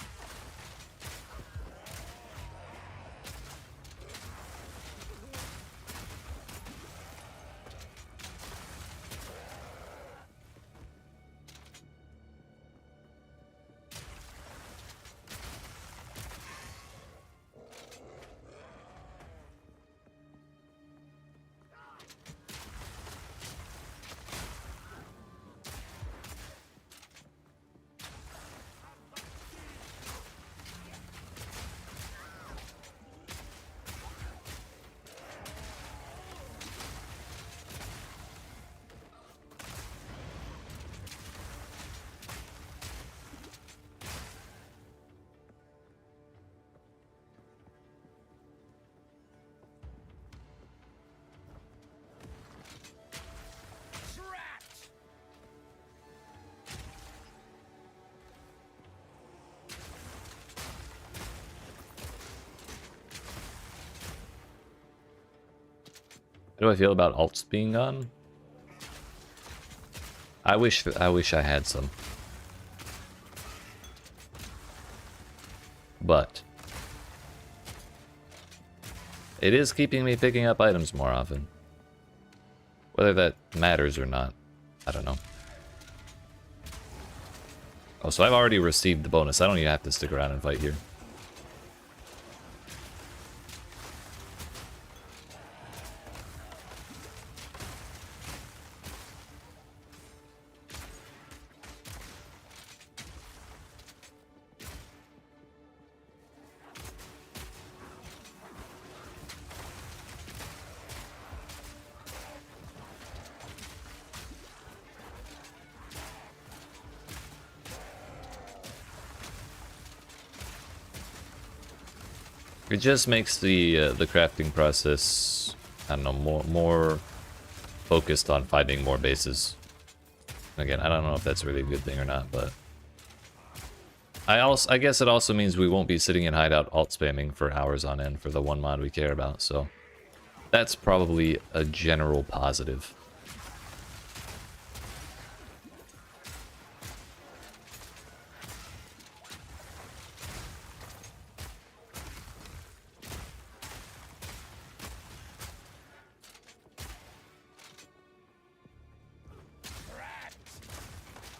How do I feel about alts being gone? I wish I had some. But it is keeping me picking up items more often. Whether that matters or not, I don't know. Oh, so I've already received the bonus. I don't even have to stick around and fight here. It just makes the crafting process, I don't know, more focused on finding more bases. Again, I don't know if that's really a good thing or not, but I guess it also means we won't be sitting in hideout alt spamming for hours on end for the one mod we care about. So that's probably a general positive.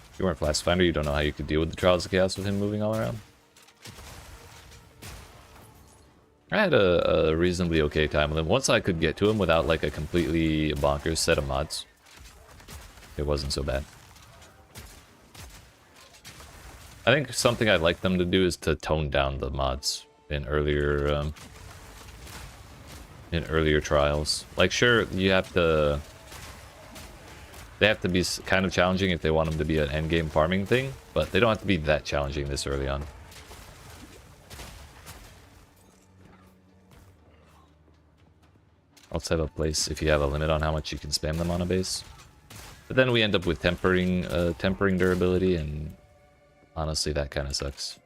If you weren't Flask Finder, you don't know how you could deal with the Trials of Chaos with him moving all around. I had a reasonably okay time with him. Once I could get to him without like a completely bonkers set of mods, it wasn't so bad. I think something I'd like them to do is to tone down the mods in earlier trials. Like, sure, you have to... They have to be kind of challenging if they want them to be an endgame farming thing, but they don't have to be that challenging this early on. I'll have a place if you have a limit on how much you can spam them on a base. But then we end up with tempering durability, and honestly, that kind of sucks.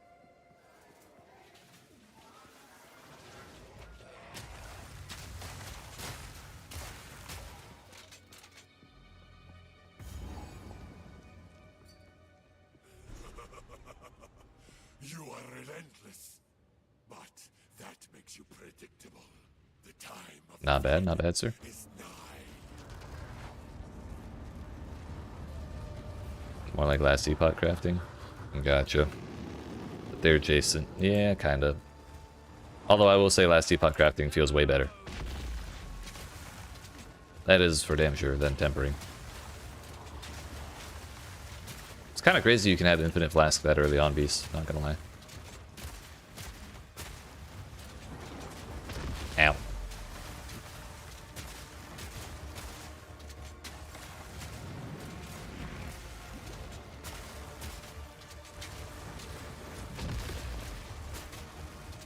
You are relentless, but that makes you predictable. The time of Not bad, sir. is nigh. More like last teapot crafting. Gotcha. But they're adjacent. Yeah, kind of. Although I will say last teapot crafting feels way better. That is for damn sure than tempering. It's kind of crazy you can have infinite flask that early on, Beast. Not gonna lie. Ow.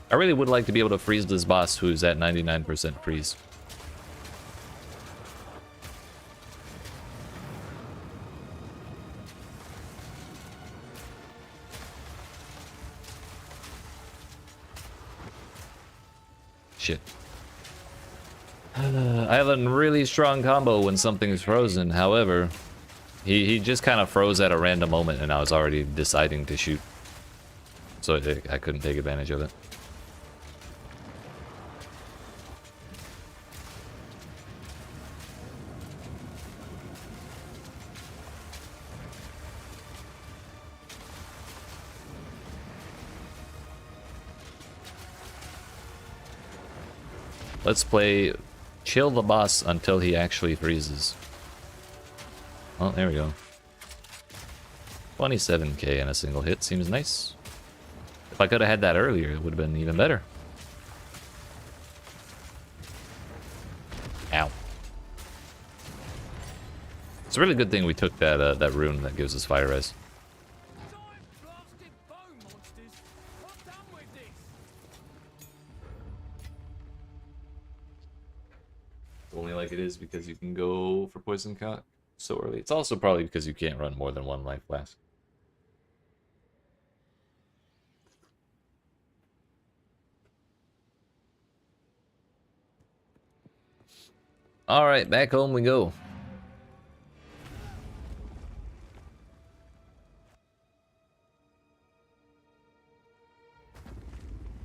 I really would like to be able to freeze this boss who's at 99% freeze. Shit. I have a really strong combo when something's frozen. However, he just kind of froze at a random moment and I was already deciding to shoot. So I couldn't take advantage of it. Let's play chill the boss until he actually freezes. Oh, there we go. 27k in a single hit seems nice. If I could have had that earlier, it would have been even better. Ow. It's a really good thing we took that that rune that gives us fire res. Only like it is because you can go for poison cock so early. It's also probably because you can't run more than one life flask. Alright, back home we go.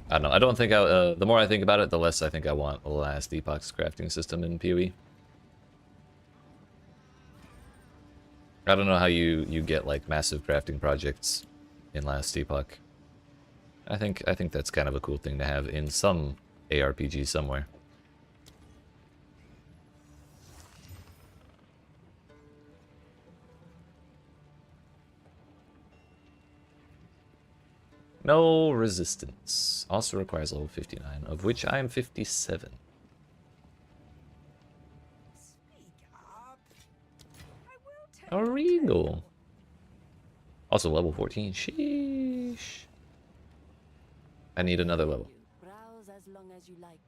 I don't know. I don't think the more I think about it, the less I think I want a last epoch's crafting system in PoE. I don't know how you get like massive crafting projects in last epoch. I think that's kind of a cool thing to have in some ARPG somewhere. No resistance. Also requires level 59, of which I am 57. A regal. Also level 14. Sheesh. I need another level. Browse as long as you like.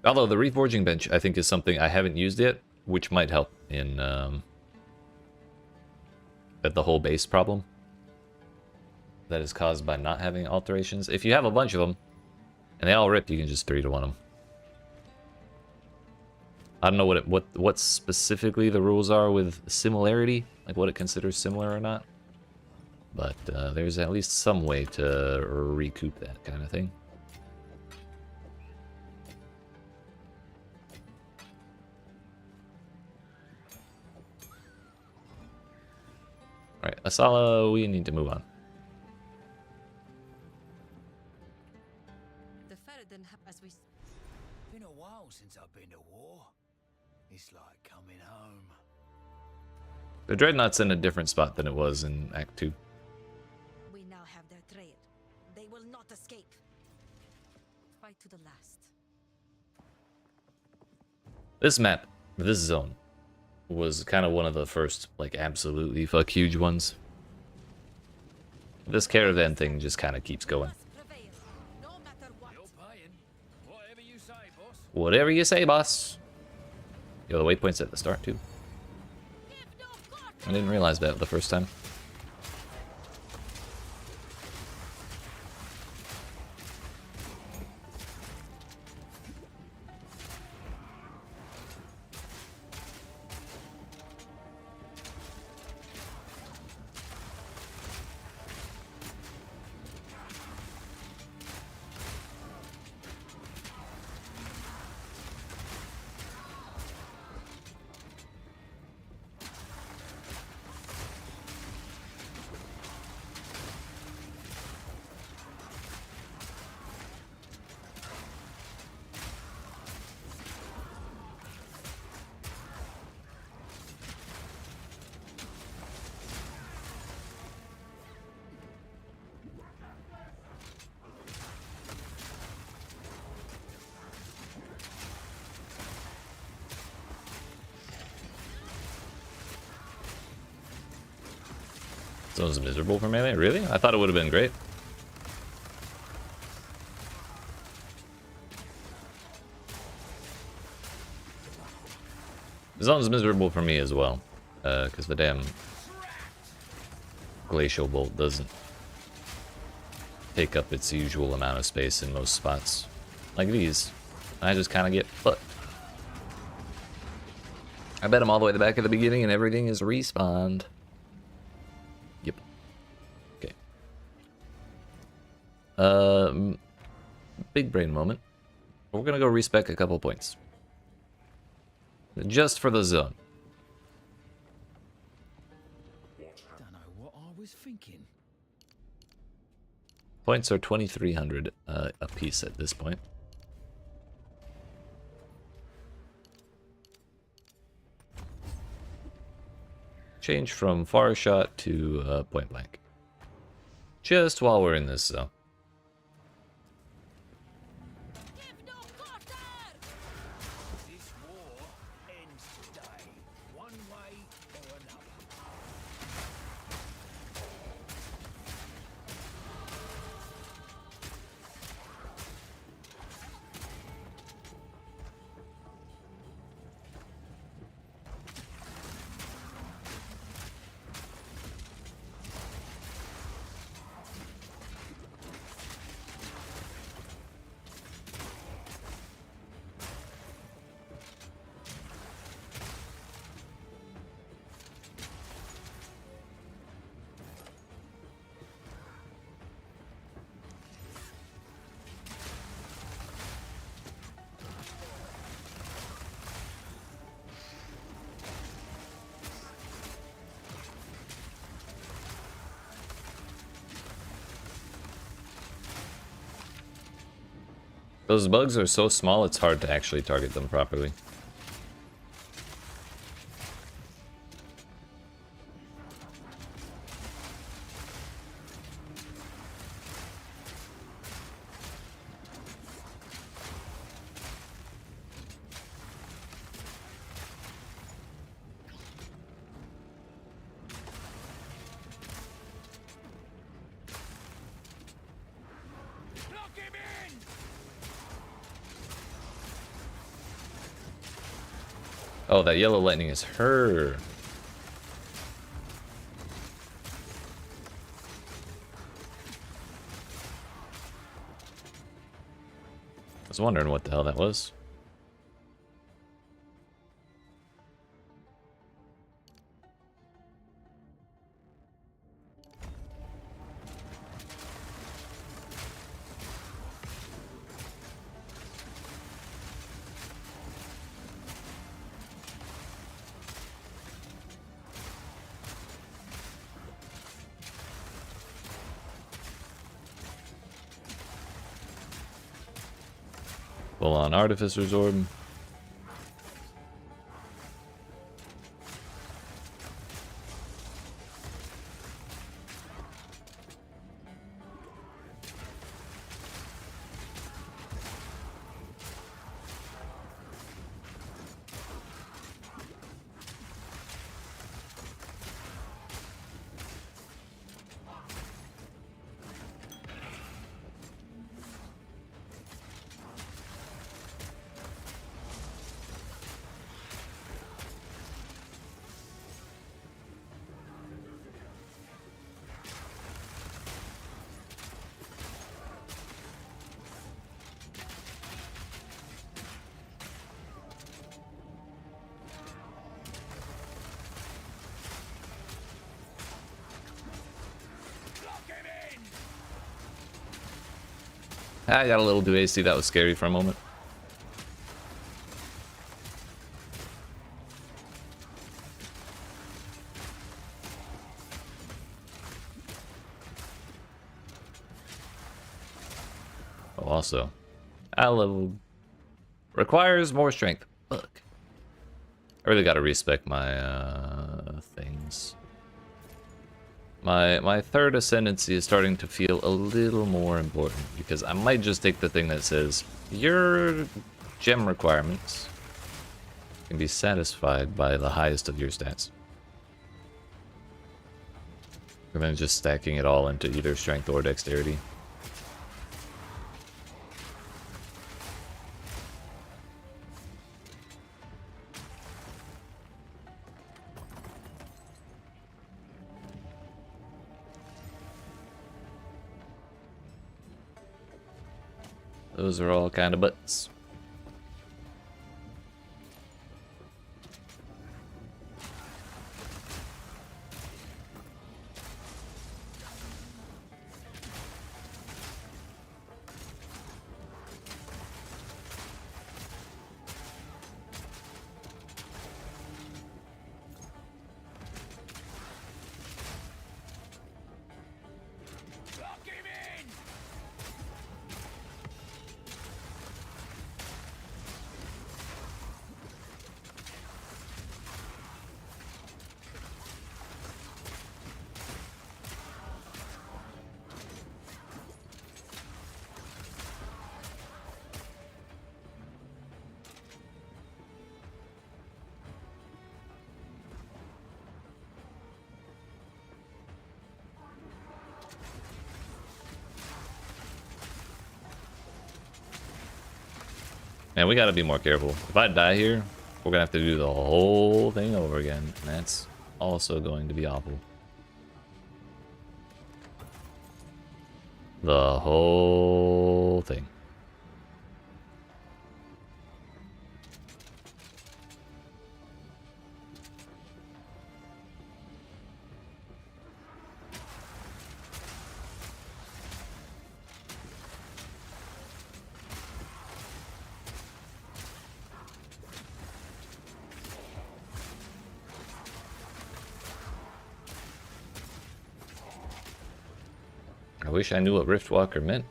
Although the reforging bench, I think, is something I haven't used yet, which might help in at the whole base problem that is caused by not having alterations. If you have a bunch of them and they all rip, you can just 3-to-1 them. I don't know what specifically the rules are with similarity, like what it considers similar or not, but there's at least some way to recoup that kind of thing. Alright, Asala, we need to move on. The Ferrodin as we. Been a while since I've been to war. It's like coming home. The Dreadnought's in a different spot than it was in Act 2. We now have their trade. They will not escape. Fight to the last. This map, this zone, was kind of one of the first, like, absolutely fuck huge ones. This caravan thing just kind of keeps going. No matter what. Whatever you say, boss. Whatever you say, boss. Yo, the waypoint's at the start, too. I didn't realize that the first time. Zone's miserable for melee? Really? I thought it would have been great. Zone's miserable for me as well, because the damn glacial bolt doesn't take up its usual amount of space in most spots. Like these. I just kind of get fucked. I bet I'm all the way at the back at the beginning and everything is respawned. Yep. Okay. Big brain moment. We're gonna go respec a couple points. Just for the zone. Don't know what I was thinking. Points are 2,300 a piece at this point. Change from far shot to point blank. Just while we're in this zone. This war ends today, one way or another. Those bugs are so small, it's hard to actually target them properly. Oh, that yellow lightning is her. I was wondering what the hell that was. Full on Artificer's Orb. I got a little too hasty. That was scary for a moment. Oh, also, level requires more strength. Fuck. I really gotta respec my things. My third ascendancy is starting to feel a little more important because I might just take the thing that says your gem requirements can be satisfied by the highest of your stats. And then just stacking it all into either strength or dexterity. Those are all kind of butts. Man, we gotta be more careful. If I die here, we're gonna have to do the whole thing over again. And that's also going to be awful. The whole thing. I wish I knew what Riftwalker meant.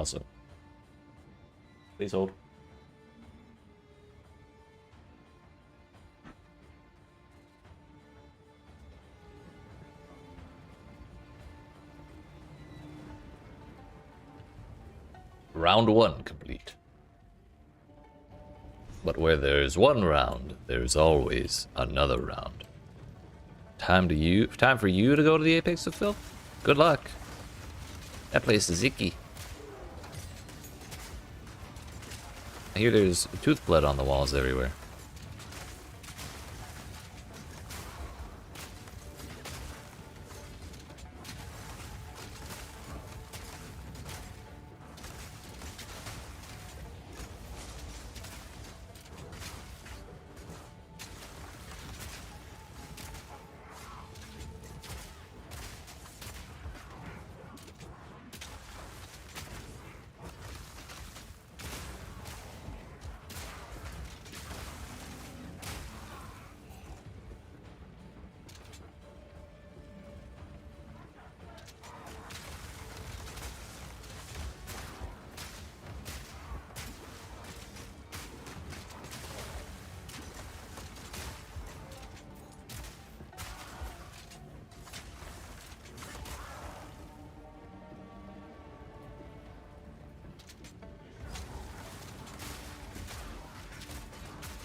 Also. Please hold. Round 1 complete. But where there's one round, there's always another round. Time for you to go to the Apex of Filth? Good luck. That place is icky. I hear there's tooth blood on the walls everywhere.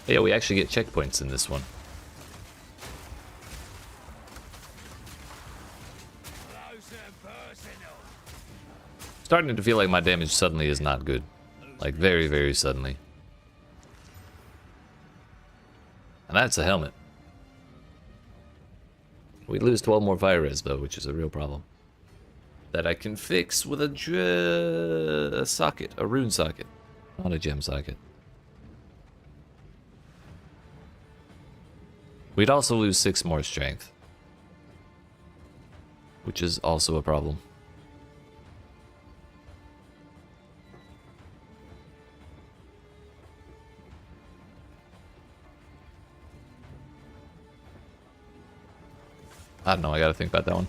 Yeah, we actually get checkpoints in this one. Starting to feel like my damage suddenly is not good. Like, very, very suddenly. And that's a helmet. We lose 12 more fire res, though, which is a real problem. That I can fix with a socket, a rune socket, not a gem socket. We'd also lose 6 more strength, which is also a problem. I don't know, I gotta think about that one.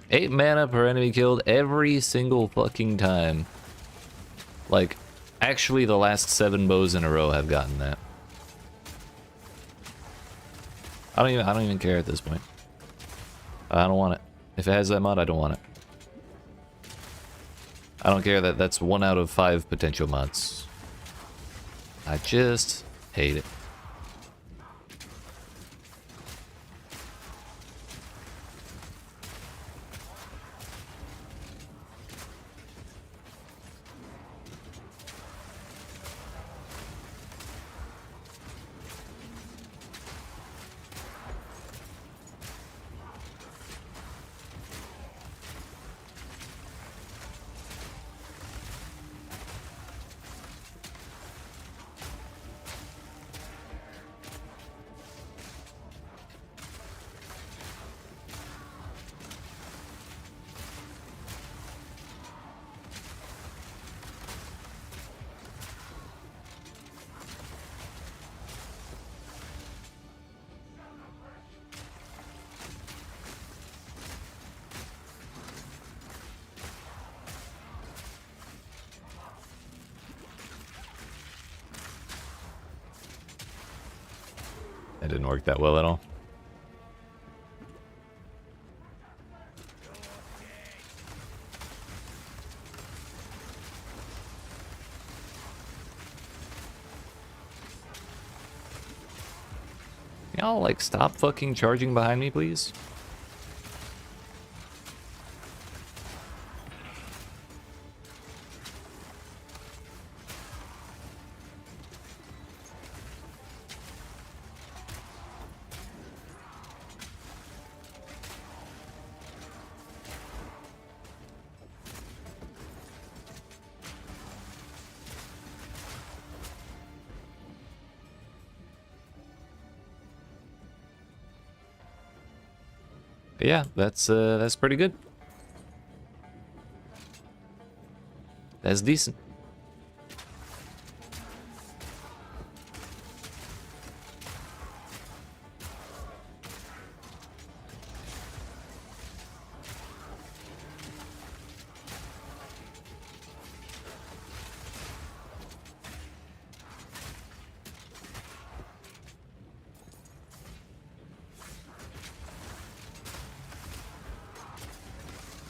Eight mana per enemy killed every single fucking time. Like, actually the last 7 bows in a row have gotten that. I don't even care at this point. I don't want it. If it has that mod, I don't want it. I don't care that that's 1 out of 5 potential mods. I just hate it. That didn't work that well at all. Y'all, like, stop fucking charging behind me, please? But yeah, that's pretty good. That's decent.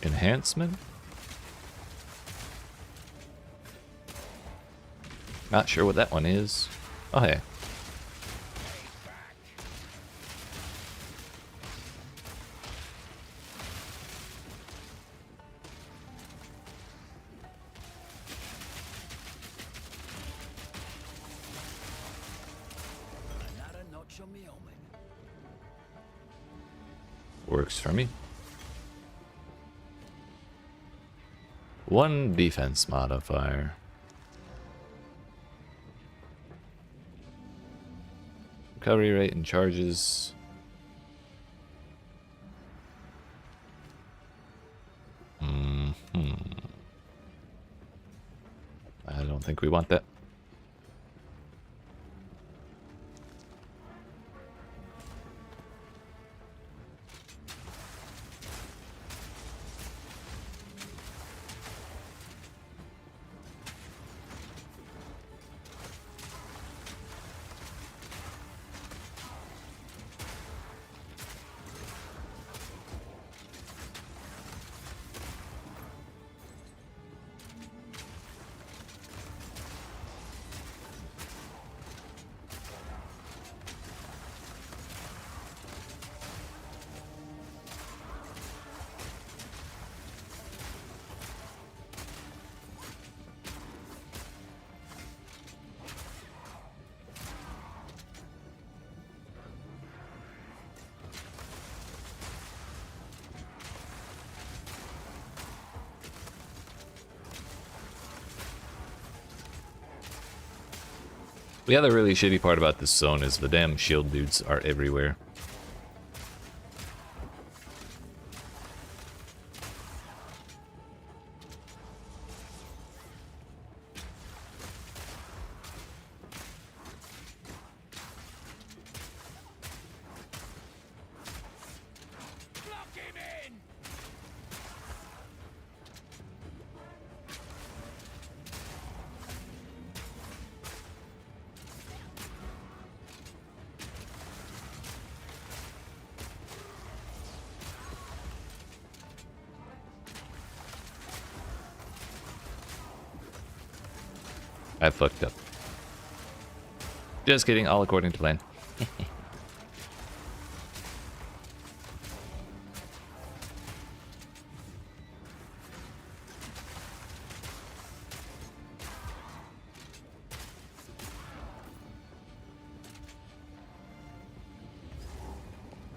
Enhancement? Not sure what that one is. Oh, hey. Another notch on me helmet. Works for me. One defense modifier. Recovery rate and charges. I don't think we want that. The other really shitty part about this zone is the damn shield dudes are everywhere. I fucked up. Just kidding, all according to plan.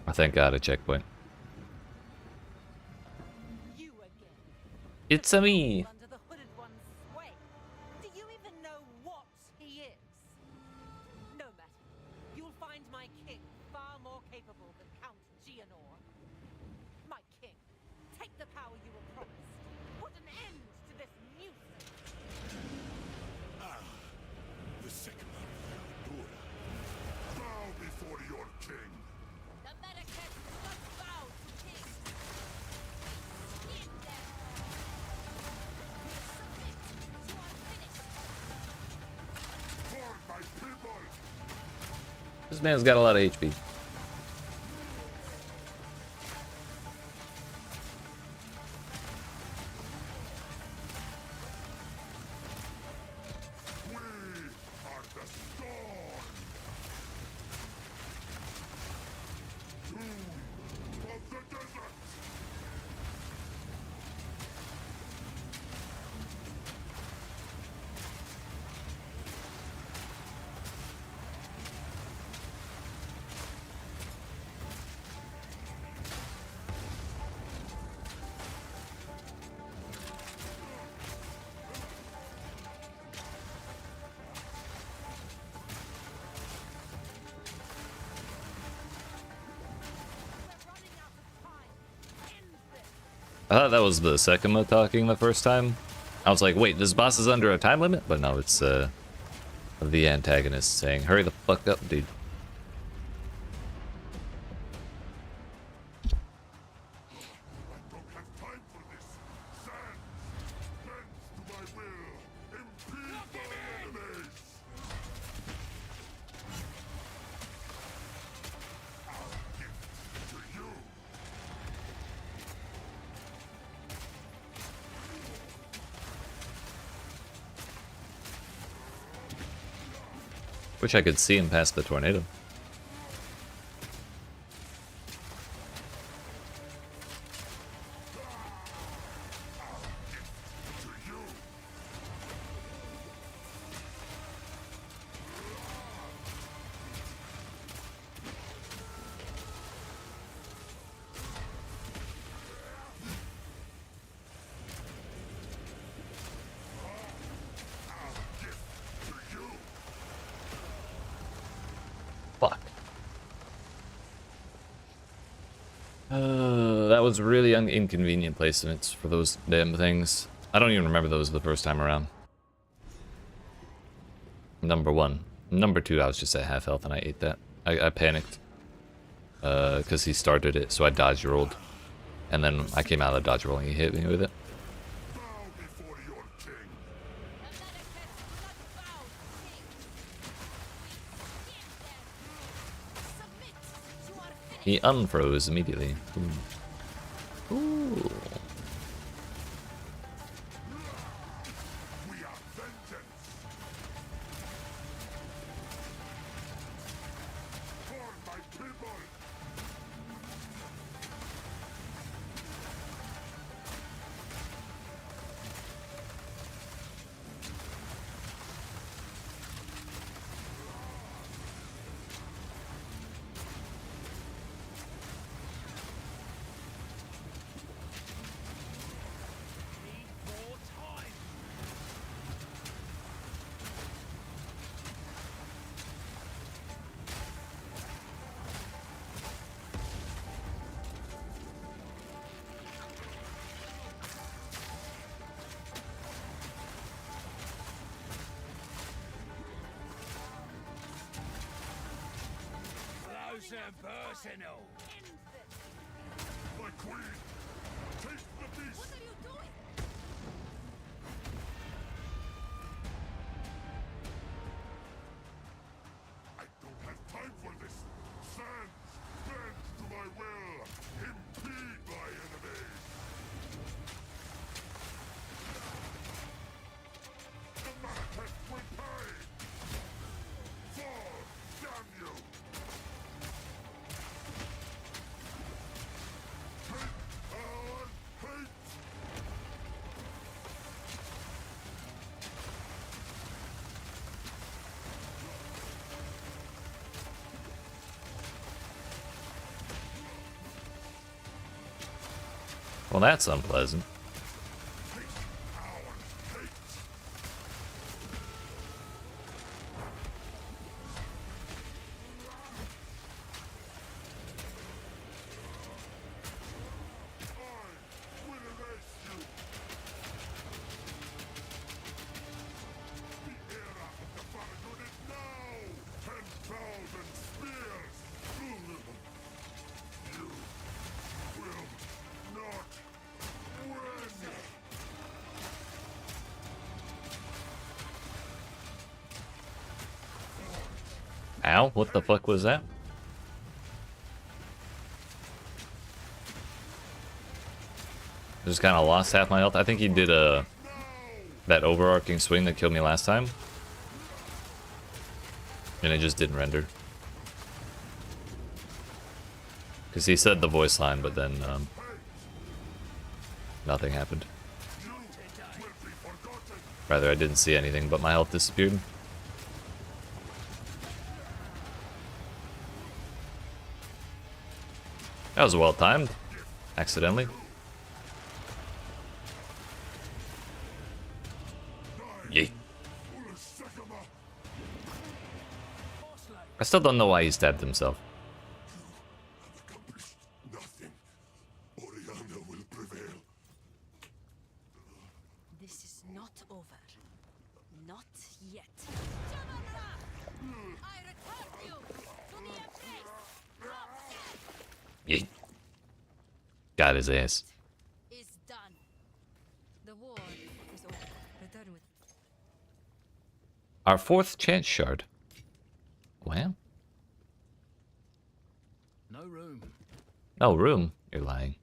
I thank God a checkpoint. You again. It's a me. Under the hooded one's sway. Do you even know what he is? No matter. You'll find my king far more capable than Count Geonor. My king, take the power you were promised. Put an end to this nuisance. The second Dura. Bow before your king. The Medicus must bow to king. In there. Submit to our finish. For my people! This man's got a lot of HP. We are the storm! Tomb of the desert! I thought that was the Sekima talking the first time. I was like, wait, this boss is under a time limit? But no, it's the antagonist saying, hurry the fuck up, dude. Wish I could see him past the tornado. Fuck. That was really inconvenient placements for those damn things. I don't even remember those the first time around. Number one. Number two, I was just at half health and I ate that. I panicked. Because he started it, so I dodge rolled. And then I came out of the dodge roll and he hit me with it. He unfroze immediately. Ooh. Ooh. Personal. My queen, take the beast. What are you doing? I don't have time for this. Stand, bend to my will. Impede my enemies. The manifest will pay. Fall, damn you. Well, that's unpleasant. Ow, what the fuck was that? Just kind of lost half my health. I think he did that overarching swing that killed me last time. And it just didn't render. Because he said the voice line, but then nothing happened. Rather, I didn't see anything, but my health disappeared. That was well timed. Accidentally. Yay. I still don't know why he stabbed himself. Nothing. Oriana will prevail. not over. Not yet. I return you to the abyss. Yeet. Got his ass. Is done. The war is over. Return with Our 4th chance shard. Well, No room. no room. You're lying.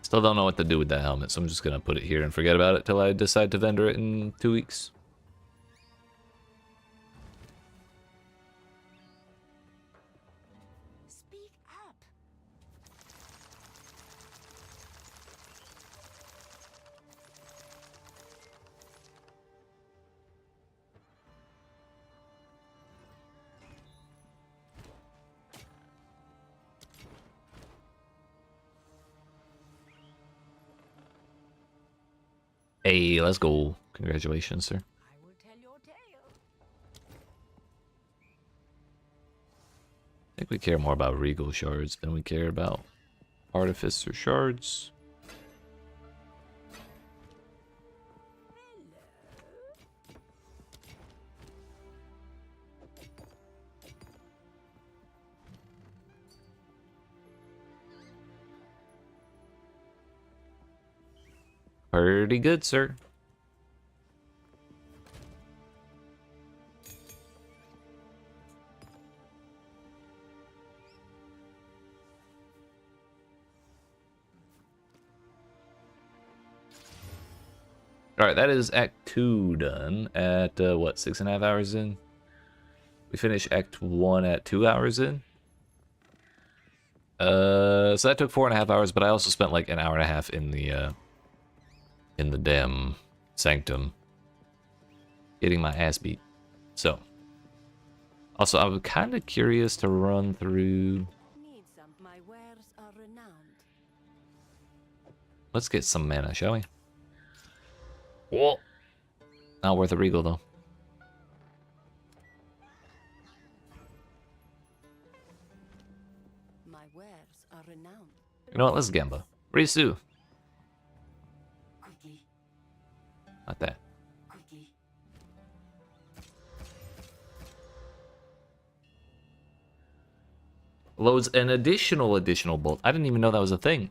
Still don't know what to do with that helmet, so I'm just gonna put it here and forget about it till I decide to vendor it in 2 weeks. Speak up. Hey, let's go. Congratulations, sir. I will tell your tale. I think we care more about Regal shards than we care about Artificer shards. Pretty good, sir. Alright, that is Act 2 done at, what, 6.5 hours in? We finished Act 1 at 2 hours in? So that took 4.5 hours, but I also spent like an hour and a half in the damn sanctum getting my ass beat. So, also, I'm kind of curious to run through. Need some. My wares are renowned. Let's get some mana, shall we? Whoa. Not worth a Regal, though. My wares are renowned. You know what? Let's Gamba. Risu. Quickly, Not that. quickly. Loads an additional bolt. I didn't even know that was a thing.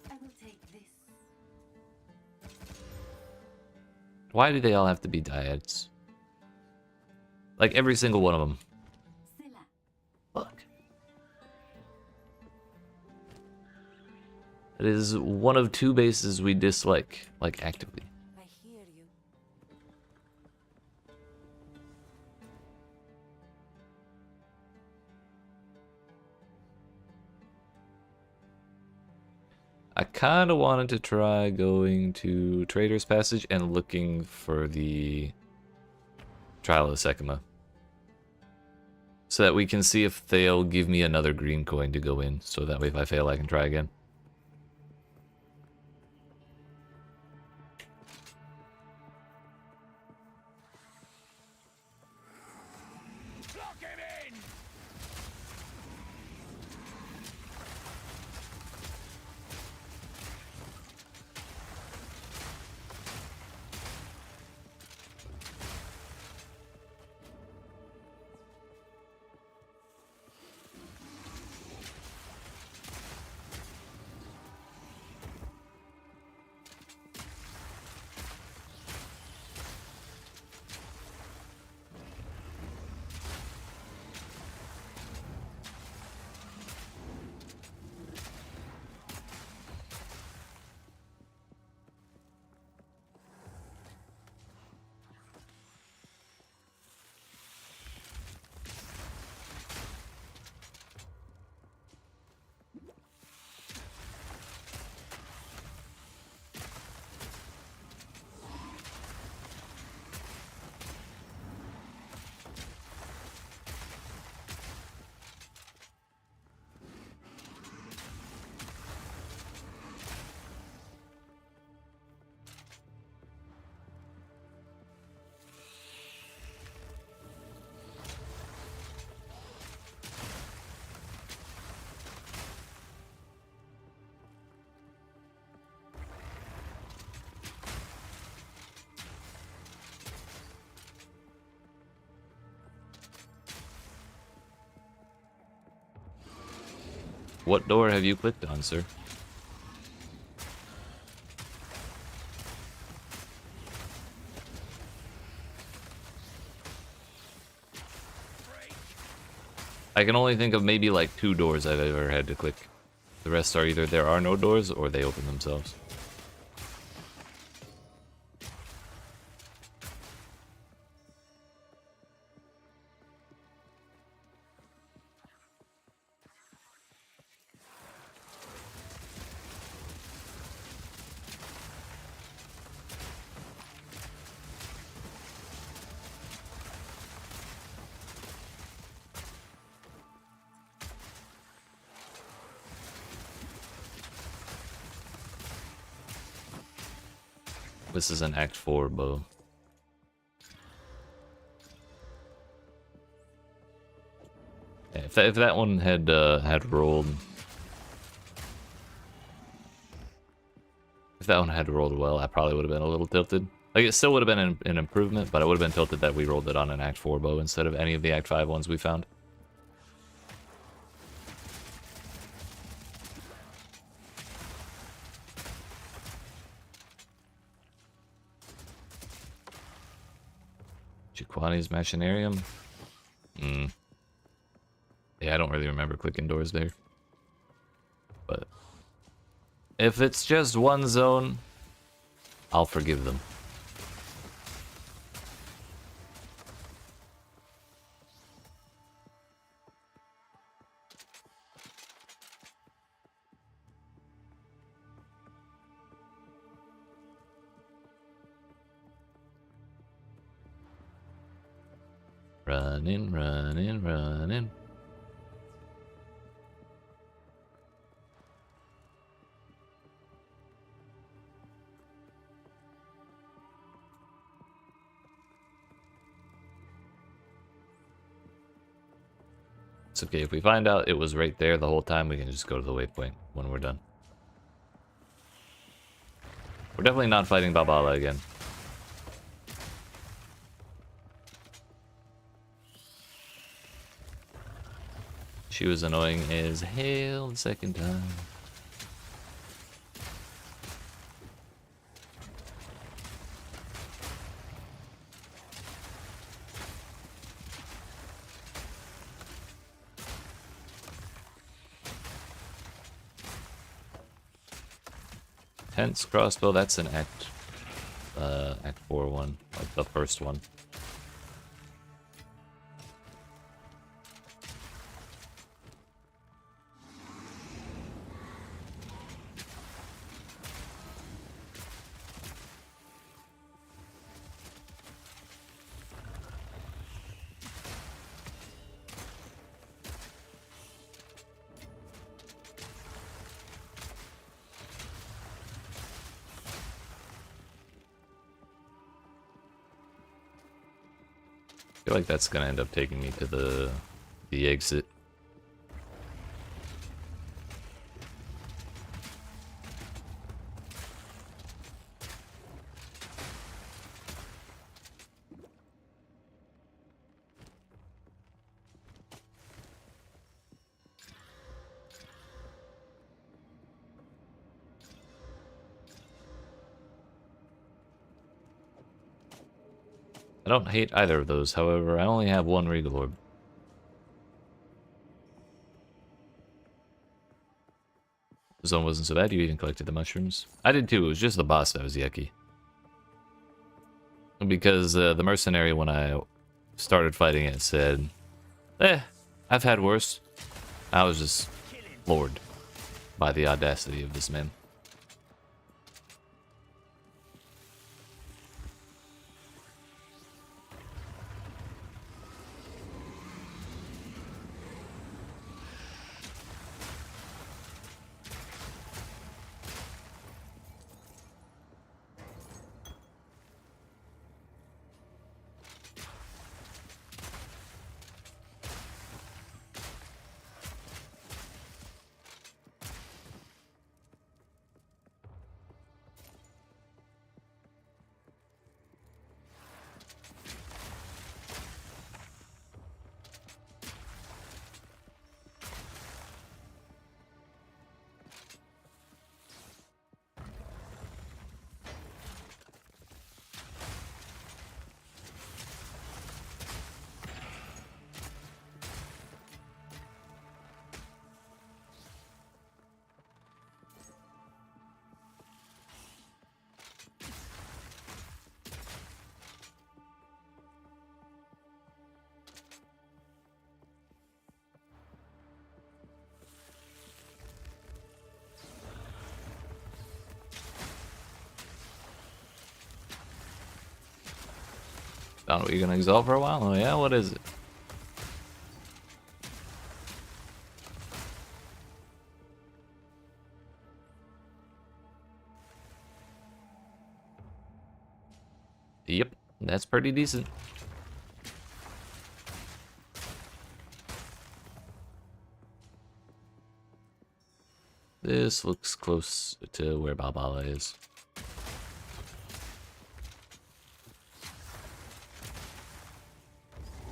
I will take this. Why do they all have to be dyads? Like every single one of them. Scylla. Look. It is one of 2 bases we dislike, like actively. I hear you. I kind of wanted to try going to Trader's Passage and looking for the Trial of Sekima. So that we can see if they'll give me another green coin to go in. So that way if I fail, I can try again. Lock him in! What door have you clicked on, sir? I can only think of maybe like 2 doors I've ever had to click. The rest are either there are no doors or they open themselves. This is an Act 4 bow. Yeah, if that one had rolled, if that one had rolled well, I probably would have been a little tilted. Like it still would have been an improvement, but I would have been tilted that we rolled it on an Act 4 bow instead of any of the Act 5 ones we found. Jaquani's Machinarium? Yeah, I don't really remember clicking doors there. But if it's just one zone, I'll forgive them. Running, running, running. It's okay, if we find out it was right there the whole time, we can just go to the waypoint when we're done. We're definitely not fighting Babala again. She was annoying as hell the second time. Tense crossbow, that's an Act 4 one, like the first one. I feel like that's gonna end up taking me to the exit. I don't hate either of those, however, I only have one Regal Orb. The zone wasn't so bad, you even collected the mushrooms. I did too, it was just the boss that was yucky. Because the mercenary, when I started fighting it, said, I've had worse. I was just floored by the audacity of this man. Found what you're gonna exalt for a while? Oh yeah, what is it? Yep, that's pretty decent. This looks close to where Balbala is.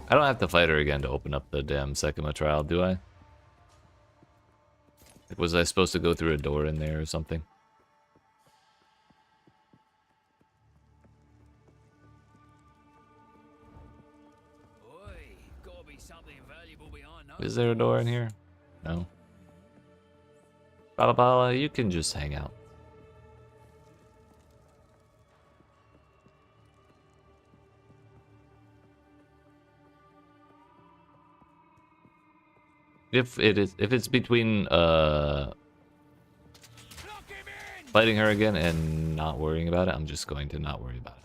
I don't have to fight her again to open up the damn Sekima trial, do I? Like, was I supposed to go through a door in there or something? Oi, gotta be something valuable behind those. Is there a door in here? No. Balabala, you can just hang out. If it's between fighting her again and not worrying about it, I'm just going to not worry about it.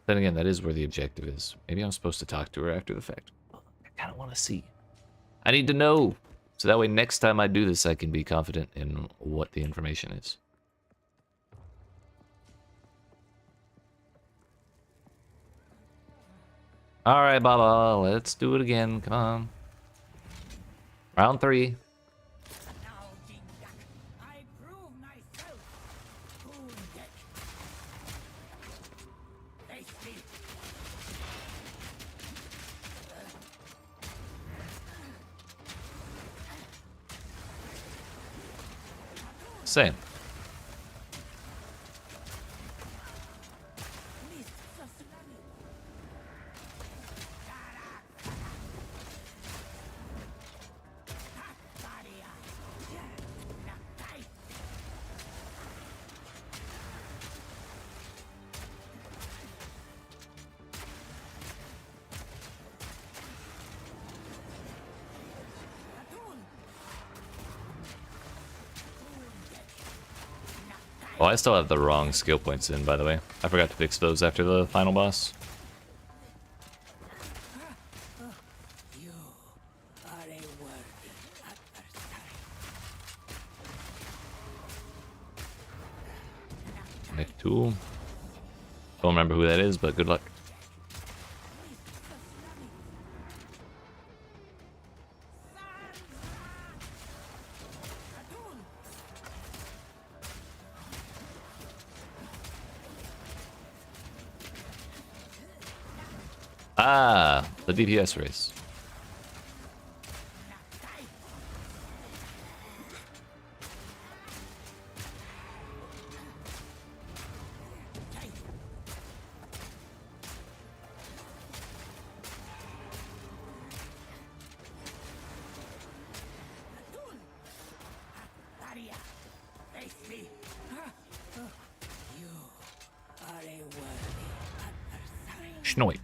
Then again, that is where the objective is. Maybe I'm supposed to talk to her after the fact. I kind of want to see. I need to know. So that way next time I do this, I can be confident in what the information is. Alright, Baba, let's do it again. Come on. Round 3. I prove myself. Wounded. Face me. Same. Oh, I still have the wrong skill points in, by the way. I forgot to fix those after the final boss. You are a worthy adversary. Nick Tool. Don't remember who that is, but good luck. Ah, the DPS race. Schnoit.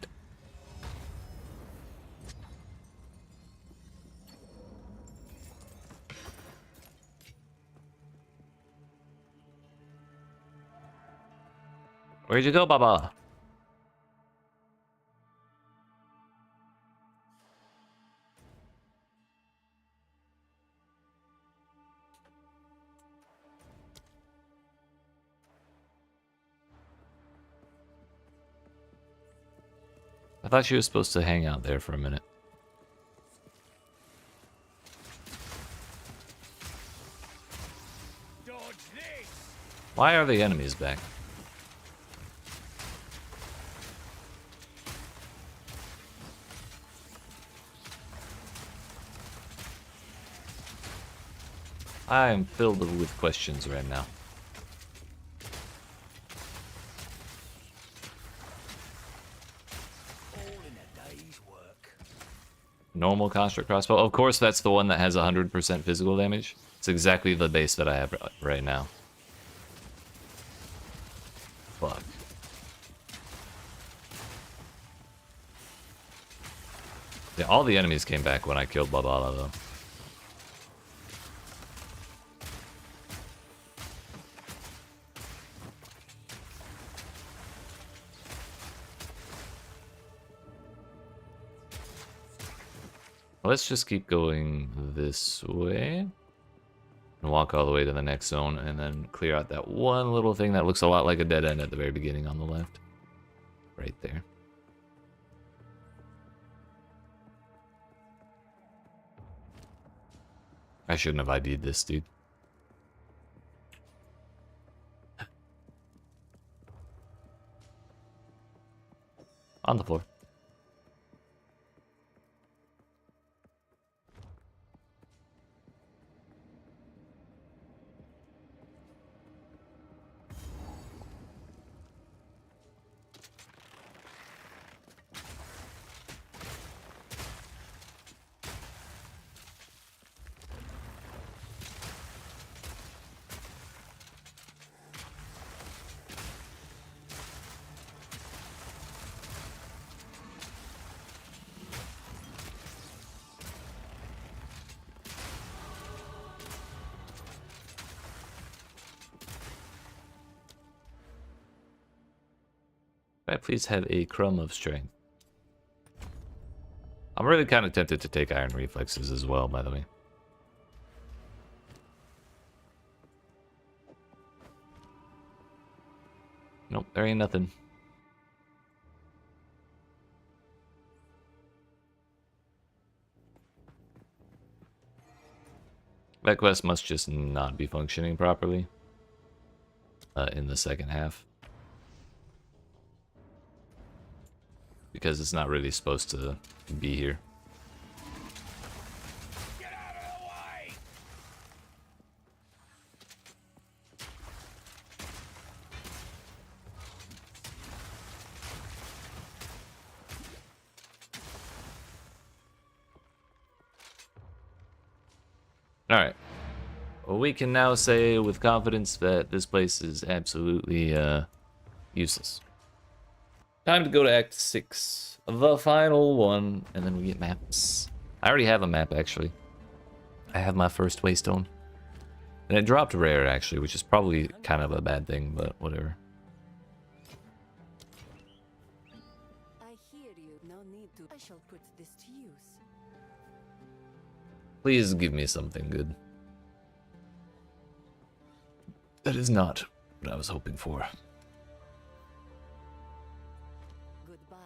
Where'd you go, Baba? I thought she was supposed to hang out there for a minute. Why are the enemies back? I am filled with questions right now. Normal construct crossbow. Of course, that's the one that has 100% physical damage. It's exactly the base that I have right now. Fuck. Yeah, all the enemies came back when I killed Babala, though. Let's just keep going this way. And walk all the way to the next zone, and then clear out that one little thing that looks a lot like a dead end at the very beginning on the left. Right there. I shouldn't have ID'd this, dude. On the floor. Could I please have a crumb of strength? I'm really kind of tempted to take iron reflexes as well, by the way. Nope, there ain't nothing. That quest must just not be functioning properly in the second half. Because it's not really supposed to be here. Get out of the way! Alright. Well, we can now say with confidence that this place is absolutely useless. Time to go to Act 6. The final one. And then we get maps. I already have a map, actually. I have my first waystone. And it dropped rare, actually, which is probably kind of a bad thing, but whatever. I hear you. No need to. I shall put this to use. Please give me something good. That is not what I was hoping for. Goodbye.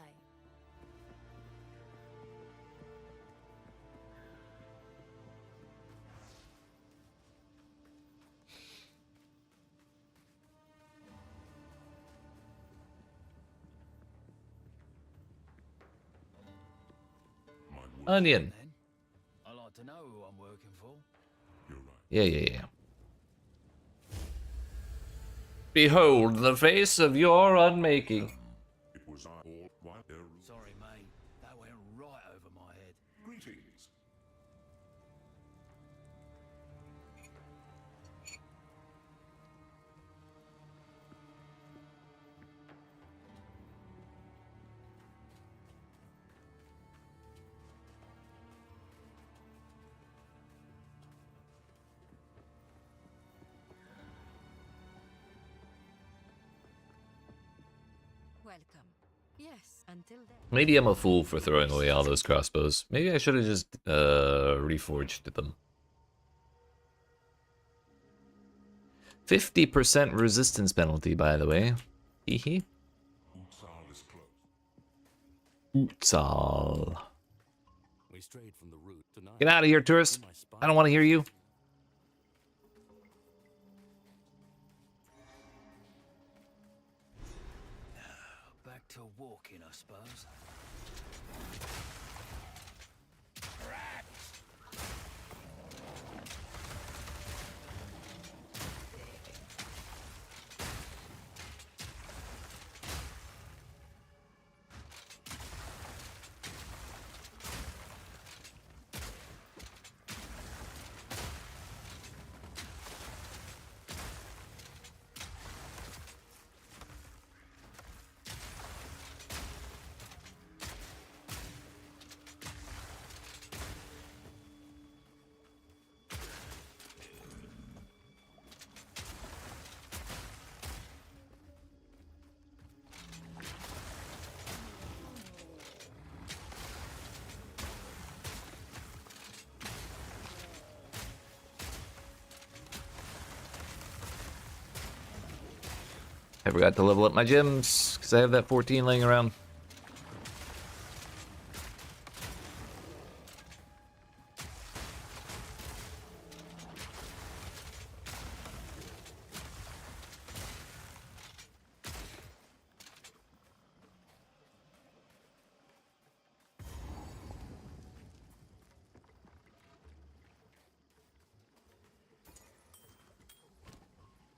Onion. I like to know who I'm working for. You're right. Yeah. Behold the face of your unmaking. It was all while there. Sorry, mate. That went right over my head. Greetings. Welcome. Yes, until then. Maybe I'm a fool for throwing away all those crossbows. Maybe I should have just reforged them. 50% resistance penalty, by the way. Hehe. Utsal is close. Utsal. We strayed from the route tonight. Get out of here, tourist. I don't want to hear you. Back to walking, I suppose. I forgot to level up my gems because I have that 14 laying around.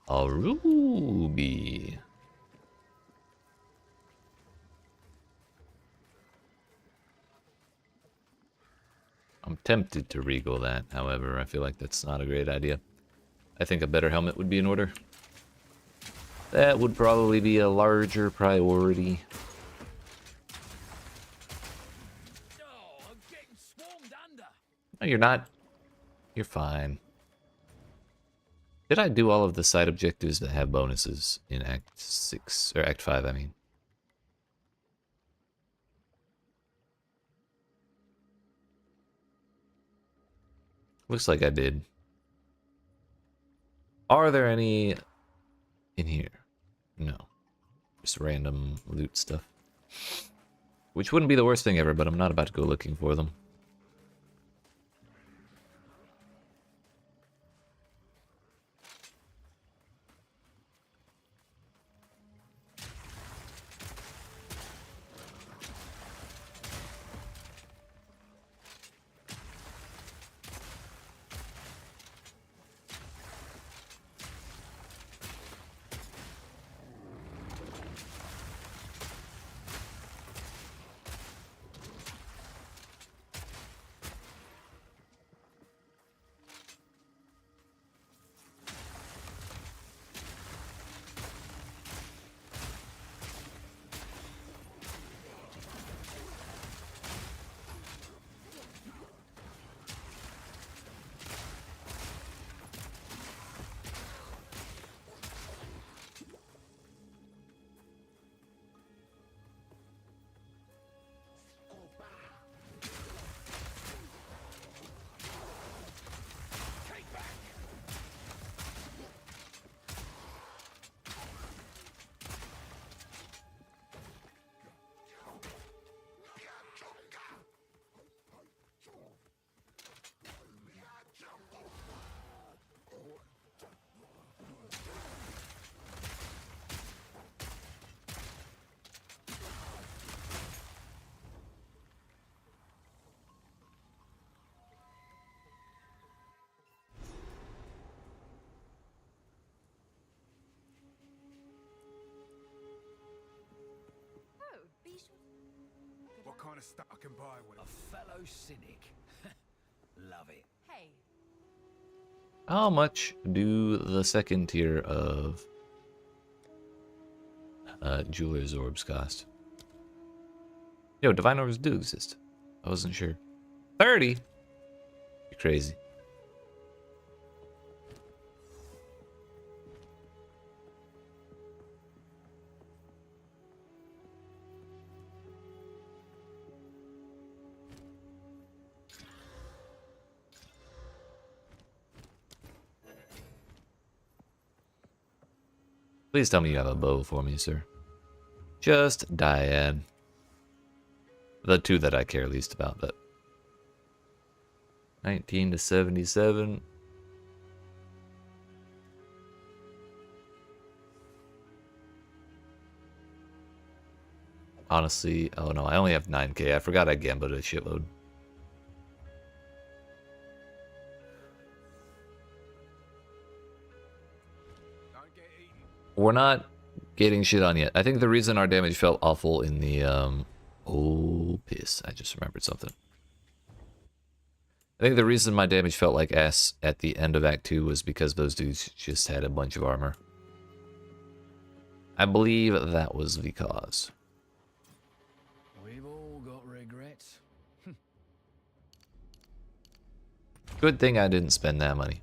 A ruby. I'm tempted to regal that, however, I feel like that's not a great idea. I think a better helmet would be in order. That would probably be a larger priority. Oh, I'm getting swarmed under. No, you're not. You're fine. Did I do all of the side objectives that have bonuses in Act 6, or Act 5, I mean? Looks like I did. Are there any in here? No. Just random loot stuff. Which wouldn't be the worst thing ever, but I'm not about to go looking for them. What kind of stuff I can buy with A it? fellow cynic. Love it. Hey, How much do the second tier of Jeweler's Orbs cost? Yo, Divine Orbs do exist. I wasn't sure. 30? You're crazy. Please tell me you have a bow for me, sir. Just Diane. The two that I care least about, but 19 to 77. Honestly, oh no, I only have 9k. I forgot I gambled a shitload. Don't get eaten. We're not getting shit on yet. I think the reason our damage felt awful in the oh piss, I just remembered something. I think the reason my damage felt like ass at the end of Act 2 was because those dudes just had a bunch of armor. I believe that was the cause. We've all got regrets. Good thing I didn't spend that money.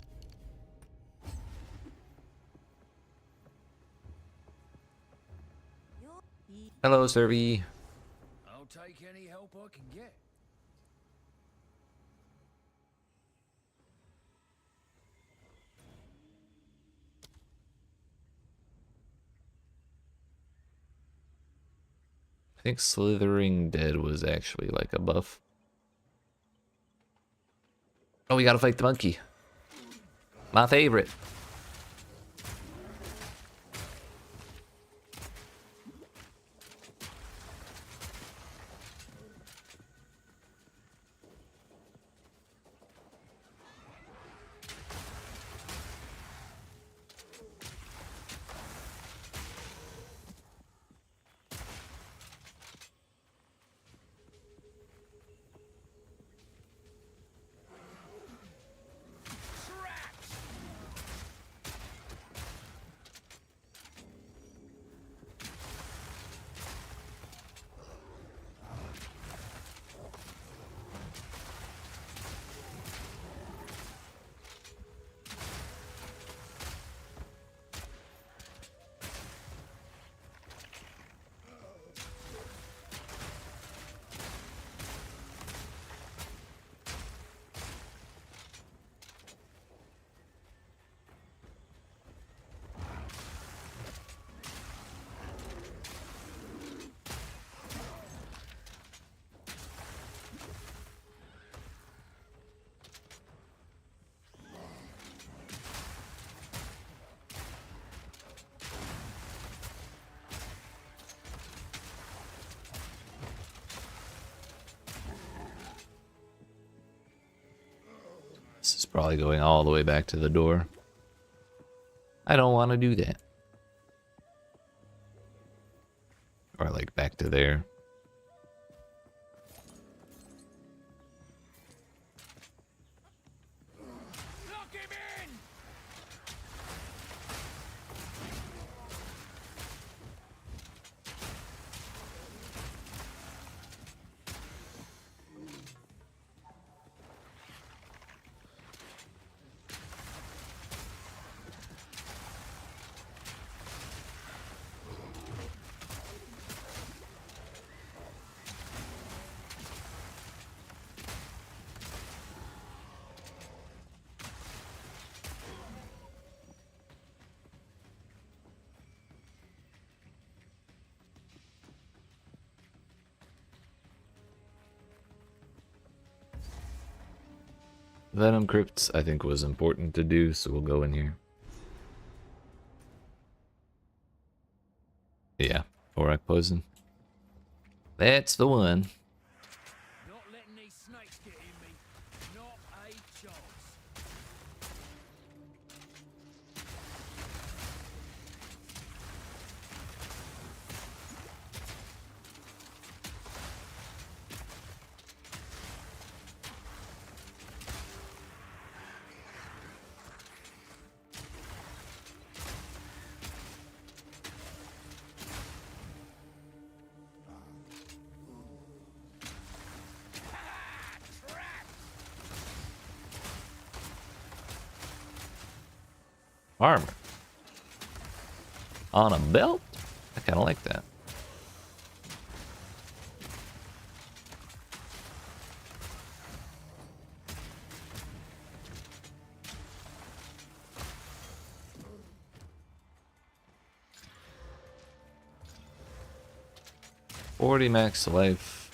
Hello, Servy. I'll take any help I can get. I think Slithering Dead was actually like a buff. Oh, we gotta fight the monkey. My favorite. This is probably going all the way back to the door. I don't want to do that. Or like back to there. Lock him in! Venom Crypts I think was important to do, so we'll go in here. Yeah, Aurak Poison. That's the one. Not letting these snakes get in me. Not a chance. Armor. On a belt? I kind of like that. $40 max life.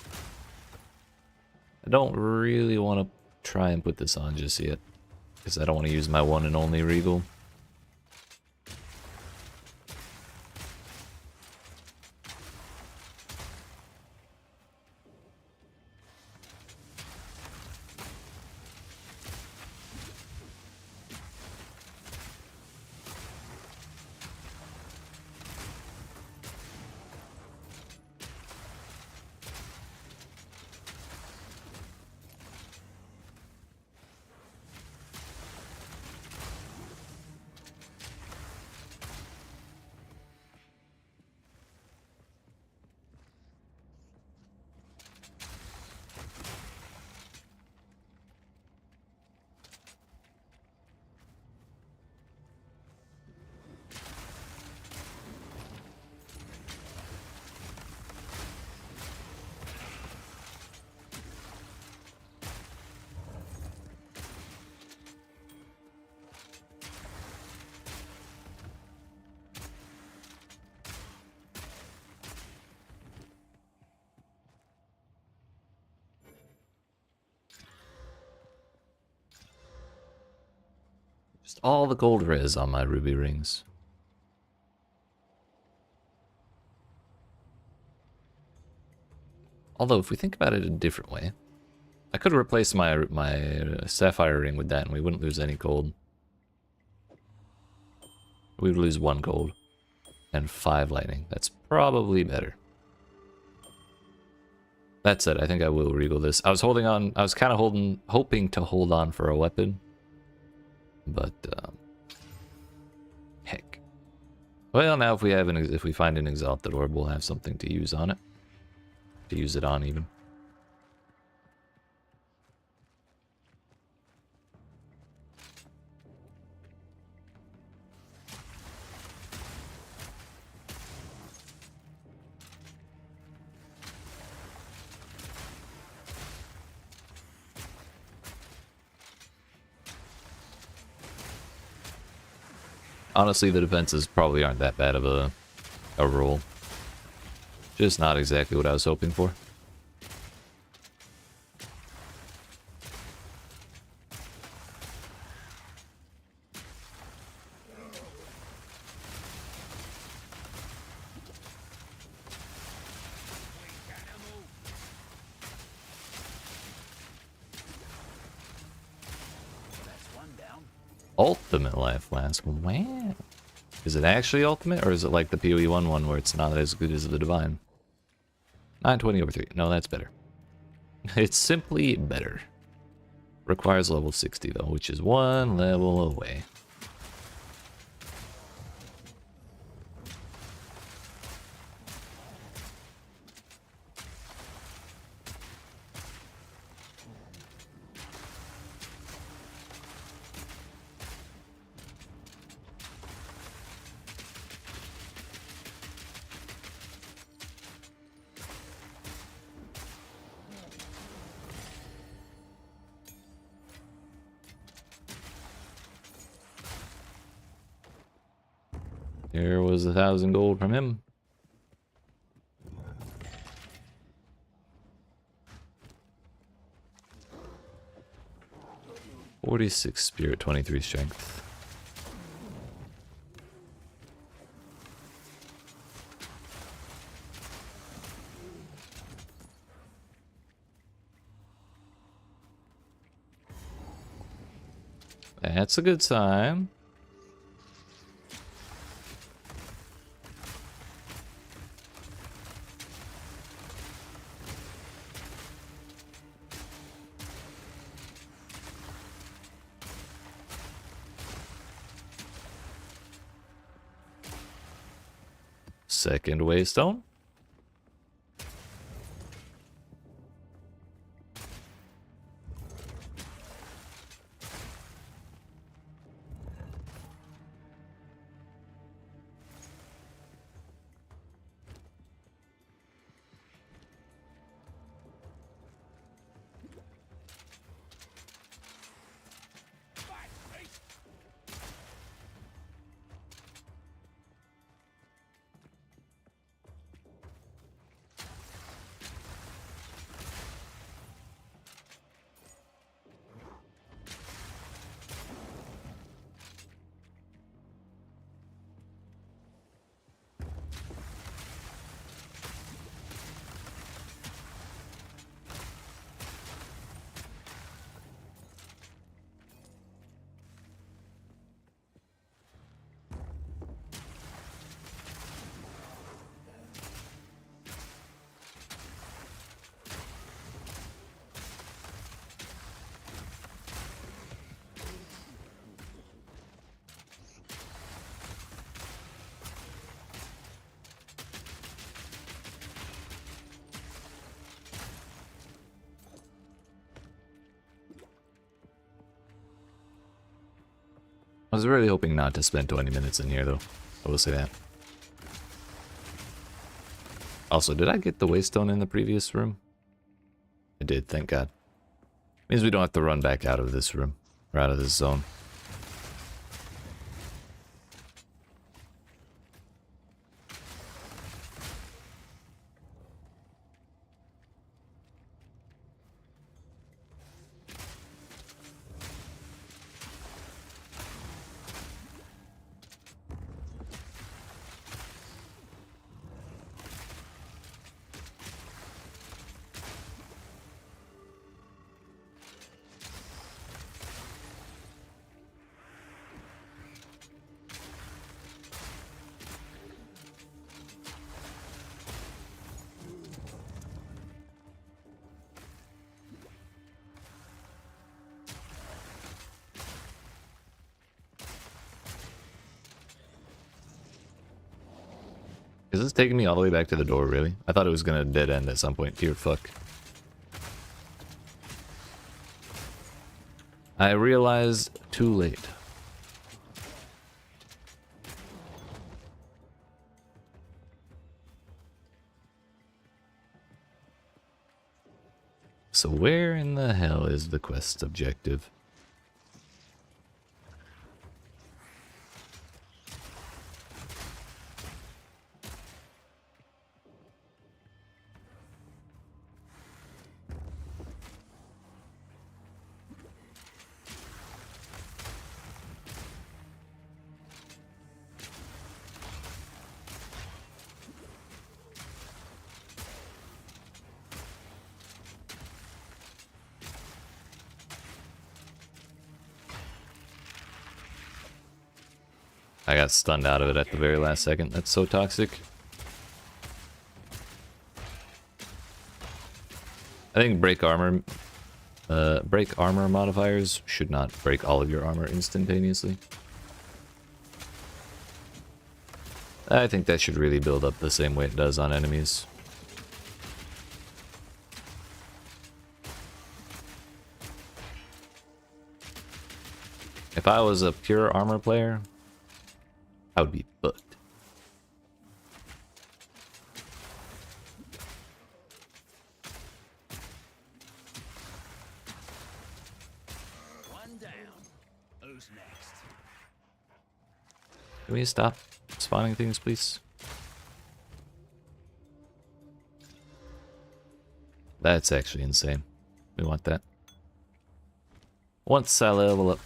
I don't really want to try and put this on just yet, because I don't want to use my one and only Regal. Just all the gold res on my ruby rings. Although, if we think about it a different way, I could replace my sapphire ring with that and we wouldn't lose any gold. We would lose 1 gold and 5 lightning. That's probably better. That said, I think I will regal this. I was holding on, I was kind of hoping to hold on for a weapon. But, heck. Well, now if we find an exalted orb, we'll have something to use on it. To use it on, even. Honestly, the defenses probably aren't that bad of a roll. Just not exactly what I was hoping for. Ultimate life flask. Wow. Is it actually ultimate, or is it like the PoE1 one where it's not as good as the divine? 920/3. No, that's better. It's simply better. Requires level 60 though, which is 1 level away. There was 1,000 gold from him. "46 spirit, 23 strength." That's a good sign. Second waystone. I was really hoping not to spend 20 minutes in here, though. I will say that. Also, did I get the waystone in the previous room? I did, thank God. Means we don't have to run back out of this room, or out of this zone. Is this taking me all the way back to the door, really? I thought it was gonna dead end at some point. Dear fuck. I realized too late. So where in the hell is the quest objective? I got stunned out of it at the very last second. That's so toxic. I think break armor modifiers should not break all of your armor instantaneously. I think that should really build up the same way it does on enemies. If I was a pure armor player, I would be fucked. One down. Who's next? Can we stop spawning things, please? That's actually insane. We want that. Once I level up.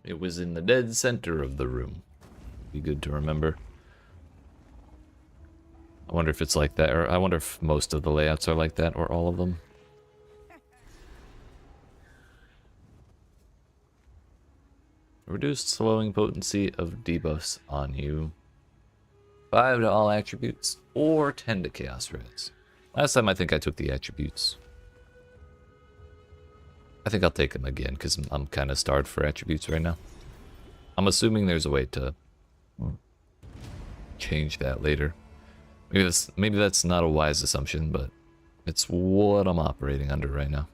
It was in the dead center of the room. Be good to remember. I wonder if it's like that, or I wonder if most of the layouts are like that, or all of them. Reduced slowing potency of debuffs on you. 5 to all attributes, or 10 to chaos res. Last time I think I took the attributes. I think I'll take them again, because I'm kind of starved for attributes right now. I'm assuming there's a way to change that later. Maybe that's not a wise assumption, but it's what I'm operating under right now.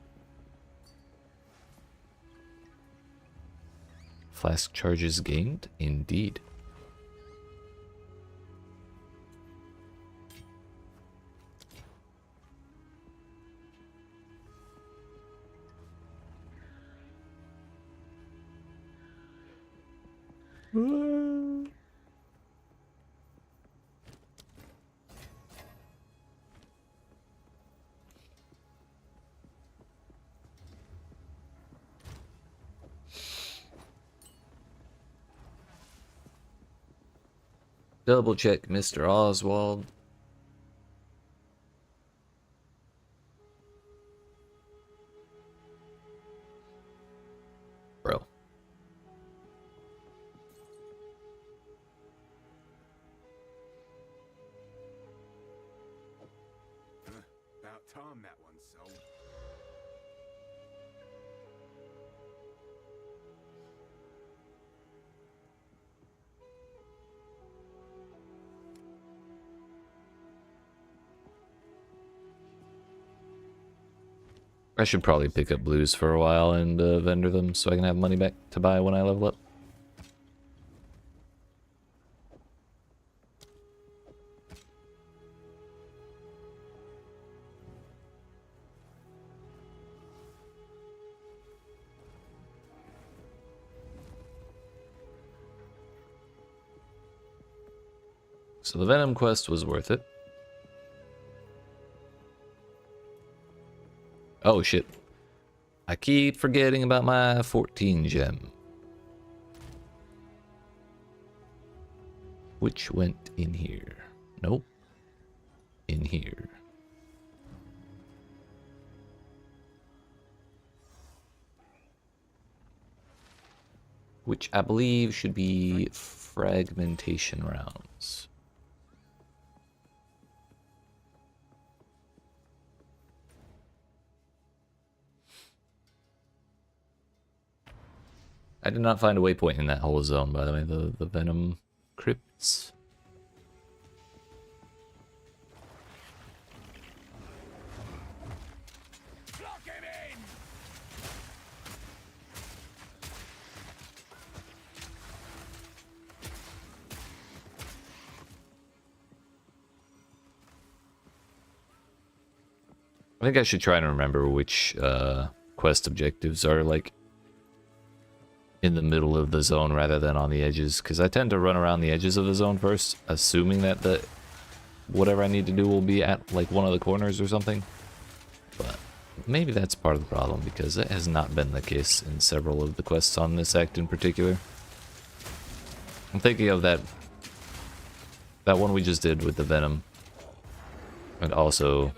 Flask charges gained? Indeed. Double check Mr. Oswald. Bro. About time that one sold. I should probably pick up blues for a while and vendor them so I can have money back to buy when I level up. So the Venom quest was worth it. Oh shit. I keep forgetting about my 14 gem. Which went in here? Nope. In here. Which I believe should be fragmentation rounds. I did not find a waypoint in that whole zone, by the way, the Venom crypts. I think I should try and remember which quest objectives are like in the middle of the zone rather than on the edges, because I tend to run around the edges of the zone first, assuming that whatever I need to do will be at like one of the corners or something. But maybe that's part of the problem, because that has not been the case in several of the quests on this act in particular. I'm thinking of that one we just did with the Venom, and also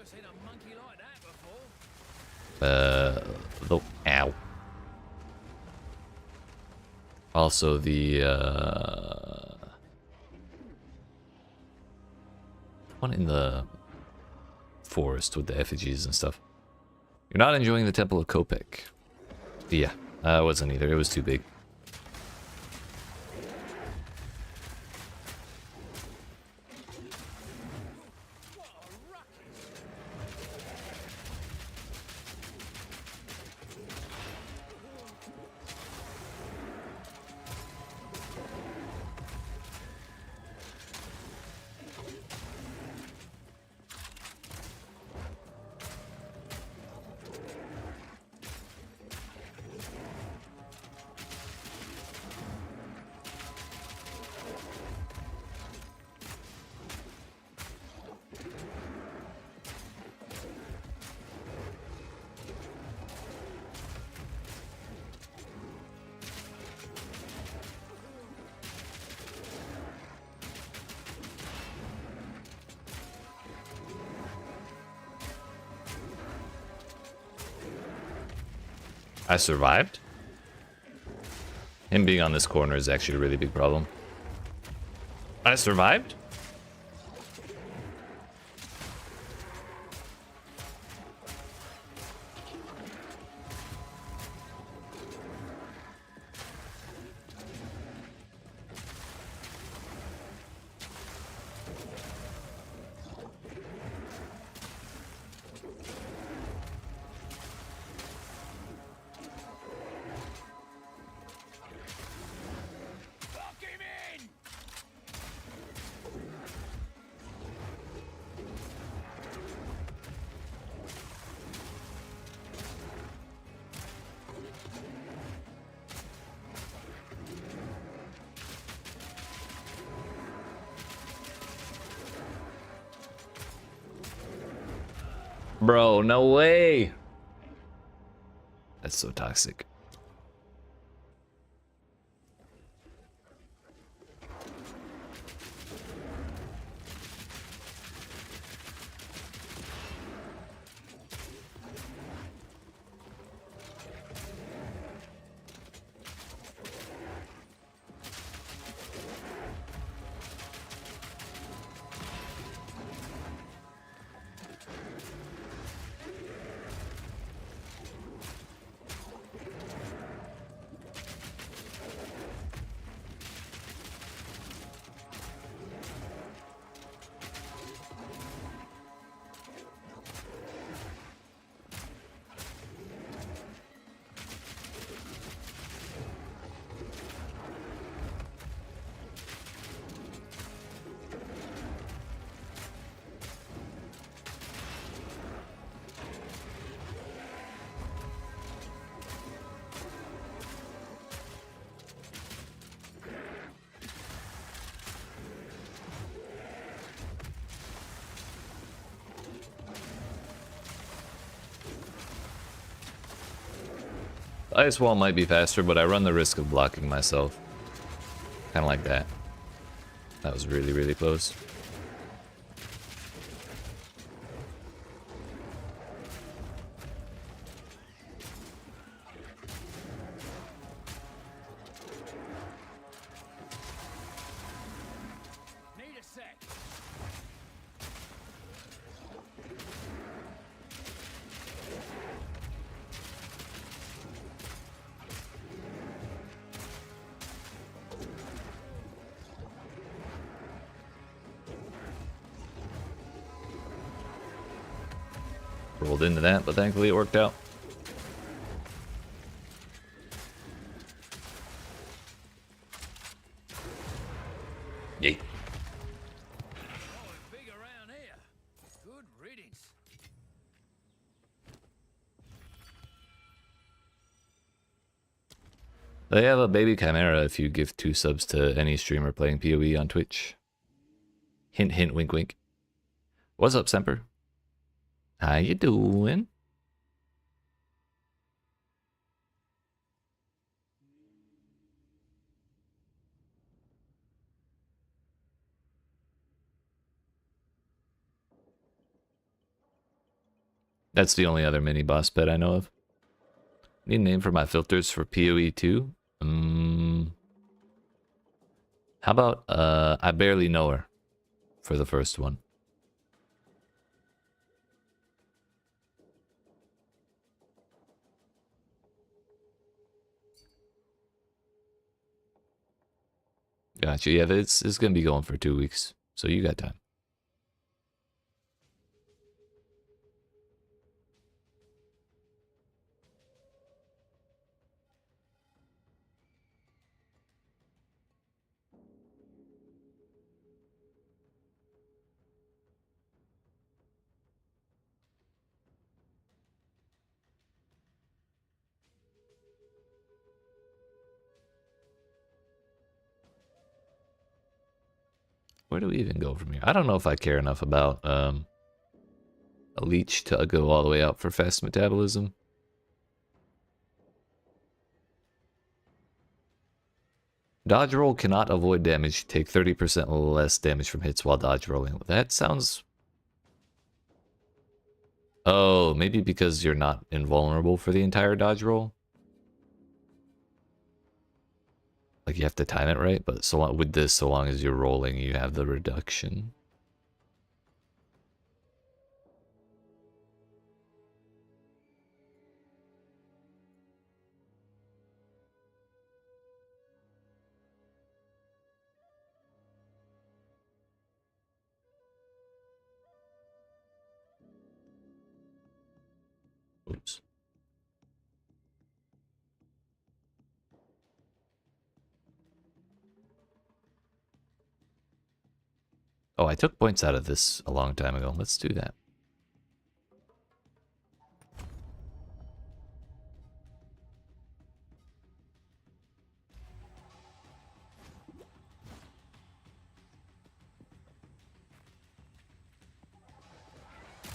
ow. Also the one in the forest with the effigies and stuff. You're not enjoying the Temple of Kopek. Yeah, I wasn't either. It was too big. I survived? Him being on this corner is actually a really big problem. I survived? Bro, no way. That's so toxic. Ice wall might be faster, but I run the risk of blocking myself. Kind of like that. That was really, really close. Need a sec. Rolled into that, but thankfully it worked out. Yay. Big around here. Good riddance. They have a baby chimera if you give 2 subs to any streamer playing PoE on Twitch. Hint, hint, wink, wink. What's up, Semper? How you doing? That's the only other mini boss bet I know of. Need a name for my filters for PoE2? How about I barely know her for the first one. Gotcha. Yeah, it's gonna be going for 2 weeks, so you got time. Where do we even go from here? I don't know if I care enough about a leech to go all the way out for fast metabolism. Dodge roll cannot avoid damage. Take 30% less damage from hits while dodge rolling. That sounds... Oh, maybe because you're not invulnerable for the entire dodge roll? Like you have to time it right, but so with this, so long as you're rolling, you have the reduction. Oops. Oh, I took points out of this a long time ago. Let's do that.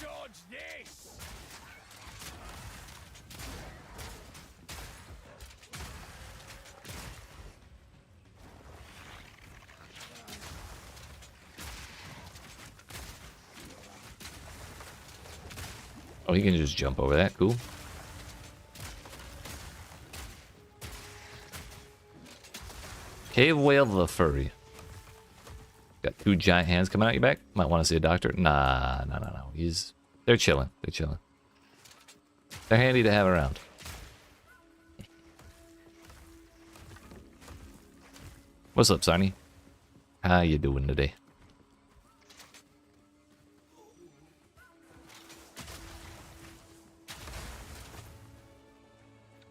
Dodge this! Oh, he can just jump over that. Cool. Cave whale the furry. Got 2 giant hands coming out your back. Might want to see a doctor. Nah, no. They're chilling. They're chilling. They're handy to have around. What's up, Sarny? How you doing today?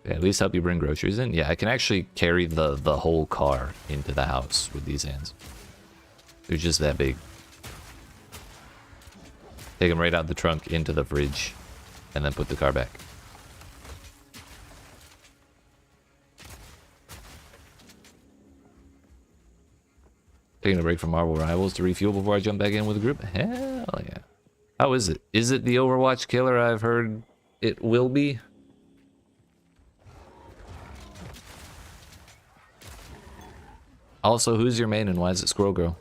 Yeah, at least help you bring groceries in. Yeah, I can actually carry the whole car into the house with these hands. They're just that big. Take them right out the trunk into the fridge, and then put the car back. Taking a break from Marvel Rivals to refuel before I jump back in with the group? Hell yeah. How is it? Is it the Overwatch killer I've heard it will be? Also, who's your main and why is it Squirrel Girl?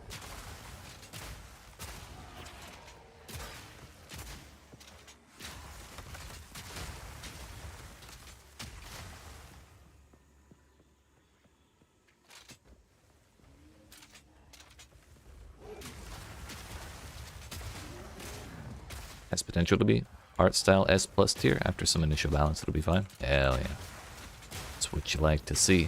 Has potential to be art style S plus tier. After some initial balance, it'll be fine. Hell yeah. That's what you like to see.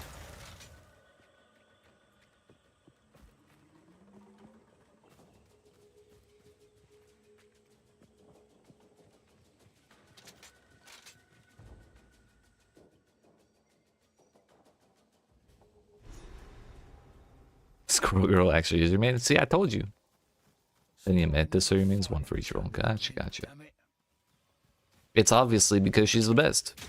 Squirrel Girl actually is your main. See, I told you. Then you meant this, so your main's one for each role. Gotcha, gotcha. It's obviously because she's the best.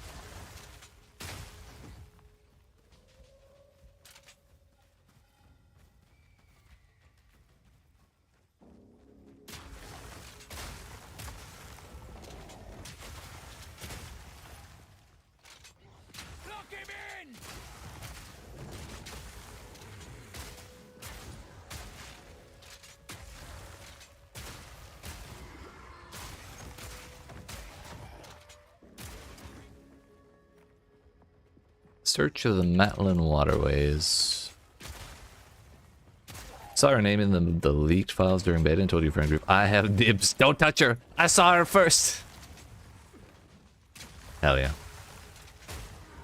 Search of the Matlin waterways. Saw her name in the leaked files during beta and told your friend group, I have dibs. Don't touch her. I saw her first. Hell yeah.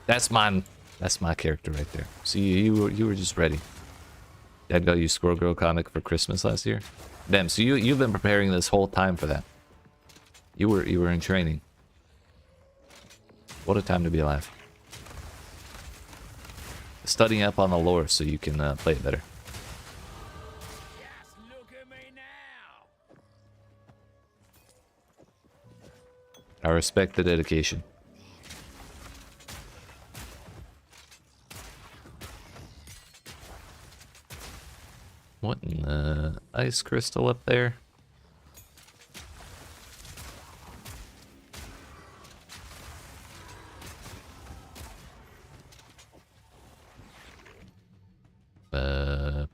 That's mine. That's my character right there. See, you were just ready. Dad got you Squirrel Girl comic for Christmas last year. Damn. So you've been preparing this whole time for that. You were in training. What a time to be alive. Studying up on the lore so you can play it better. Just look at me now. I respect the dedication. What in the ice crystal up there?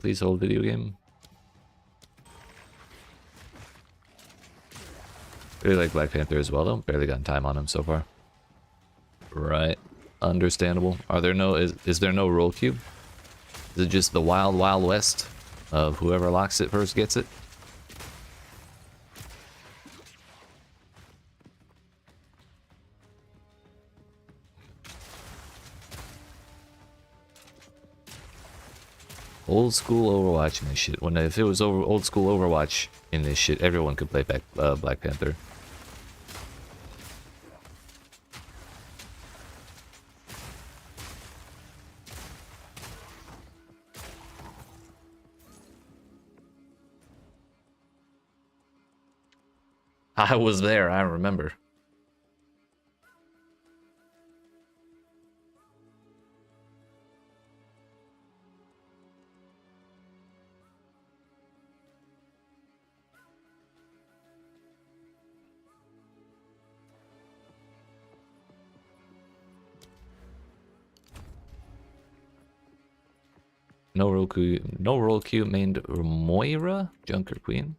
Please hold video game. Really like Black Panther as well though. Barely gotten time on him so far. Right. Understandable. Are there no is there no roll cube? Is it just the wild wild west of whoever locks it first gets it? Old school Overwatch in this shit. If it was old school Overwatch in this shit, everyone could play Black Panther. I was there, I remember. No roll queue named Moira? Junker Queen?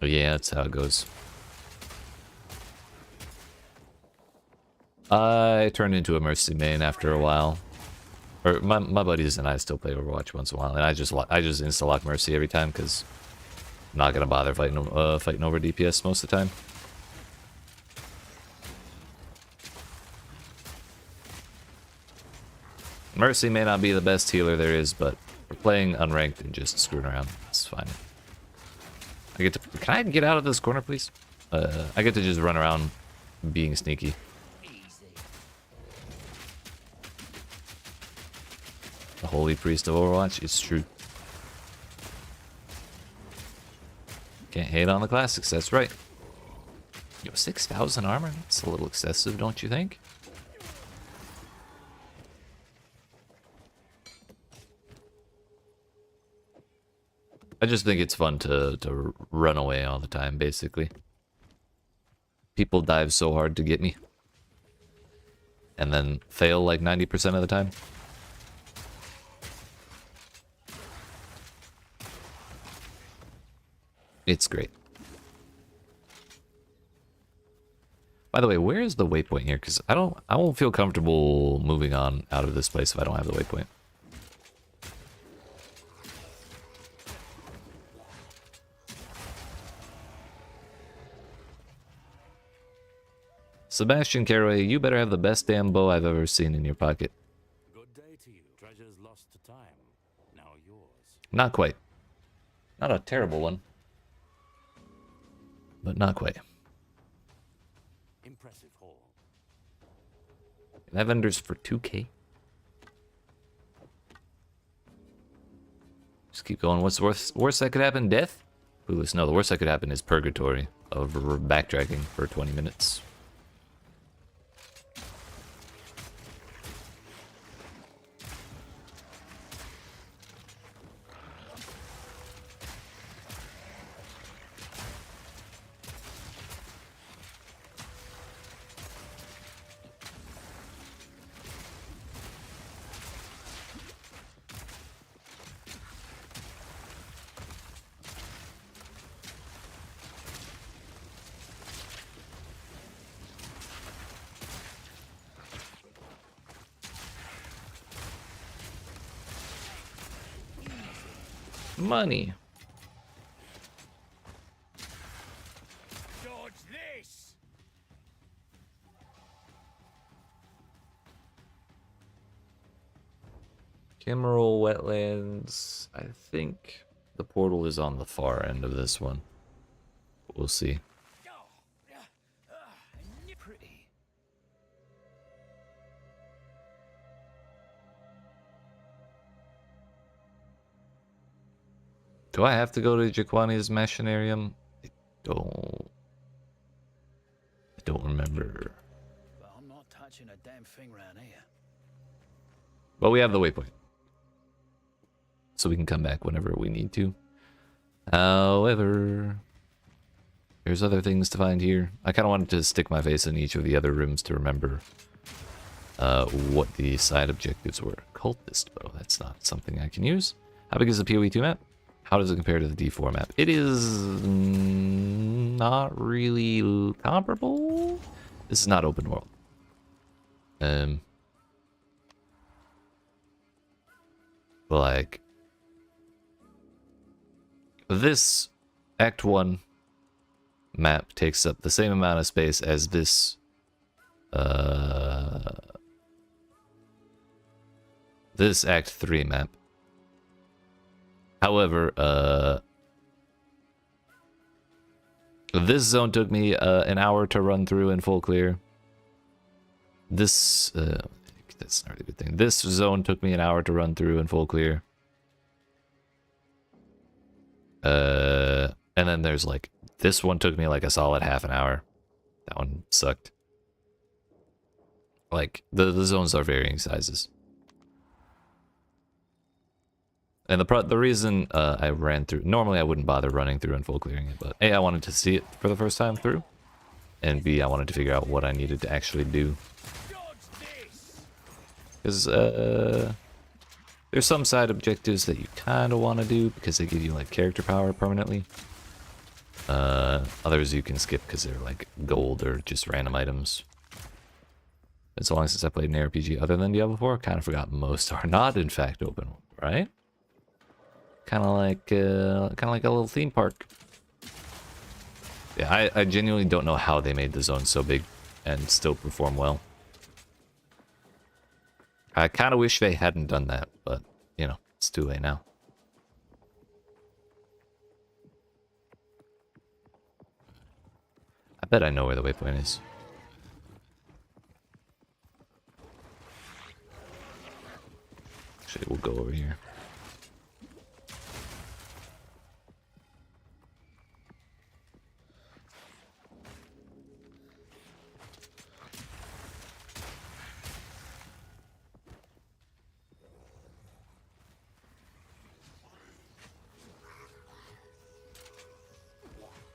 Oh yeah, that's how it goes. I turned into a Mercy main after a while. Or my buddies and I still play Overwatch once in a while, and I just insta-lock Mercy every time because I'm not gonna bother fighting over DPS most of the time. Mercy may not be the best healer there is, but we're playing unranked and just screwing around. It's fine. Can I get out of this corner, please? I get to just run around being sneaky. The Holy Priest of Overwatch, it's true. Can't hate on the classics, that's right. Yo, 6,000 armor? That's a little excessive, don't you think? I just think it's fun to run away all the time, basically. People dive so hard to get me. And then fail like 90% of the time. It's great. By the way, where is the waypoint here? Because I won't feel comfortable moving on out of this place if I don't have the waypoint. Sebastian Caraway, you better have the best damn bow I've ever seen in your pocket. Good day to you. Treasures lost to time. Now yours. Not quite. Not a terrible one. But not quite. Impressive haul. That vendor's for 2K. Just keep going. What's the worst that could happen? Death? Clueless. No, the worst that could happen is purgatory of backtracking for 20 minutes. Money. Dodge this! Emerald Wetlands. I think the portal is on the far end of this one. We'll see. Pretty. Do I have to go to Jaquani's Machinarium? I don't remember. But I'm not touching a damn thing round here. But we have the waypoint. So we can come back whenever we need to. However, there's other things to find here. I kind of wanted to stick my face in each of the other rooms to remember what the side objectives were. Cultist bow, that's not something I can use. How big is the PoE2 map? How does it compare to the D4 map? It is not really comparable. This is not open world. But like this Act 1 map takes up the same amount of space as this this Act 3 map. However, this zone took me an hour to run through in full clear. This that's not a good thing. This zone took me an hour to run through in full clear. And then there's like this one took me like a solid half an hour. That one sucked. Like the zones are varying sizes. And the reason I ran through, normally I wouldn't bother running through and full clearing it, but A, I wanted to see it for the first time through, and B, I wanted to figure out what I needed to actually do. Because there's some side objectives that you kind of want to do because they give you like character power permanently. Others you can skip because they're like gold or just random items. It's so long since I played an RPG other than Diablo 4, kind of forgot most are not in fact open, right? Kind of like a little theme park. Yeah, I genuinely don't know how they made the zone so big and still perform well. I kind of wish they hadn't done that, but you know, it's too late now. I bet I know where the waypoint is. Actually, we'll go over here.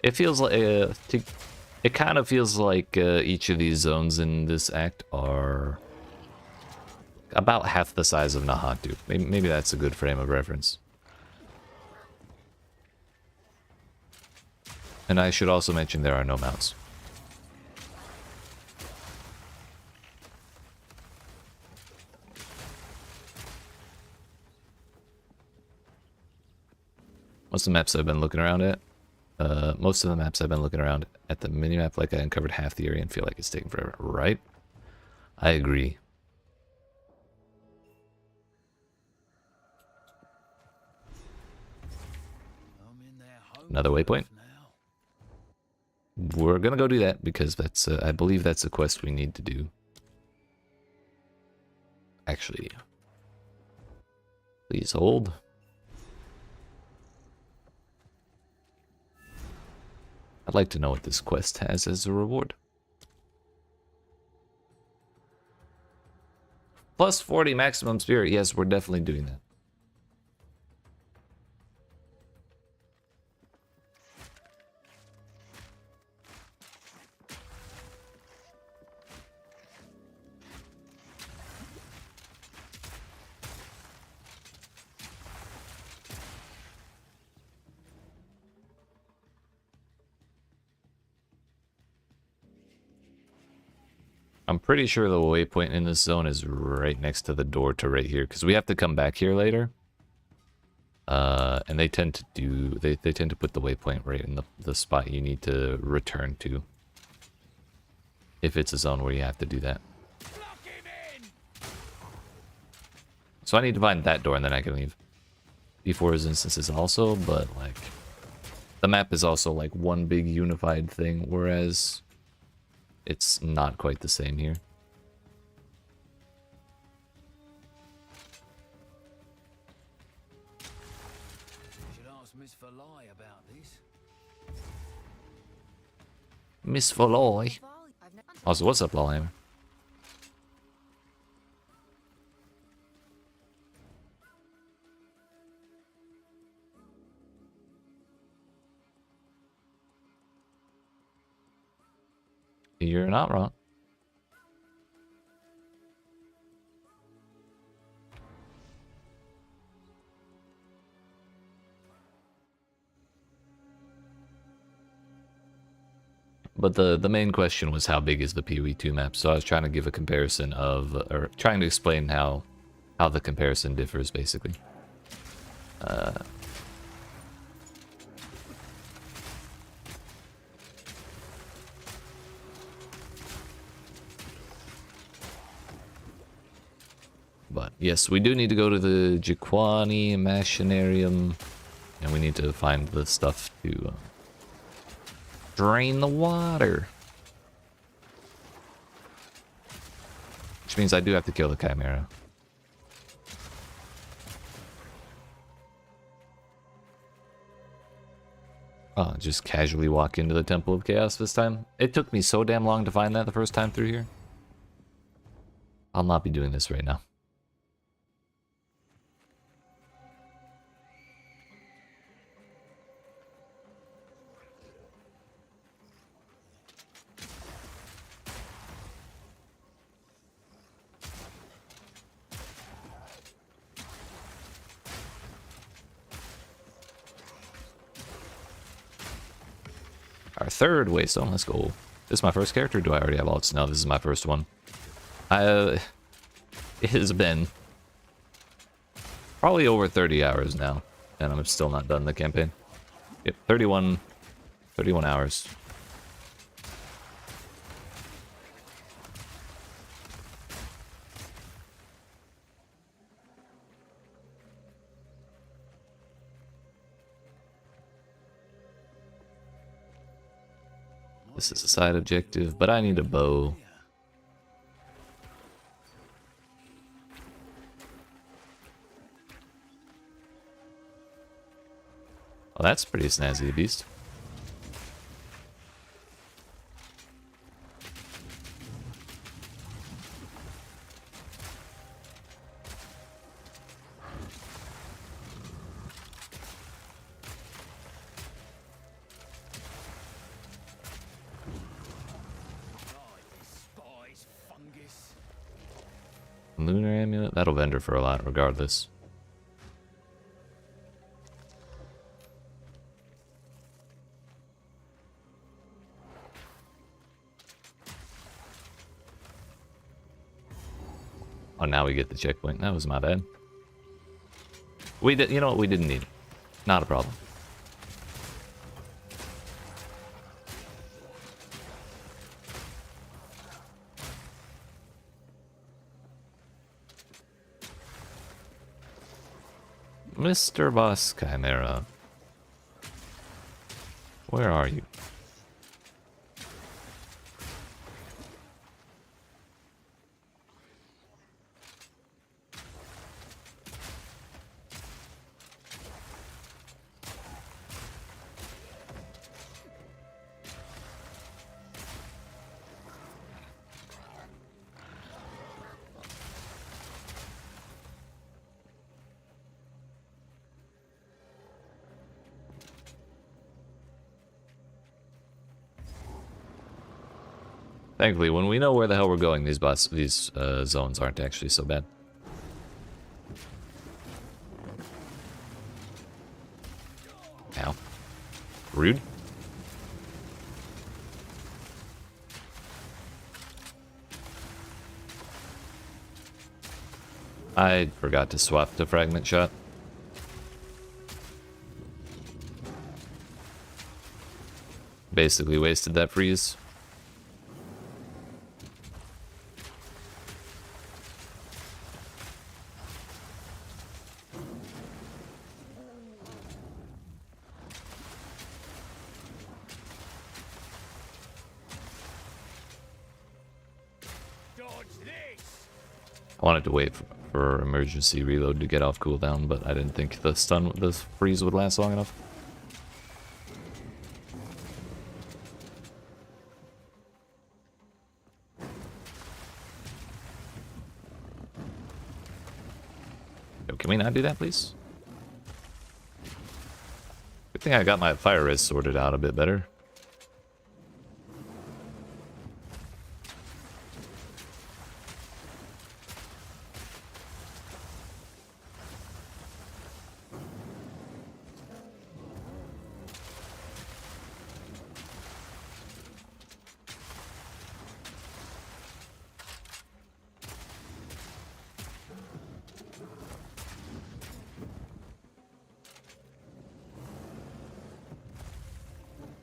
It feels like it kind of feels like each of these zones in this act are about half the size of Nahatu. Maybe that's a good frame of reference. And I should also mention there are no mounts. Most of the maps I've been looking around at, most of the maps I've been looking around at the minimap, like I uncovered half the area and feel like it's taking forever. Right? I agree. Another waypoint. We're gonna go do that because that's, I believe that's a quest we need to do. Actually, please hold. I'd like to know what this quest has as a reward. Plus 40 maximum spirit. Yes, we're definitely doing that. I'm pretty sure the waypoint in this zone is right next to the door to right here, because we have to come back here later. And they tend to do, they tend to put the waypoint right in the spot you need to return to. If it's a zone where you have to do that. So I need to find that door and then I can leave. Before his instances also, but like, the map is also like one big unified thing, whereas it's not quite the same here. Should ask Miss Verlai about this. Miss Verlai. Also, what's up, Lawhammer? You're not wrong. But the main question was how big is the PoE2 map, so I was trying to give a comparison of, or trying to explain how the comparison differs, basically. But yes, we do need to go to the Jiquani Machinarium, and we need to find the stuff to drain the water. Which means I do have to kill the Chimera. Oh, just casually walk into the Temple of Chaos this time. It took me so damn long to find that the first time through here. I'll not be doing this right now. Our third waystone, let's go. This is my first character? Do I already have all its? No, this is my first one. It has been probably over 30 hours now, and I'm still not done the campaign. Yep, 31 hours. This is a side objective, but I need a bow. Well, that's pretty snazzy, beast. Lunar amulet? That'll vendor for a lot, regardless. Oh, now we get the checkpoint. That was my bad. We did. You know what? We didn't need it. Not a problem. Mr. Boss Chimera. Where are you? Thankfully, when we know where the hell we're going, these zones aren't actually so bad. Ow. Rude. I forgot to swap to fragment shot. Basically wasted that freeze. I wanted to wait for emergency reload to get off cooldown, but I didn't think the freeze would last long enough. Yo, can we not do that, please? Good thing I got my fire res sorted out a bit better.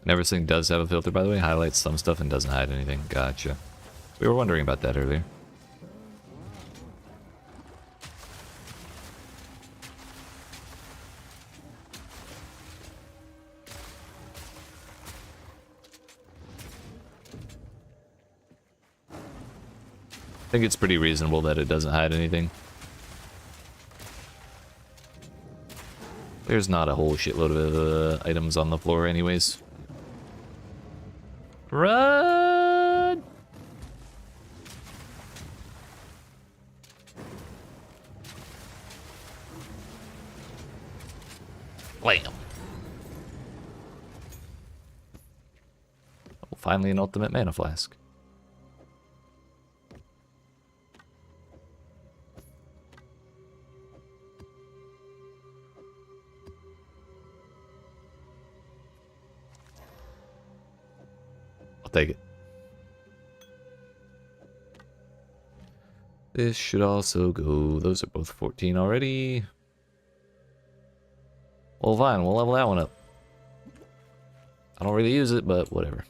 And everything does have a filter, by the way. Highlights some stuff and doesn't hide anything. Gotcha. We were wondering about that earlier. I think it's pretty reasonable that it doesn't hide anything. There's not a whole shitload of items on the floor anyways. Run! Blam! Oh, finally an ultimate mana flask. Take it. This should also go. Those are both 14 already. Well, fine. We'll level that one up. I don't really use it, but whatever.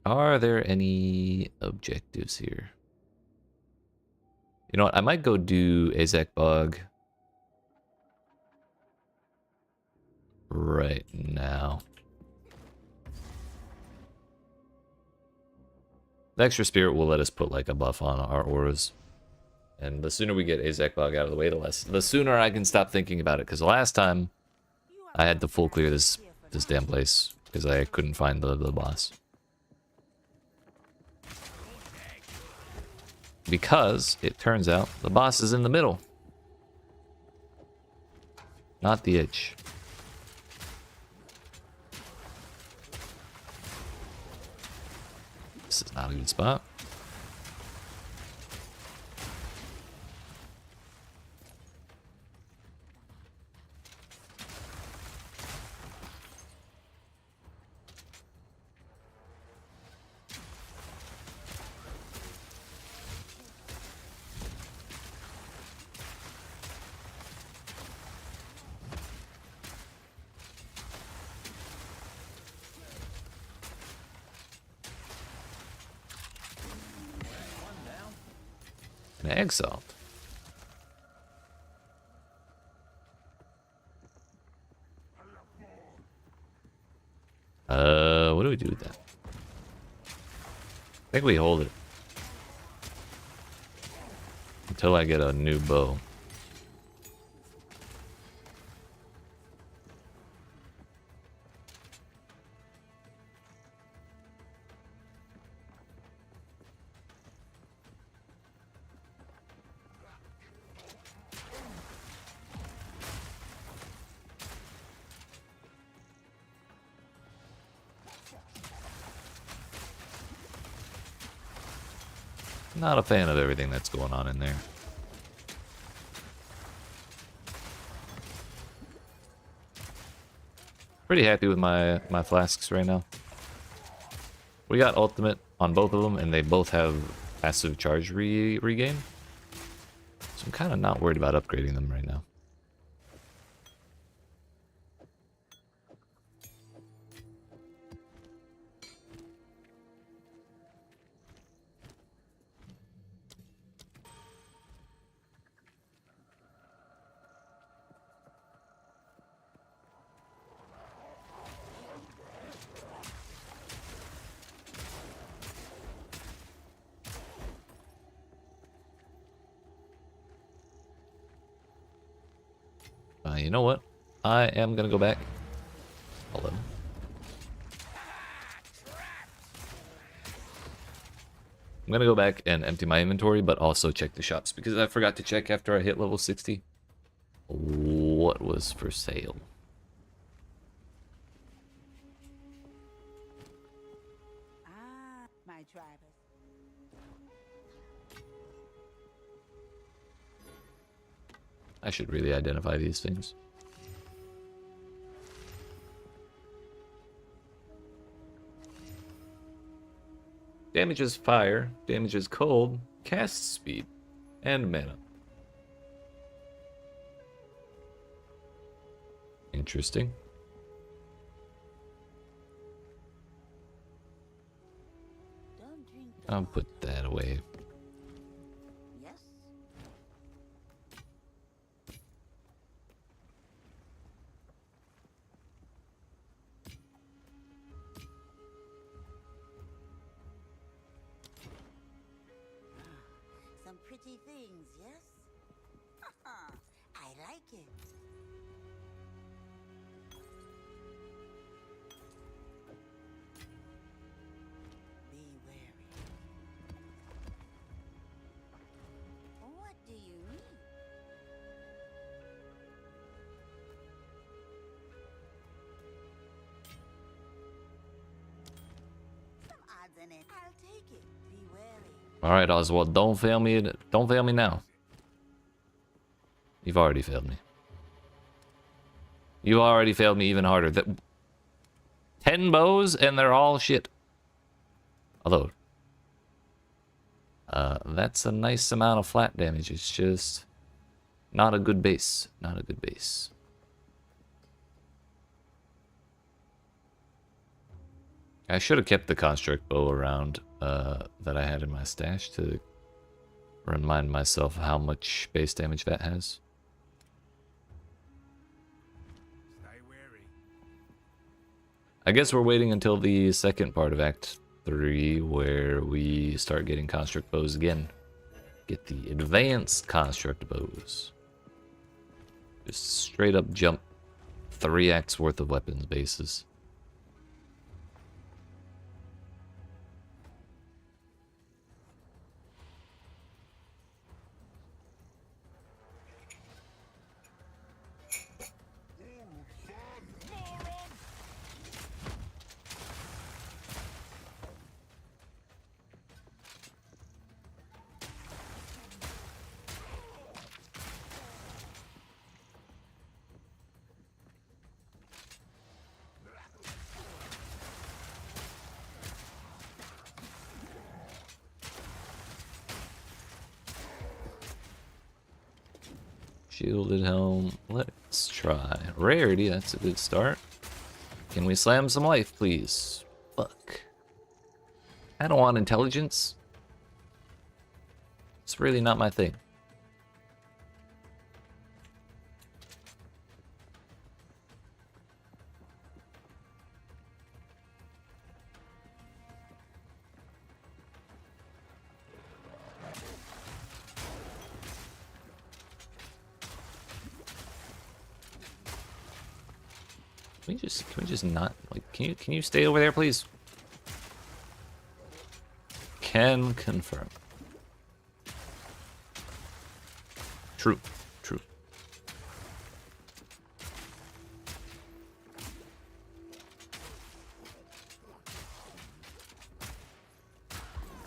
Are there any objectives here? You know what? I might go do Azek Bog right now. The extra spirit will let us put like a buff on our auras. And the sooner we get Azek Bog out of the way, the sooner I can stop thinking about it. Because the last time I had to full clear this damn place because I couldn't find the boss. Because it turns out the boss is in the middle, not the edge. This is not a good spot. Exile. What do we do with that? I think we hold it until I get a new bow. Not a fan of everything that's going on in there. Pretty happy with my flasks right now. We got ultimate on both of them, and they both have passive charge regain. So I'm kind of not worried about upgrading them right now. You know what? I am gonna go back. Hold on. I'm gonna go back and empty my inventory, but also check the shops because I forgot to check after I hit level 60 what was for sale. My drivers. I should really identify these things. Damages fire, damages cold, cast speed, and mana. Interesting. I'll put that away. Yes. Some pretty things, yes? I like it. Be wary. What do you mean? Some odds in it. I'll take it. Be wary. All right, Oswald, don't fail me. Don't fail me now. You've already failed me. You already failed me even harder. 10 bows and they're all shit. Although, that's a nice amount of flat damage. It's just not a good base. Not a good base. I should have kept the construct bow around that I had in my stash to remind myself how much base damage that has. Stay wary. I guess we're waiting until the second part of Act 3 where we start getting construct bows again. Get the advanced construct bows. Just straight up jump 3 acts worth of weapons bases. Shielded helm. Let's try. Rarity, that's a good start. Can we slam some life, please? Fuck. I don't want intelligence. It's really not my thing. Can we just not, like, can you stay over there, please? Can confirm. True.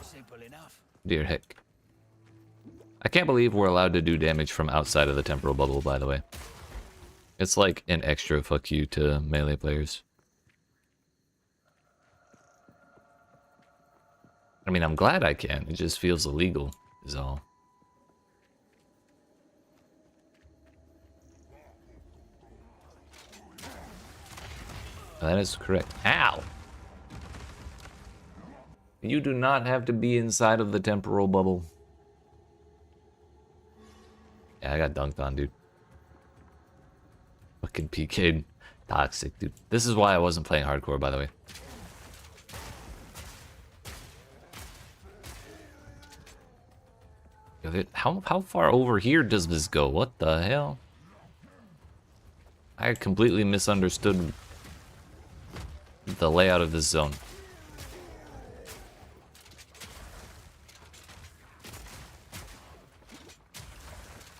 Simple enough. Dear heck. I can't believe we're allowed to do damage from outside of the temporal bubble, by the way. It's like an extra fuck you to melee players. I mean, I'm glad I can. It just feels illegal, is all. That is correct. Ow! You do not have to be inside of the temporal bubble. Yeah, I got dunked on, dude. Fucking PK'd. Toxic, dude. This is why I wasn't playing hardcore, by the way. How far over here does this go? What the hell? I completely misunderstood the layout of this zone.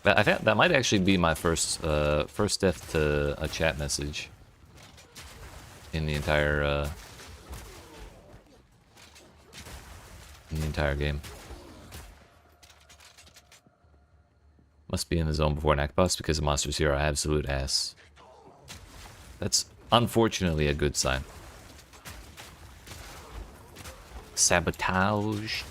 I think that might actually be my first death to a chat message in the entire game. Must be in the zone before an act boss because the monsters here are absolute ass. That's unfortunately a good sign. Sabotaged.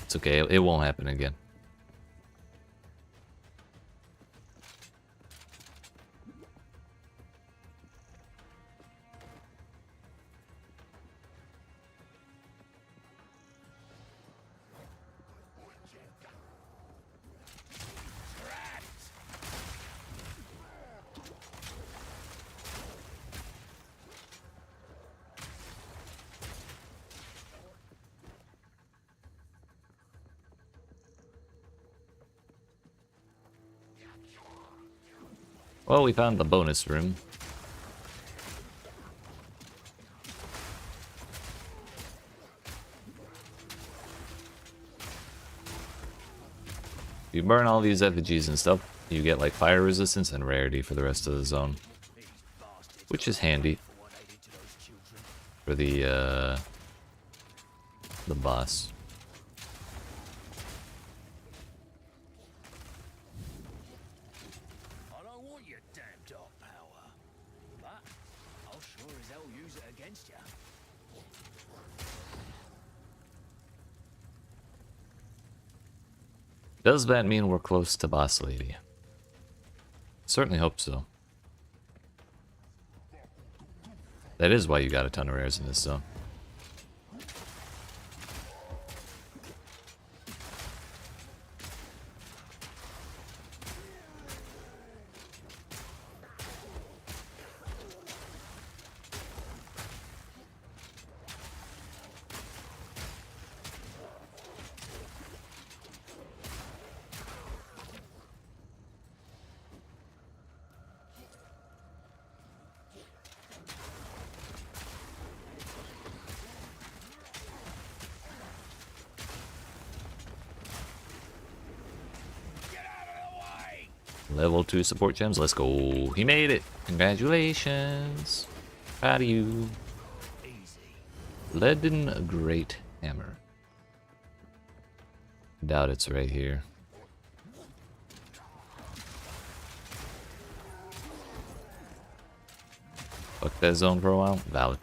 It's okay, it won't happen again. Well, we found the bonus room. If you burn all these effigies and stuff, you get like fire resistance and rarity for the rest of the zone. Which is handy for the boss. Does that mean we're close to boss lady? Certainly hope so. That is why you got a ton of rares in this zone. Level 2 support gems, let's go. He made it. Congratulations. Proud of you. Leaden Great Hammer. Doubt it's right here. Fuck that zone for a while. Valid.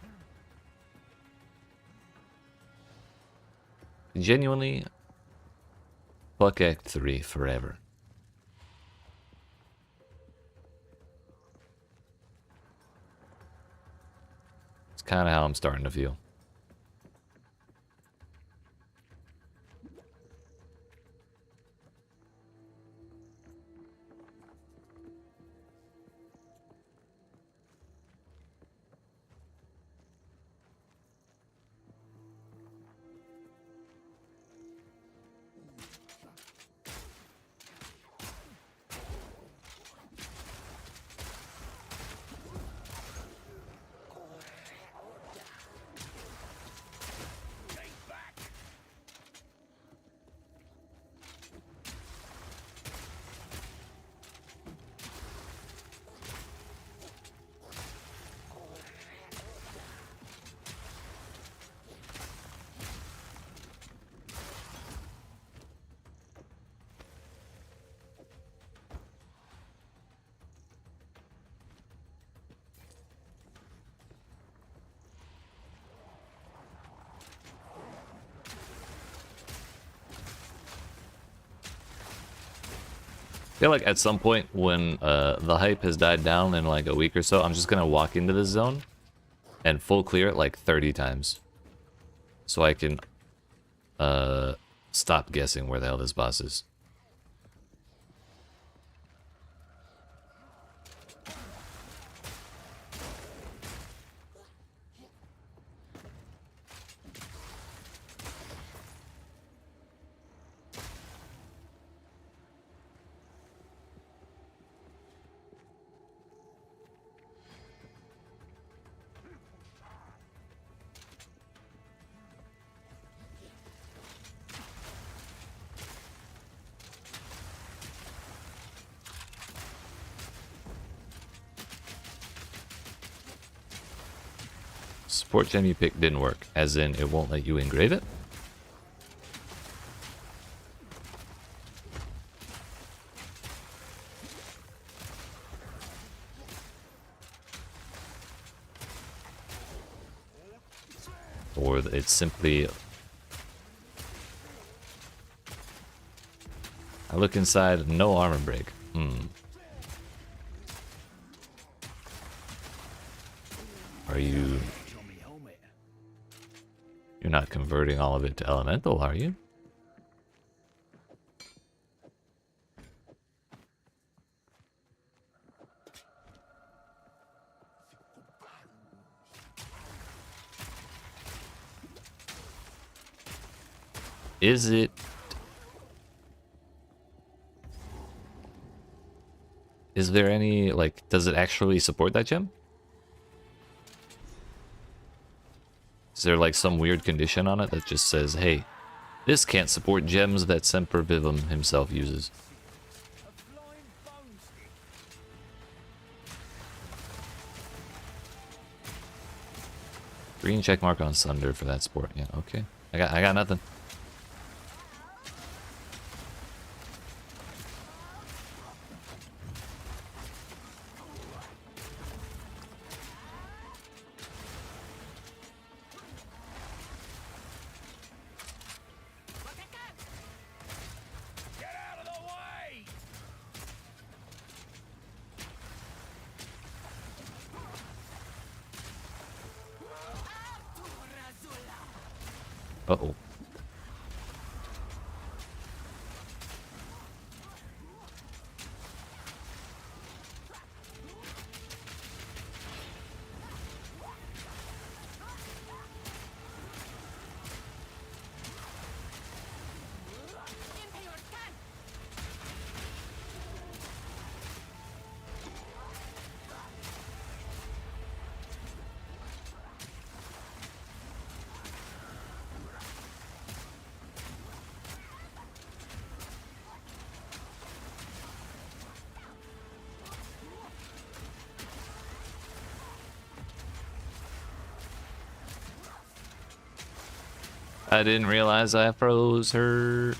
Genuinely, fuck Act 3 forever. kind of how I'm starting to feel. I feel like at some point when the hype has died down in like a week or so, I'm just gonna walk into this zone and full clear it like 30 times. So I can stop guessing where the hell this boss is. Support gem you picked didn't work, as in it won't let you engrave it? Or it's simply... I look inside, no armor break. Are you... You're not converting all of it to elemental, are you? Is it... Is there any, like, does it actually support that gem? Is there like some weird condition on it that just says, hey, this can't support gems that Semper Vivum himself uses? Green check mark on Sunder for that sport. Yeah, okay. I got nothing. Uh-oh. I didn't realize I froze her.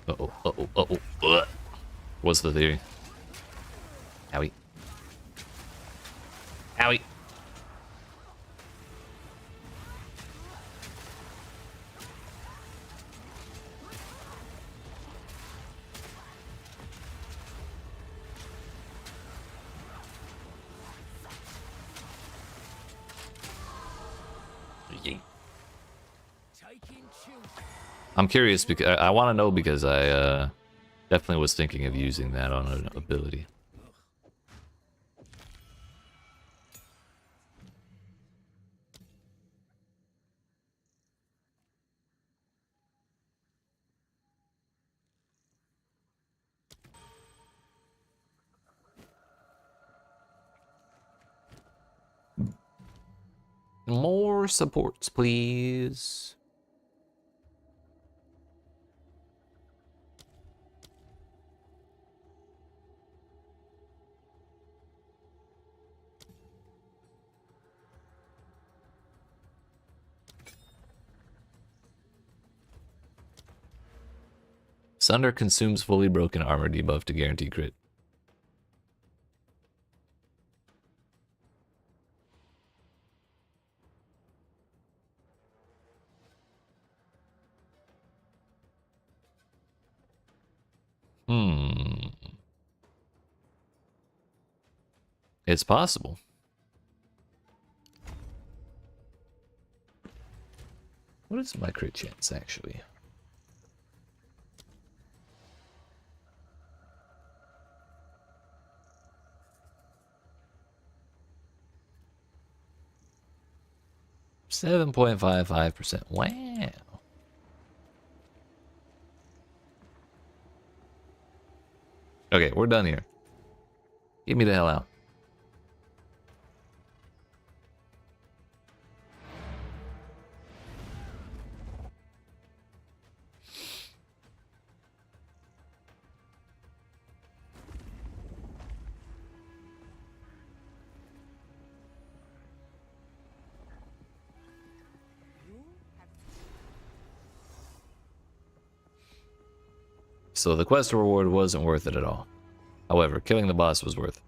Uh-oh, uh-oh, uh-oh. Ugh. What's the theory? Owie. Owie. I'm curious because I want to know because I definitely was thinking of using that on an ability. More supports, please. Sunder consumes fully broken armor debuff to guarantee crit. It's possible. What is my crit chance actually? %7.55%. Wow. Okay, we're done here. Get me the hell out. So the quest reward wasn't worth it at all. However, killing the boss was worth it.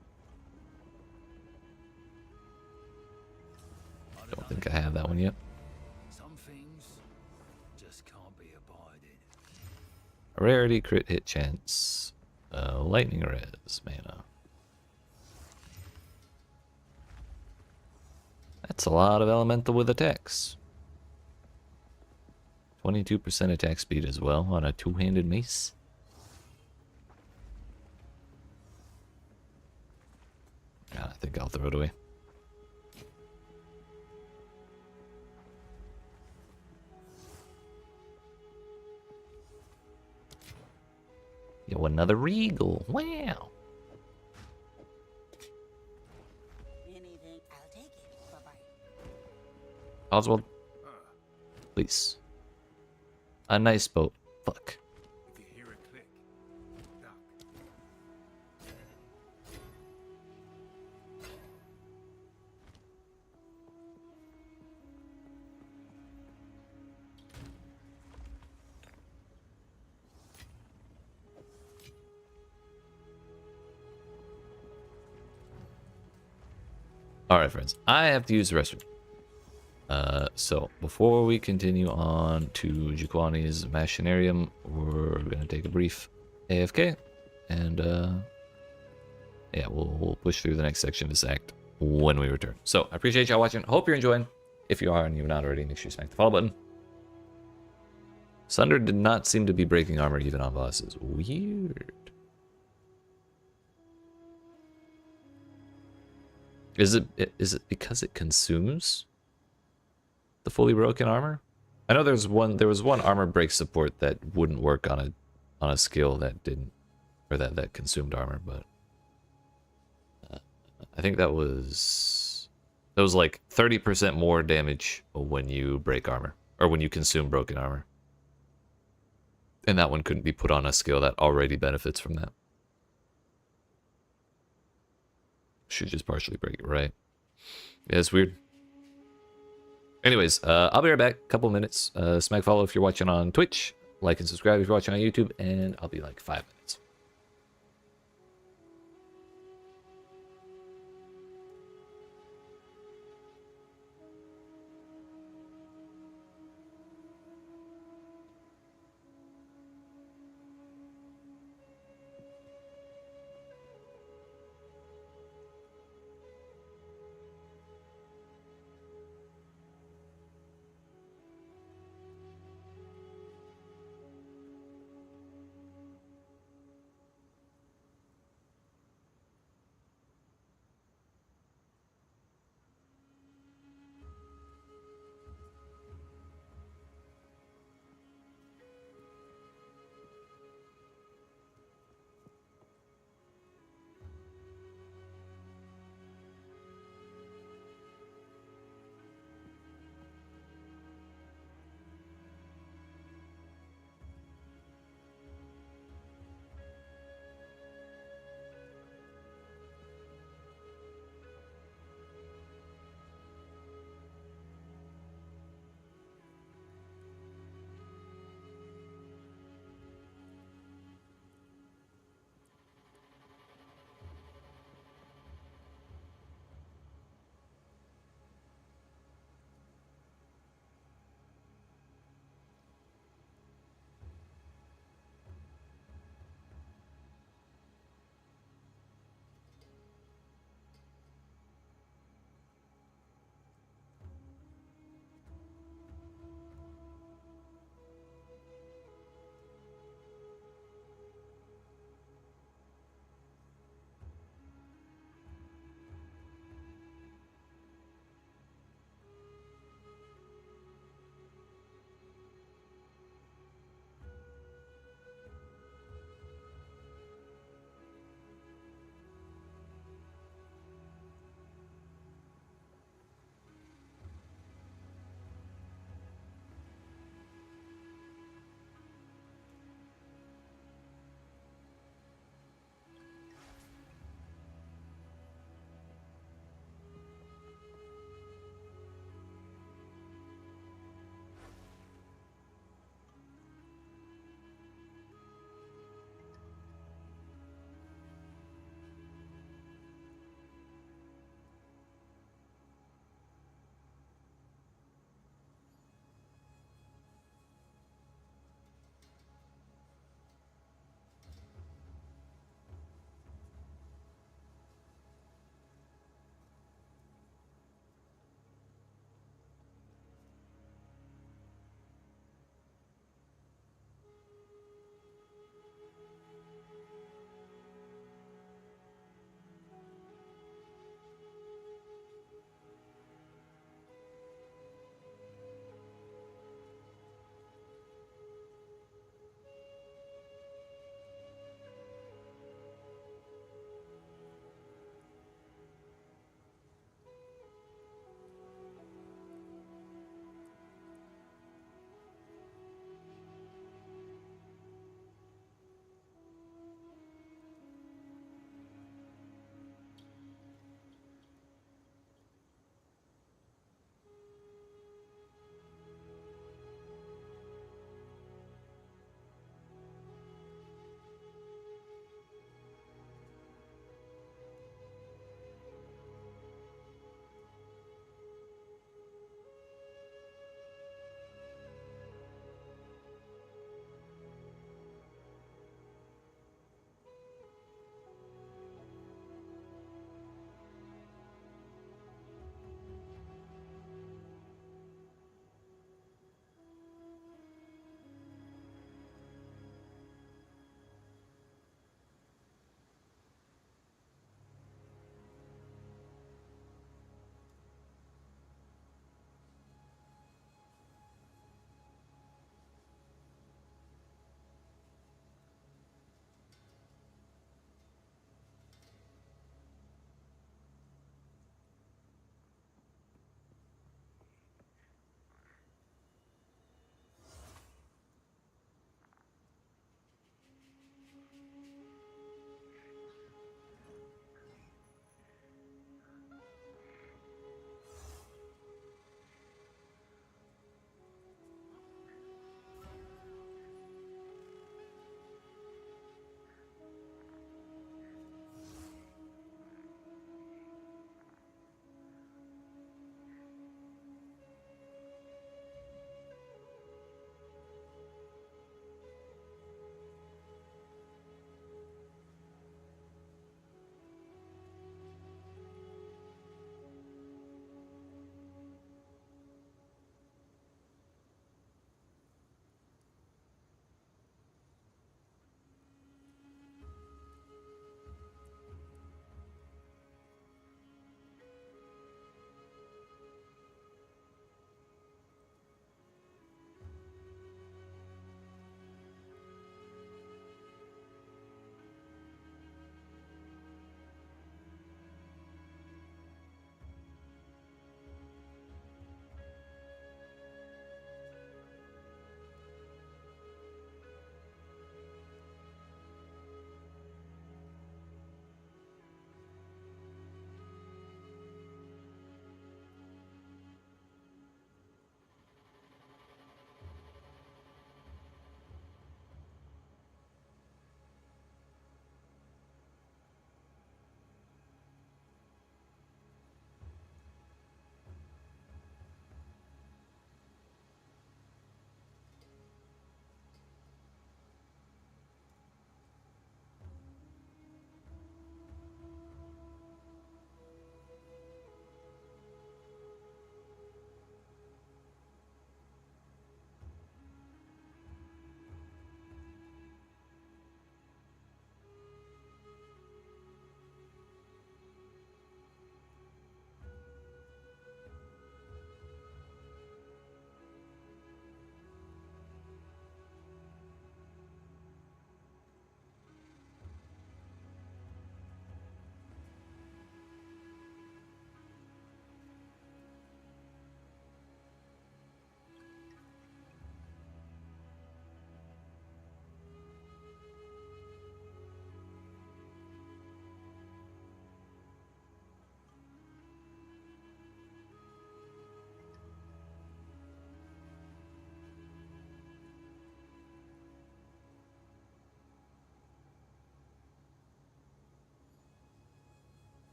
I don't think I have that one yet. Some things just can't be abided. A rarity, crit hit chance, lightning res, mana. That's a lot of elemental with attacks. 22% attack speed as well on a two-handed mace. I think I'll throw it away. Yo, another regal. Wow. Anything, I'll take it. Bye-bye. Oswald, please. A nice boat. Fuck. If you hear a click, duck. Alright, friends. I have to use the restroom. So, before we continue on to Jukwani's Machinarium, we're going to take a brief AFK. And, yeah, we'll push through the next section of this act when we return. So, I appreciate y'all watching. Hope you're enjoying. If you are and you're not already, make sure you smack the follow button. Sunder did not seem to be breaking armor even on bosses. Weird. Is it because it consumes the fully broken armor? I know there was one armor break support that wouldn't work on a skill that didn't, or that consumed armor, but I think that was like 30% more damage when you break armor or when you consume broken armor, and that one couldn't be put on a skill that already benefits from that. Should just partially break it, right? Yeah, it's weird. Anyways, I'll be right back. Couple minutes. Smack follow if you're watching on Twitch. Like and subscribe if you're watching on YouTube. And I'll be like 5 minutes.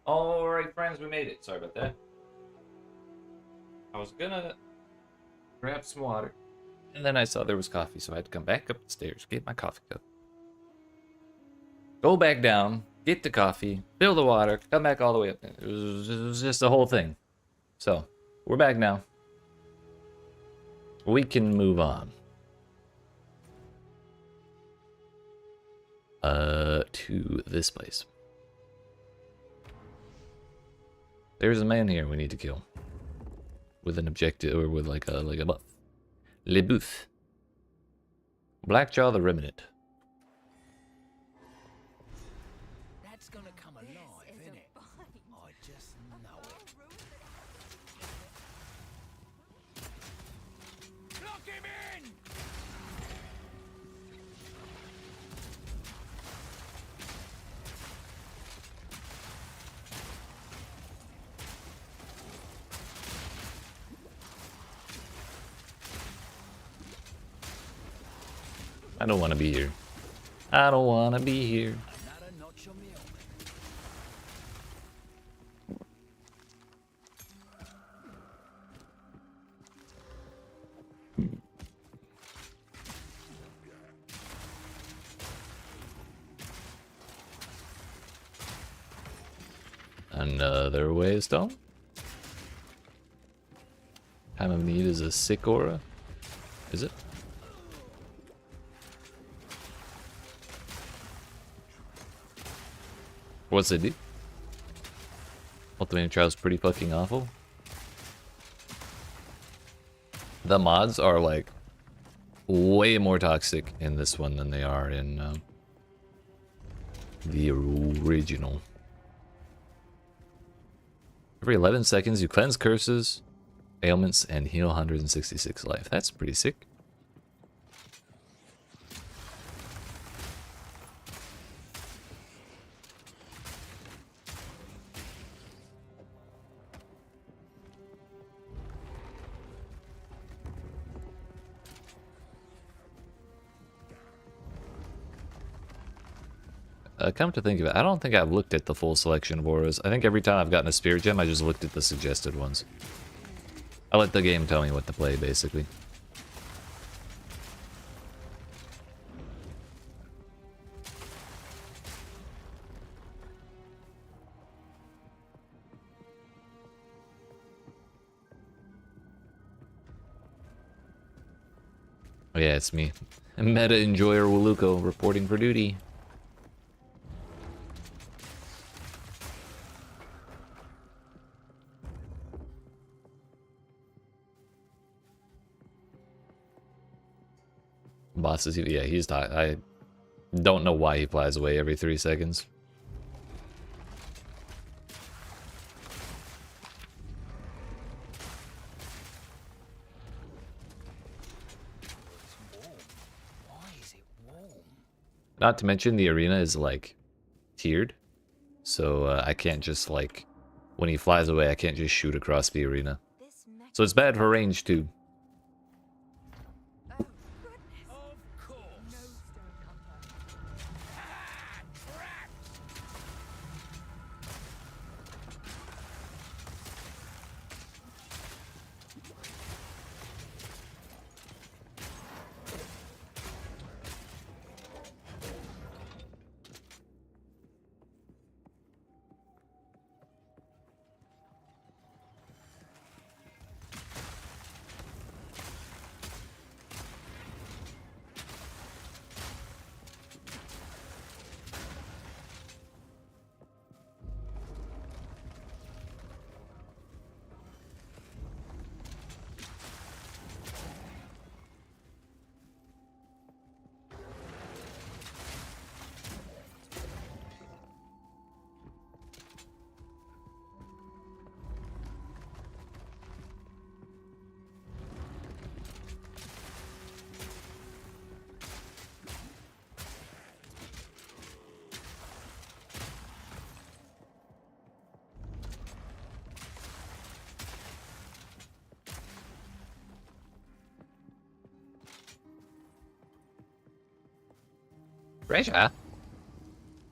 Alright, friends, we made it. Sorry about that. I was gonna grab some water, and then I saw there was coffee, so I had to come back up the stairs, get my coffee cup, go back down, get the coffee, fill the water, come back all the way up. It was just a whole thing. So, we're back now. We can move on. To this place. There's a man here we need to kill. With an objective, or with like a buff. Le Bouffe. Blackjaw the Remnant. That's gonna come alive, isn't it? I just know it. Lock him in! I don't want to be here. I don't want to be here. Another notch on me Another way of stone. Time of need is a sick aura. Is it? What's it do? Ultimate Trial's pretty fucking awful. The mods are like way more toxic in this one than they are in the original. Every 11 seconds you cleanse curses, ailments, and heal 166 life. That's pretty sick. Come to think of it, I don't think I've looked at the full selection of auras. I think every time I've gotten a spirit gem, I just looked at the suggested ones. I let the game tell me what to play, basically. Oh yeah, it's me. Meta Enjoyer Waluko reporting for duty. Bosses, yeah, he's not. I don't know why he flies away every 3 seconds. Why is it warm? Not to mention the arena is like tiered, so I can't just like when he flies away, I can't just shoot across the arena. So it's bad for range too. Of course. Treasure?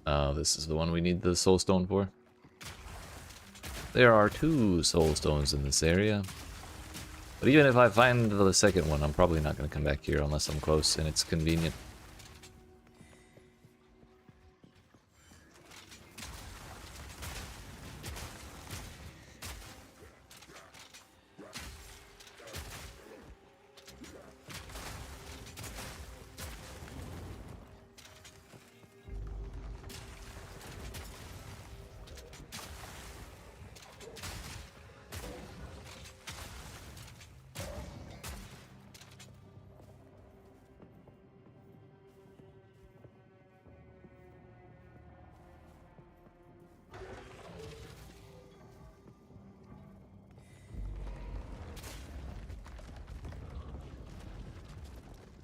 Oh, this is the one we need the soul stone for. There are 2 soul stones in this area. But even if I find the second one, I'm probably not going to come back here unless I'm close and it's convenient.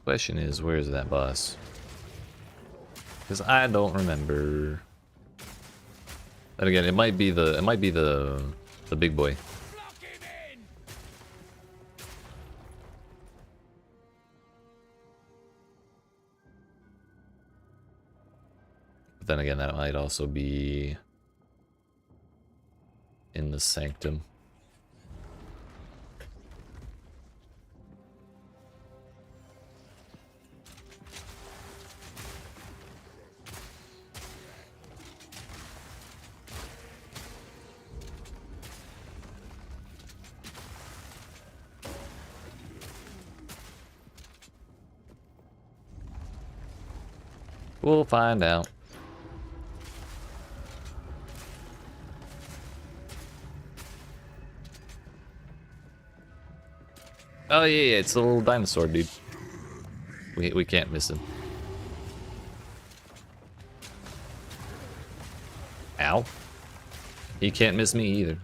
Question is, where's that boss? Because I don't remember. And again, it might be the big boy. But then again, that might also be in the sanctum. We'll find out. Oh yeah, it's a little dinosaur dude. We can't miss him. Ow. He can't miss me either.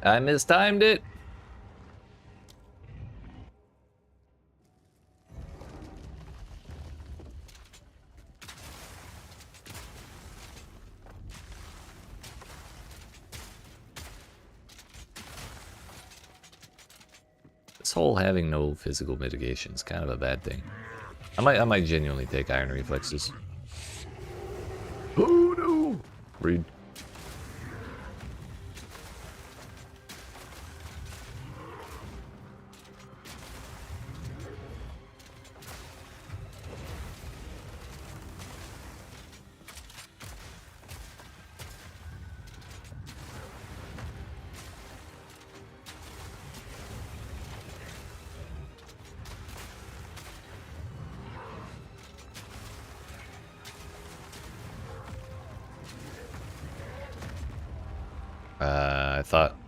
I mistimed it. This whole having no physical mitigation is kind of a bad thing. I might genuinely take Iron Reflexes. Oh no! Read.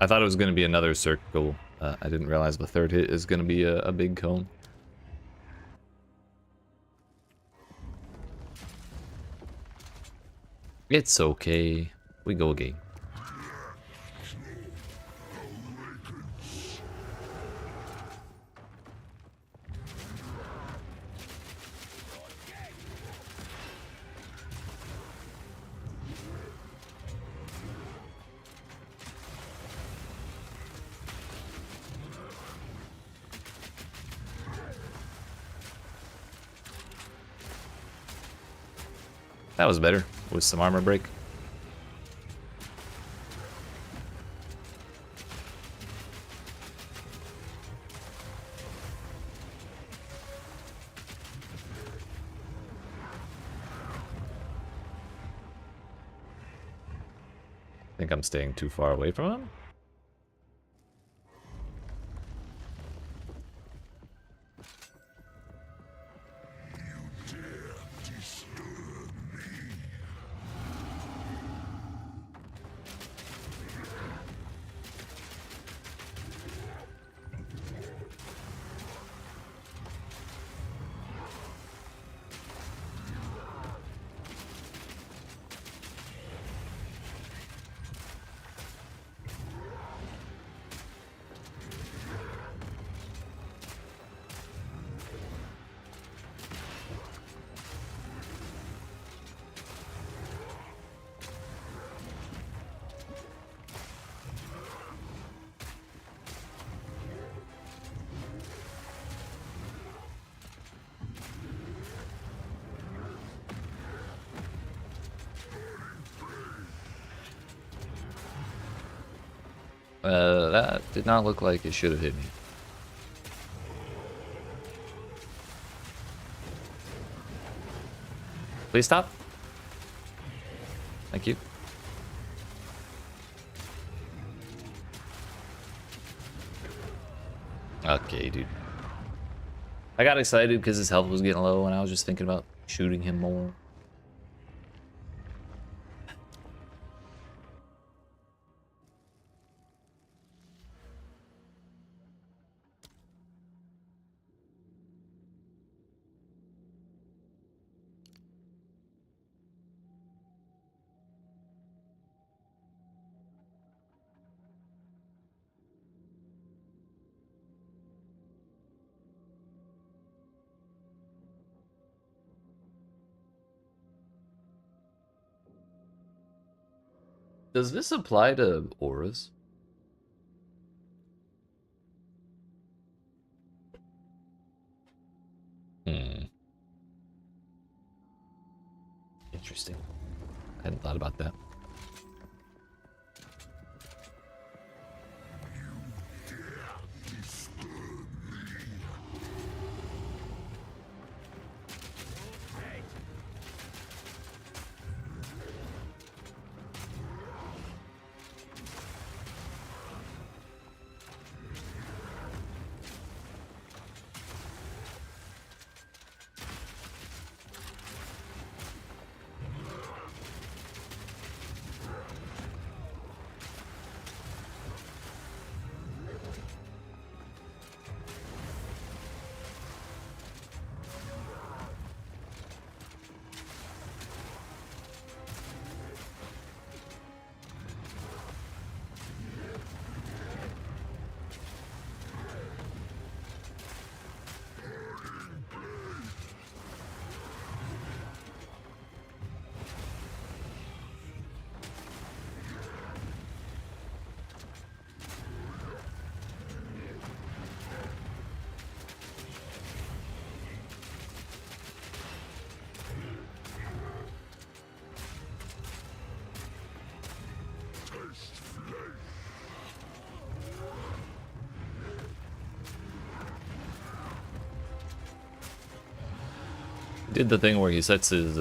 I thought it was going to be another circle. I didn't realize the third hit is going to be a big cone. It's okay. We go again. That was better with some armor break. I think I'm staying too far away from him. That did not look like it should have hit me. Please stop. Thank you. Okay, dude. I got excited because his health was getting low and I was just thinking about shooting him more. Does this apply to auras? Interesting. I hadn't thought about that. Did the thing where he sets his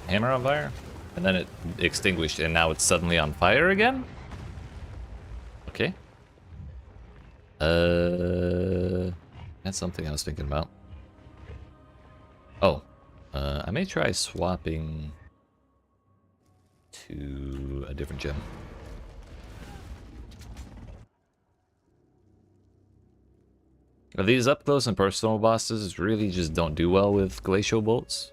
hammer on fire, and then it extinguished, and now it's suddenly on fire again? Okay. That's something I was thinking about. Oh, I may try swapping to a different gem. These up close and personal bosses really just don't do well with glacial bolts.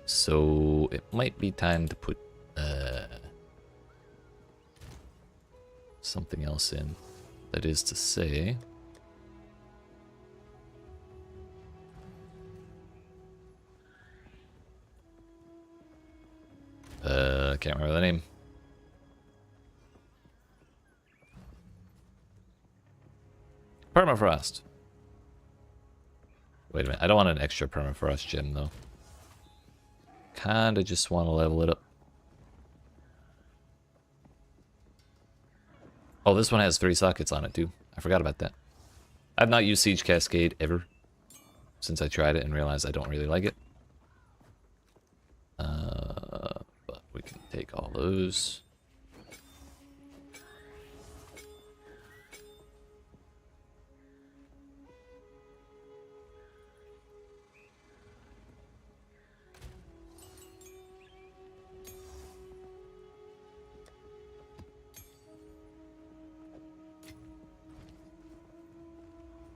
So it might be time to put something else in. That is to say, I can't remember the name. Permafrost. Wait a minute, I don't want an extra permafrost gem though. Kinda just want to level it up. Oh, this one has 3 sockets on it too. I forgot about that. I've not used Siege Cascade ever since I tried it and realized I don't really like it. But we can take all those.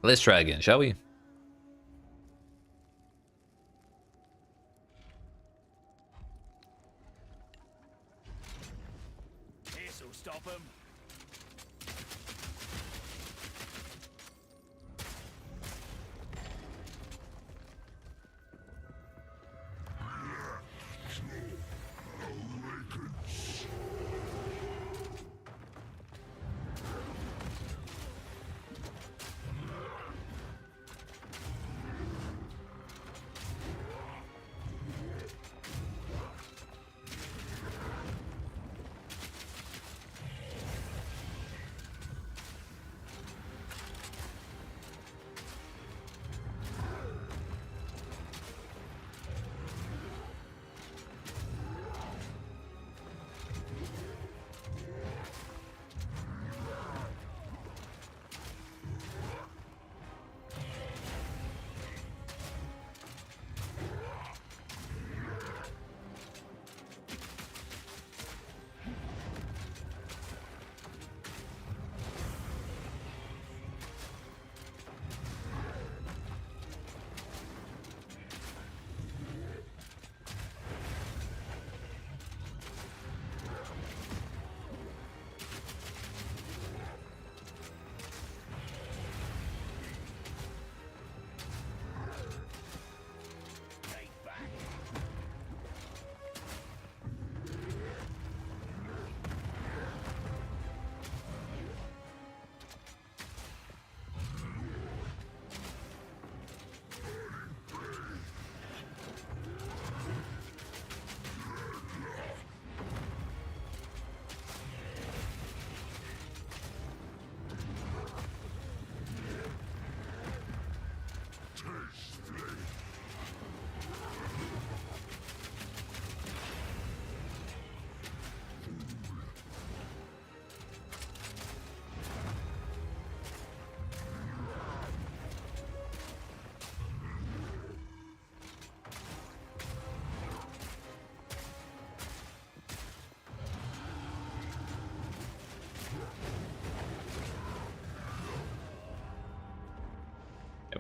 Let's try again, shall we? This'll stop him.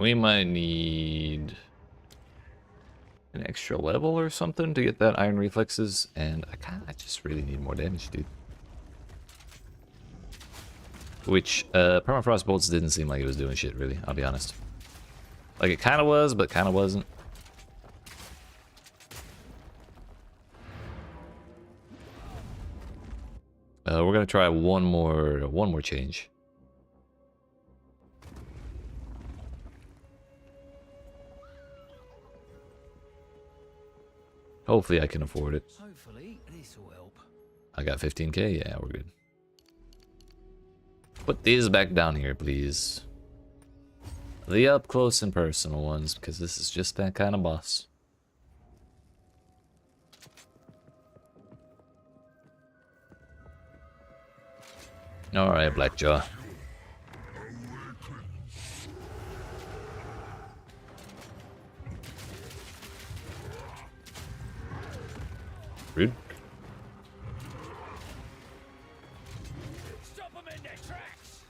We might need an extra level or something to get that iron reflexes, and I just really need more damage, dude. Which, permafrost bolts didn't seem like it was doing shit, really, I'll be honest. Like, it kind of was, but kind of wasn't. We're gonna try one more change. Hopefully I can afford it. Hopefully, this will help. I got 15k, yeah, we're good. Put these back down here, please. The up close and personal ones, because this is just that kind of boss. Alright, Blackjaw. Rude. Stop them in their tracks!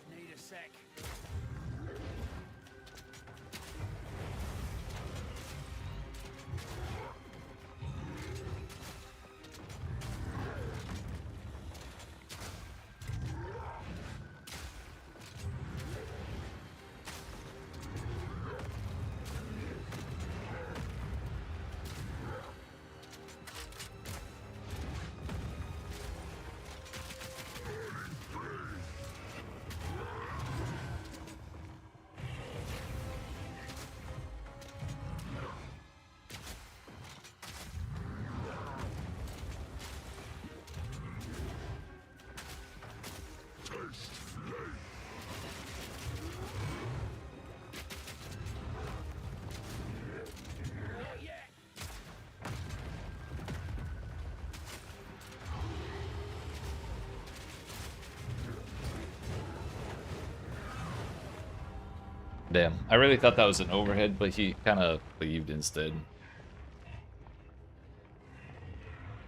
Need a sec. Damn, I really thought that was an overhead, but he kind of leaved instead.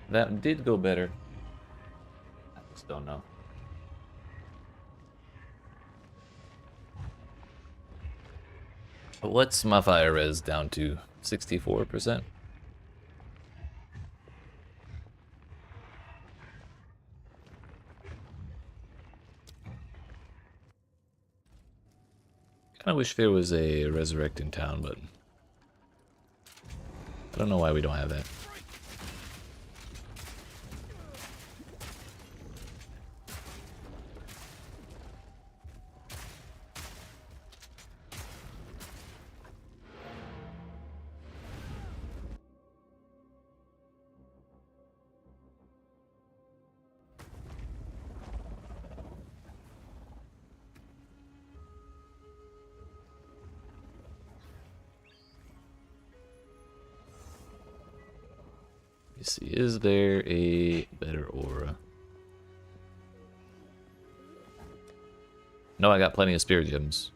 That did go better. I just don't know. What's my fire res down to? 64%? I wish there was a resurrect in town, but I don't know why we don't have that. See, is there a better aura? No, I got plenty of spirit gems.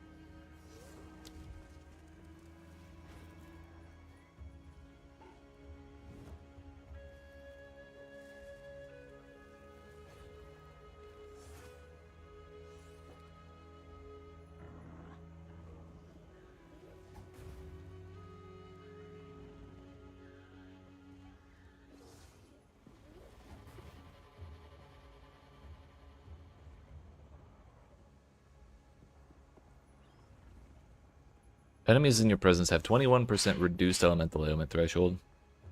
Enemies in your presence have 21% reduced elemental ailment threshold.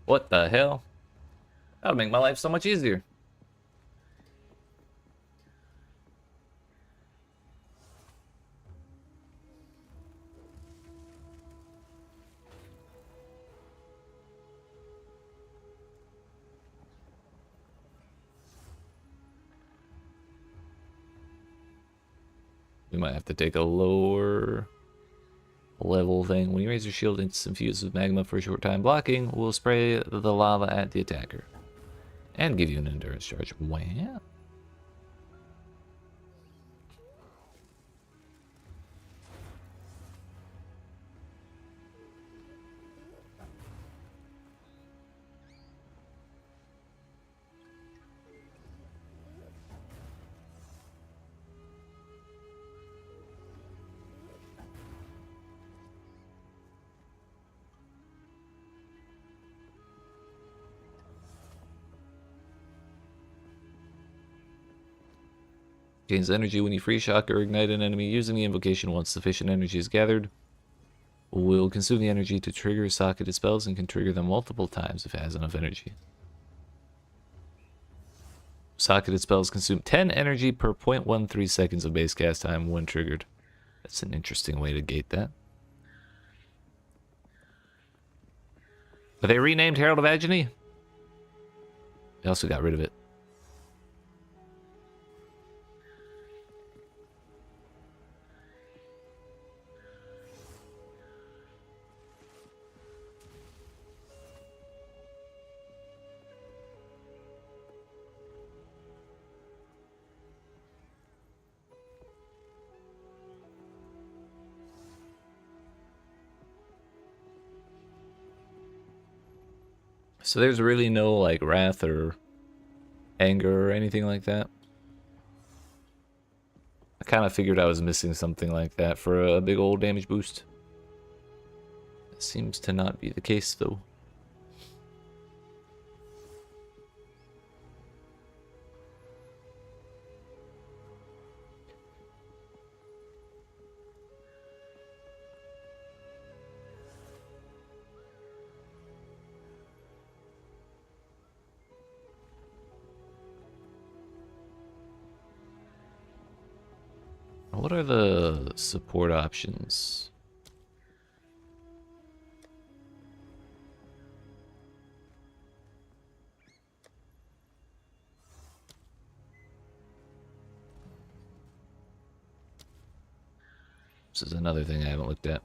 What the hell? That would make my life so much easier. We might have to take a lower level thing. When you raise your shield, it's infused with magma for a short time. Blocking will spray the lava at the attacker and give you an endurance charge. Wow. Gains energy when you free shock or ignite an enemy using the invocation once sufficient energy is gathered. Will consume the energy to trigger socketed spells and can trigger them multiple times if it has enough energy. Socketed spells consume 10 energy per 0.13 seconds of base cast time when triggered. That's an interesting way to gate that. Are they renamed Herald of Agony? They also got rid of it. So there's really no like wrath or anger or anything like that. I kind of figured I was missing something like that for a big old damage boost. It seems to not be the case though. What are the support options? This is another thing I haven't looked at.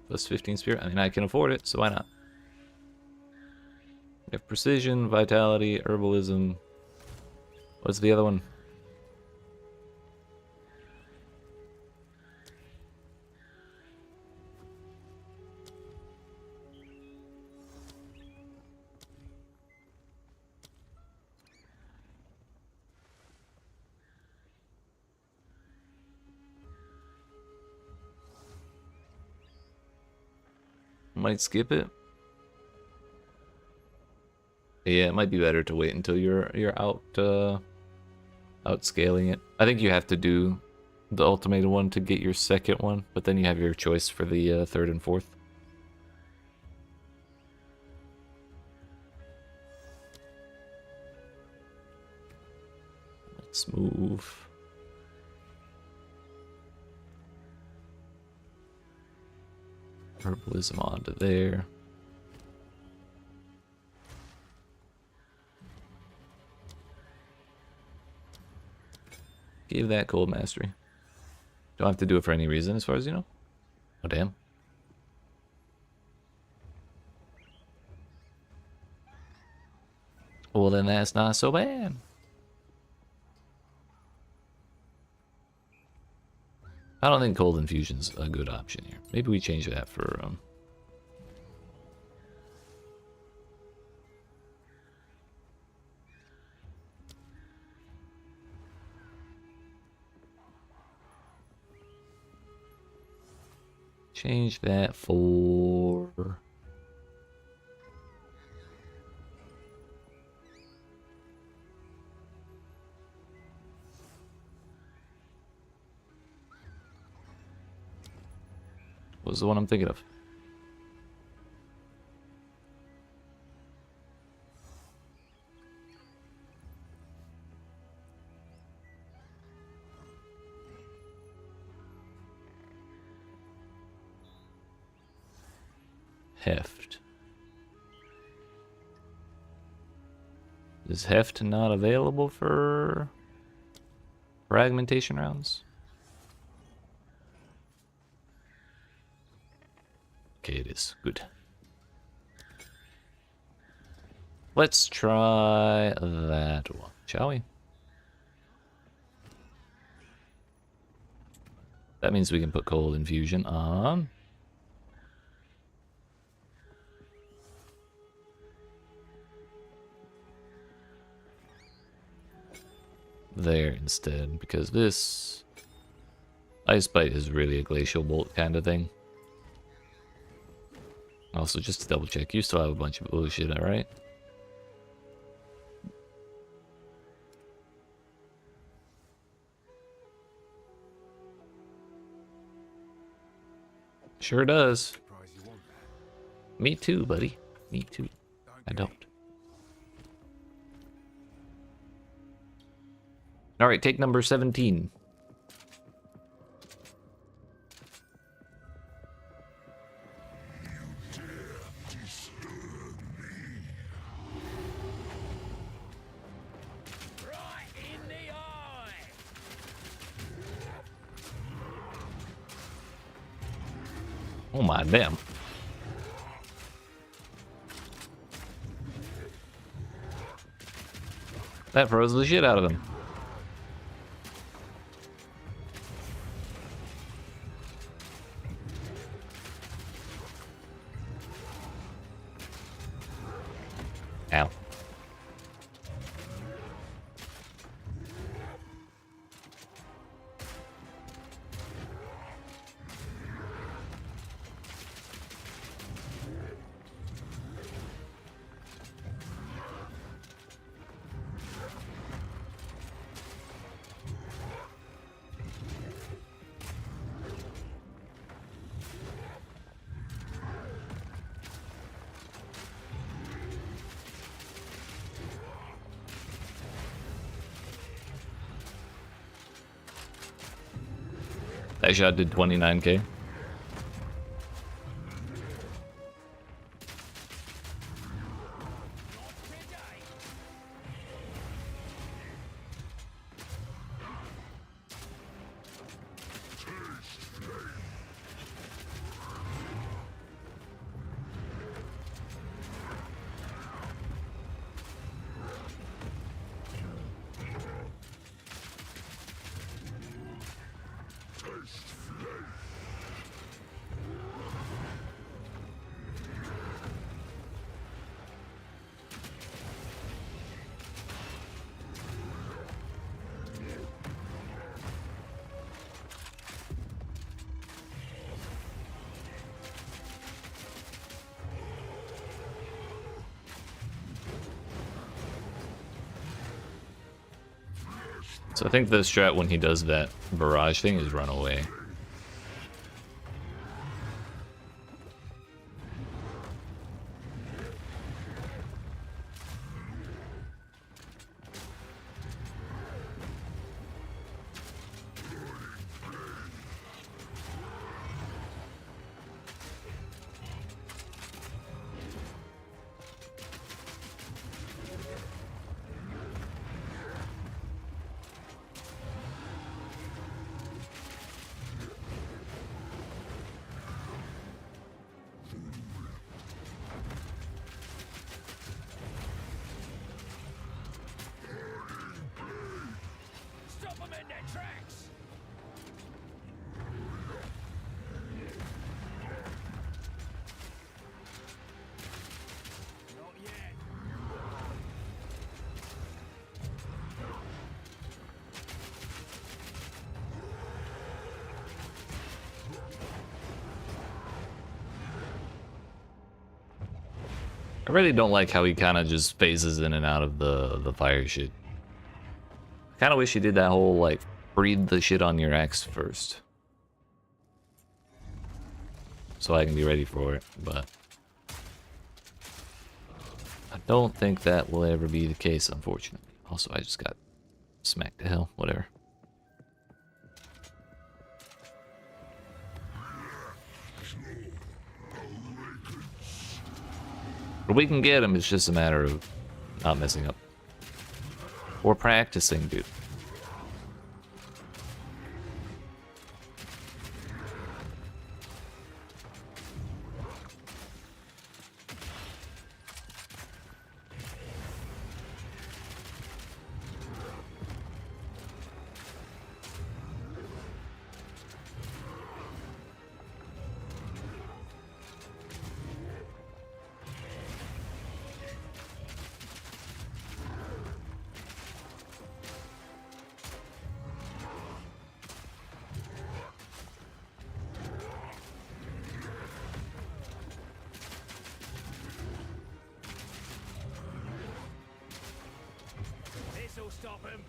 Plus 15 spirit. I mean, I can afford it, so why not? We have precision, vitality, herbalism. What's the other one? Might skip it. Yeah, it might be better to wait until you're out scaling it. I think you have to do the ultimated one to get your second one, but then you have your choice for the third and fourth. Let's move. Herbalism onto there. Give that cold mastery. Don't have to do it for any reason as far as you know. Oh damn. Well then that's not so bad. I don't think cold infusion's a good option here. Maybe we change that for change that for was the one I'm thinking of. Heft. Is Heft not available for fragmentation rounds? Okay, it is. Good. Let's try that one, shall we? That means we can put cold infusion on. There instead, because this Ice Bite is really a glacial bolt kind of thing. Also, just to double check, you still have a bunch of bullshit, alright? Sure does. Me too, buddy. Me too. I don't. Alright, take number 17. Oh my damn. That froze the shit out of him. Ow. That shot did 29k. So I think the strat when he does that barrage thing is run away. I really don't like how he kind of just phases in and out of the fire shit. I kind of wish he did that whole, like, breathe the shit on your axe first. so I can be ready for it, but I don't think that will ever be the case, unfortunately. Also, I just got smacked to hell, whatever. But we can get him, it's just a matter of not messing up. Or practicing, dude. This'll stop him.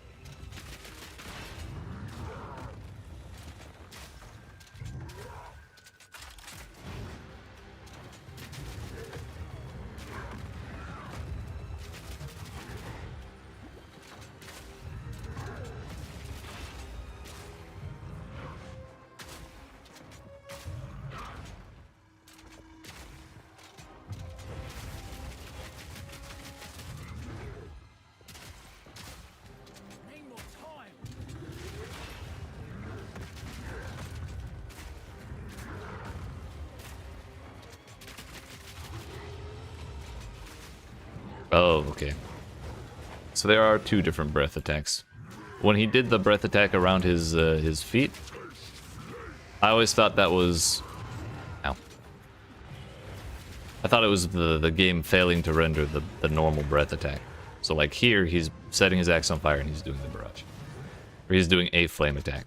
Need more time. Oh, okay. So there are two different breath attacks. When he did the breath attack around his feet, I always thought that was... Ow. I thought it was the game failing to render the normal breath attack. So like here, he's setting his axe on fire and he's doing the barrage. Or he's doing a flame attack.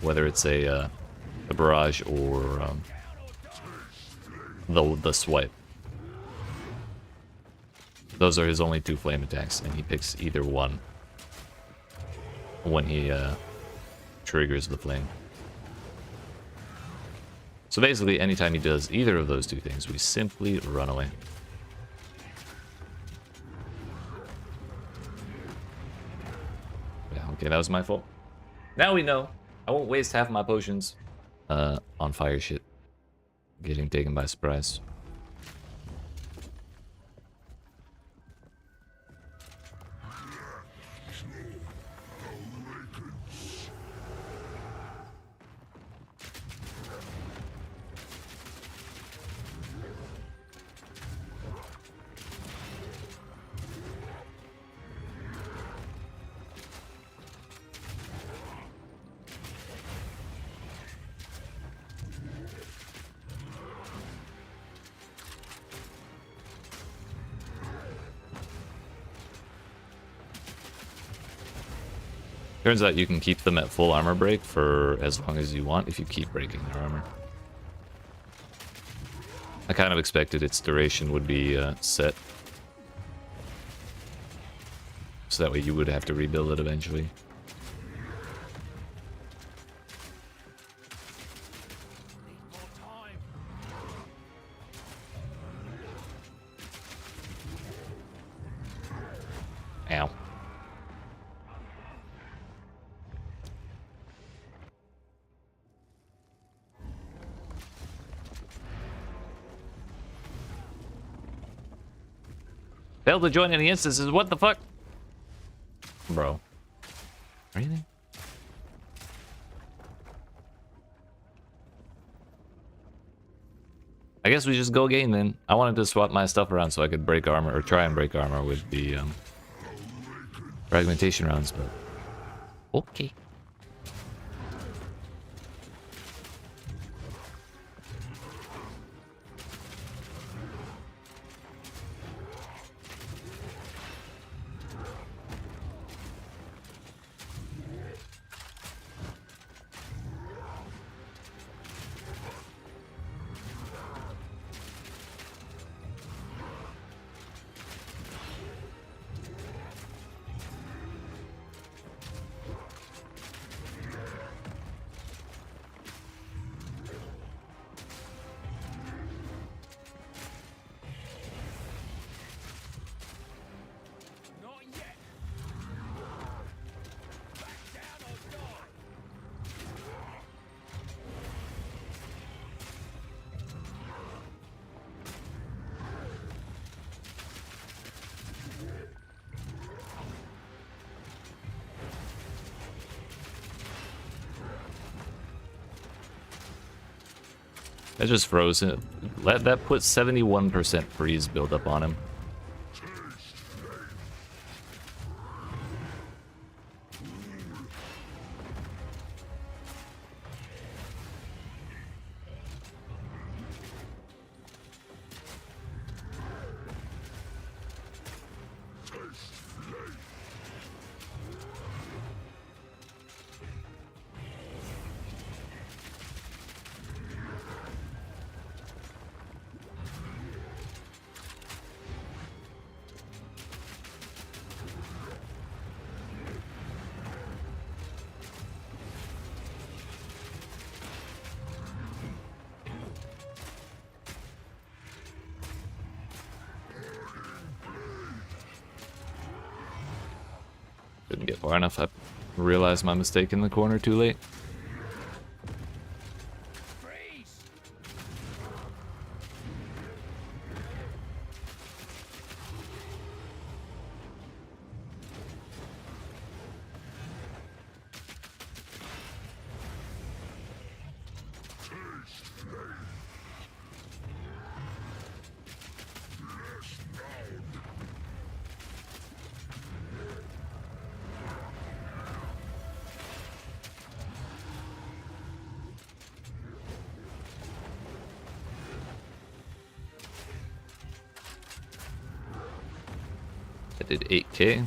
Whether it's a barrage or the swipe. Those are his only two flame attacks, and he picks either one when he triggers the flame. So basically, anytime he does either of those two things, we simply run away. Yeah, okay, that was my fault. Now we know. I won't waste half my potions on fire shit. Getting taken by surprise. Turns out you can keep them at full armor break for as long as you want if you keep breaking their armor. I kind of expected its duration would be set. So that way you would have to rebuild it eventually. Ow. Failed to join any instances. What the fuck? Bro. Really? I guess we just go game then. I wanted to swap my stuff around so I could break armor, or try and break armor with the fragmentation rounds, but okay. That just froze him. That put 71% freeze buildup on him. Didn't get far enough. I realized my mistake in the corner too late. I did 8k.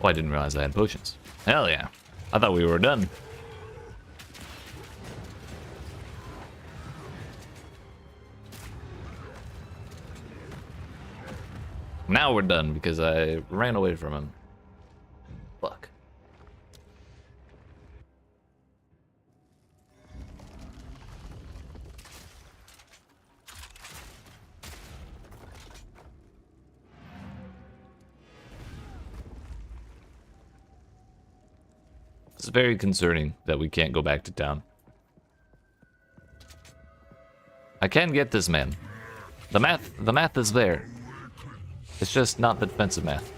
Oh, I didn't realize I had potions. Hell yeah. I thought we were done. Now we're done because I ran away from him. Fuck. It's very concerning that we can't go back to town. I can get this, man. The math is there. It's just not the defensive math.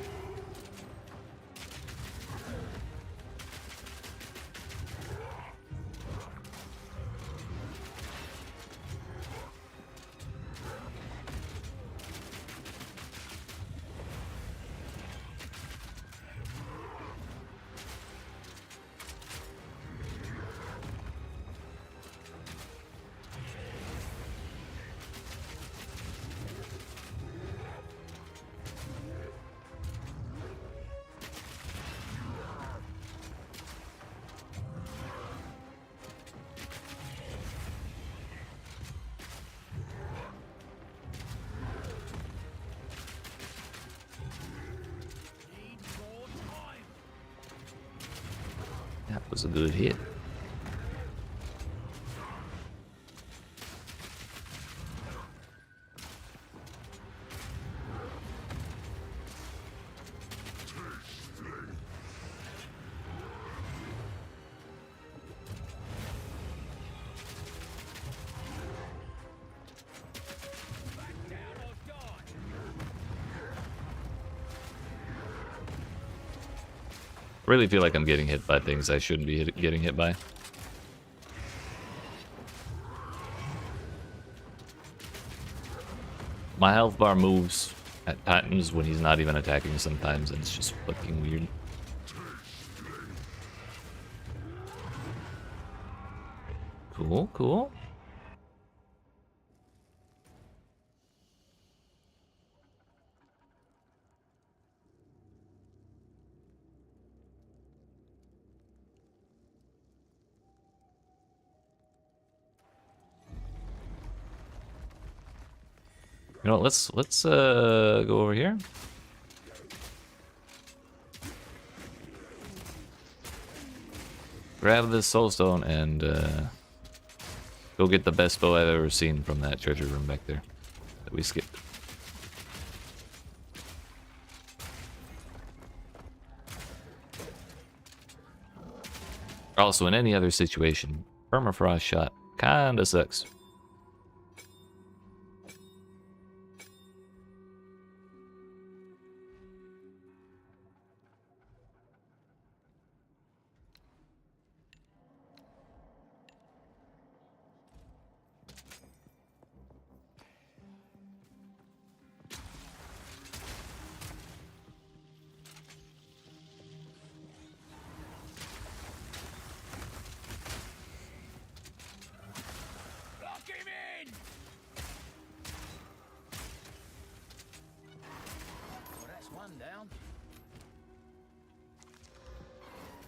That was a good hit. I really feel like I'm getting hit by things I shouldn't be getting hit by. My health bar moves at times when he's not even attacking sometimes, and it's just fucking weird. Cool, cool. You know, let's go over here. Grab this soulstone and go get the best bow I've ever seen from that treasure room back there that we skipped. Also, in any other situation, permafrost shot kinda sucks.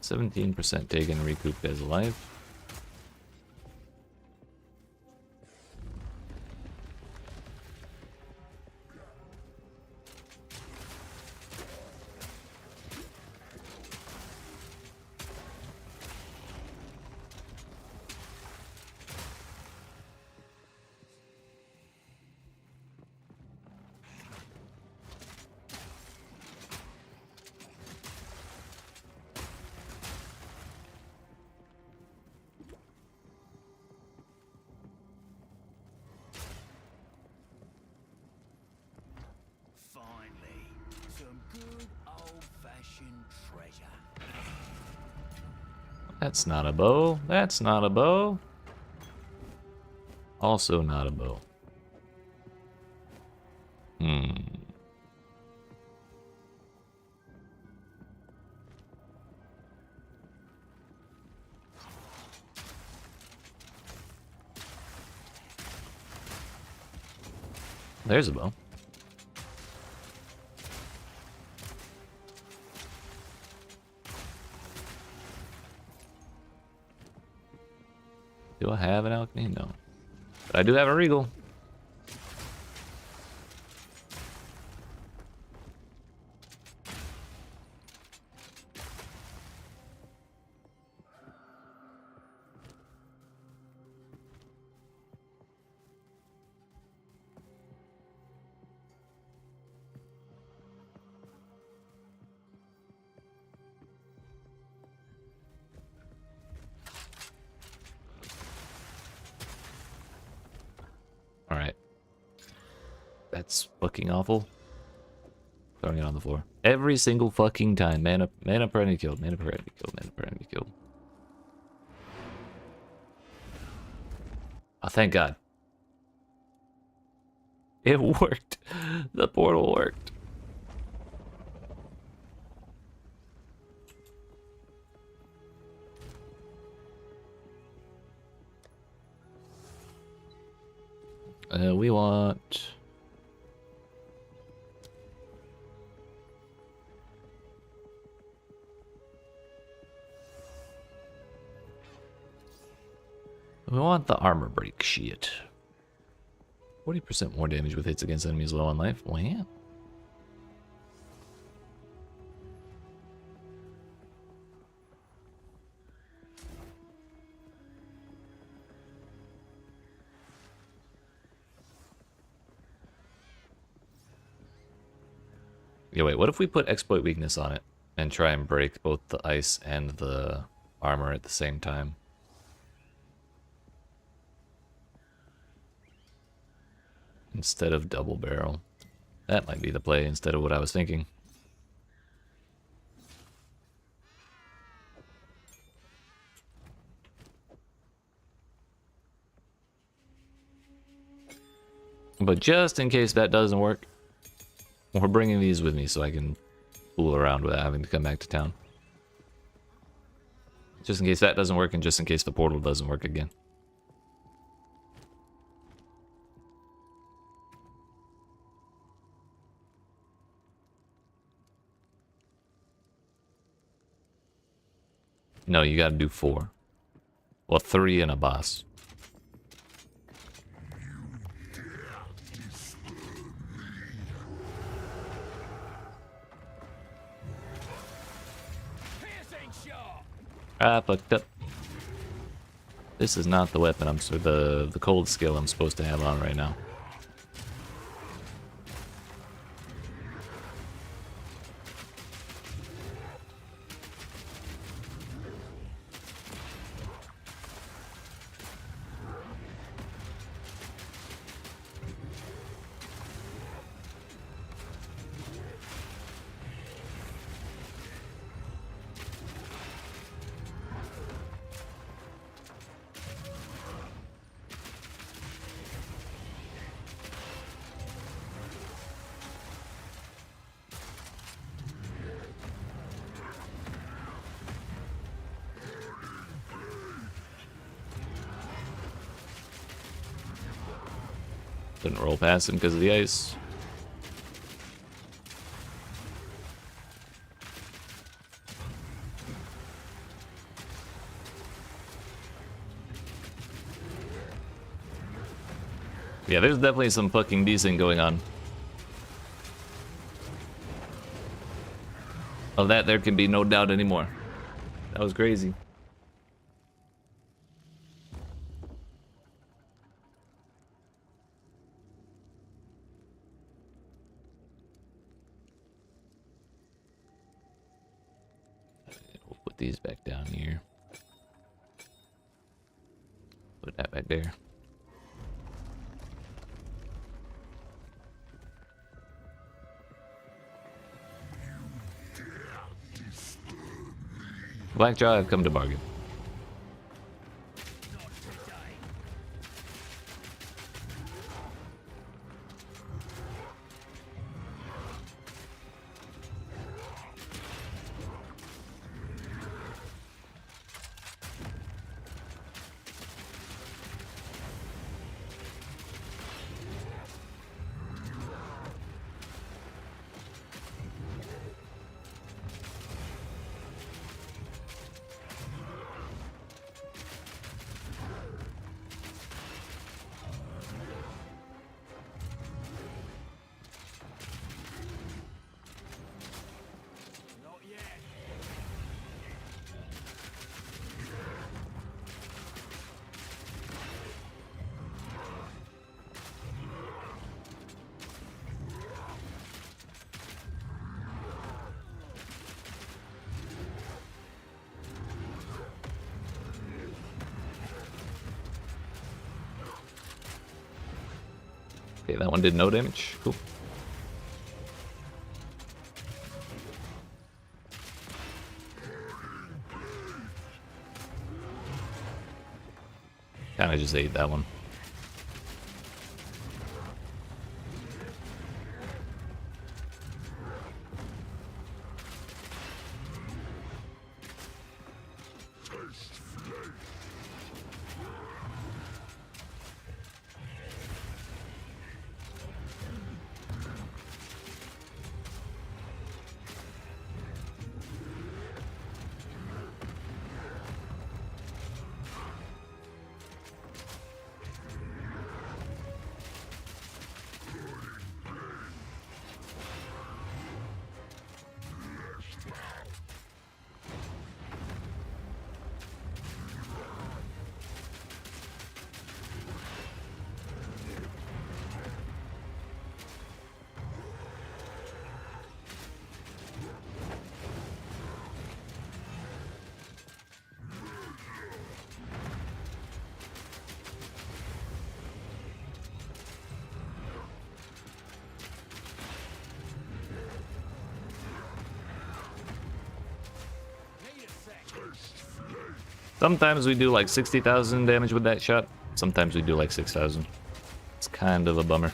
17% taken, recouped as alive. Finally, some good old-fashioned treasure. That's not a bow. That's not a bow. Also not a bow. There's a bow. Do I have an alchemy? No. But I do have a regal. Alright. That's fucking awful. Throwing it on the floor. Every single fucking time. Mana per enemy killed. Mana per enemy killed. Mana per enemy killed. Oh, thank God. It worked. The portal worked. We want... We want the armor break shit. 40% more damage with hits against enemies low on life. Wow. Yeah, wait, what if we put exploit weakness on it and try and break both the ice and the armor at the same time? Instead of double barrel. That might be the play instead of what I was thinking. But just in case that doesn't work, we're bringing these with me so I can fool around without having to come back to town. Just in case that doesn't work and just in case the portal doesn't work again. No, you gotta do 4. Well, 3 and a boss. I fucked up. This is not the weapon the cold skill I'm supposed to have on right now. Couldn't roll past him because of the ice. Yeah, there's definitely some fucking decent going on. Of that, there can be no doubt anymore. That was crazy. We'll put these back down here. Put that back there. Blackjaw, I've come to bargain. Okay, that one did no damage. Cool. Kinda just ate that one. Sometimes we do like 60,000 damage with that shot. Sometimes we do like 6,000. It's kind of a bummer.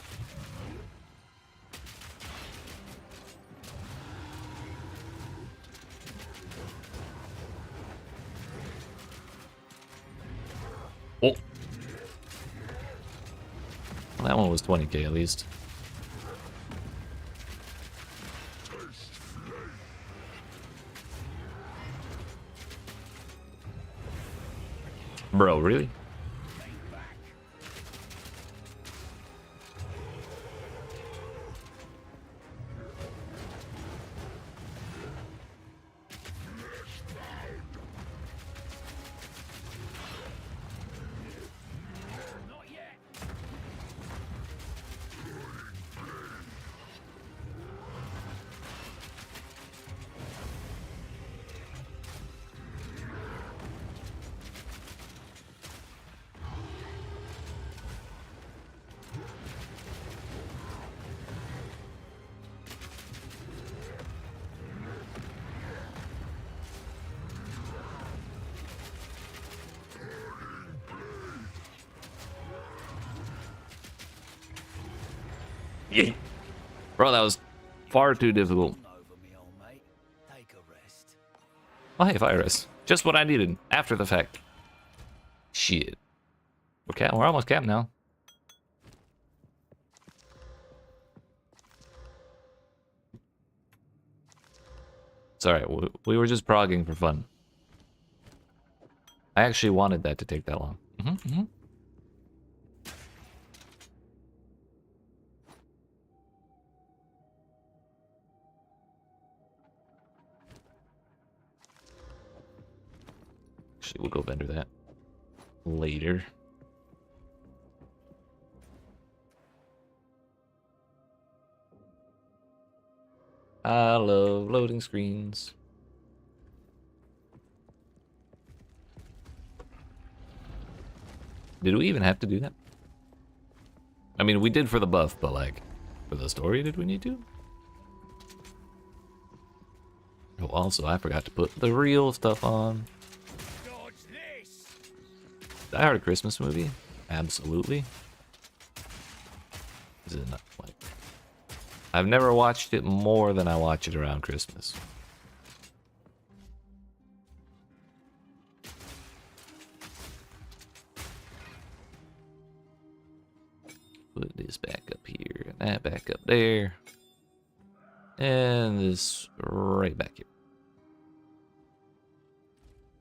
Oh. Well, that one was 20k at least. Bro, really? Yeah. Bro, that was far too difficult. Oh, hey, fire rest. Just what I needed after the fact. Shit. We're almost capped now. It's alright, we were just progging for fun. I actually wanted that to take that long. Actually, we'll go vendor that later. I love loading screens. Did we even have to do that? I mean, we did for the buff, but like, for the story, did we need to? Oh, also, I forgot to put the real stuff on. Die Hard a Christmas movie? Absolutely. Is it not like... I've never watched it more than I watch it around Christmas. Put this back up here, and that back up there. And this right back here.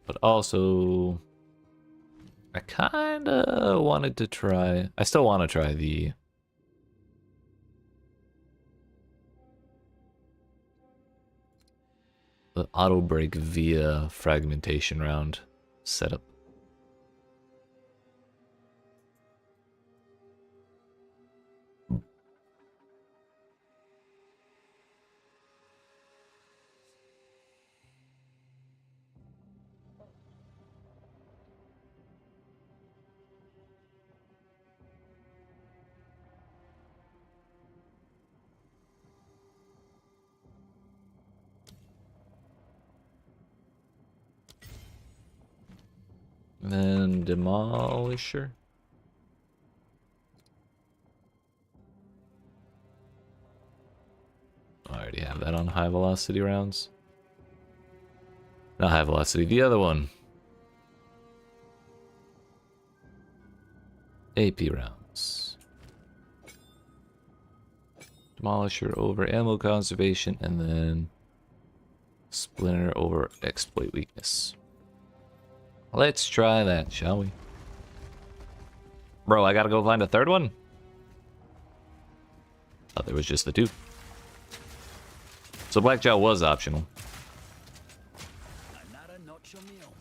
But also, I kinda wanted to try, I still want to try the auto break via fragmentation round setup. And then Demolisher. I already have that on high velocity rounds. Not high velocity, the other one. AP rounds. Demolisher over ammo conservation, and then Splinter over exploit weakness. Let's try that, shall we? Bro, I gotta go find a third one? Thought there was just the two. So Blackjaw was optional. Another notch on the helmet.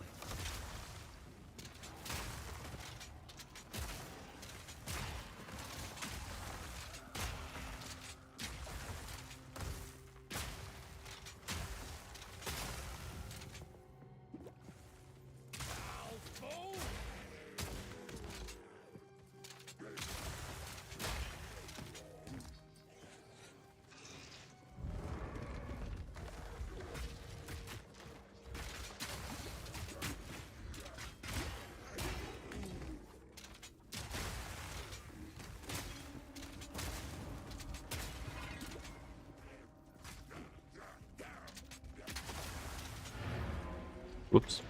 Whoops.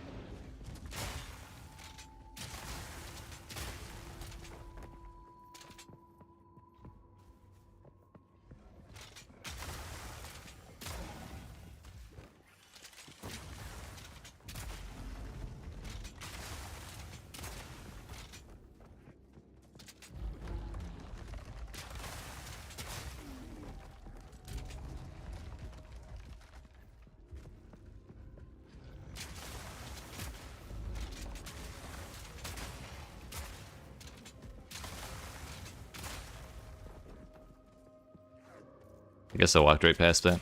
I guess I walked right past that.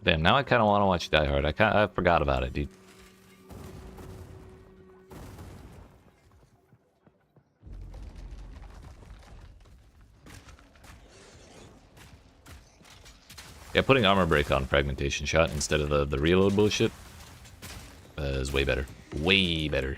Damn, now I kind of want to watch Die Hard. I forgot about it, dude. Yeah, putting armor break on fragmentation shot instead of the reload bullshit is way better. Way better.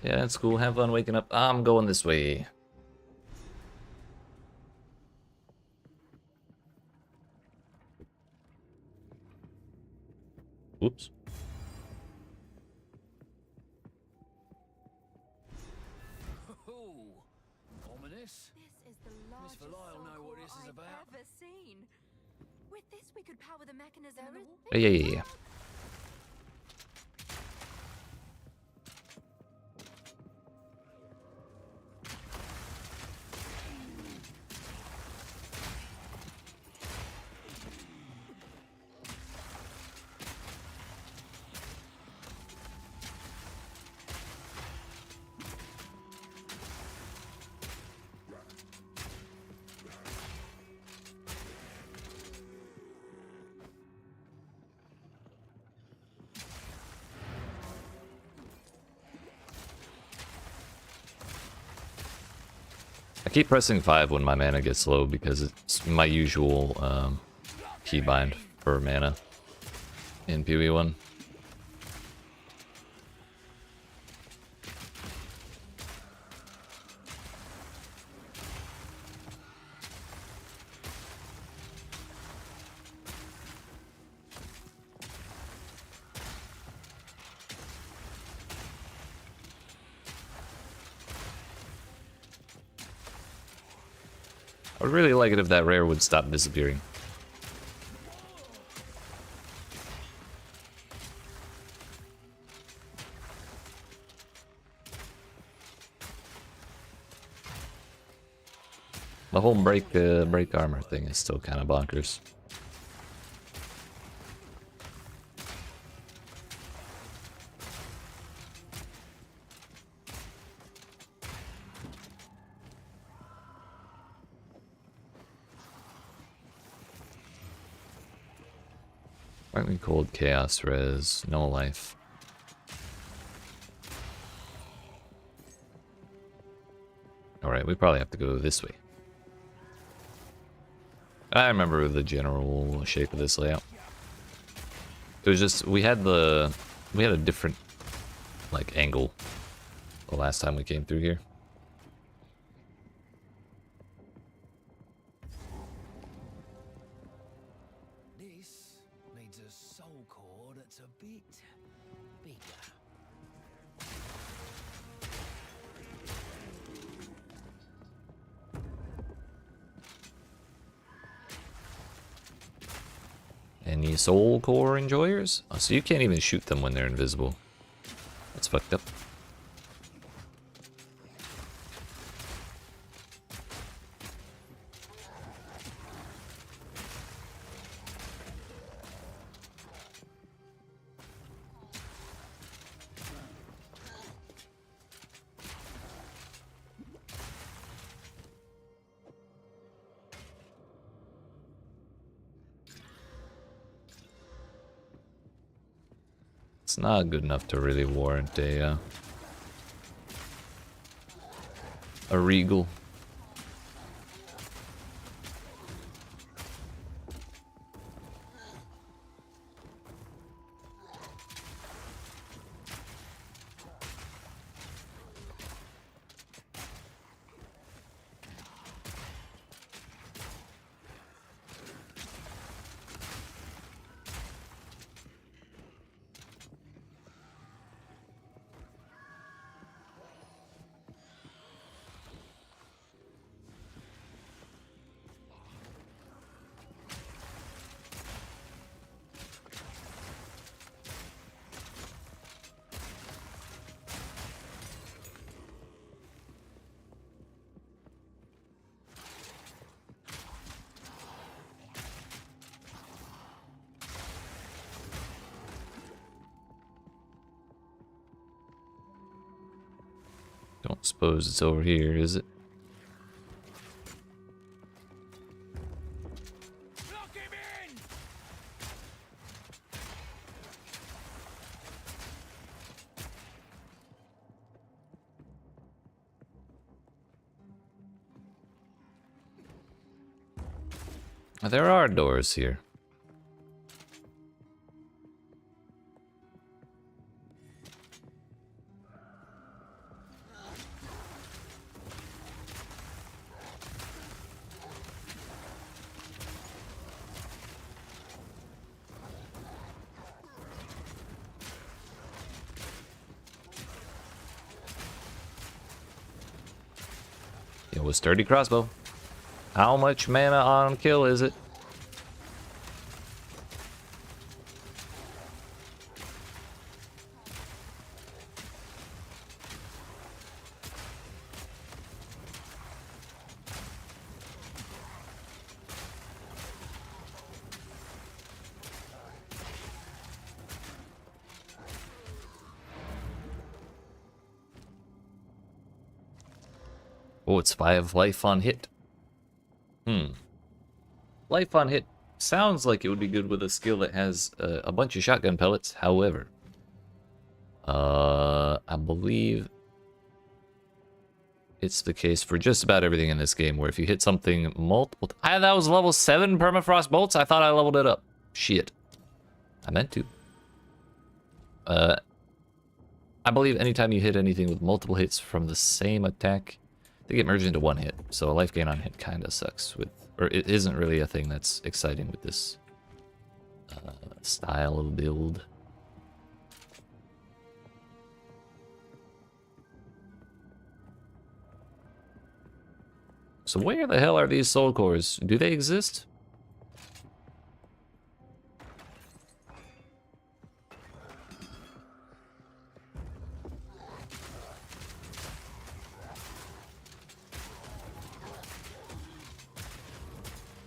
Yeah, that's cool. Have fun waking up. I'm going this way. ominous. This is the Miss largest Valai will know what this is I've about. ever seen. With this, we could power the mechanism in the wall. Yeah. I keep pressing 5 when my mana gets low because it's my usual keybind for mana in PoE1. I would really like it if that rare would stop disappearing. The whole break armor thing is still kind of bonkers. Lightning Cold, Chaos Res, no life. Alright, we probably have to go this way. I remember the general shape of this layout. It was just, we had a different, like, angle the last time we came through here. This needs a soul core that's a bit bigger. Any soul core enjoyers? Oh, so you can't even shoot them when they're invisible. That's fucked up. It's not good enough to really warrant a regal. Don't suppose it's over here, is it? Lock him in! There are doors here. It was sturdy crossbow. How much mana on kill is it? Oh, it's 5 life on hit. Life on hit sounds like it would be good with a skill that has a bunch of shotgun pellets. However, I believe it's the case for just about everything in this game, where if you hit something multiple... that was level 7 permafrost bolts? I thought I leveled it up. Shit. I meant to. I believe anytime you hit anything with multiple hits from the same attack, they get merged into one hit. So a life gain on hit kind of sucks with... Or it isn't really a thing that's exciting with this style of build. So where the hell are these soul cores? Do they exist?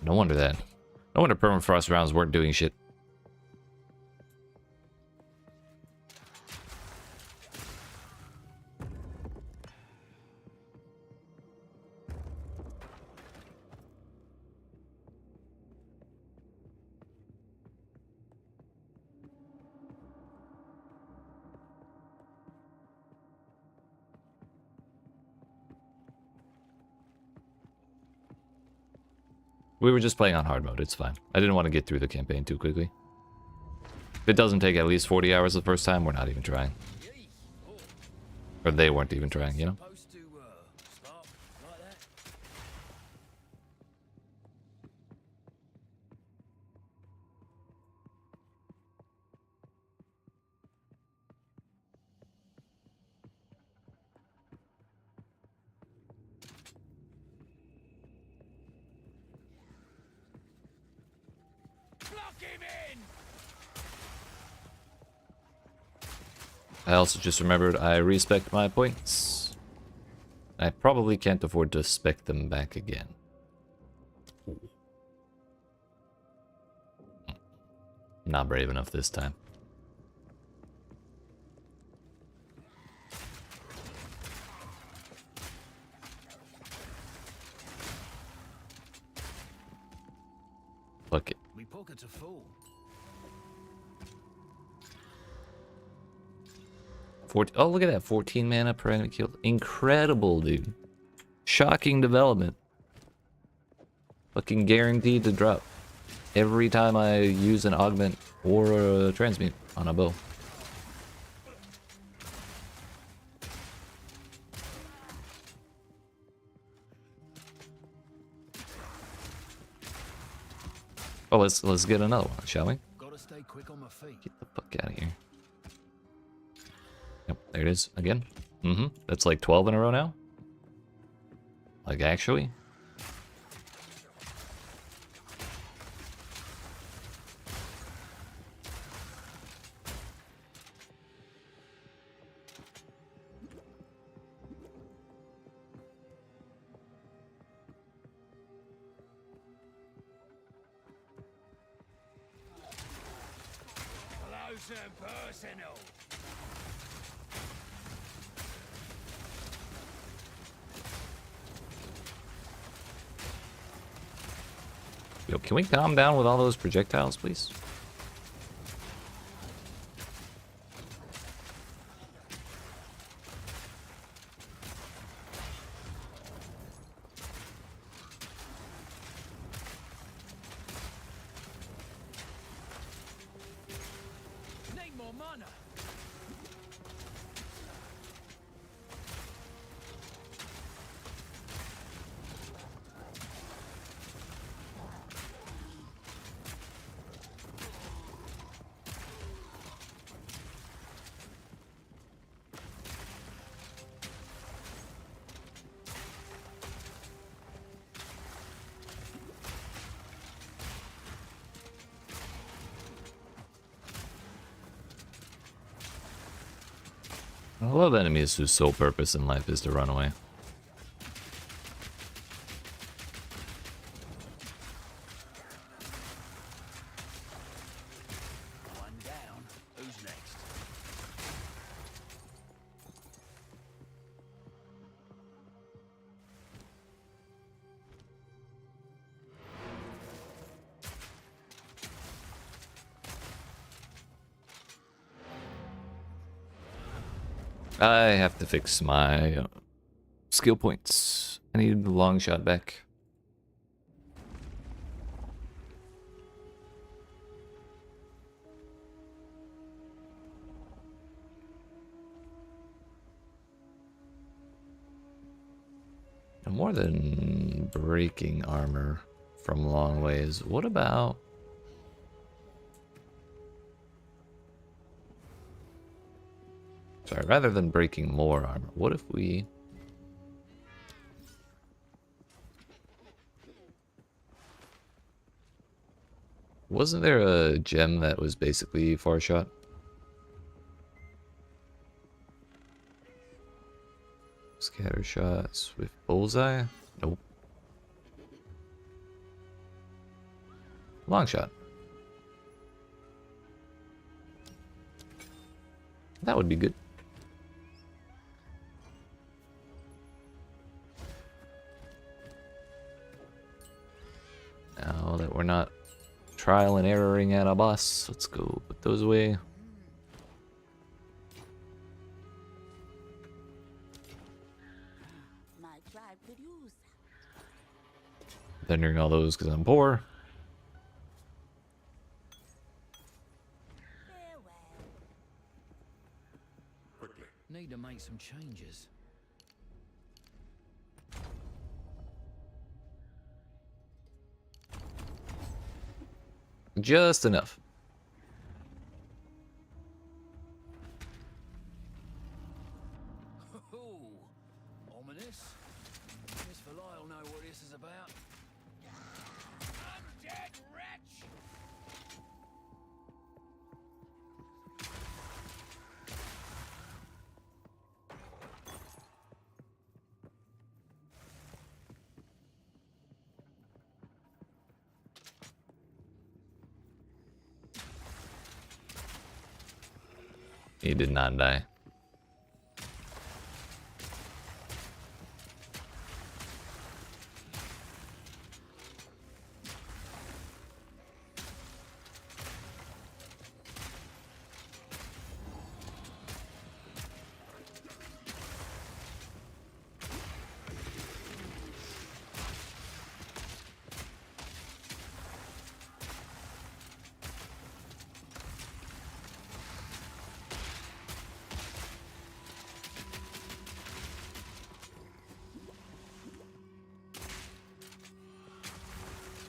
No wonder that. No wonder permafrost rounds weren't doing shit. We were just playing on hard mode, it's fine. I didn't want to get through the campaign too quickly. If it doesn't take at least 40 hours the first time, we're not even trying. Or they weren't even trying, you know? I also just remembered I respec my points. I probably can't afford to spec them back again. Not brave enough this time. Fuck it. We pockets are full. 14, oh, look at that. 14 mana per enemy killed. Incredible, dude. Shocking development. Fucking guaranteed to drop every time I use an augment or a transmute on a bow. Oh, let's get another one, shall we? Gotta stay quick on my feet. Get the fuck out of here. Yep, there it is again. That's like 12 in a row now. Like, actually. Close and personal. Yo, can we calm down with all those projectiles, please? Need more mana. I love enemies whose sole purpose in life is to run away. One down. Who's next? I have to fix my skill points. I need the long shot back. More than breaking armor from long ways, what about... Sorry, rather than breaking more armor, what if we... Wasn't there a gem that was basically far shot? Scatter shots with bullseye? Nope. Long shot. That would be good. Now that we're not trial and erroring at a boss, let's go put those away. My tribe could use Thundering all those because I'm poor. Need to make some changes. Just enough. Ominous. Miss Valai know what this is about. Undead wretch! He did not die.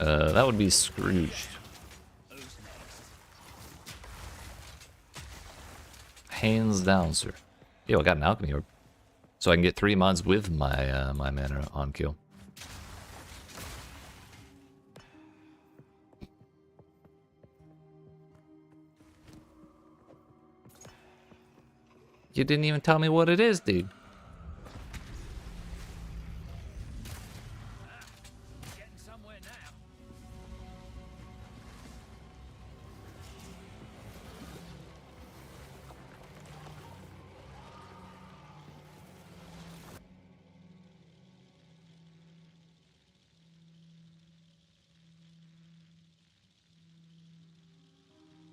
That would be Scrooged. Hands down, sir. Yo, I got an alchemy orb, so I can get 3 mods with my my mana on kill. You didn't even tell me what it is, dude.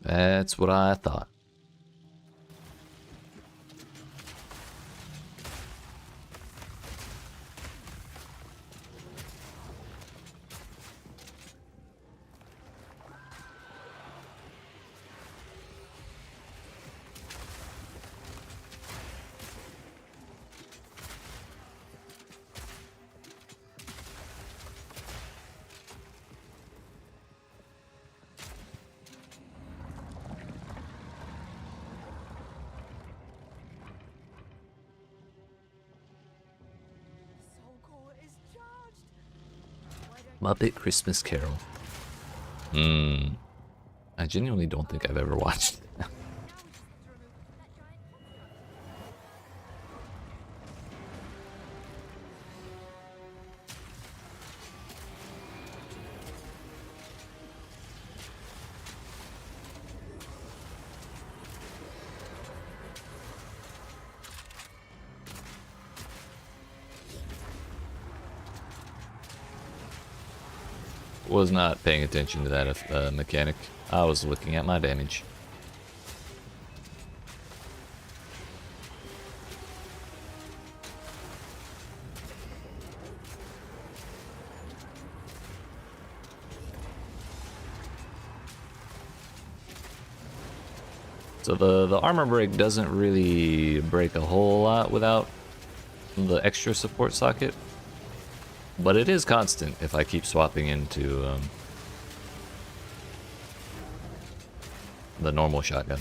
That's what I thought. Muppet Christmas Carol. I genuinely don't think I've ever watched it. was not paying attention to that mechanic. I was looking at my damage. So the armor break doesn't really break a whole lot without the extra support socket, but it is constant if I keep swapping into the normal shotgun.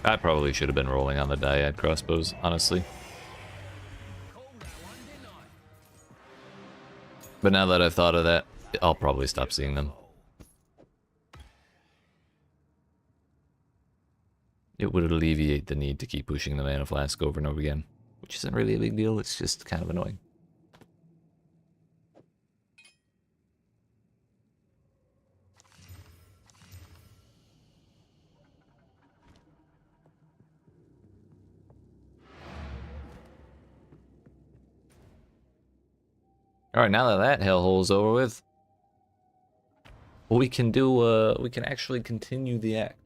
I probably should have been rolling on the dyad crossbows, honestly. But now that I've thought of that, I'll probably stop seeing them. It would alleviate the need to keep pushing the mana flask over and over again, which isn't really a big deal, it's just kind of annoying. Alright, now that that hellhole's over with, we can do, we can actually continue the act.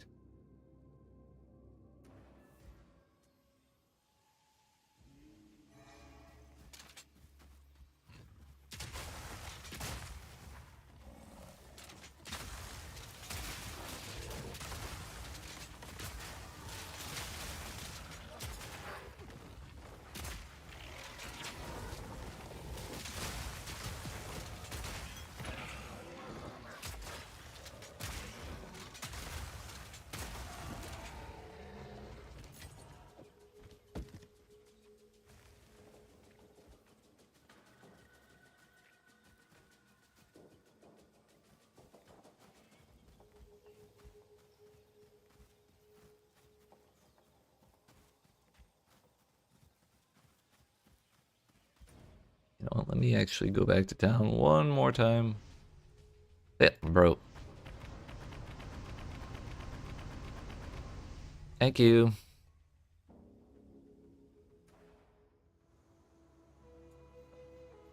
You know what, let me actually go back to town one more time. Yeah, bro. Thank you.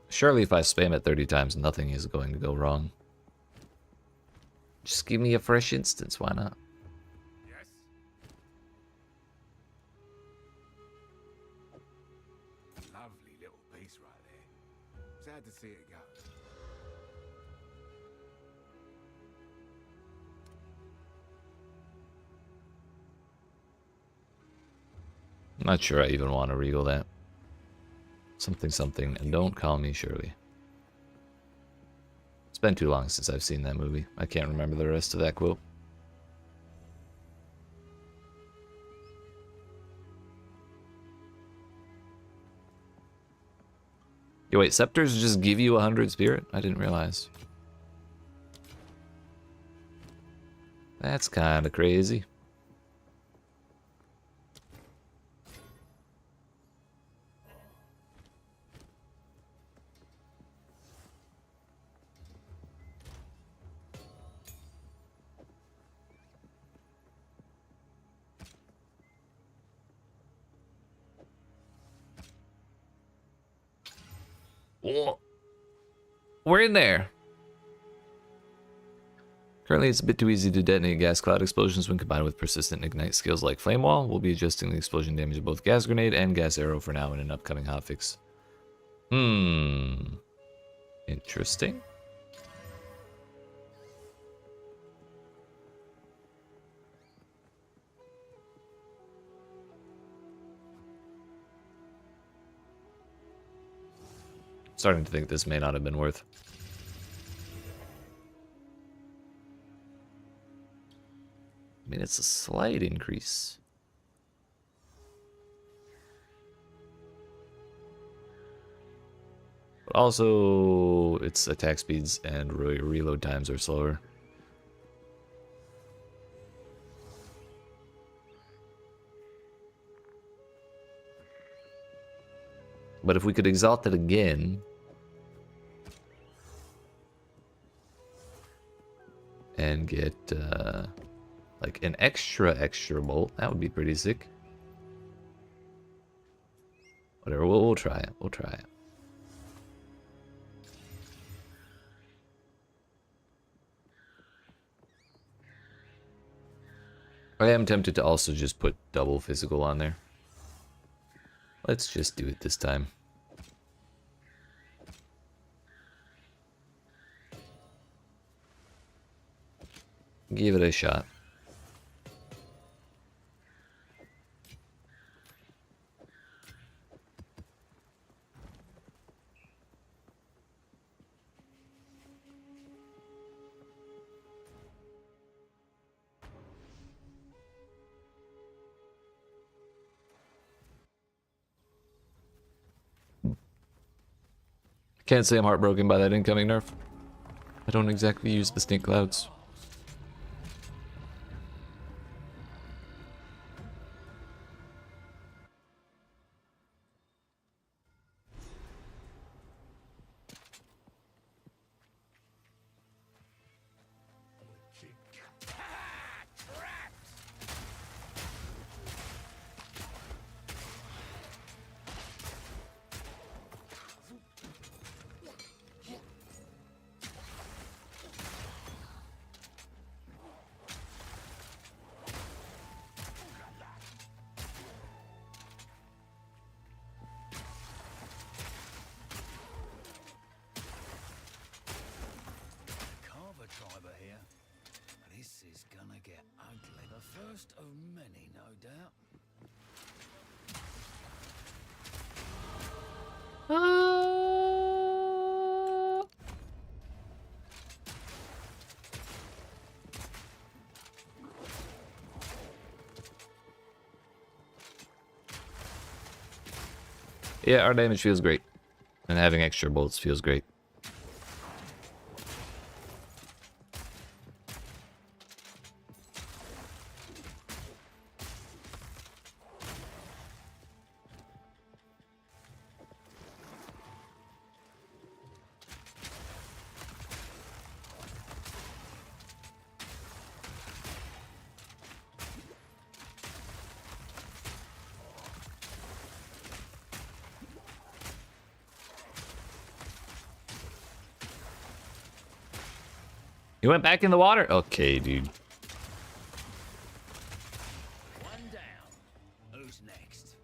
Surely if I spam it 30 times, nothing is going to go wrong. Just give me a fresh instance, why not? Yes. Lovely little piece right there. Sad to see it go. I'm not sure I even want to regal that. Something, something, and don't call me Shirley. It's been too long since I've seen that movie. I can't remember the rest of that quote. Yo, wait, scepters just give you 100 spirit? I didn't realize. That's kind of crazy. Whoa. We're in there. Currently, it's a bit too easy to detonate gas cloud explosions when combined with persistent ignite skills like Flame Wall. We'll be adjusting the explosion damage of both Gas Grenade and Gas Arrow for now in an upcoming hotfix. Interesting. Starting to think this may not have been worth. I mean, it's a slight increase. But also, its attack speeds and reload times are slower. But if we could exalt it again, and get like an extra bolt, that would be pretty sick. Whatever, we'll try it. We'll try it. I am tempted to also just put double physical on there. Let's just do it this time. Give it a shot. Can't say I'm heartbroken by that incoming nerf. I don't exactly use the stink clouds. Carver tribe are here. This is gonna get ugly. The first of many, no doubt. Yeah, our damage feels great. And having extra bolts feels great. You went back in the water? Okay, dude. One down. Who's next?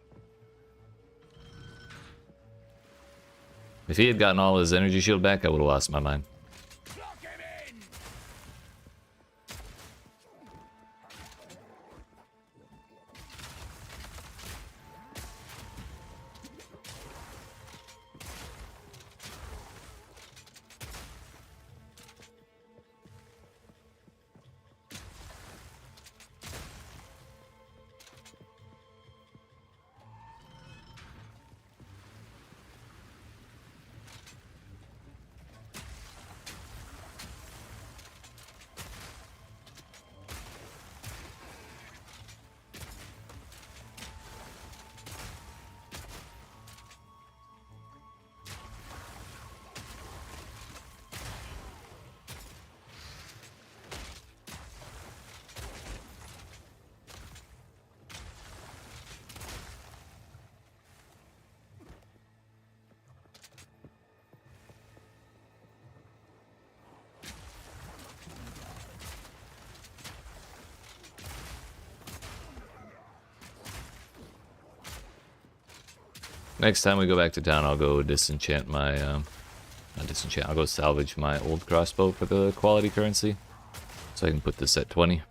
If he had gotten all his energy shield back, I would have lost my mind. Lock him in! Next time we go back to town, I'll go disenchant my, not disenchant, I'll go salvage my old crossbow for the quality currency. So I can put this at 20.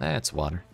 That's water.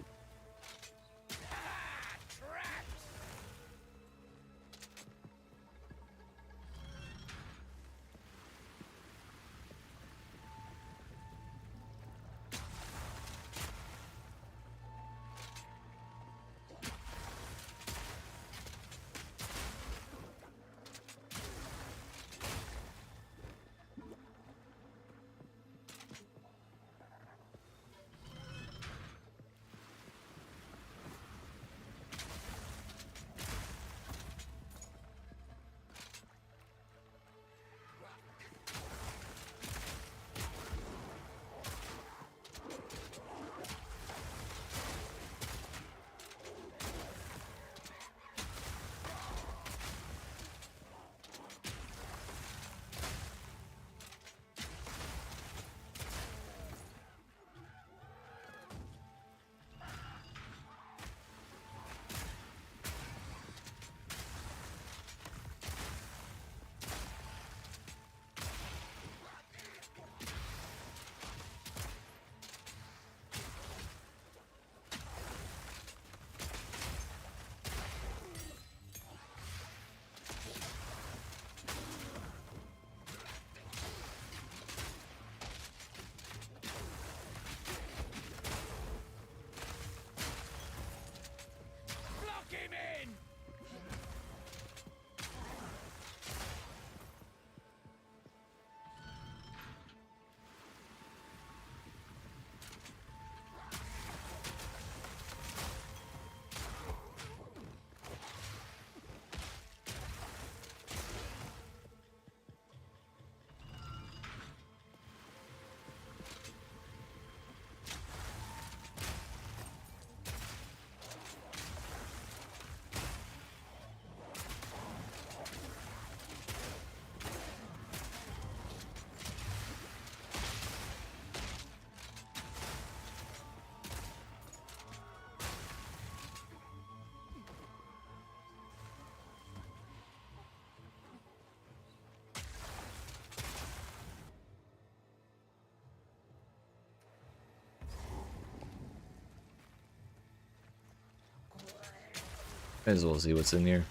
Might as well see what's in here.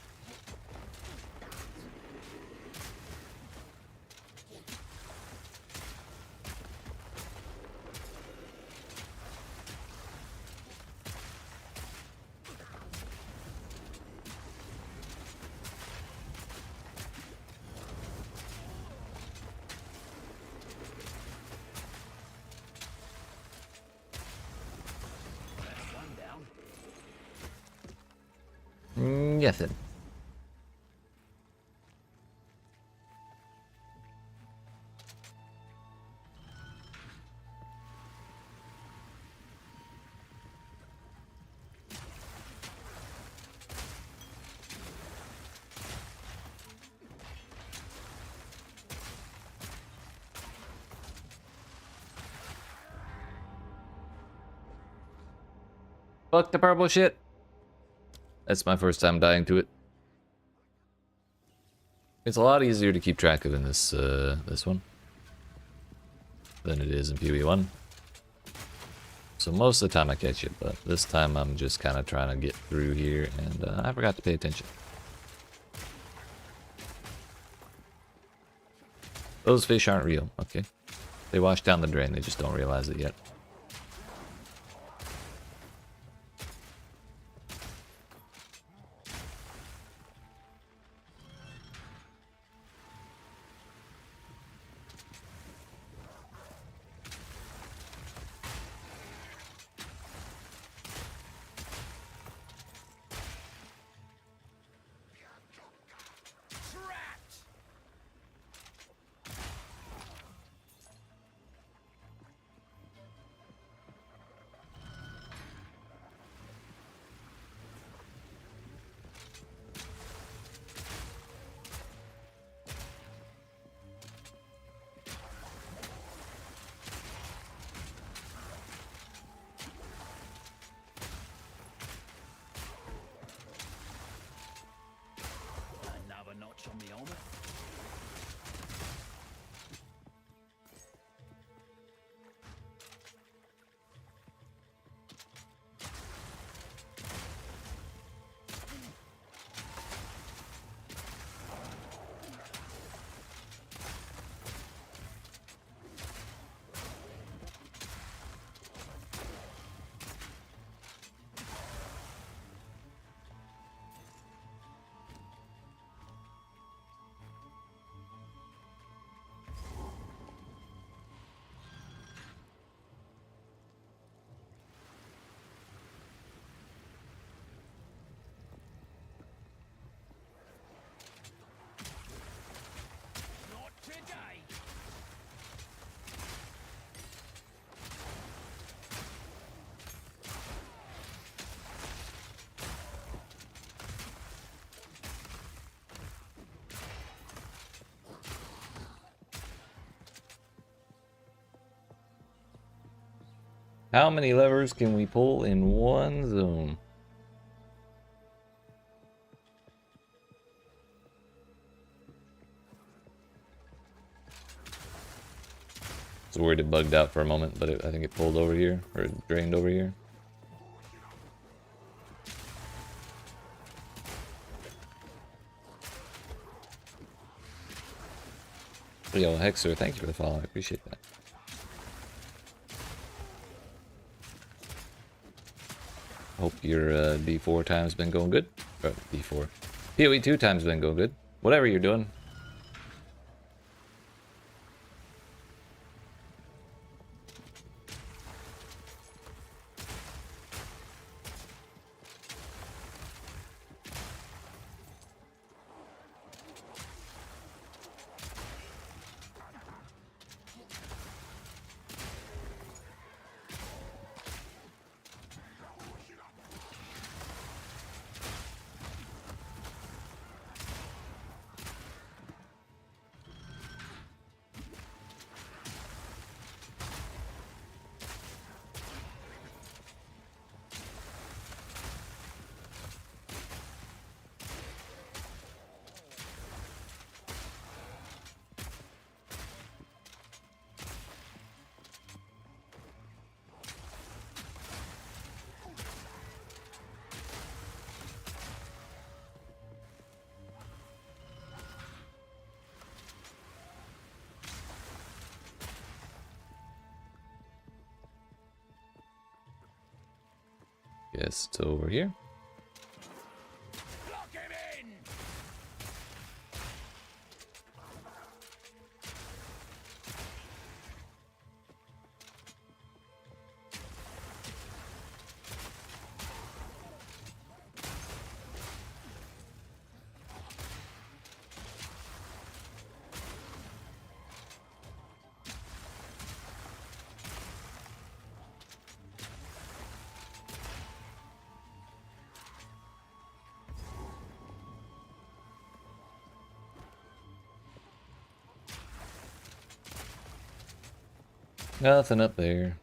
Nothing. Fuck the purple shit. That's my first time dying to it. It's a lot easier to keep track of in this this one than it is in PoE1. So most of the time I catch it, but this time I'm just kind of trying to get through here, and I forgot to pay attention. Those fish aren't real, okay? They wash down the drain, they just don't realize it yet. Another notch on the helmet. How many levers can we pull in one zone? I was worried it bugged out for a moment, but I think it pulled over here, or it drained over here. Yo, Hexer, thank you for the follow, I appreciate that. Hope your D4 time's been going good. Or D4. PoE2 time's been going good. Whatever you're doing. Guess it's over here. Lock him in! Nothing up there.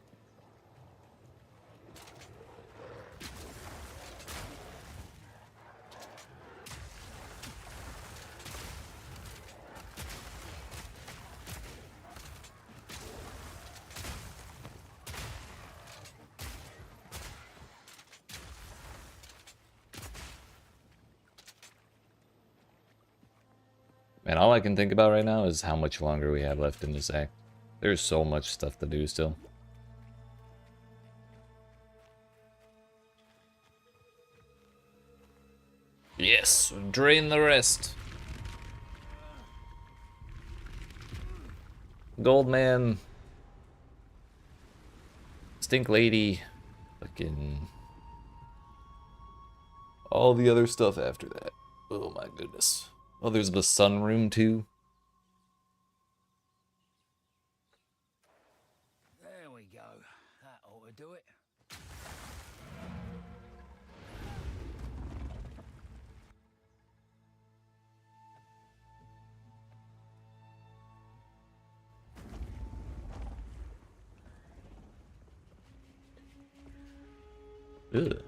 Man, all I can think about right now is how much longer we have left in this act. There's so much stuff to do still. Yes, drain the rest. Goldman. Stink Lady. Fucking. All the other stuff after that. Oh my goodness. Oh, there's the sun room too. There we go. That ought to do it. Ugh.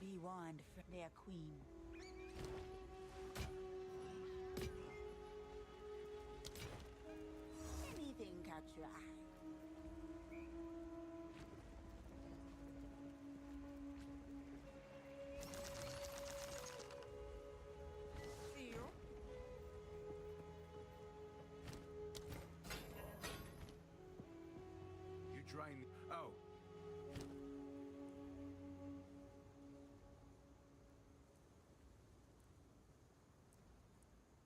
Be warned for their queen. Anything catch your eye? You drain. Oh.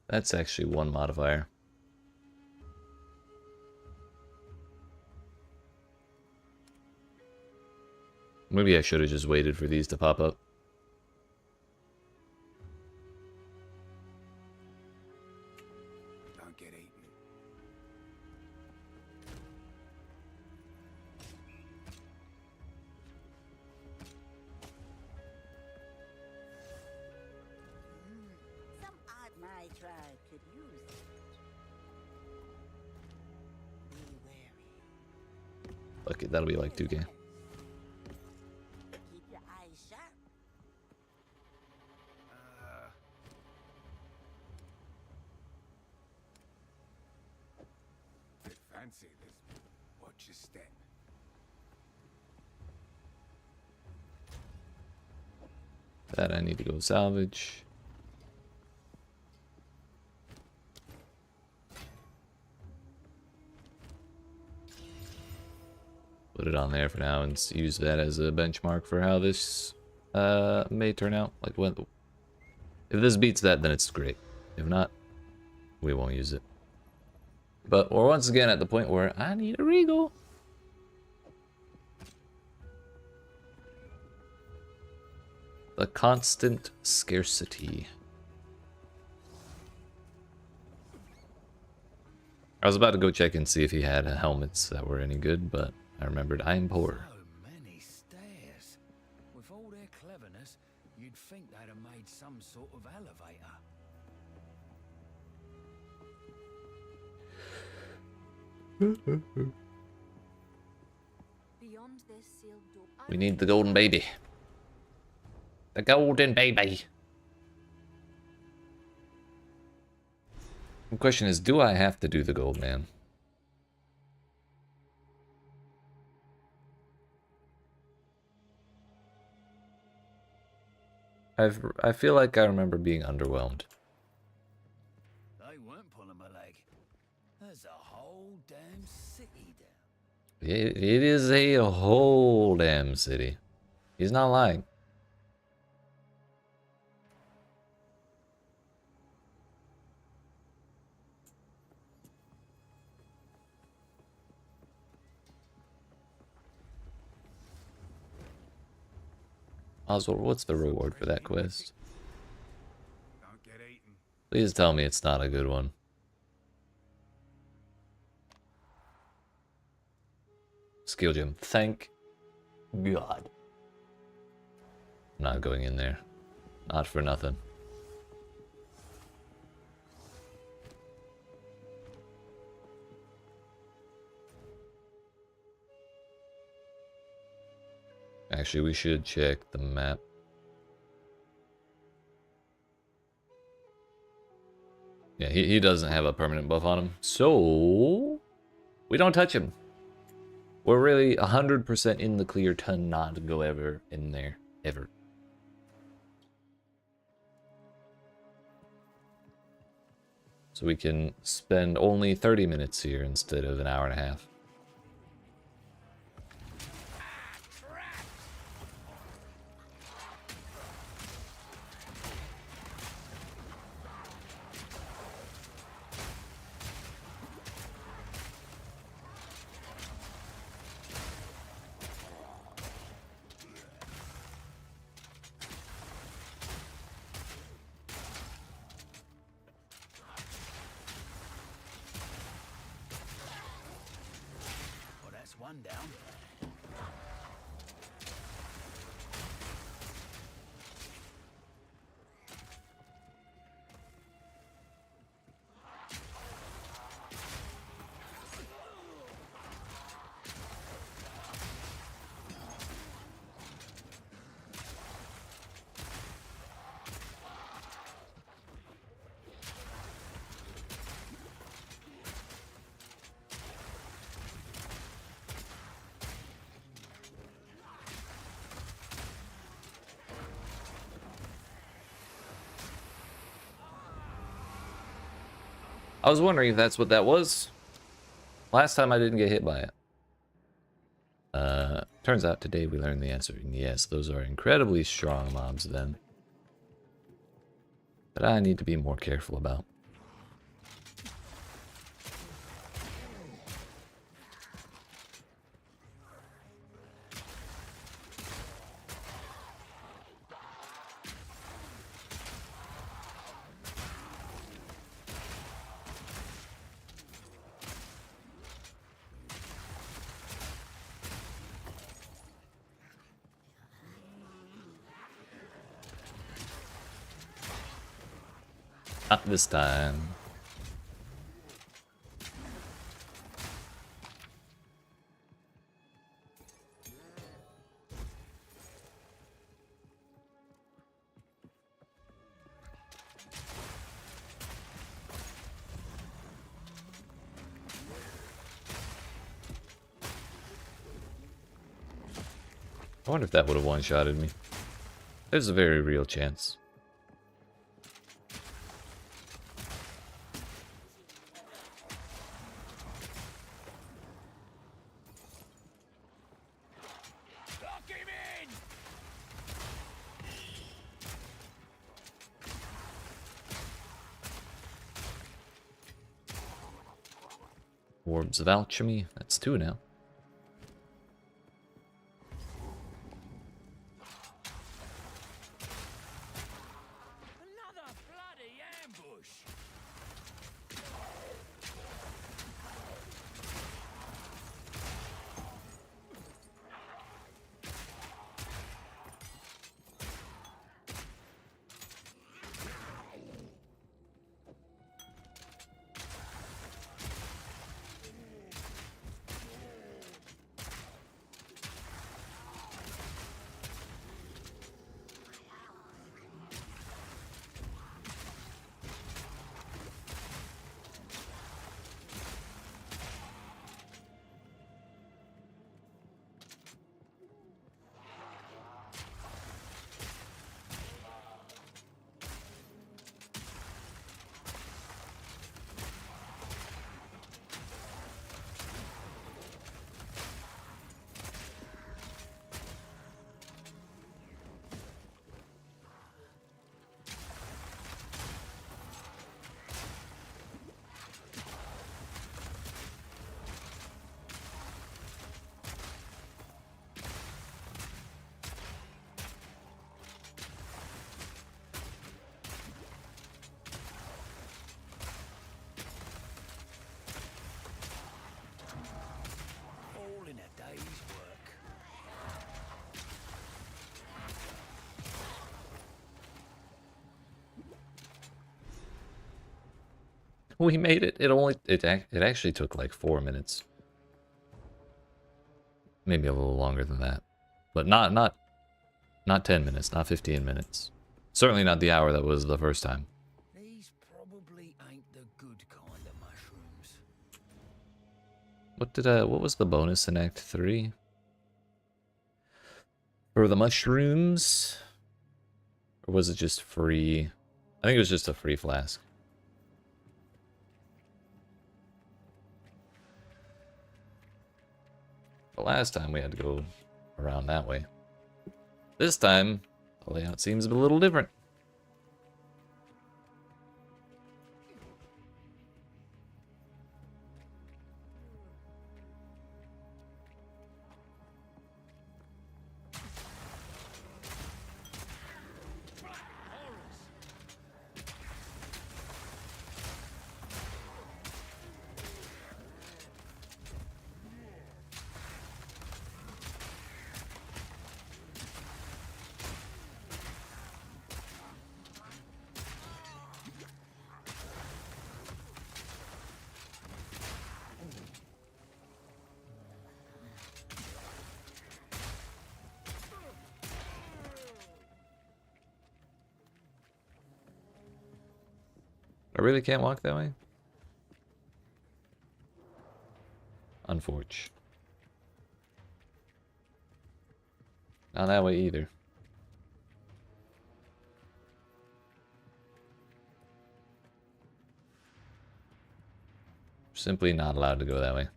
That's actually one modifier. Maybe I should have just waited for these to pop up. Don't get eaten. Some odd my tribe could use it. Be wary. Okay, that'll be like 2K. Keep your eyes sharp. Bit fancy this. Watch your step. That I need to go salvage. Put it on there for now and use that as a benchmark for how this may turn out. Like, what? If this beats that, then it's great. If not, we won't use it. But we're once again at the point where I need a regal. The constant scarcity. I was about to go check and see if he had helmets that were any good, but I remembered I'm poor. So many stairs. With all their cleverness, you'd think they'd have made some sort of elevator. Beyond this sealed door. We need the golden baby. The golden baby. The question is, do I have to do the gold man? I feel like I remember being underwhelmed. They weren't pulling my leg. There's a whole damn city down. It is a whole damn city. He's not lying. Oswald, what's the reward for that quest? Don't get eaten. Please tell me it's not a good one. Skill gem. Thank God. I'm not going in there. Not for nothing. Actually, we should check the map. Yeah, he doesn't have a permanent buff on him, so we don't touch him. We're really 100% in the clear to not go ever in there, ever. So we can spend only 30 minutes here instead of an hour and a half. Well, that's one down. I was wondering if that's what that was. Last time I didn't get hit by it. Turns out today we learned the answer. And yes, those are incredibly strong mobs then. That I need to be more careful about. Not this time. I wonder if that would have one-shotted me. There's a very real chance. Orbs of Alchemy, that's 2 now. Another bloody ambush. We made it. It actually took like 4 minutes. Maybe a little longer than that. But not 10 minutes, not 15 minutes. Certainly not the hour that was the first time. These probably ain't the good kind of mushrooms. What was the bonus in Act 3? For the mushrooms? Or was it just free? I think it was just a free flask. The last time we had to go around that way. This time, the layout seems a little different. I really can't walk that way? Unfortunate. Not that way either. Simply not allowed to go that way.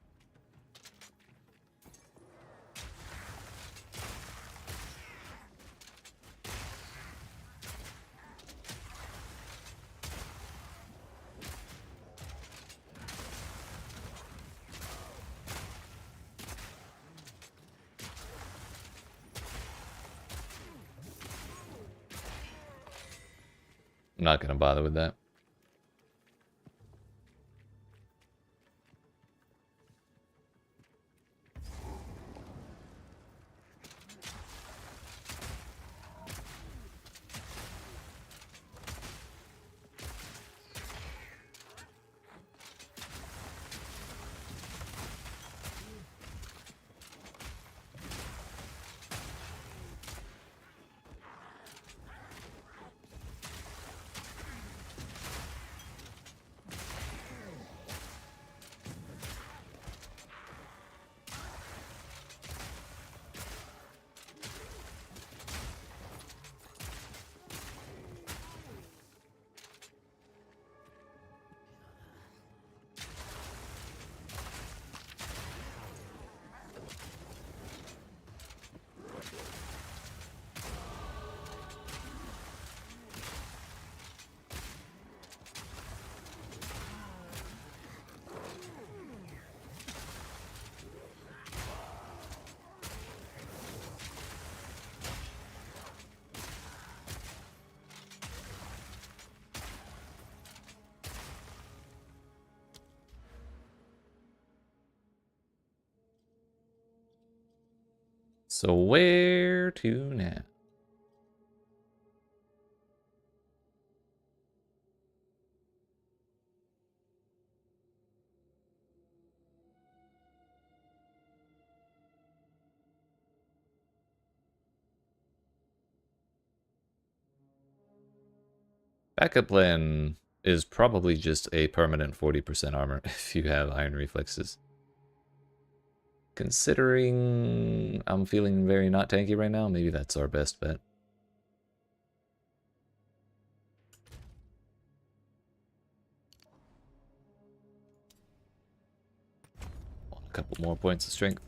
I'm not gonna bother with that. So where to now? Backup plan is probably just a permanent 40% armor if you have iron reflexes. Considering I'm feeling very not tanky right now, maybe that's our best bet. A couple more points of strength.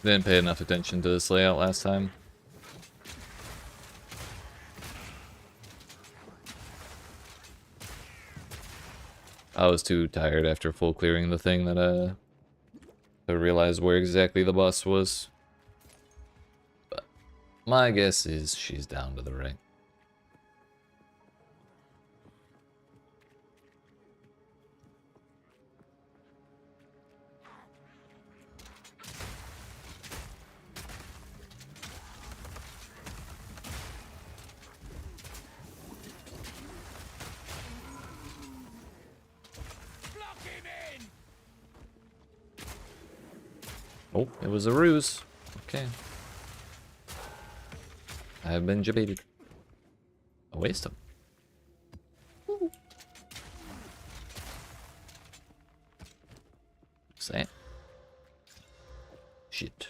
Didn't pay enough attention to this layout last time. I was too tired after full clearing the thing that to realize where exactly the boss was. But my guess is she's down to the right. Oh, it was a ruse. Okay. I have been jebaited. A waste of. Say it. Shit.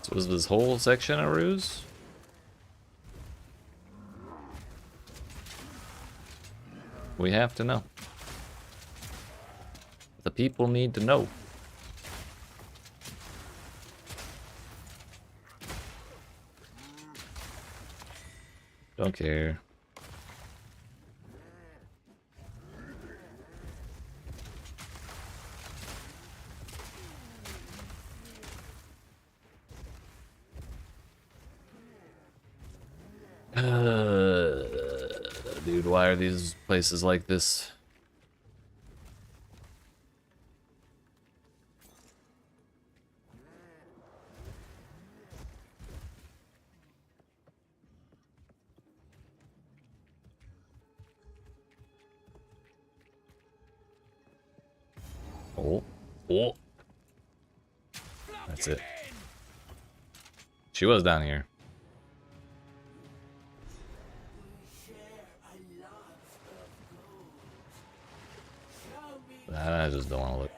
So was this whole section a ruse? We have to know. The people need to know. Don't care. Dude, why are these places like this? Oh, oh. That's it. She was down here. I just don't want to look.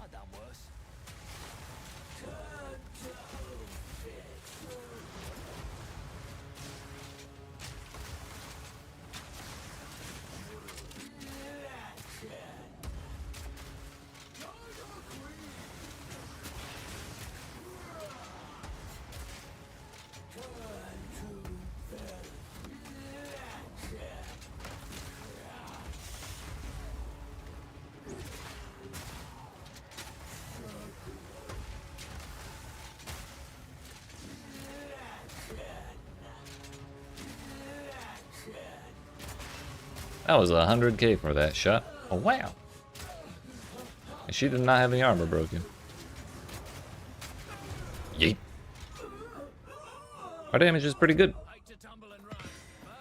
I've done worse. That was 100k for that shot. Oh wow! And she did not have any armor broken. Yeet. Our damage is pretty good. Hate to tumble and run, but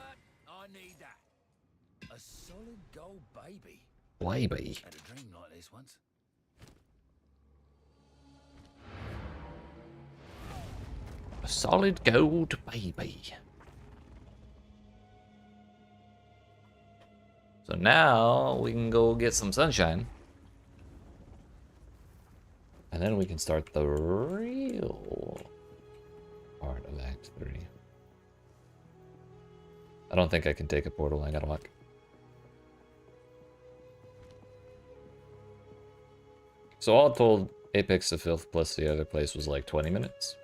I need that. A solid gold baby. Baby. Had a dream like this once. A solid gold baby. So now we can go get some sunshine. And then we can start the real part of Act 3. I don't think I can take a portal. I gotta walk. So all told, Apex to Filth plus the other place was like 20 minutes.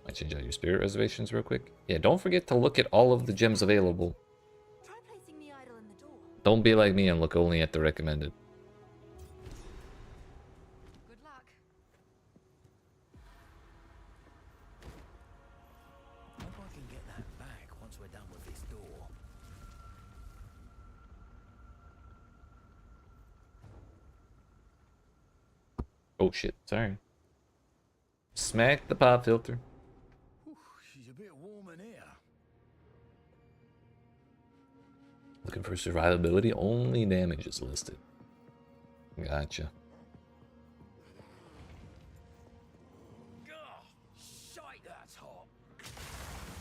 Might change out your spirit reservations real quick. Yeah, don't forget to look at all of the gems available. Try placing the idol in the door. Don't be like me and look only at the recommended. Good luck. Hope I can get that back once we're done with this door. Oh shit, sorry. Smack the pop filter. Whew, she's a bit warm in here. Looking for survivability, only damage is listed. Gotcha. Gah, shite, that's hot.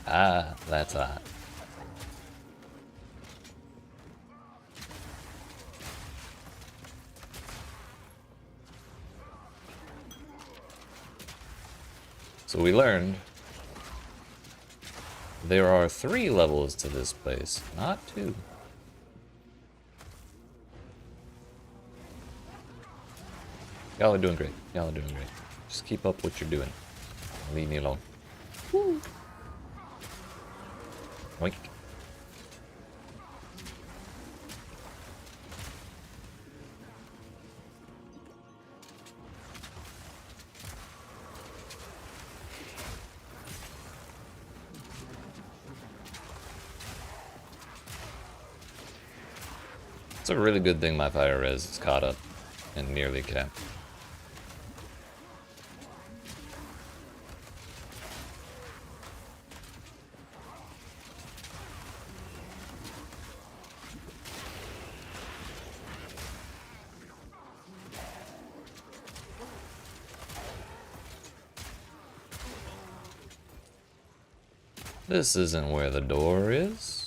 Ah, that's hot. So we learned there are 3 levels to this place, not 2. Y'all are doing great. Y'all are doing great. Just keep up what you're doing. Leave me alone. Woo. Oink. It's a really good thing my fire res is caught up and nearly capped. This isn't where the door is.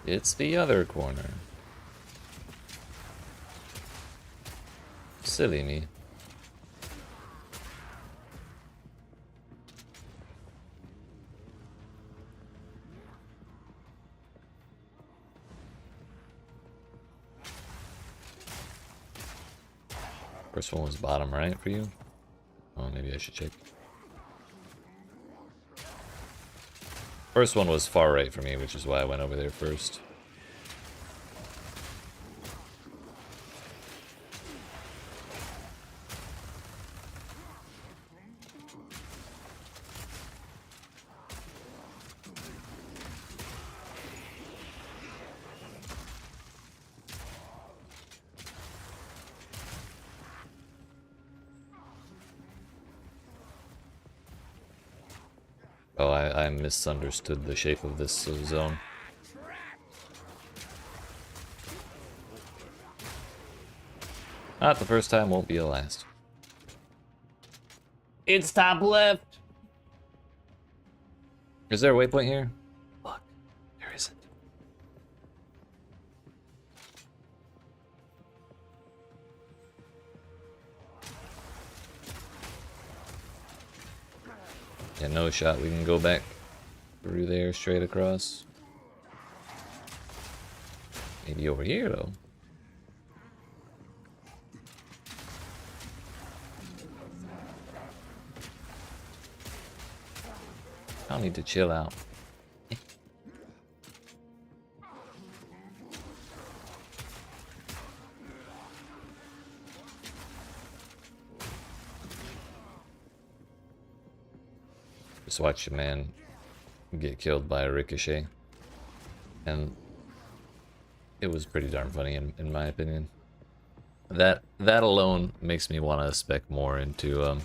It's the other corner. Silly me. First one was bottom right for you? Oh, maybe I should check. First one was far right for me, which is why I went over there first. Oh, I misunderstood the shape of this zone. Not the first time, won't be the last. It's top left! Is there a waypoint here? Fuck, there isn't. Yeah, no shot. We can go back through there, straight across. Maybe over here, though. I'll need to chill out. Just watch a man get killed by a ricochet. And it was pretty darn funny in my opinion. That alone makes me want to spec more into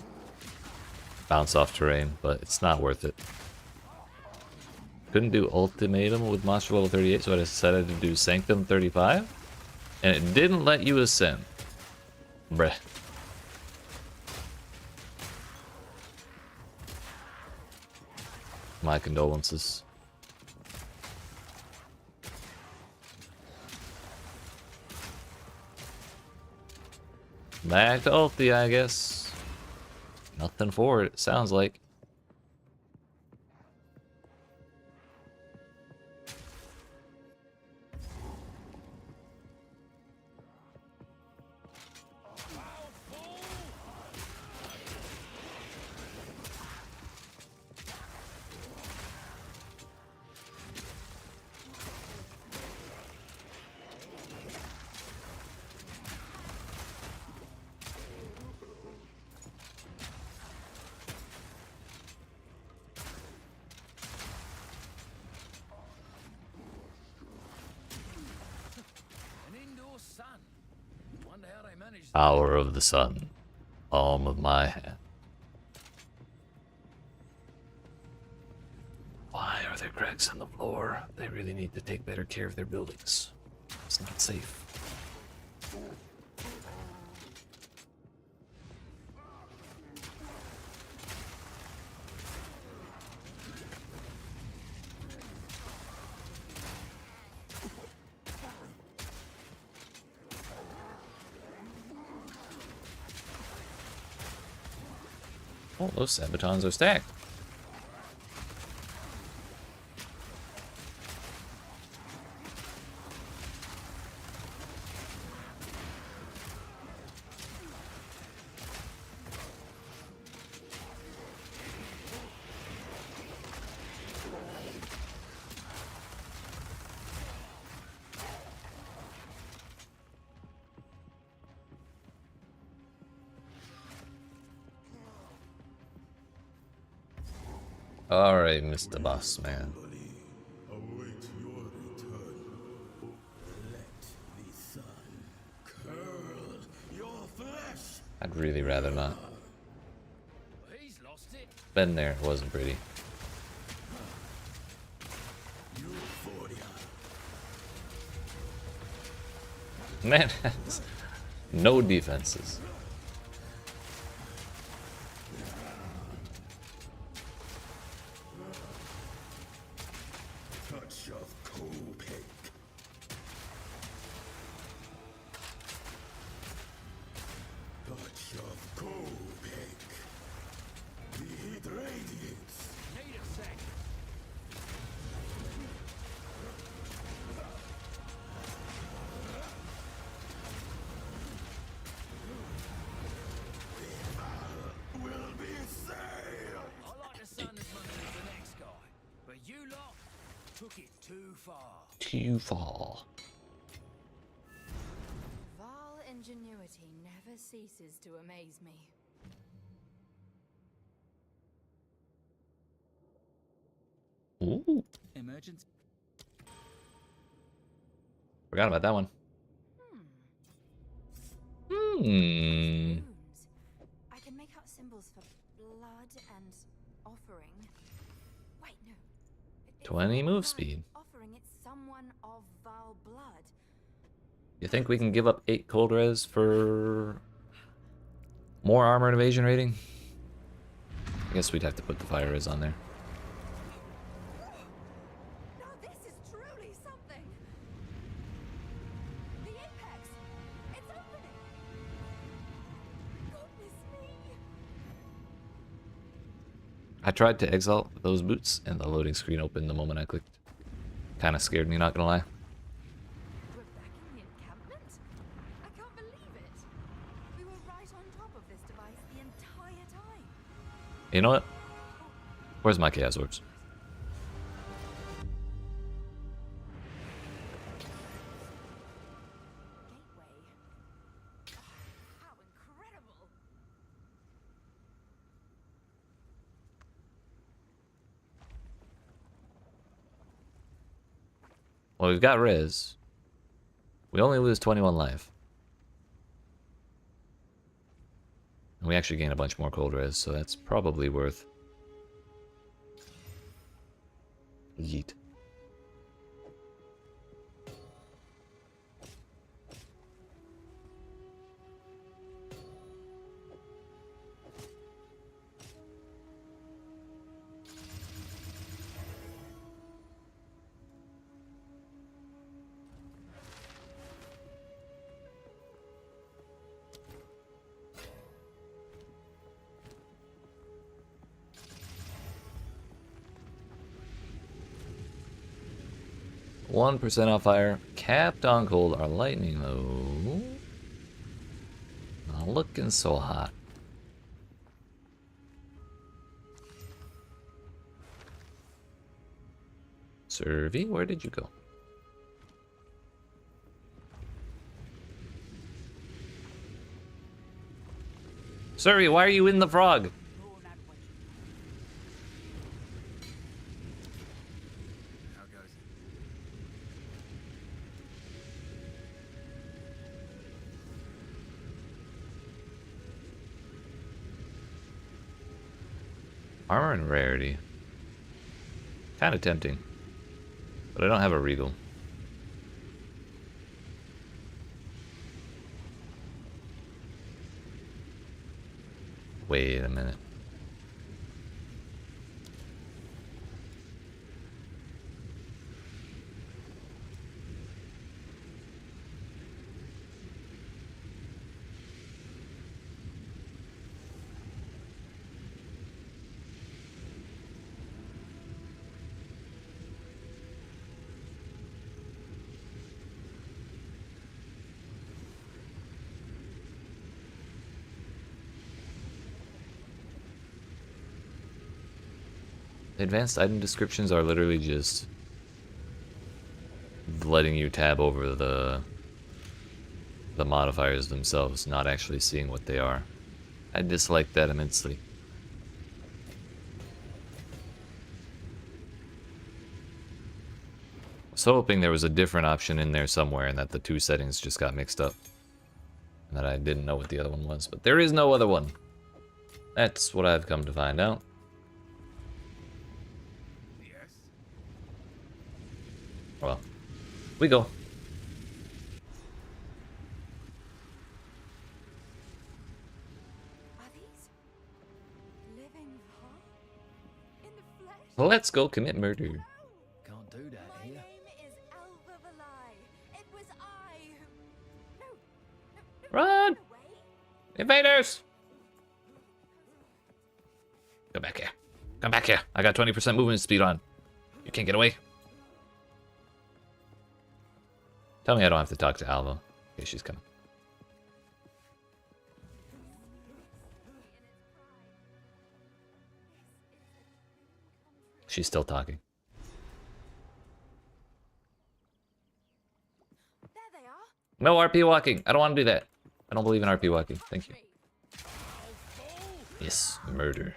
bounce off terrain, but it's not worth it. Couldn't do ultimatum with monster level 38, so I decided to do sanctum 35, and it didn't let you ascend. Bruh. My condolences. Back to ulti, I guess. Nothing for it, sounds like. Power of the sun. Palm of my hand. Why are there cracks in the floor? They really need to take better care of their buildings. It's not safe. Oh, those sabatons are stacked. Alright, Mr. Boss Man. Await your return. Let the sun curl your flesh. I'd really rather not. He's lost it. Been there, it wasn't pretty. Man has no defenses. Touch of Copic. Touch of Copic. The heat radiates. Need a sec. Will be sailed. I like the sun as much as the next guy, but you lot took it too far. Too far. Val ingenuity never ceases to amaze me. Ooh. Emergency. Forgot about that one. Hmm. Runes. I can make out symbols for blood and offering. Wait, no. It's 20 not move blood. speed. Offering, it's someone of Val blood. You think we can give up 8 cold res for more armor and evasion rating? I guess we'd have to put the fire res on there. Now this is truly something. The apex. It's opening. Goodness me. I tried to exile those boots and the loading screen opened the moment I clicked. Kinda scared me, not gonna lie. We're back in the encampment? I can't believe it. We were right on top of this device the entire time. You know what? Where's my chaos orbs? Gateway. How incredible. Well, we've got res. We only lose 21 life. And we actually gain a bunch more cold res, so that's probably worth YEET. 1% off fire, capped on cold. Our lightning though, not looking so hot. Servy, where did you go? Servy, why are you in the frog? How goes it? Armor and rarity. Kind of tempting. But I don't have a regal. Wait a minute. Advanced item descriptions are literally just letting you tab over the modifiers themselves, not actually seeing what they are. I dislike that immensely. I was hoping there was a different option in there somewhere and that the two settings just got mixed up. And that I didn't know what the other one was, but there is no other one. That's what I've come to find out. Well, we go. Are these living heart in the flesh? Let's go commit murder. Can't do that My here. name is Alva Valai. It was I who... No. Run! Away. Invaders! Come back here. Come back here. I got 20% movement speed on. You can't get away. Tell me I don't have to talk to Alva. Okay, she's coming. She's still talking. There they are. No RP walking. I don't want to do that. I don't believe in RP walking. Thank you. Yes, murder.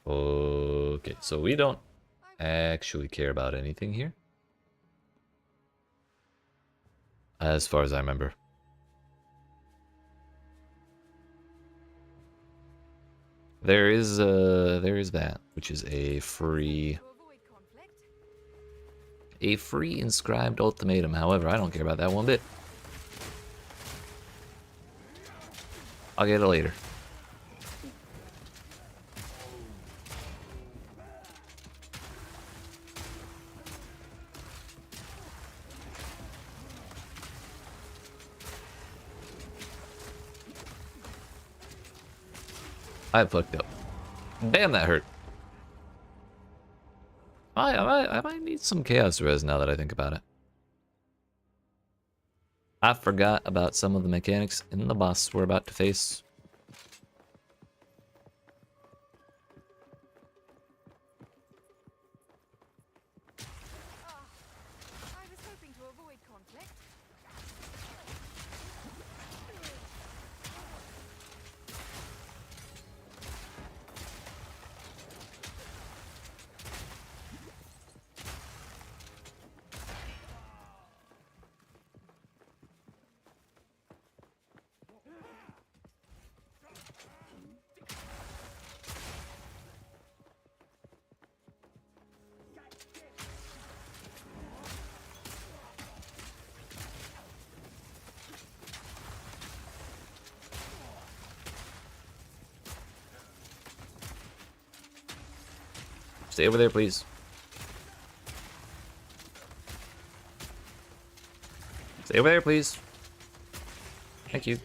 Okay, so we don't actually care about anything here. As far as I remember. There is that, which is a free inscribed ultimatum. However, I don't care about that one bit. I'll get it later. I fucked up. Damn, that hurt. I might need some chaos res now that I think about it. I forgot about some of the mechanics in the boss we're about to face. I was hoping to avoid conflict. Stay over there, please. Stay over there, please. Thank you.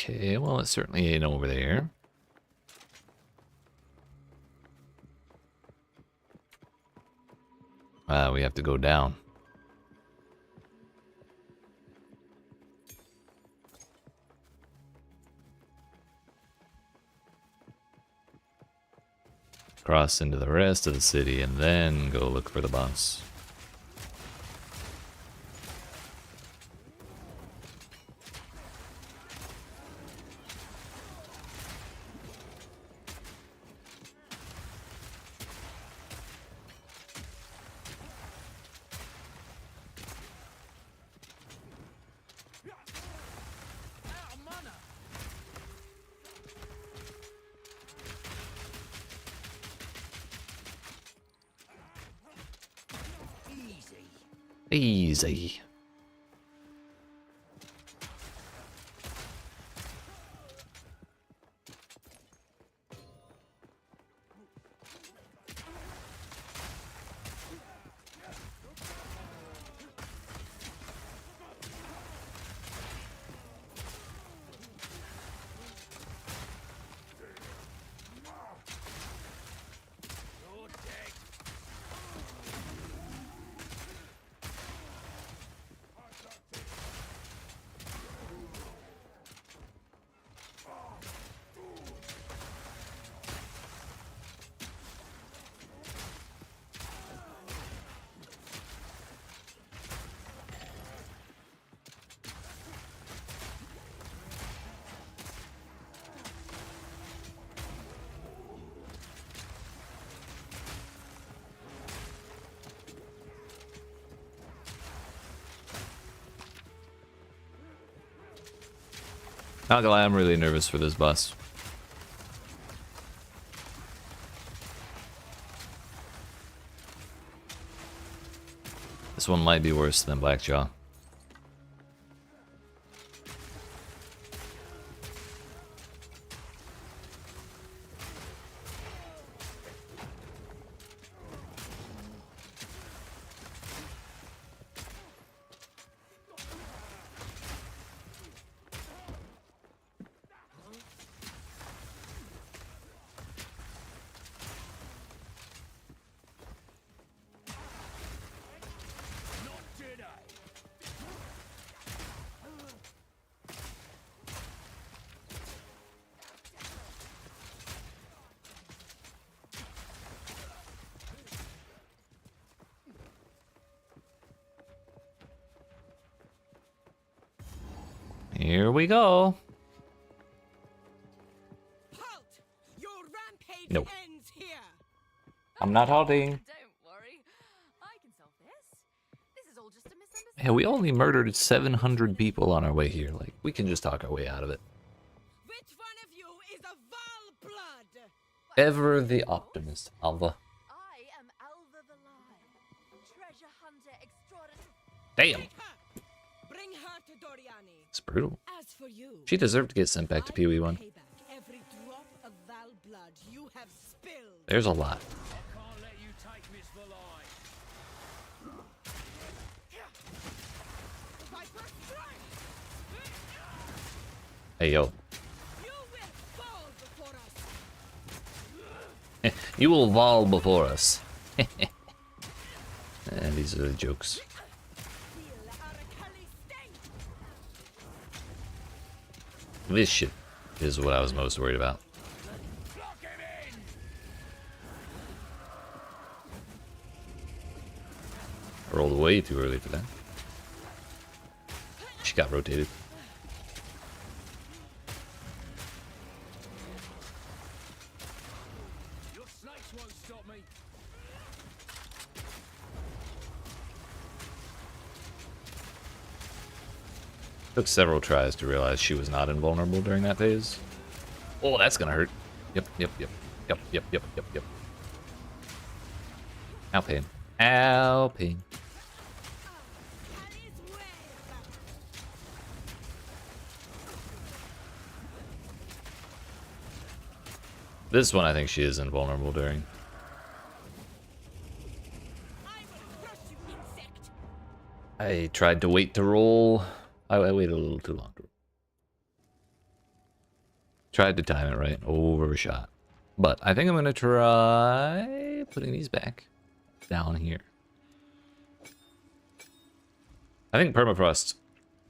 Okay, well, it certainly ain't over there. We have to go down. Cross into the rest of the city and then go look for the boss. Easy. Not gonna lie, I'm really nervous for this boss. This one might be worse than Blackjaw. Here we go. Halt! Your rampage No. ends here. I'm not halting. Don't worry. I can solve this. This is all just a misunderstanding. Yeah, we only murdered 700 people on our way here. Like, we can just talk our way out of it. Which one of you is a Val blood? Ever the optimist, Alva. I am Alva the Lion, treasure hunter extraordinary. Damn. Take her. Bring her to Doriani. It's brutal. As for you, She deserved to get sent back to PoE1. pay back every drop of Val blood you have spilled. There's a lot. I can't let you take Miss Valai. Viper strike! Hey, yo. You will fall before us. You will fall before us. And these are the jokes. Feel our Achilles sting. This shit is what I was most worried about. Lock him in! I rolled way too early for that. She got rotated. Your snakes won't stop me. Took several tries to realize she was not invulnerable during that phase. Oh, that's gonna hurt. Yep. Ow, pain. Ow, pain. This one I think she is invulnerable during. I tried to wait to roll. I waited a little too long. Tried to time it right, overshot. But I think I'm gonna try putting these back down here. I think permafrost,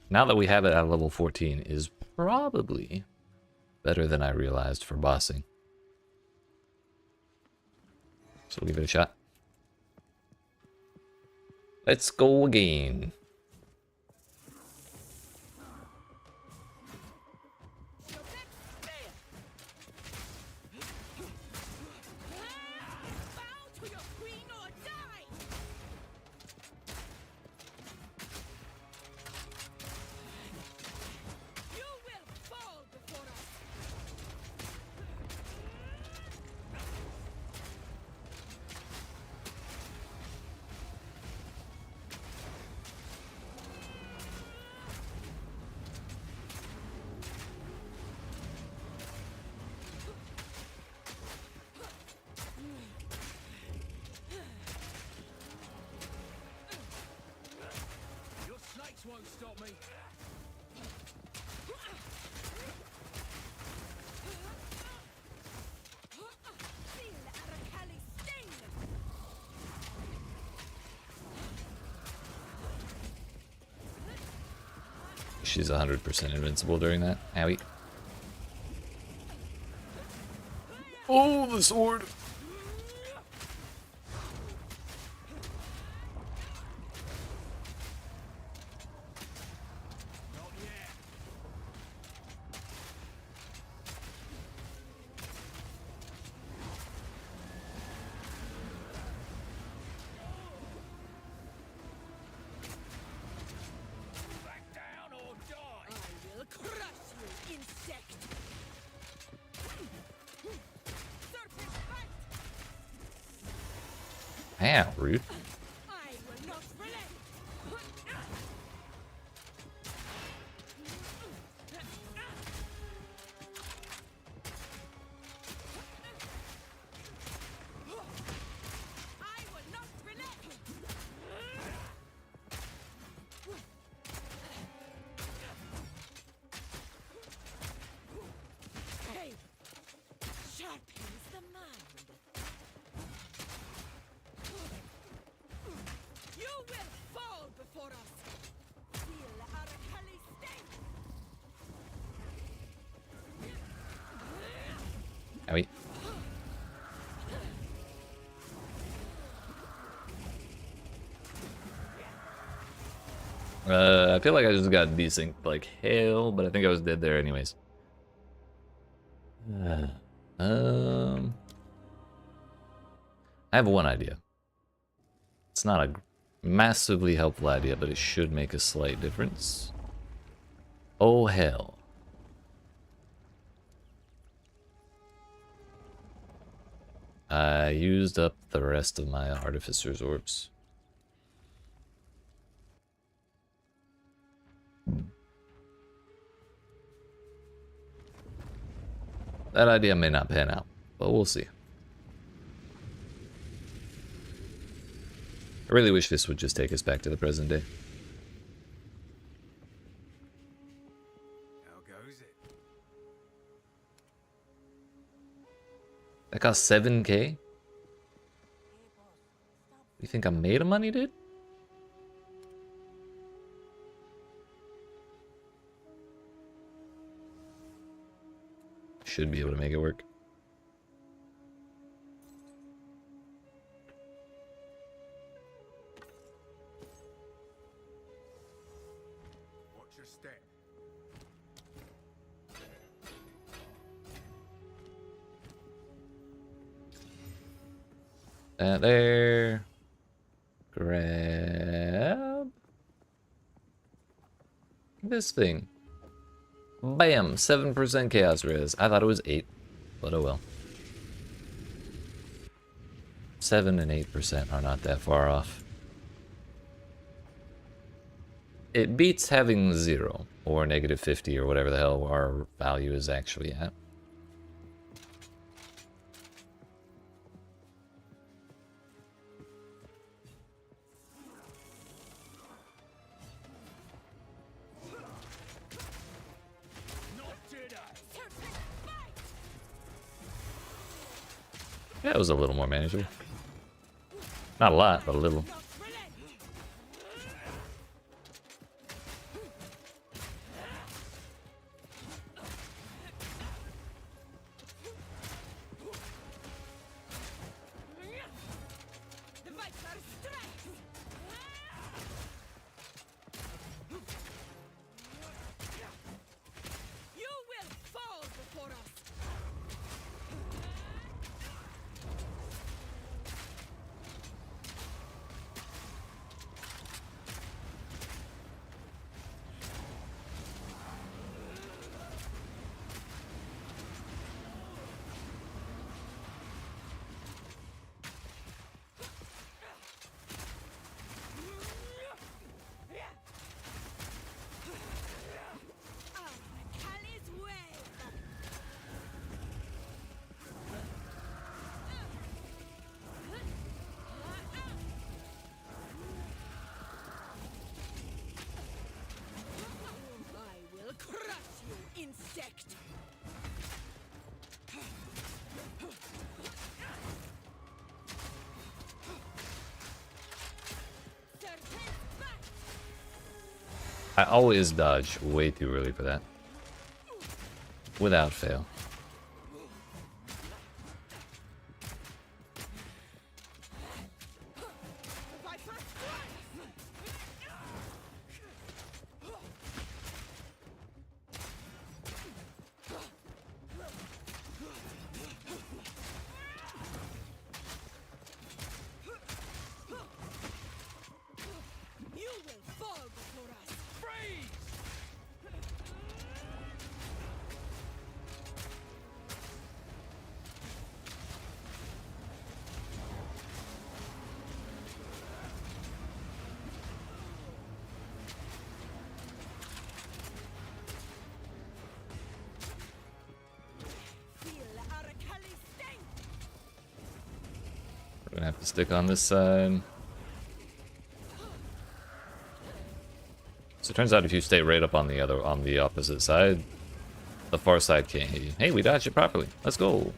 now that we have it at level 14, is probably better than I realized for bossing. So we'll give it a shot. Let's go again. Won't stop me. She's 100% invincible during that. Owie. Oh, the sword! Damn, rude. Owie. I feel like I just got desynced like hell, but I think I was dead there anyways. I have one idea. It's not a massively helpful idea, but it should make a slight difference. Oh hell. I used up the rest of my Artificer's Orbs. That idea may not pan out, but we'll see. I really wish this would just take us back to the present day. How goes it? That cost 7k? You think I'm made of money, dude? Should be able to make it work. Watch your step. That there. Grab this thing. Bam! 7% chaos res. I thought it was 8, but oh well. 7 and 8% are not that far off. It beats having 0 or negative 50 or whatever the hell our value is actually at. Yeah, it was a little more manageable. Not a lot, but a little. I always dodge way too early for that. Without fail. We're gonna have to stick on this side. So it turns out if you stay right up on the opposite side, the far side can't hit you. Hey, we dodged it properly. Let's go.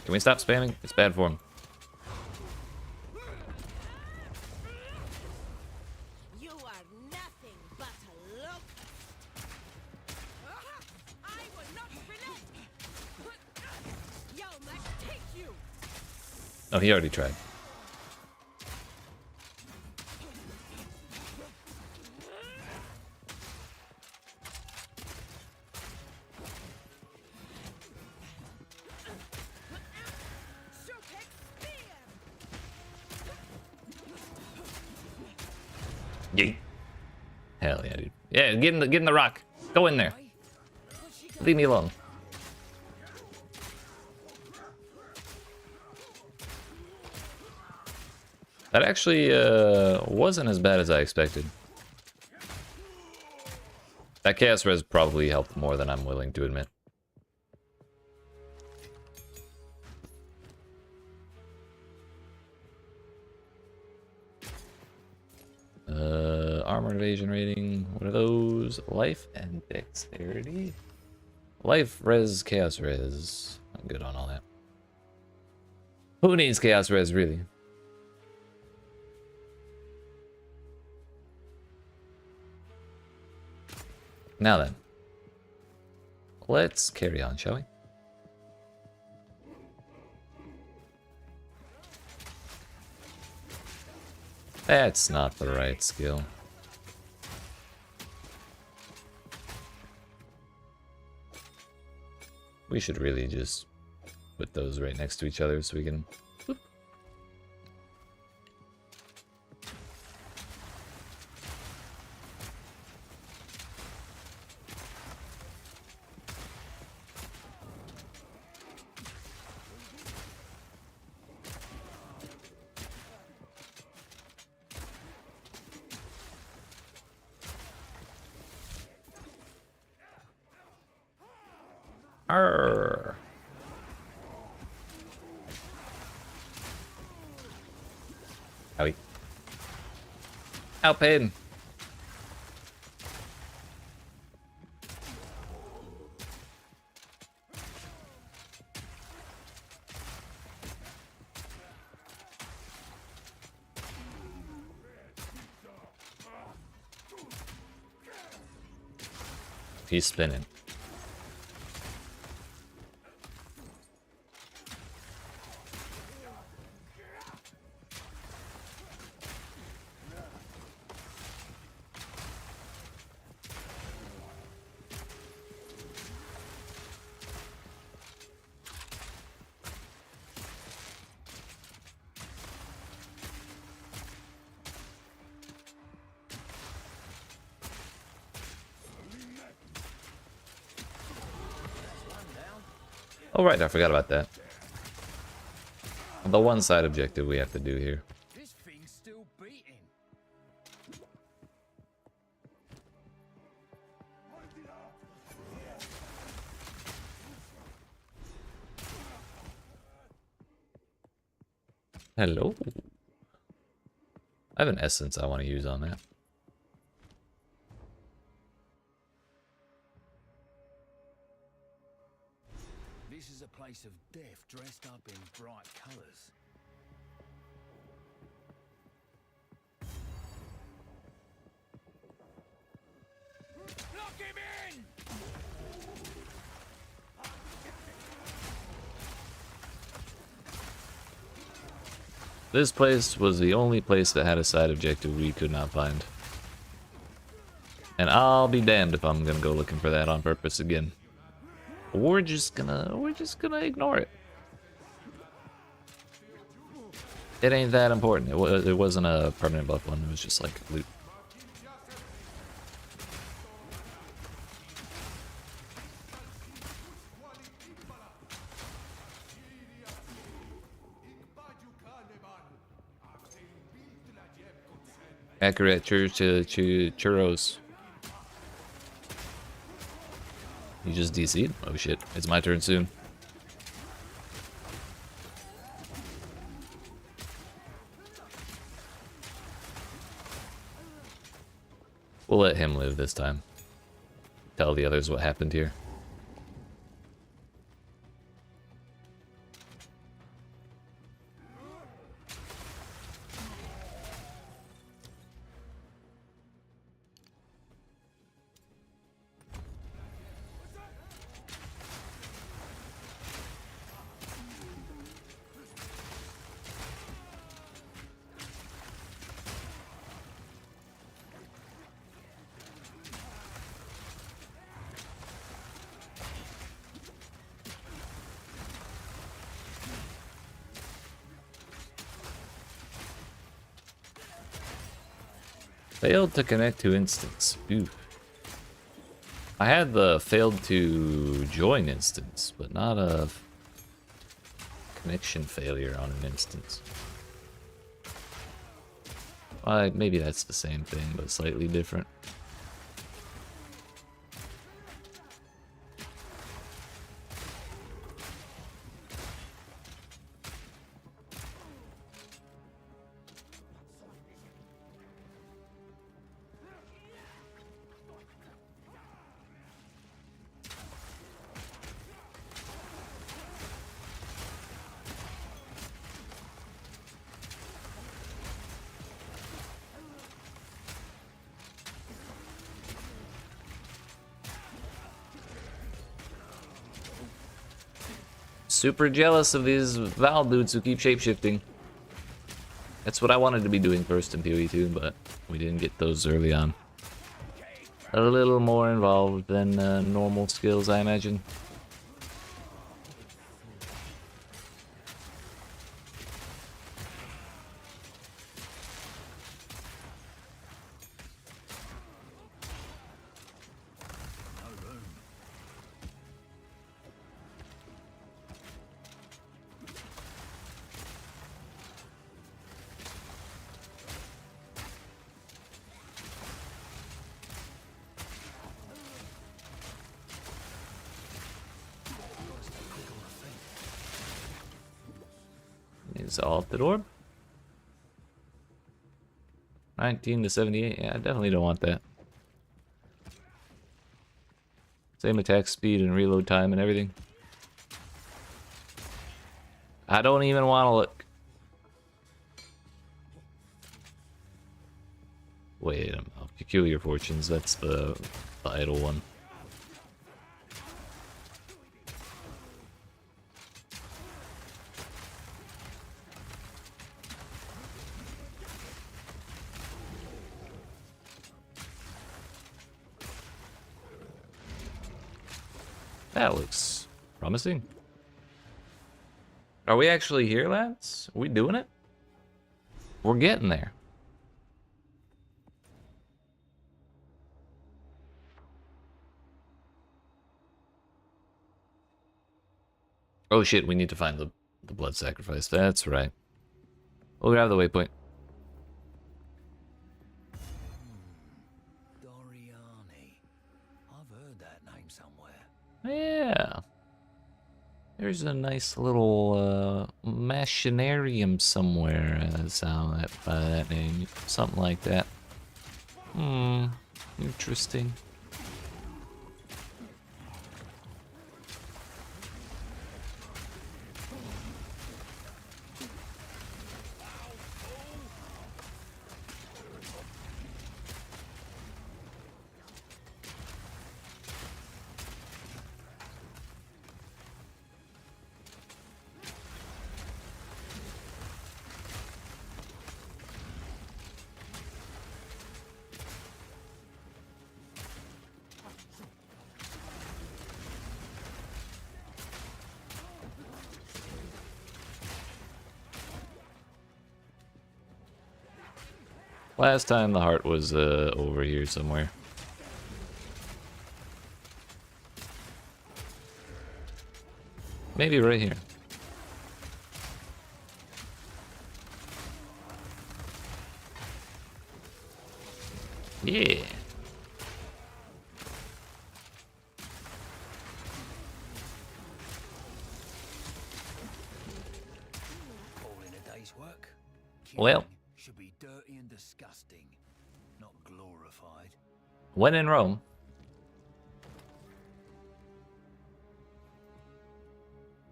Can we stop spamming? It's bad form. Oh, he already tried. Yeet. Hell yeah, dude. Yeah, get in the rock. Go in there. Leave me alone. That actually wasn't as bad as I expected. That Chaos Res probably helped more than I'm willing to admit. Armor evasion rating. What are those? Life and dexterity? Life res, Chaos Res. I'm good on all that. Who needs Chaos Res, really? Now then, let's carry on, shall we? That's not the right skill. We should really just put those right next to each other so we can... Whoop. Arr. Howie. Outpaid. He's spinning. Oh right, I forgot about that. The one side objective we have to do here. This thing's still beating. Hello. I have an essence I want to use on that. This is a place of death dressed up in bright colours. Lock him in! This place was the only place that had a side objective we could not find. And I'll be damned if I'm gonna go looking for that on purpose again. We're just gonna ignore it. It ain't that important. It wasn't a permanent buff one. It was just like loot. Accurate churros. You just DC'd? Oh shit, it's my turn soon. We'll let him live this time. Tell the others what happened here. Failed to connect to instance. Oof. I had the failed to join instance, but not a connection failure on an instance. Maybe that's the same thing, but slightly different. Super jealous of these Val dudes who keep shapeshifting. That's what I wanted to be doing first in PoE2, but we didn't get those early on. A little more involved than normal skills, I imagine. Exalted orb. 19 to 78. Yeah, I definitely don't want that. Same attack speed and reload time and everything. I don't even want to look. Wait a minute. Peculiar Fortunes, that's the idle one. That looks promising. Are we actually here, lads? Are we doing it? We're getting there. Oh shit, we need to find the blood sacrifice. That's right. We'll grab the waypoint. Doriani. I've heard that name somewhere. Yeah. There's a nice little machinarium somewhere by that name. Something like that. Interesting. Last time the heart was over here somewhere. Maybe right here. Yeah. All in a day's work. Well. Should be dirty and disgusting, not glorified. When in Rome.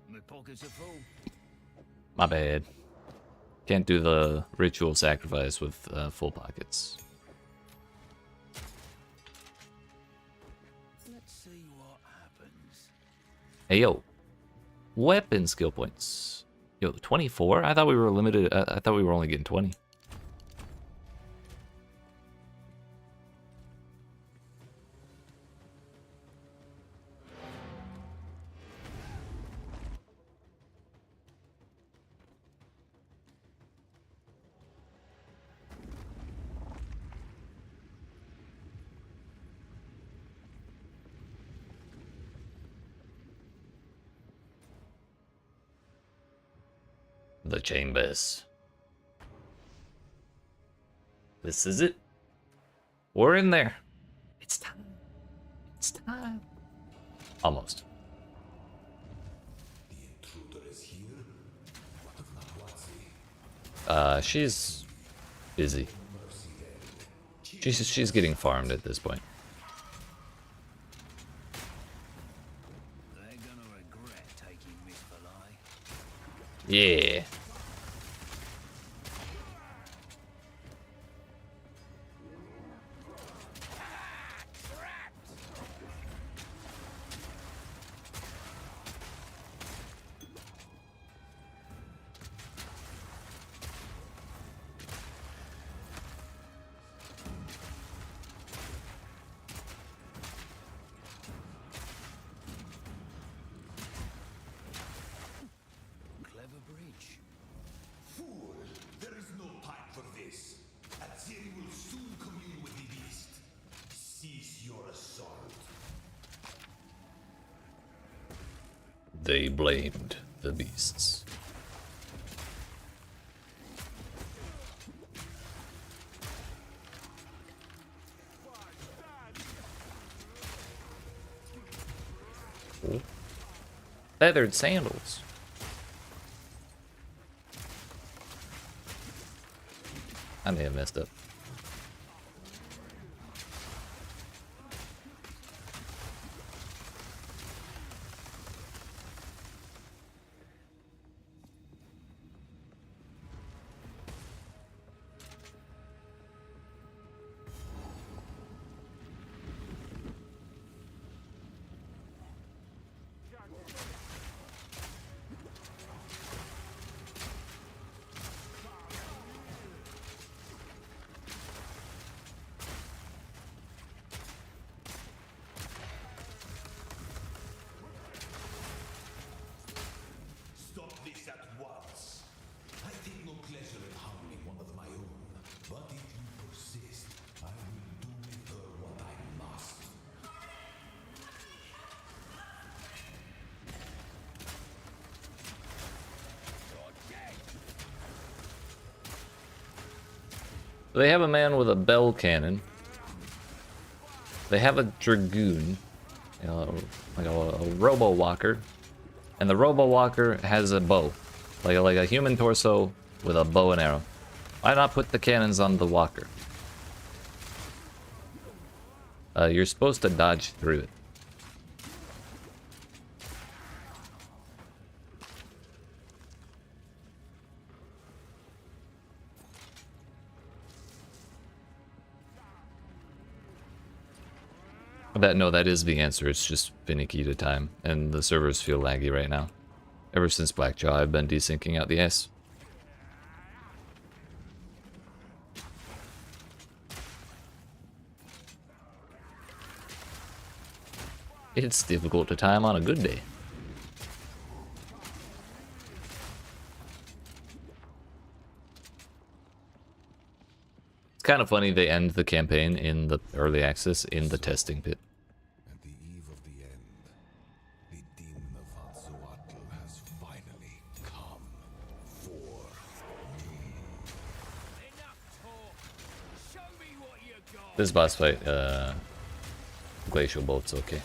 My pockets are full. My bad. Can't do the ritual sacrifice with full pockets. Let's see what happens. Hey yo, weapon skill points. Yo, 24? I thought we were limited. I thought we were only getting 20. The chambers. This is it. We're in there. It's time. It's time. Almost. The intruder is here. What of Nahuatzi? She's busy. She's getting farmed at this point. They're gonna regret taking Miss Valai. Yeah. Fool! There is no time for this. Aziri will soon commune with the beast. Cease your assault. They blamed the beasts. Ooh. Feathered sandals. I may have messed up. They have a man with a bell cannon. They have a dragoon, you know, like a robo walker, and the robo walker has a bow, like a human torso with a bow and arrow. Why not put the cannons on the walker? You're supposed to dodge through it. No, that is the answer. It's just finicky to time, and the servers feel laggy right now. Ever since Blackjaw, I've been desyncing out the S. It's difficult to time on a good day. It's kind of funny they end the campaign in the early access in the testing pit. At the eve of the end, the demon of Hatzoatl has finally come for me. This boss fight, Glacial Bolt's okay.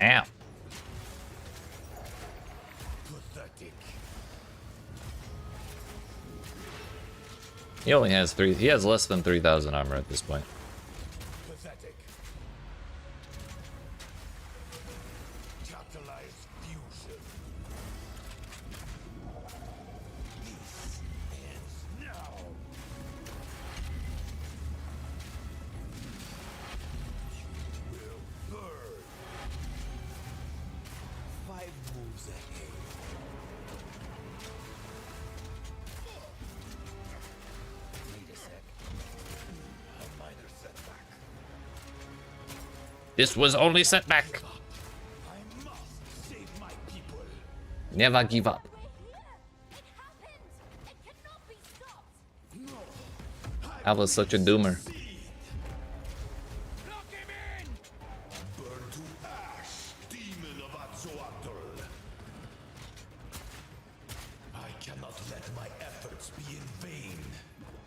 Ow. Pathetic. He only has he has less than 3,000 armor at this point. Pathetic. Catalyzed fusion. This ends now. You will burn. 5 moves ahead. Wait a sec. A minor setback. This was only setback. I must save my people. Never give up. I was such a doomer. Burn to ash, demon of Hatzoatl. I cannot let my efforts be in vain.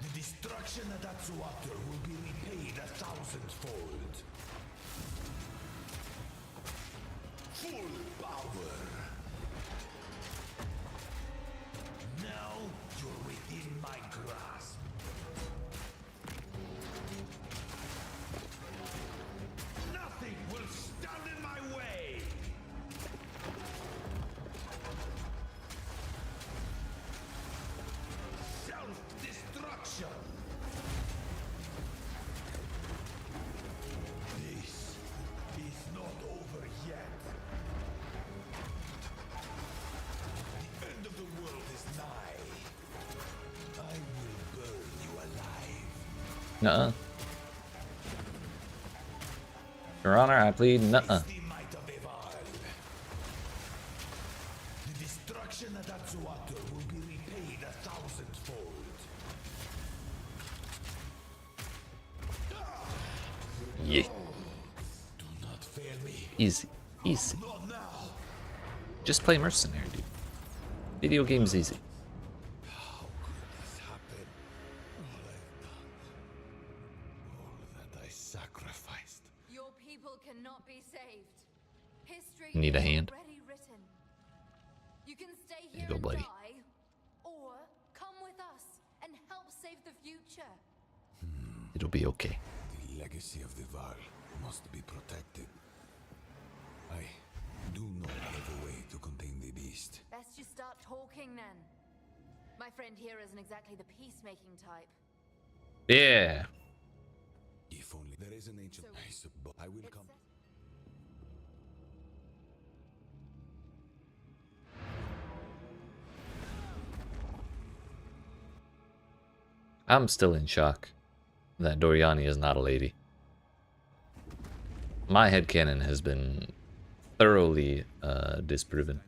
The destruction of Hatzoatl will be repaid 1,000-fold. Full power. Now you're within my grasp. Nothing will stand in my way. Self-destruction. This is not over yet. The end of the world is nigh. I will burn you alive. Nuh-uh. Your Honor, I plead nuh-uh. The might of Eval. The destruction of Hatzoatl will be repaid 1,000-fold. Yeah. Do not fail me. Easy. Easy. Not now. Just play Mercenary, dude. Video game's easy. How could this happen? All I've done. All that I sacrificed. Your people cannot be saved. History Need a is hand? already written. You can stay There you here go, and buddy. die, or come with us and help save the future. It'll be okay. The legacy of the Val must be protected. I do not have a way to contain the beast. Best you start talking then. My friend here isn't exactly the peacemaking type. Yeah. If only there is an ancient. So- I suppose I will It's come. I'm still in shock that Doriani is not a lady. My headcanon has been thoroughly disproven.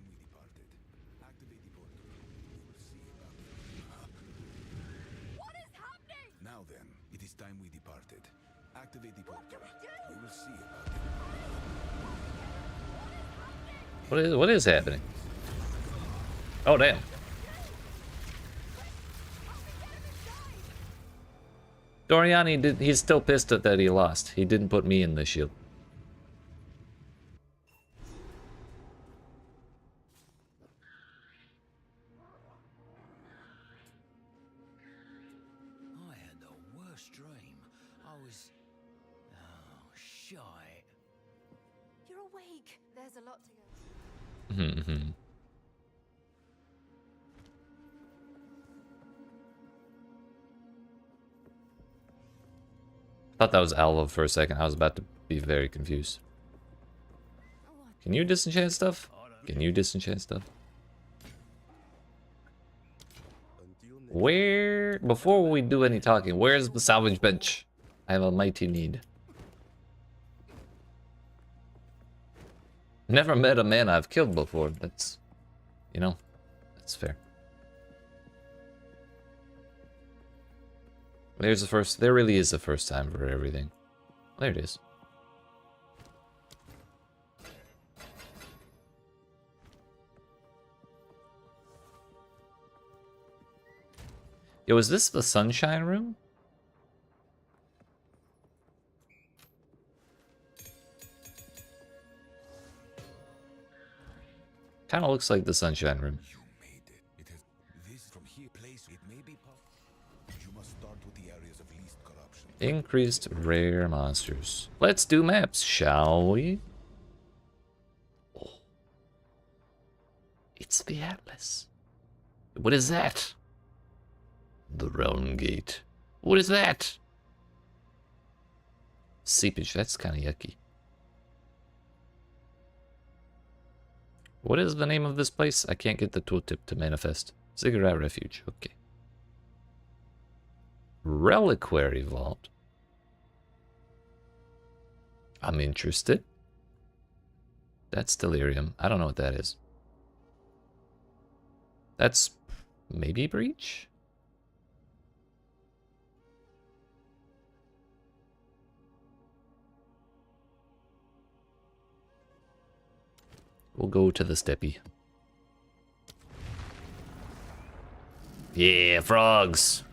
What is happening? Now then, it is time we departed. Activate the portal. What can we do? We will see about it. What is happening? Oh damn. Doriani he's still pissed at that he lost. He didn't put me in the shield. I had the worst dream. I was... Oh, shite. You're awake. There's a lot to go. Thought that was Alva for a second. I was about to be very confused. Can you disenchant stuff? Can you disenchant stuff? Where... Before we do any talking, where's the salvage bench? I have a mighty need. Never met a man I've killed before. That's... You know, that's fair. There's the first... There really is the first time for everything. There it is. Yo, is this the sunshine room? Kind of looks like the sunshine room. You made it. It has this from here place. It may be possible. You must start with the areas of least corruption. Increased rare monsters. Let's do maps, shall we? Oh. It's the Atlas. What is that? The Realm Gate. What is that? Seepage, that's kind of yucky. What is the name of this place? I can't get the tooltip to manifest. Ziggurat Refuge, okay. Reliquary Vault. I'm interested. That's Delirium. I don't know what that is. That's maybe Breach? We'll go to the steppy. Yeah, frogs.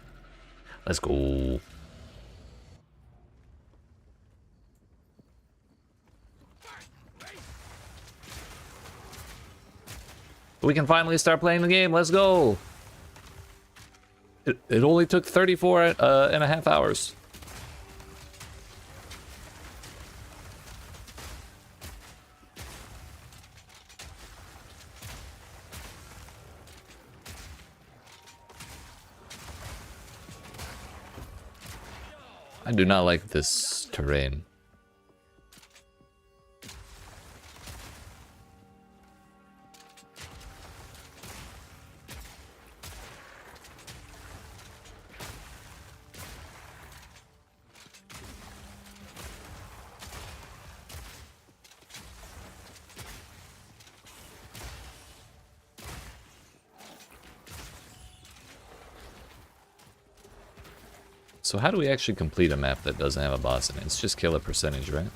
Let's go. We can finally start playing the game. Let's go. It only took 34 and a half hours. I do not like this terrain. So how do we actually complete a map that doesn't have a boss in it? It's just kill a percentage, right?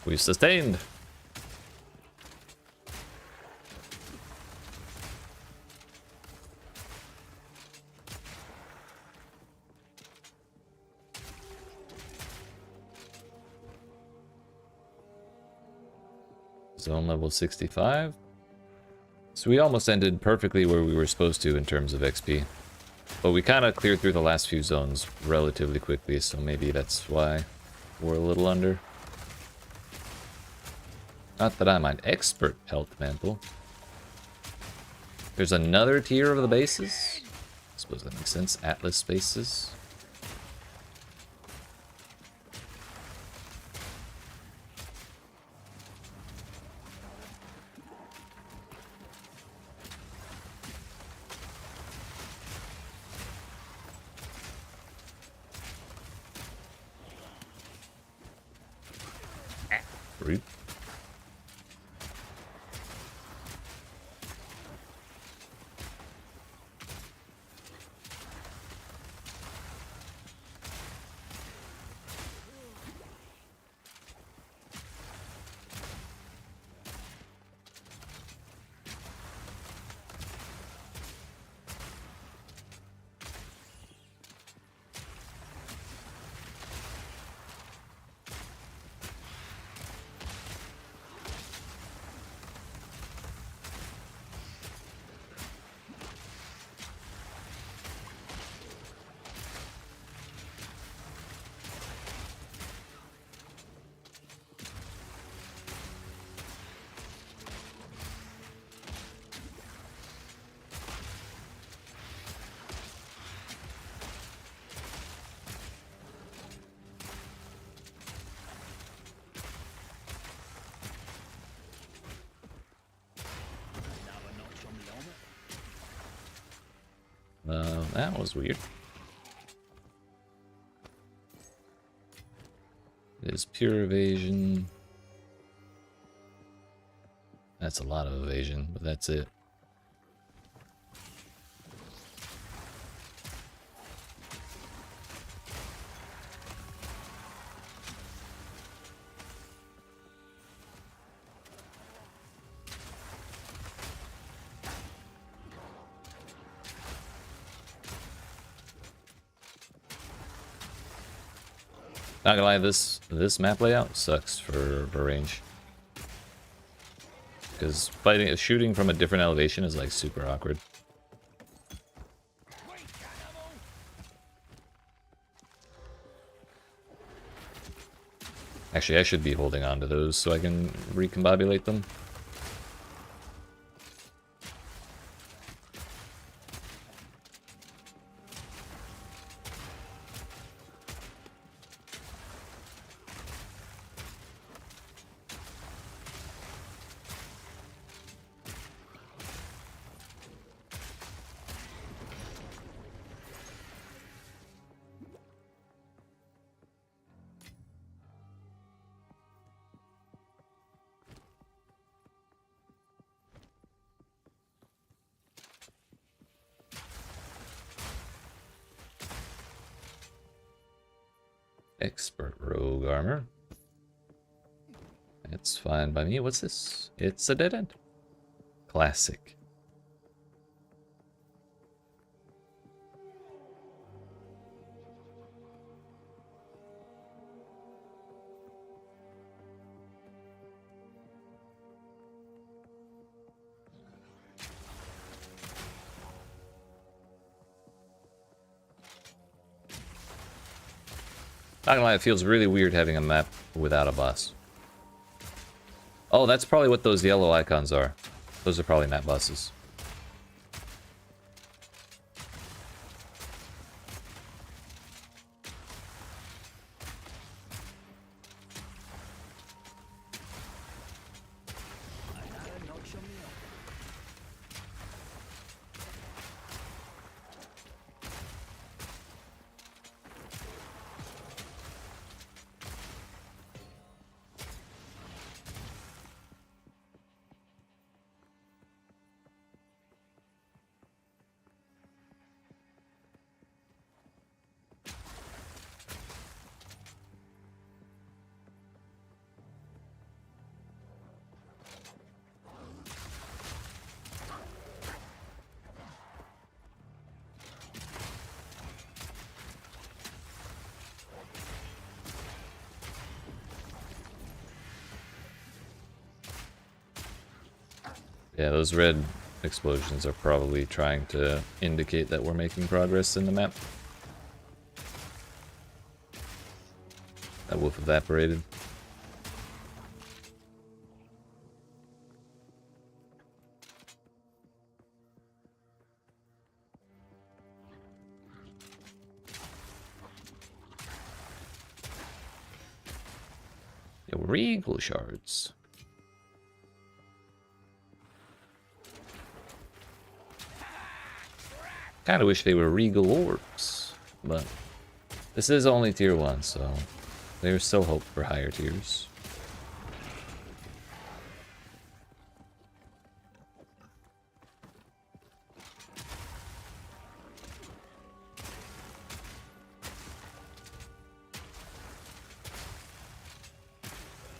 We've sustained. Zone level 65. So we almost ended perfectly where we were supposed to in terms of XP. But we kind of cleared through the last few zones relatively quickly, so maybe that's why we're a little under. Not that I mind. Expert Health Mantle. There's another tier of the bases. I suppose that makes sense. Atlas bases. Rude. That was weird. It is pure evasion. That's a lot of evasion, but that's it. Not gonna lie, this map layout sucks for range. Because shooting from a different elevation is like super awkward. Actually, I should be holding on to those so I can recombobulate them. Expert rogue armor. It's fine by me. What's this? It's a dead end. Classic. Not gonna lie, it feels really weird having a map without a boss. Oh, that's probably what those yellow icons are. Those are probably map bosses. Yeah, those red explosions are probably trying to indicate that we're making progress in the map. That wolf evaporated. Yo, regal shards. Kinda wish they were regal orbs, but this is only tier 1, so there's still hope for higher tiers.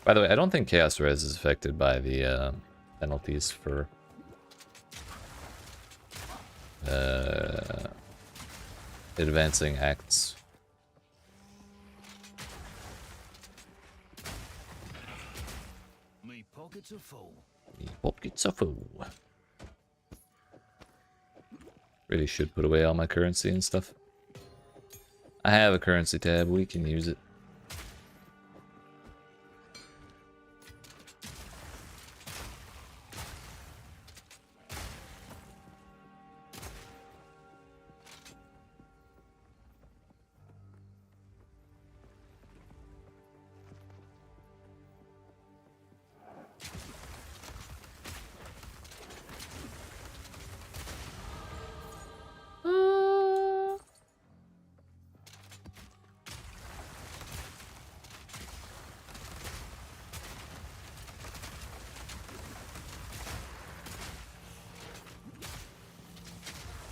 By the way, I don't think Chaos Res is affected by the penalties for advancing acts. Me pockets are full. Me pockets are full. Really should put away all my currency and stuff. I have a currency tab, we can use it.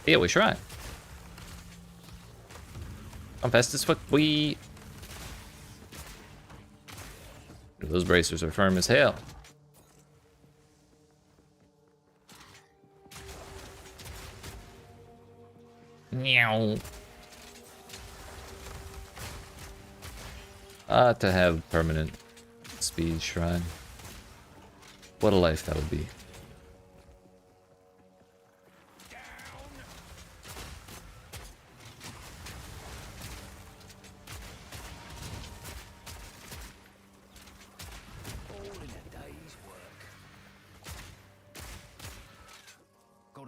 Yeah, we try. I'm fast as fuck, we. Those bracers are firm as hell. Meow. To have permanent speed shrine. What a life that would be.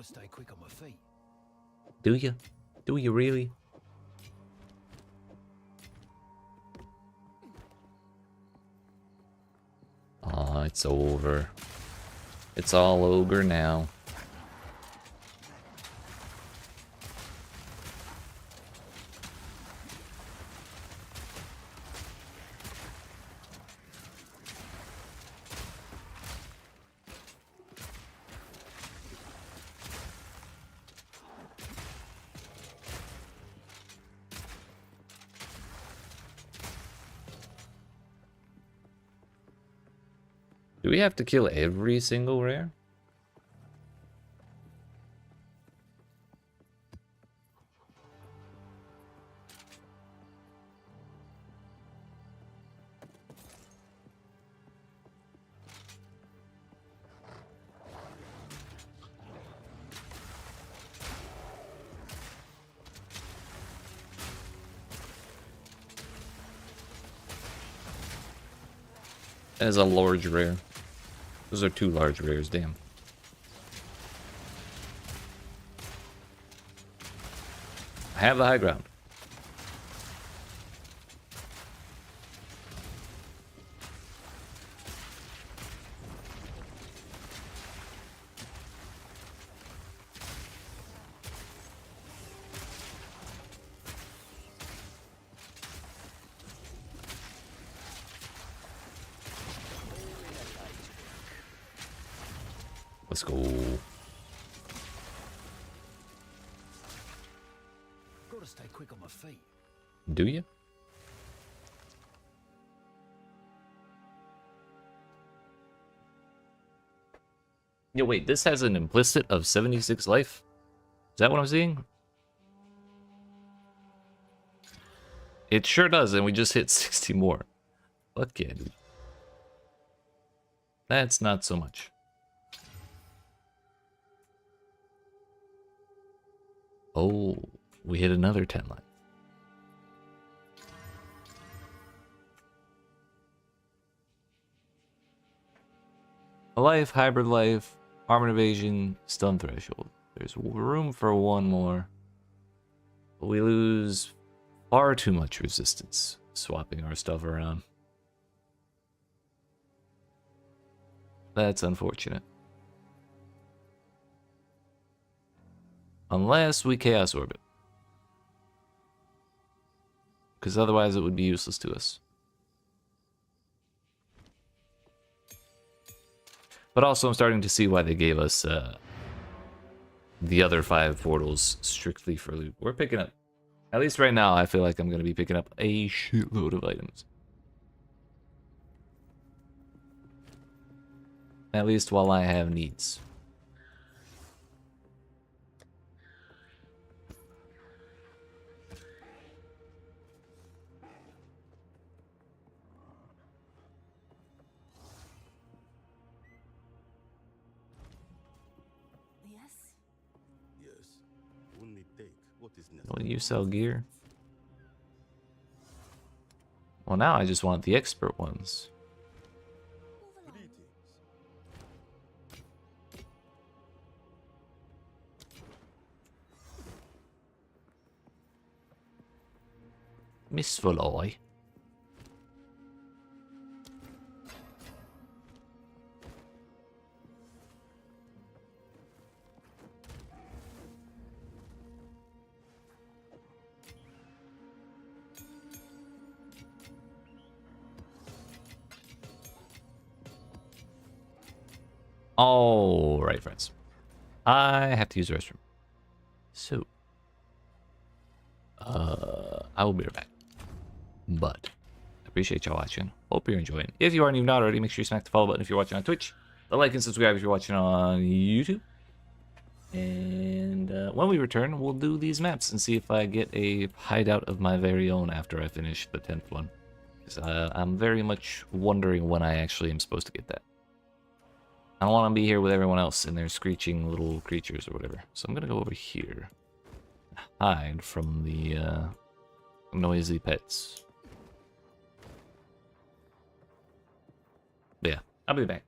Stay quick on my feet. Do you? Do you really? Ah, it's over. It's all over now. Do we have to kill every single rare? That is a large rare. Those are 2 large rares, damn. I have the high ground. Let's go. Gotta stay quick on my feet. Do you? Yo, wait, this has an implicit of 76 life? Is that what I'm seeing? It sure does, and we just hit 60 more. Fuck yeah, dude. That's not so much. Oh, we hit another 10 life. A life, hybrid life, armor evasion, stun threshold. There's room for one more. But we lose far too much resistance swapping our stuff around. That's unfortunate. Unless we Chaos Orbit. Because otherwise it would be useless to us. But also I'm starting to see why they gave us the other 5 portals strictly for loot. We're picking up, at least right now, I feel like I'm going to be picking up a shitload of items. At least while I have needs. Yes? Yes. Only take what is necessary. Well, you sell gear. Well, now I just want the expert ones. Mistful eye. All right, friends. I have to use the restroom. So, I will be right back. But I appreciate y'all watching. Hope you're enjoying. If you aren't even already, make sure you smack the follow button if you're watching on Twitch. The like and subscribe if you're watching on YouTube. And when we return, we'll do these maps and see if I get a hideout of my very own after I finish the 10th one. Because I'm very much wondering when I actually am supposed to get that. I don't want to be here with everyone else and their screeching little creatures or whatever. So I'm going to go over here. Hide from the noisy pets. But yeah, I'll be back.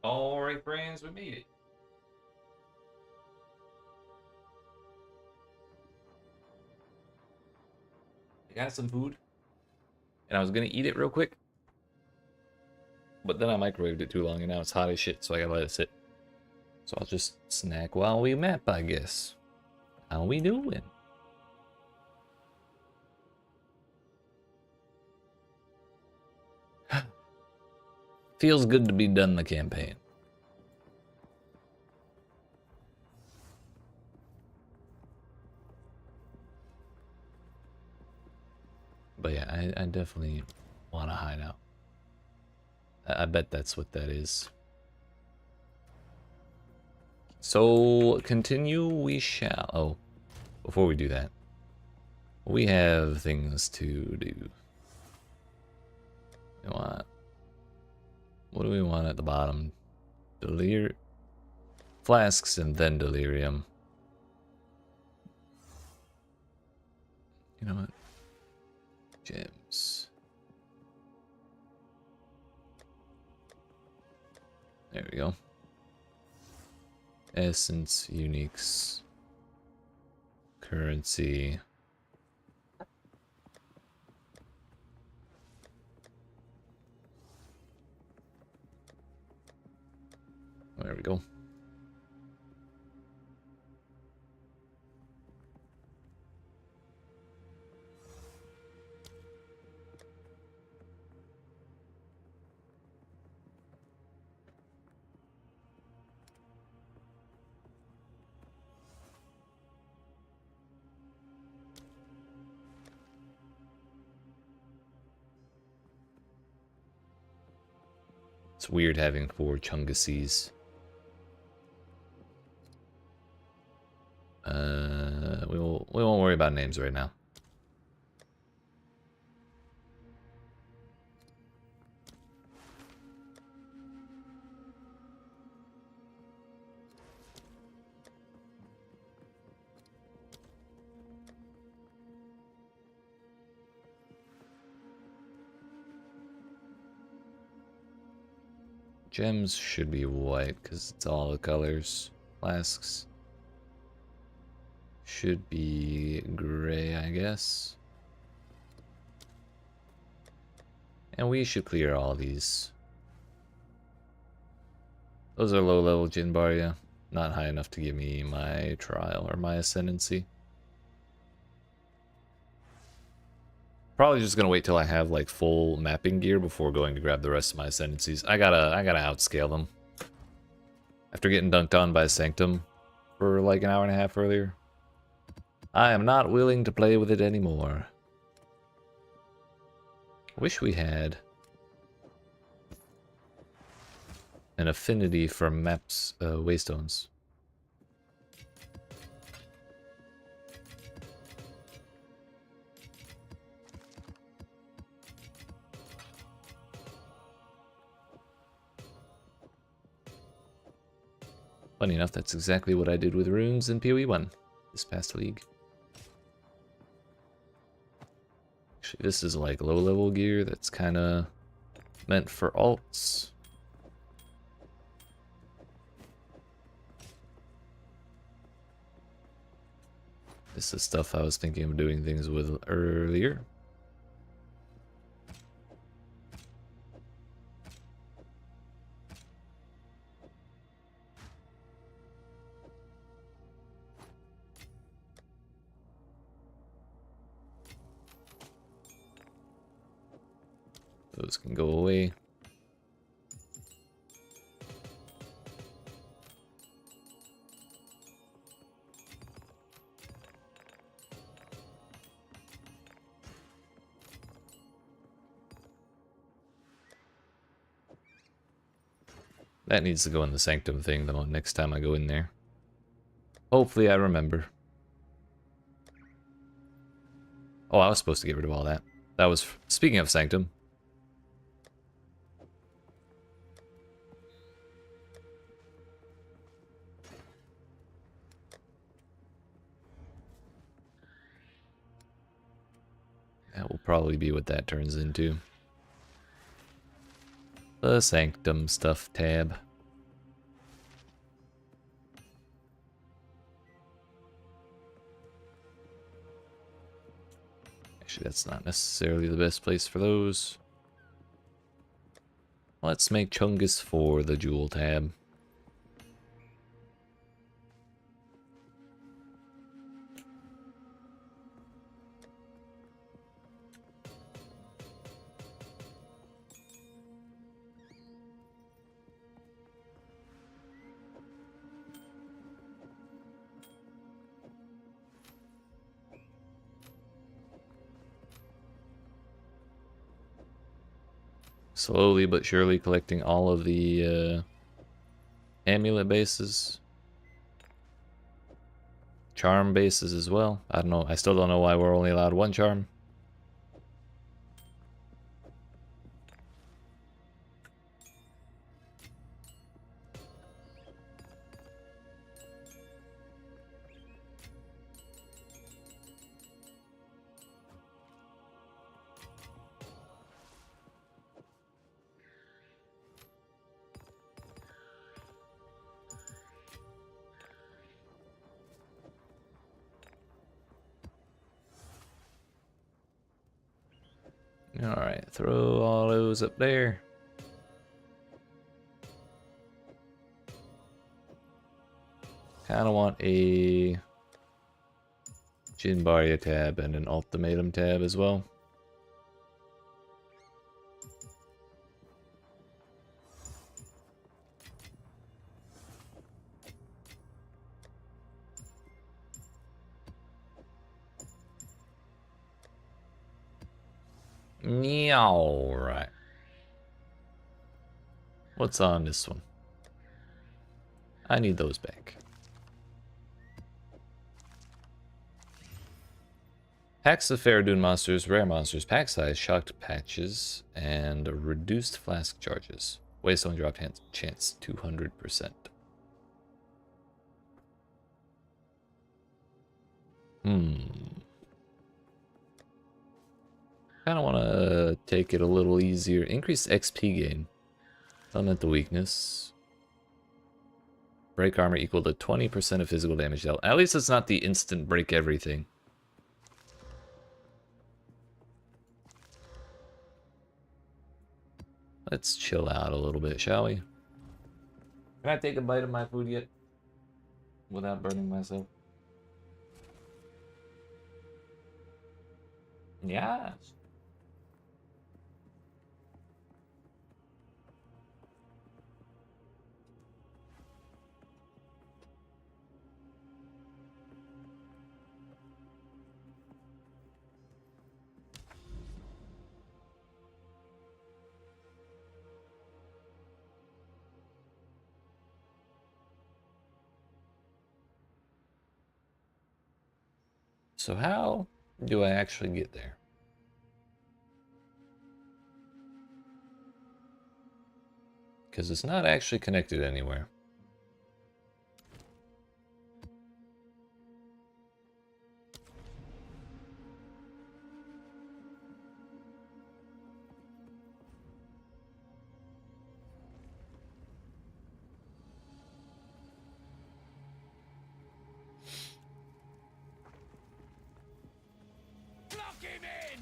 Alright, friends, we made it. I got some food. And I was gonna eat it real quick. But then I microwaved it too long and now it's hot as shit, so I gotta let it sit. So I'll just snack while we map, I guess. How we doing? Feels good to be done the campaign. But yeah, I definitely want to hide out. I bet that's what that is. So, continue we shall. Oh, before we do that, we have things to do. What do we want at the bottom? Flasks and then delirium. You know what? Gems. There we go. Essence, uniques, currency. There we go. It's weird having 4 Chunguses. We won't worry about names right now. Gems should be white because it's all the colors. Flasks should be gray, I guess. And we should clear all these. Those are low-level Jinbaria, not high enough to give me my trial or my ascendancy. Probably just gonna wait till I have like full mapping gear before going to grab the rest of my ascendancies. I gotta outscale them. After getting dunked on by Sanctum for like an hour and a half earlier, I am not willing to play with it anymore. Wish we had an affinity for maps, waystones. Funny enough, that's exactly what I did with runes in PoE1 this past league. Actually, this is like low-level gear that's kind of meant for alts. This is stuff I was thinking of doing things with earlier. Those can go away. That needs to go in the Sanctum thing, though, next time I go in there. Hopefully I remember. Oh, I was supposed to get rid of all that. That was... Speaking of Sanctum. That will probably be what that turns into. The Sanctum stuff tab. Actually, that's not necessarily the best place for those. Let's make Chungus for the jewel tab. Slowly but surely collecting all of the amulet bases. Charm bases as well. I don't know. I still don't know why we're only allowed one charm. Alright, throw all those up there. Kinda want a Jinbaria tab and an ultimatum tab as well. Alright. What's on this one? I need those back. Packs of Faradun monsters, rare monsters, pack size, shocked patches, and reduced flask charges. Waystone drop chance 200%. Kinda wanna take it a little easier. Increase XP gain. Elemental weakness. Break armor equal to 20% of physical damage dealt. At least it's not the instant break everything. Let's chill out a little bit, shall we? Can I take a bite of my food yet? Without burning myself? Yes. So how do I actually get there? Because it's not actually connected anywhere. Lock him in!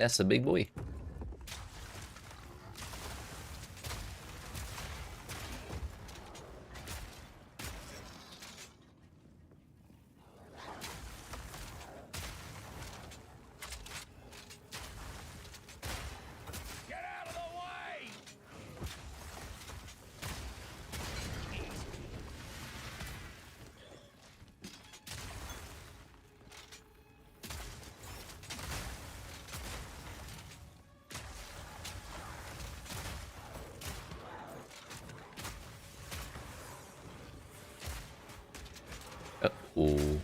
That's a big boy. Uh-oh.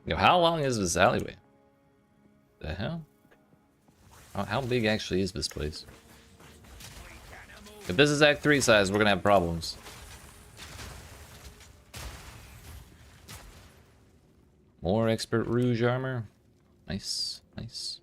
Yo, how long is this alleyway? The hell? How big actually is this place? If this is Act 3 size, we're gonna have problems. More expert rouge armor. Nice, nice.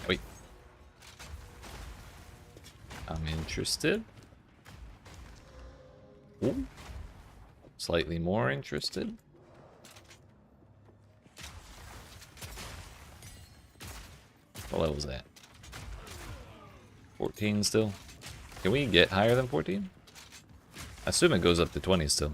Wait. I'm interested. Ooh. Slightly more interested. What level was that? 14 still? Can we get higher than 14? I assume it goes up to 20 still.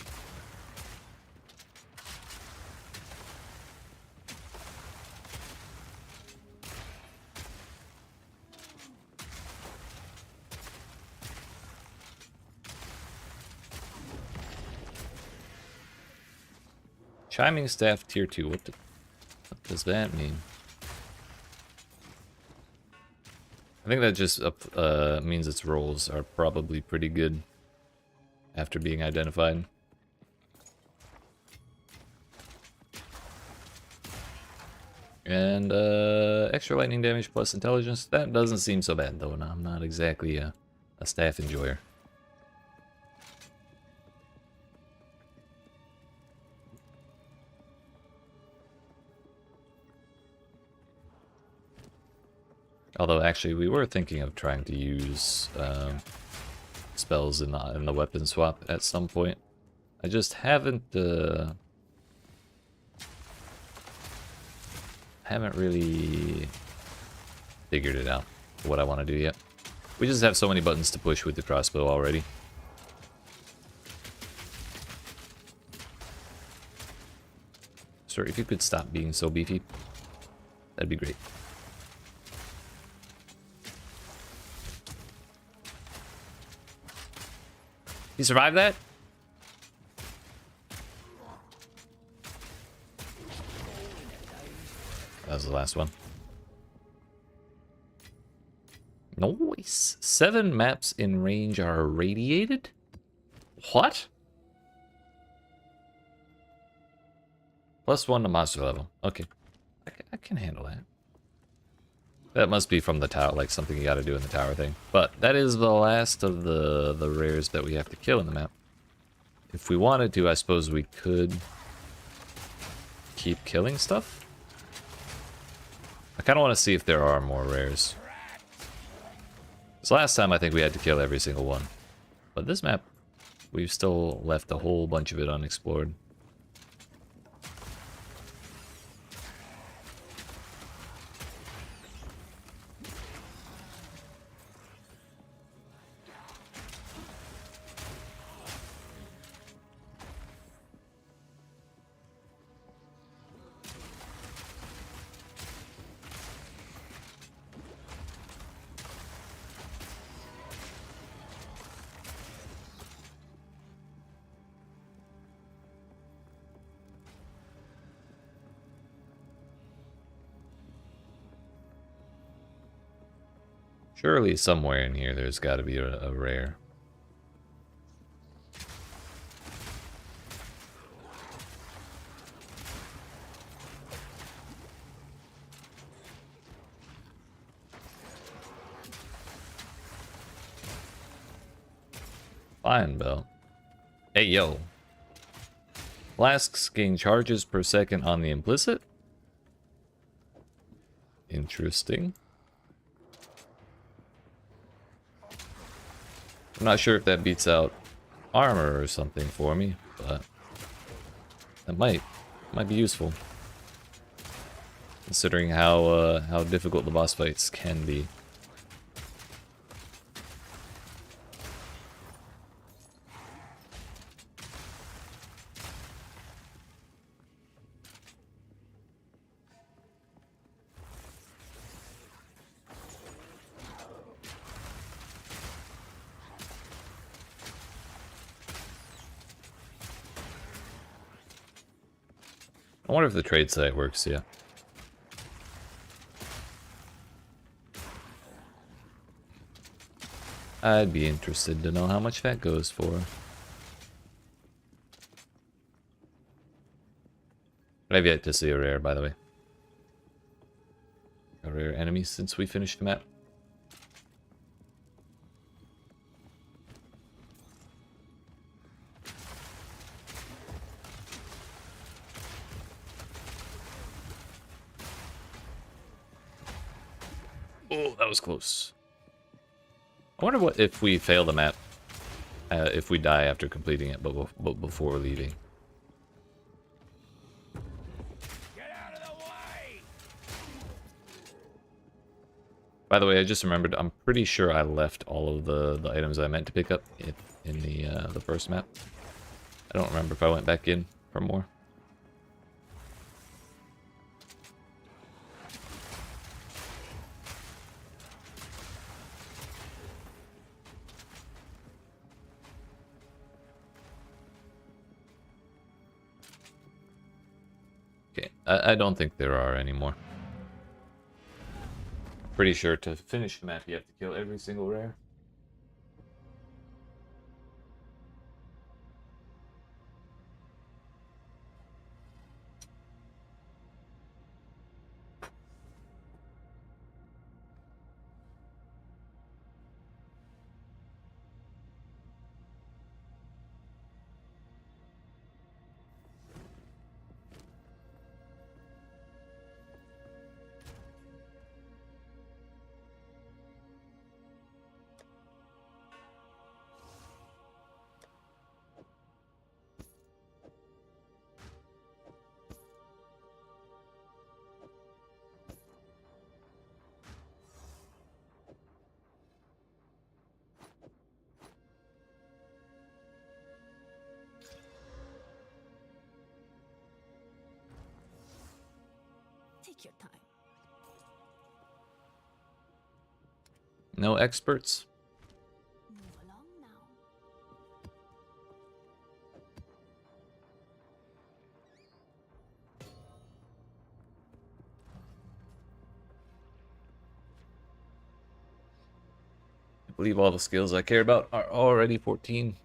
Chiming Staff Tier 2, what does that mean? I think that just means its rolls are probably pretty good after being identified. And extra lightning damage plus intelligence, that doesn't seem so bad though, and I'm not exactly a staff enjoyer. Although, actually, we were thinking of trying to use spells in the weapon swap at some point. I just haven't really figured it out what I want to do yet. We just have so many buttons to push with the crossbow already. Sir, if you could stop being so beefy, that'd be great. You survived that? That was the last one. Nice. 7 maps in range are irradiated? What? +1 to monster level. Okay. I can handle that. That must be from the tower, like something you gotta do in the tower thing. But that is the last of the rares that we have to kill in the map. If we wanted to, I suppose we could keep killing stuff. I kind of want to see if there are more rares. Because last time I think we had to kill every single one. But this map, we've still left a whole bunch of it unexplored. Surely somewhere in here there's got to be a rare. Fine, Bell. Hey, yo. Flasks gain charges per second on the implicit? Interesting. I'm not sure if that beats out armor or something for me, but that might be useful, considering how difficult the boss fights can be. I wonder if the trade site works, yeah. I'd be interested to know how much that goes for. I've yet to see a rare, by the way. A rare enemy since we finished the map. Oh, that was close. I wonder what if we fail the map, if we die after completing it, but before leaving. Get out of the way! By the way, I just remembered. I'm pretty sure I left all of the items I meant to pick up in the first map. I don't remember if I went back in for more. Okay, I don't think there are anymore. Pretty sure to finish the map you have to kill every single rare. Take your time. No experts? Move along now. I believe all the skills I care about are already 14.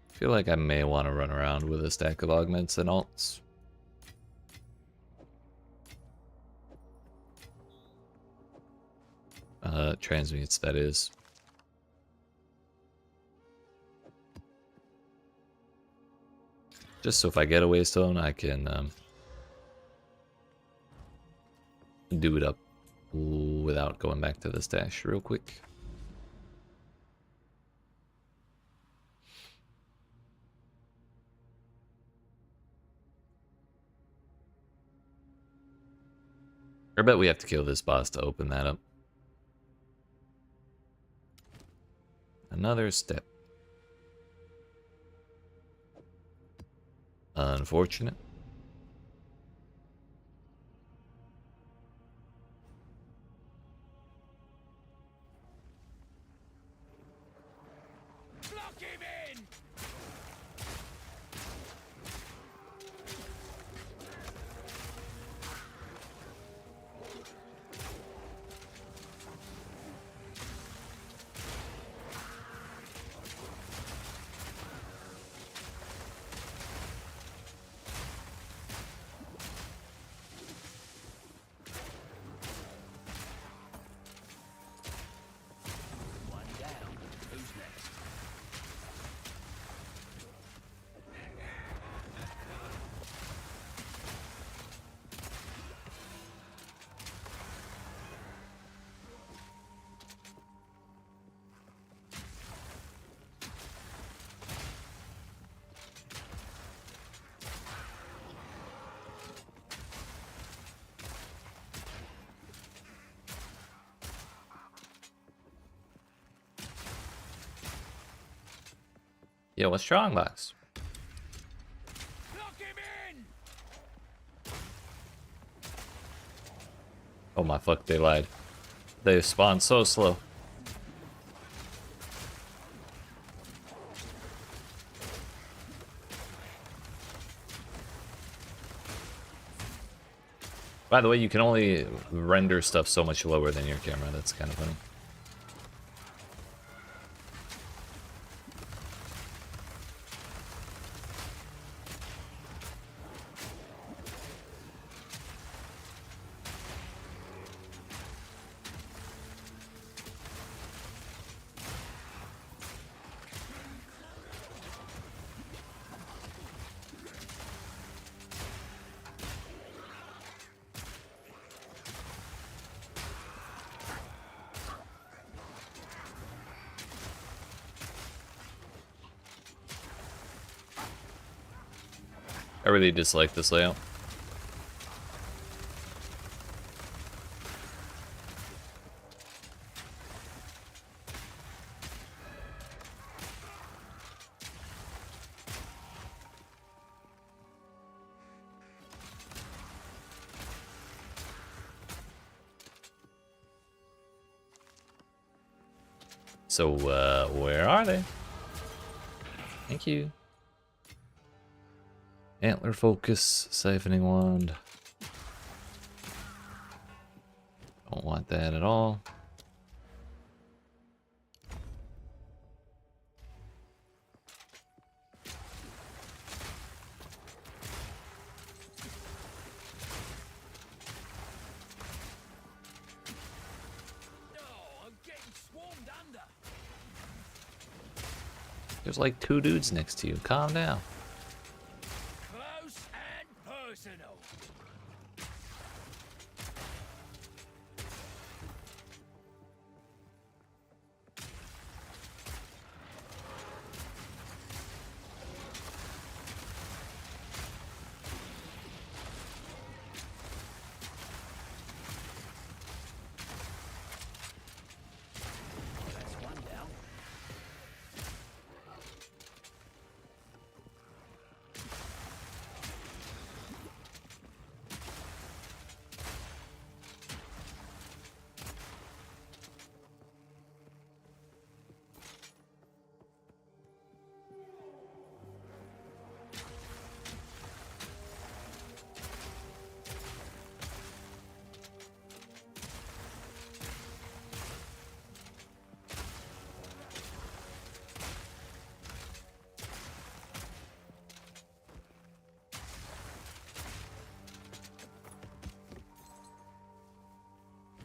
I feel like I may want to run around with a stack of augments and alts. Transmutes, that is. Just so if I get a waystone, I can do it up without going back to the stash real quick. I bet we have to kill this boss to open that up. Another step. Unfortunate. Lock him in! One down. Who's next? Yo, what's strong box? Lock him in! Oh my fuck, they lied. They spawn so slow. By the way, you can only render stuff so much lower than your camera. That's kind of funny. I really dislike this layout. So, where are they? Thank you. Antler focus, siphoning wand. Don't want that at all. There's like 2 dudes next to you. Calm down. Close and personal.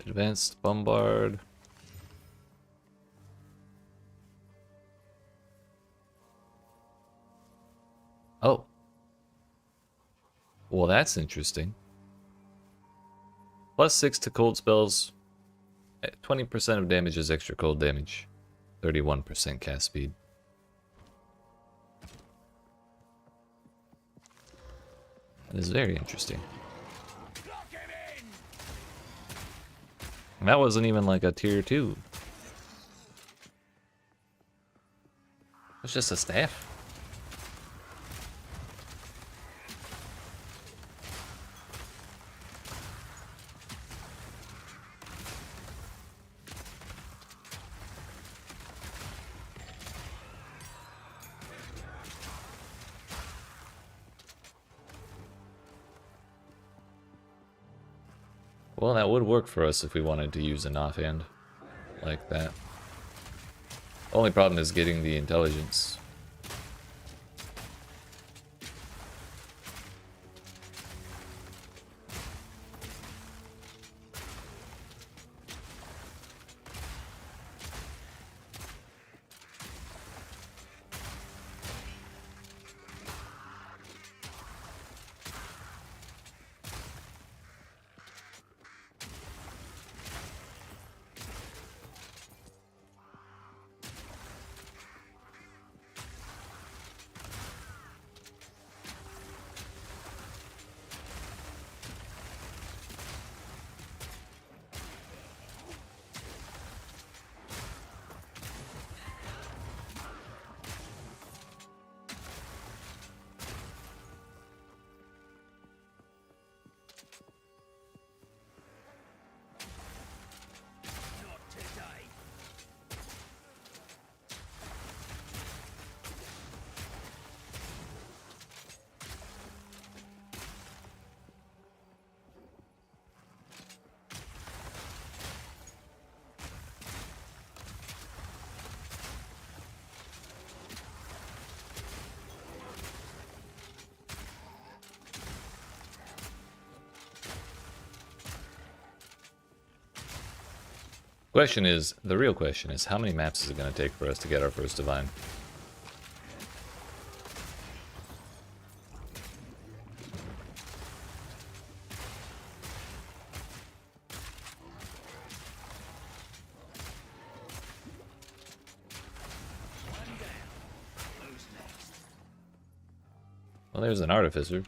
Advanced bombard. Oh. Well, that's interesting. +6 to cold spells. 20% of damage is extra cold damage. 31% cast speed. That is very interesting. And that wasn't even like a tier 2. It's just a staff. Well, that would work for us if we wanted to use an offhand like that. Only problem is getting the intelligence. The real question is, how many maps is it going to take for us to get our first divine? Well, there's an artificer.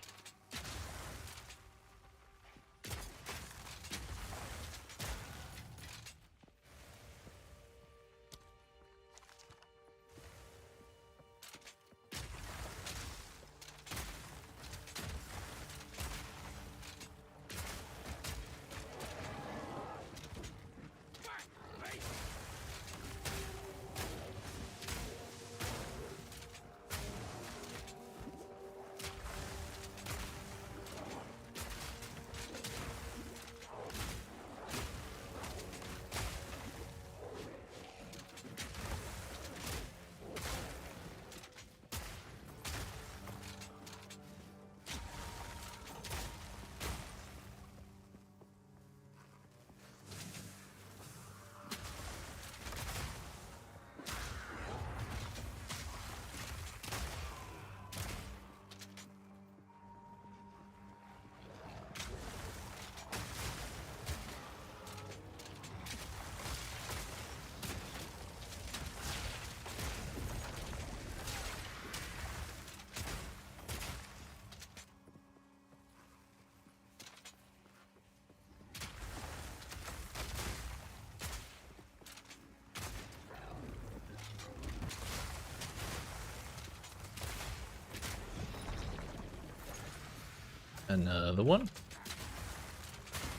Another one.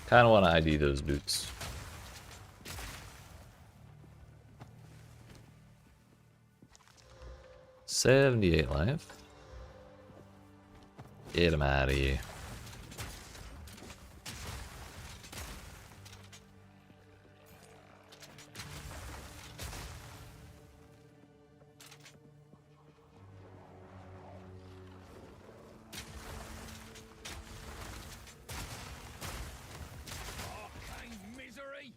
Kind of want to ID those boots. $78 life. Get him out of here. Arcane misery!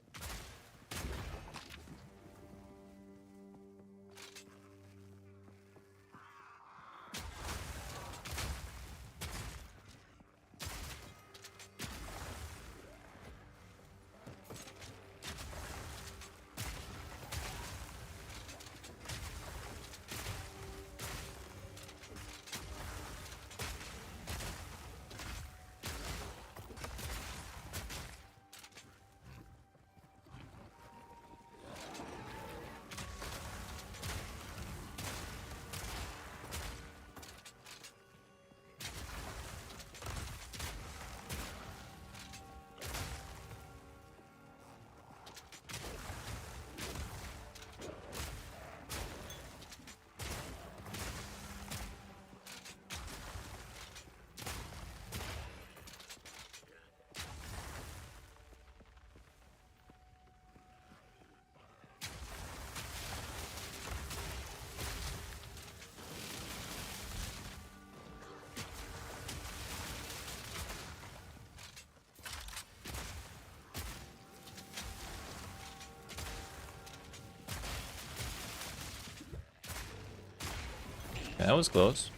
That was close.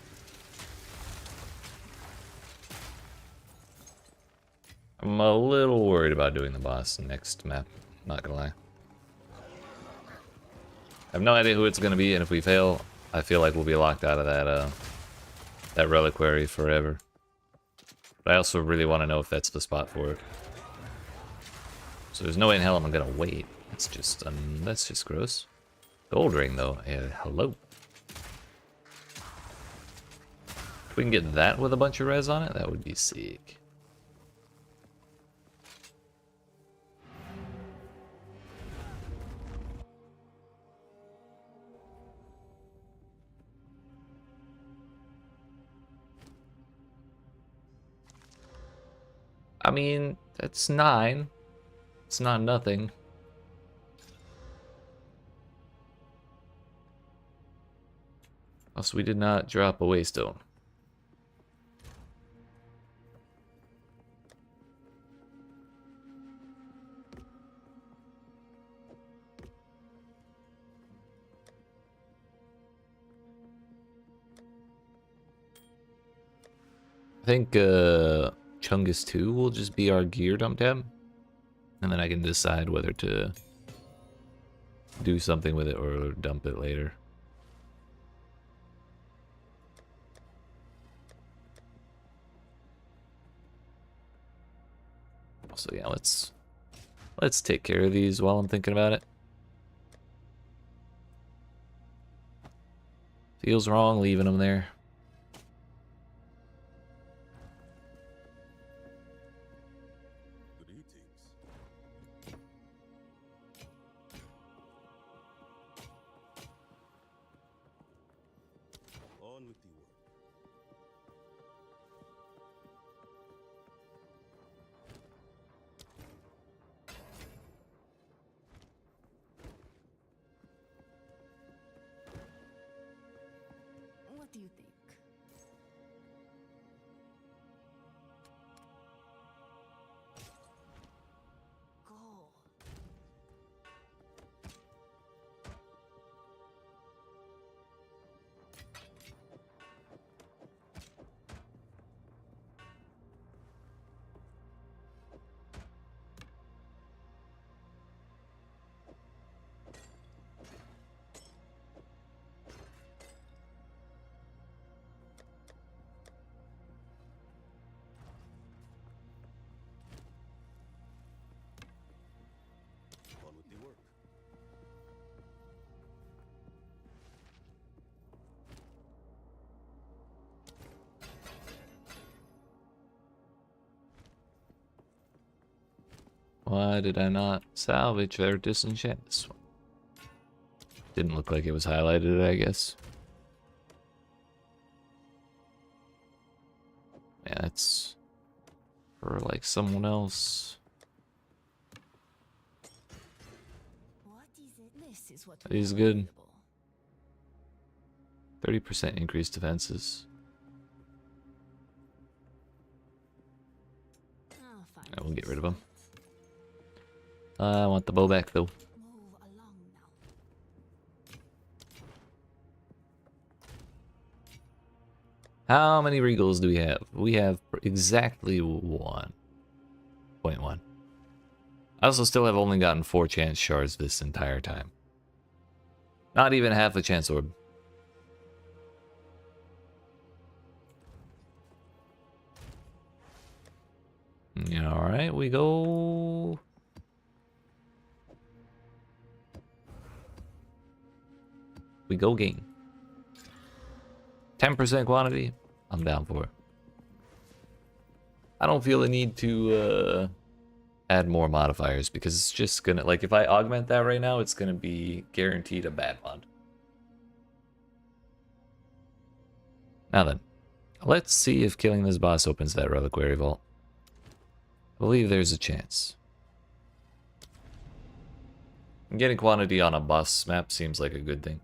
I'm a little worried about doing the boss next map, not gonna lie. I have no idea who it's gonna be, and if we fail, I feel like we'll be locked out of that reliquary forever. But I also really want to know if that's the spot for it. So there's no way in hell I'm gonna wait. That's just gross. Gold ring though. Hello. If we can get that with a bunch of res on it, that would be sick. I mean, that's 9. It's not nothing. Also, we did not drop a waystone. I think Chungus 2 will just be our gear dump tab. And then I can decide whether to do something with it or dump it later. So yeah, let's take care of these while I'm thinking about it. Feels wrong leaving them there. What do you think? Go. Why did I not salvage or disenchant this one? Didn't look like it was highlighted, I guess. Yeah, that's for like someone else. What is it? This is what He's good. 30% increased defenses. I will get rid of him. I want the bow back though. How many regals do we have? We have exactly 1.1. I also still have only gotten 4 chance shards this entire time. Not even half a chance orb. Yeah, alright, we go. We go game. 10% quantity, I'm down for it. I don't feel the need to add more modifiers because it's just gonna, like, if I augment that right now, it's gonna be guaranteed a bad mod. Now then, let's see if killing this boss opens that reliquary vault. I believe there's a chance. Getting quantity on a boss map seems like a good thing.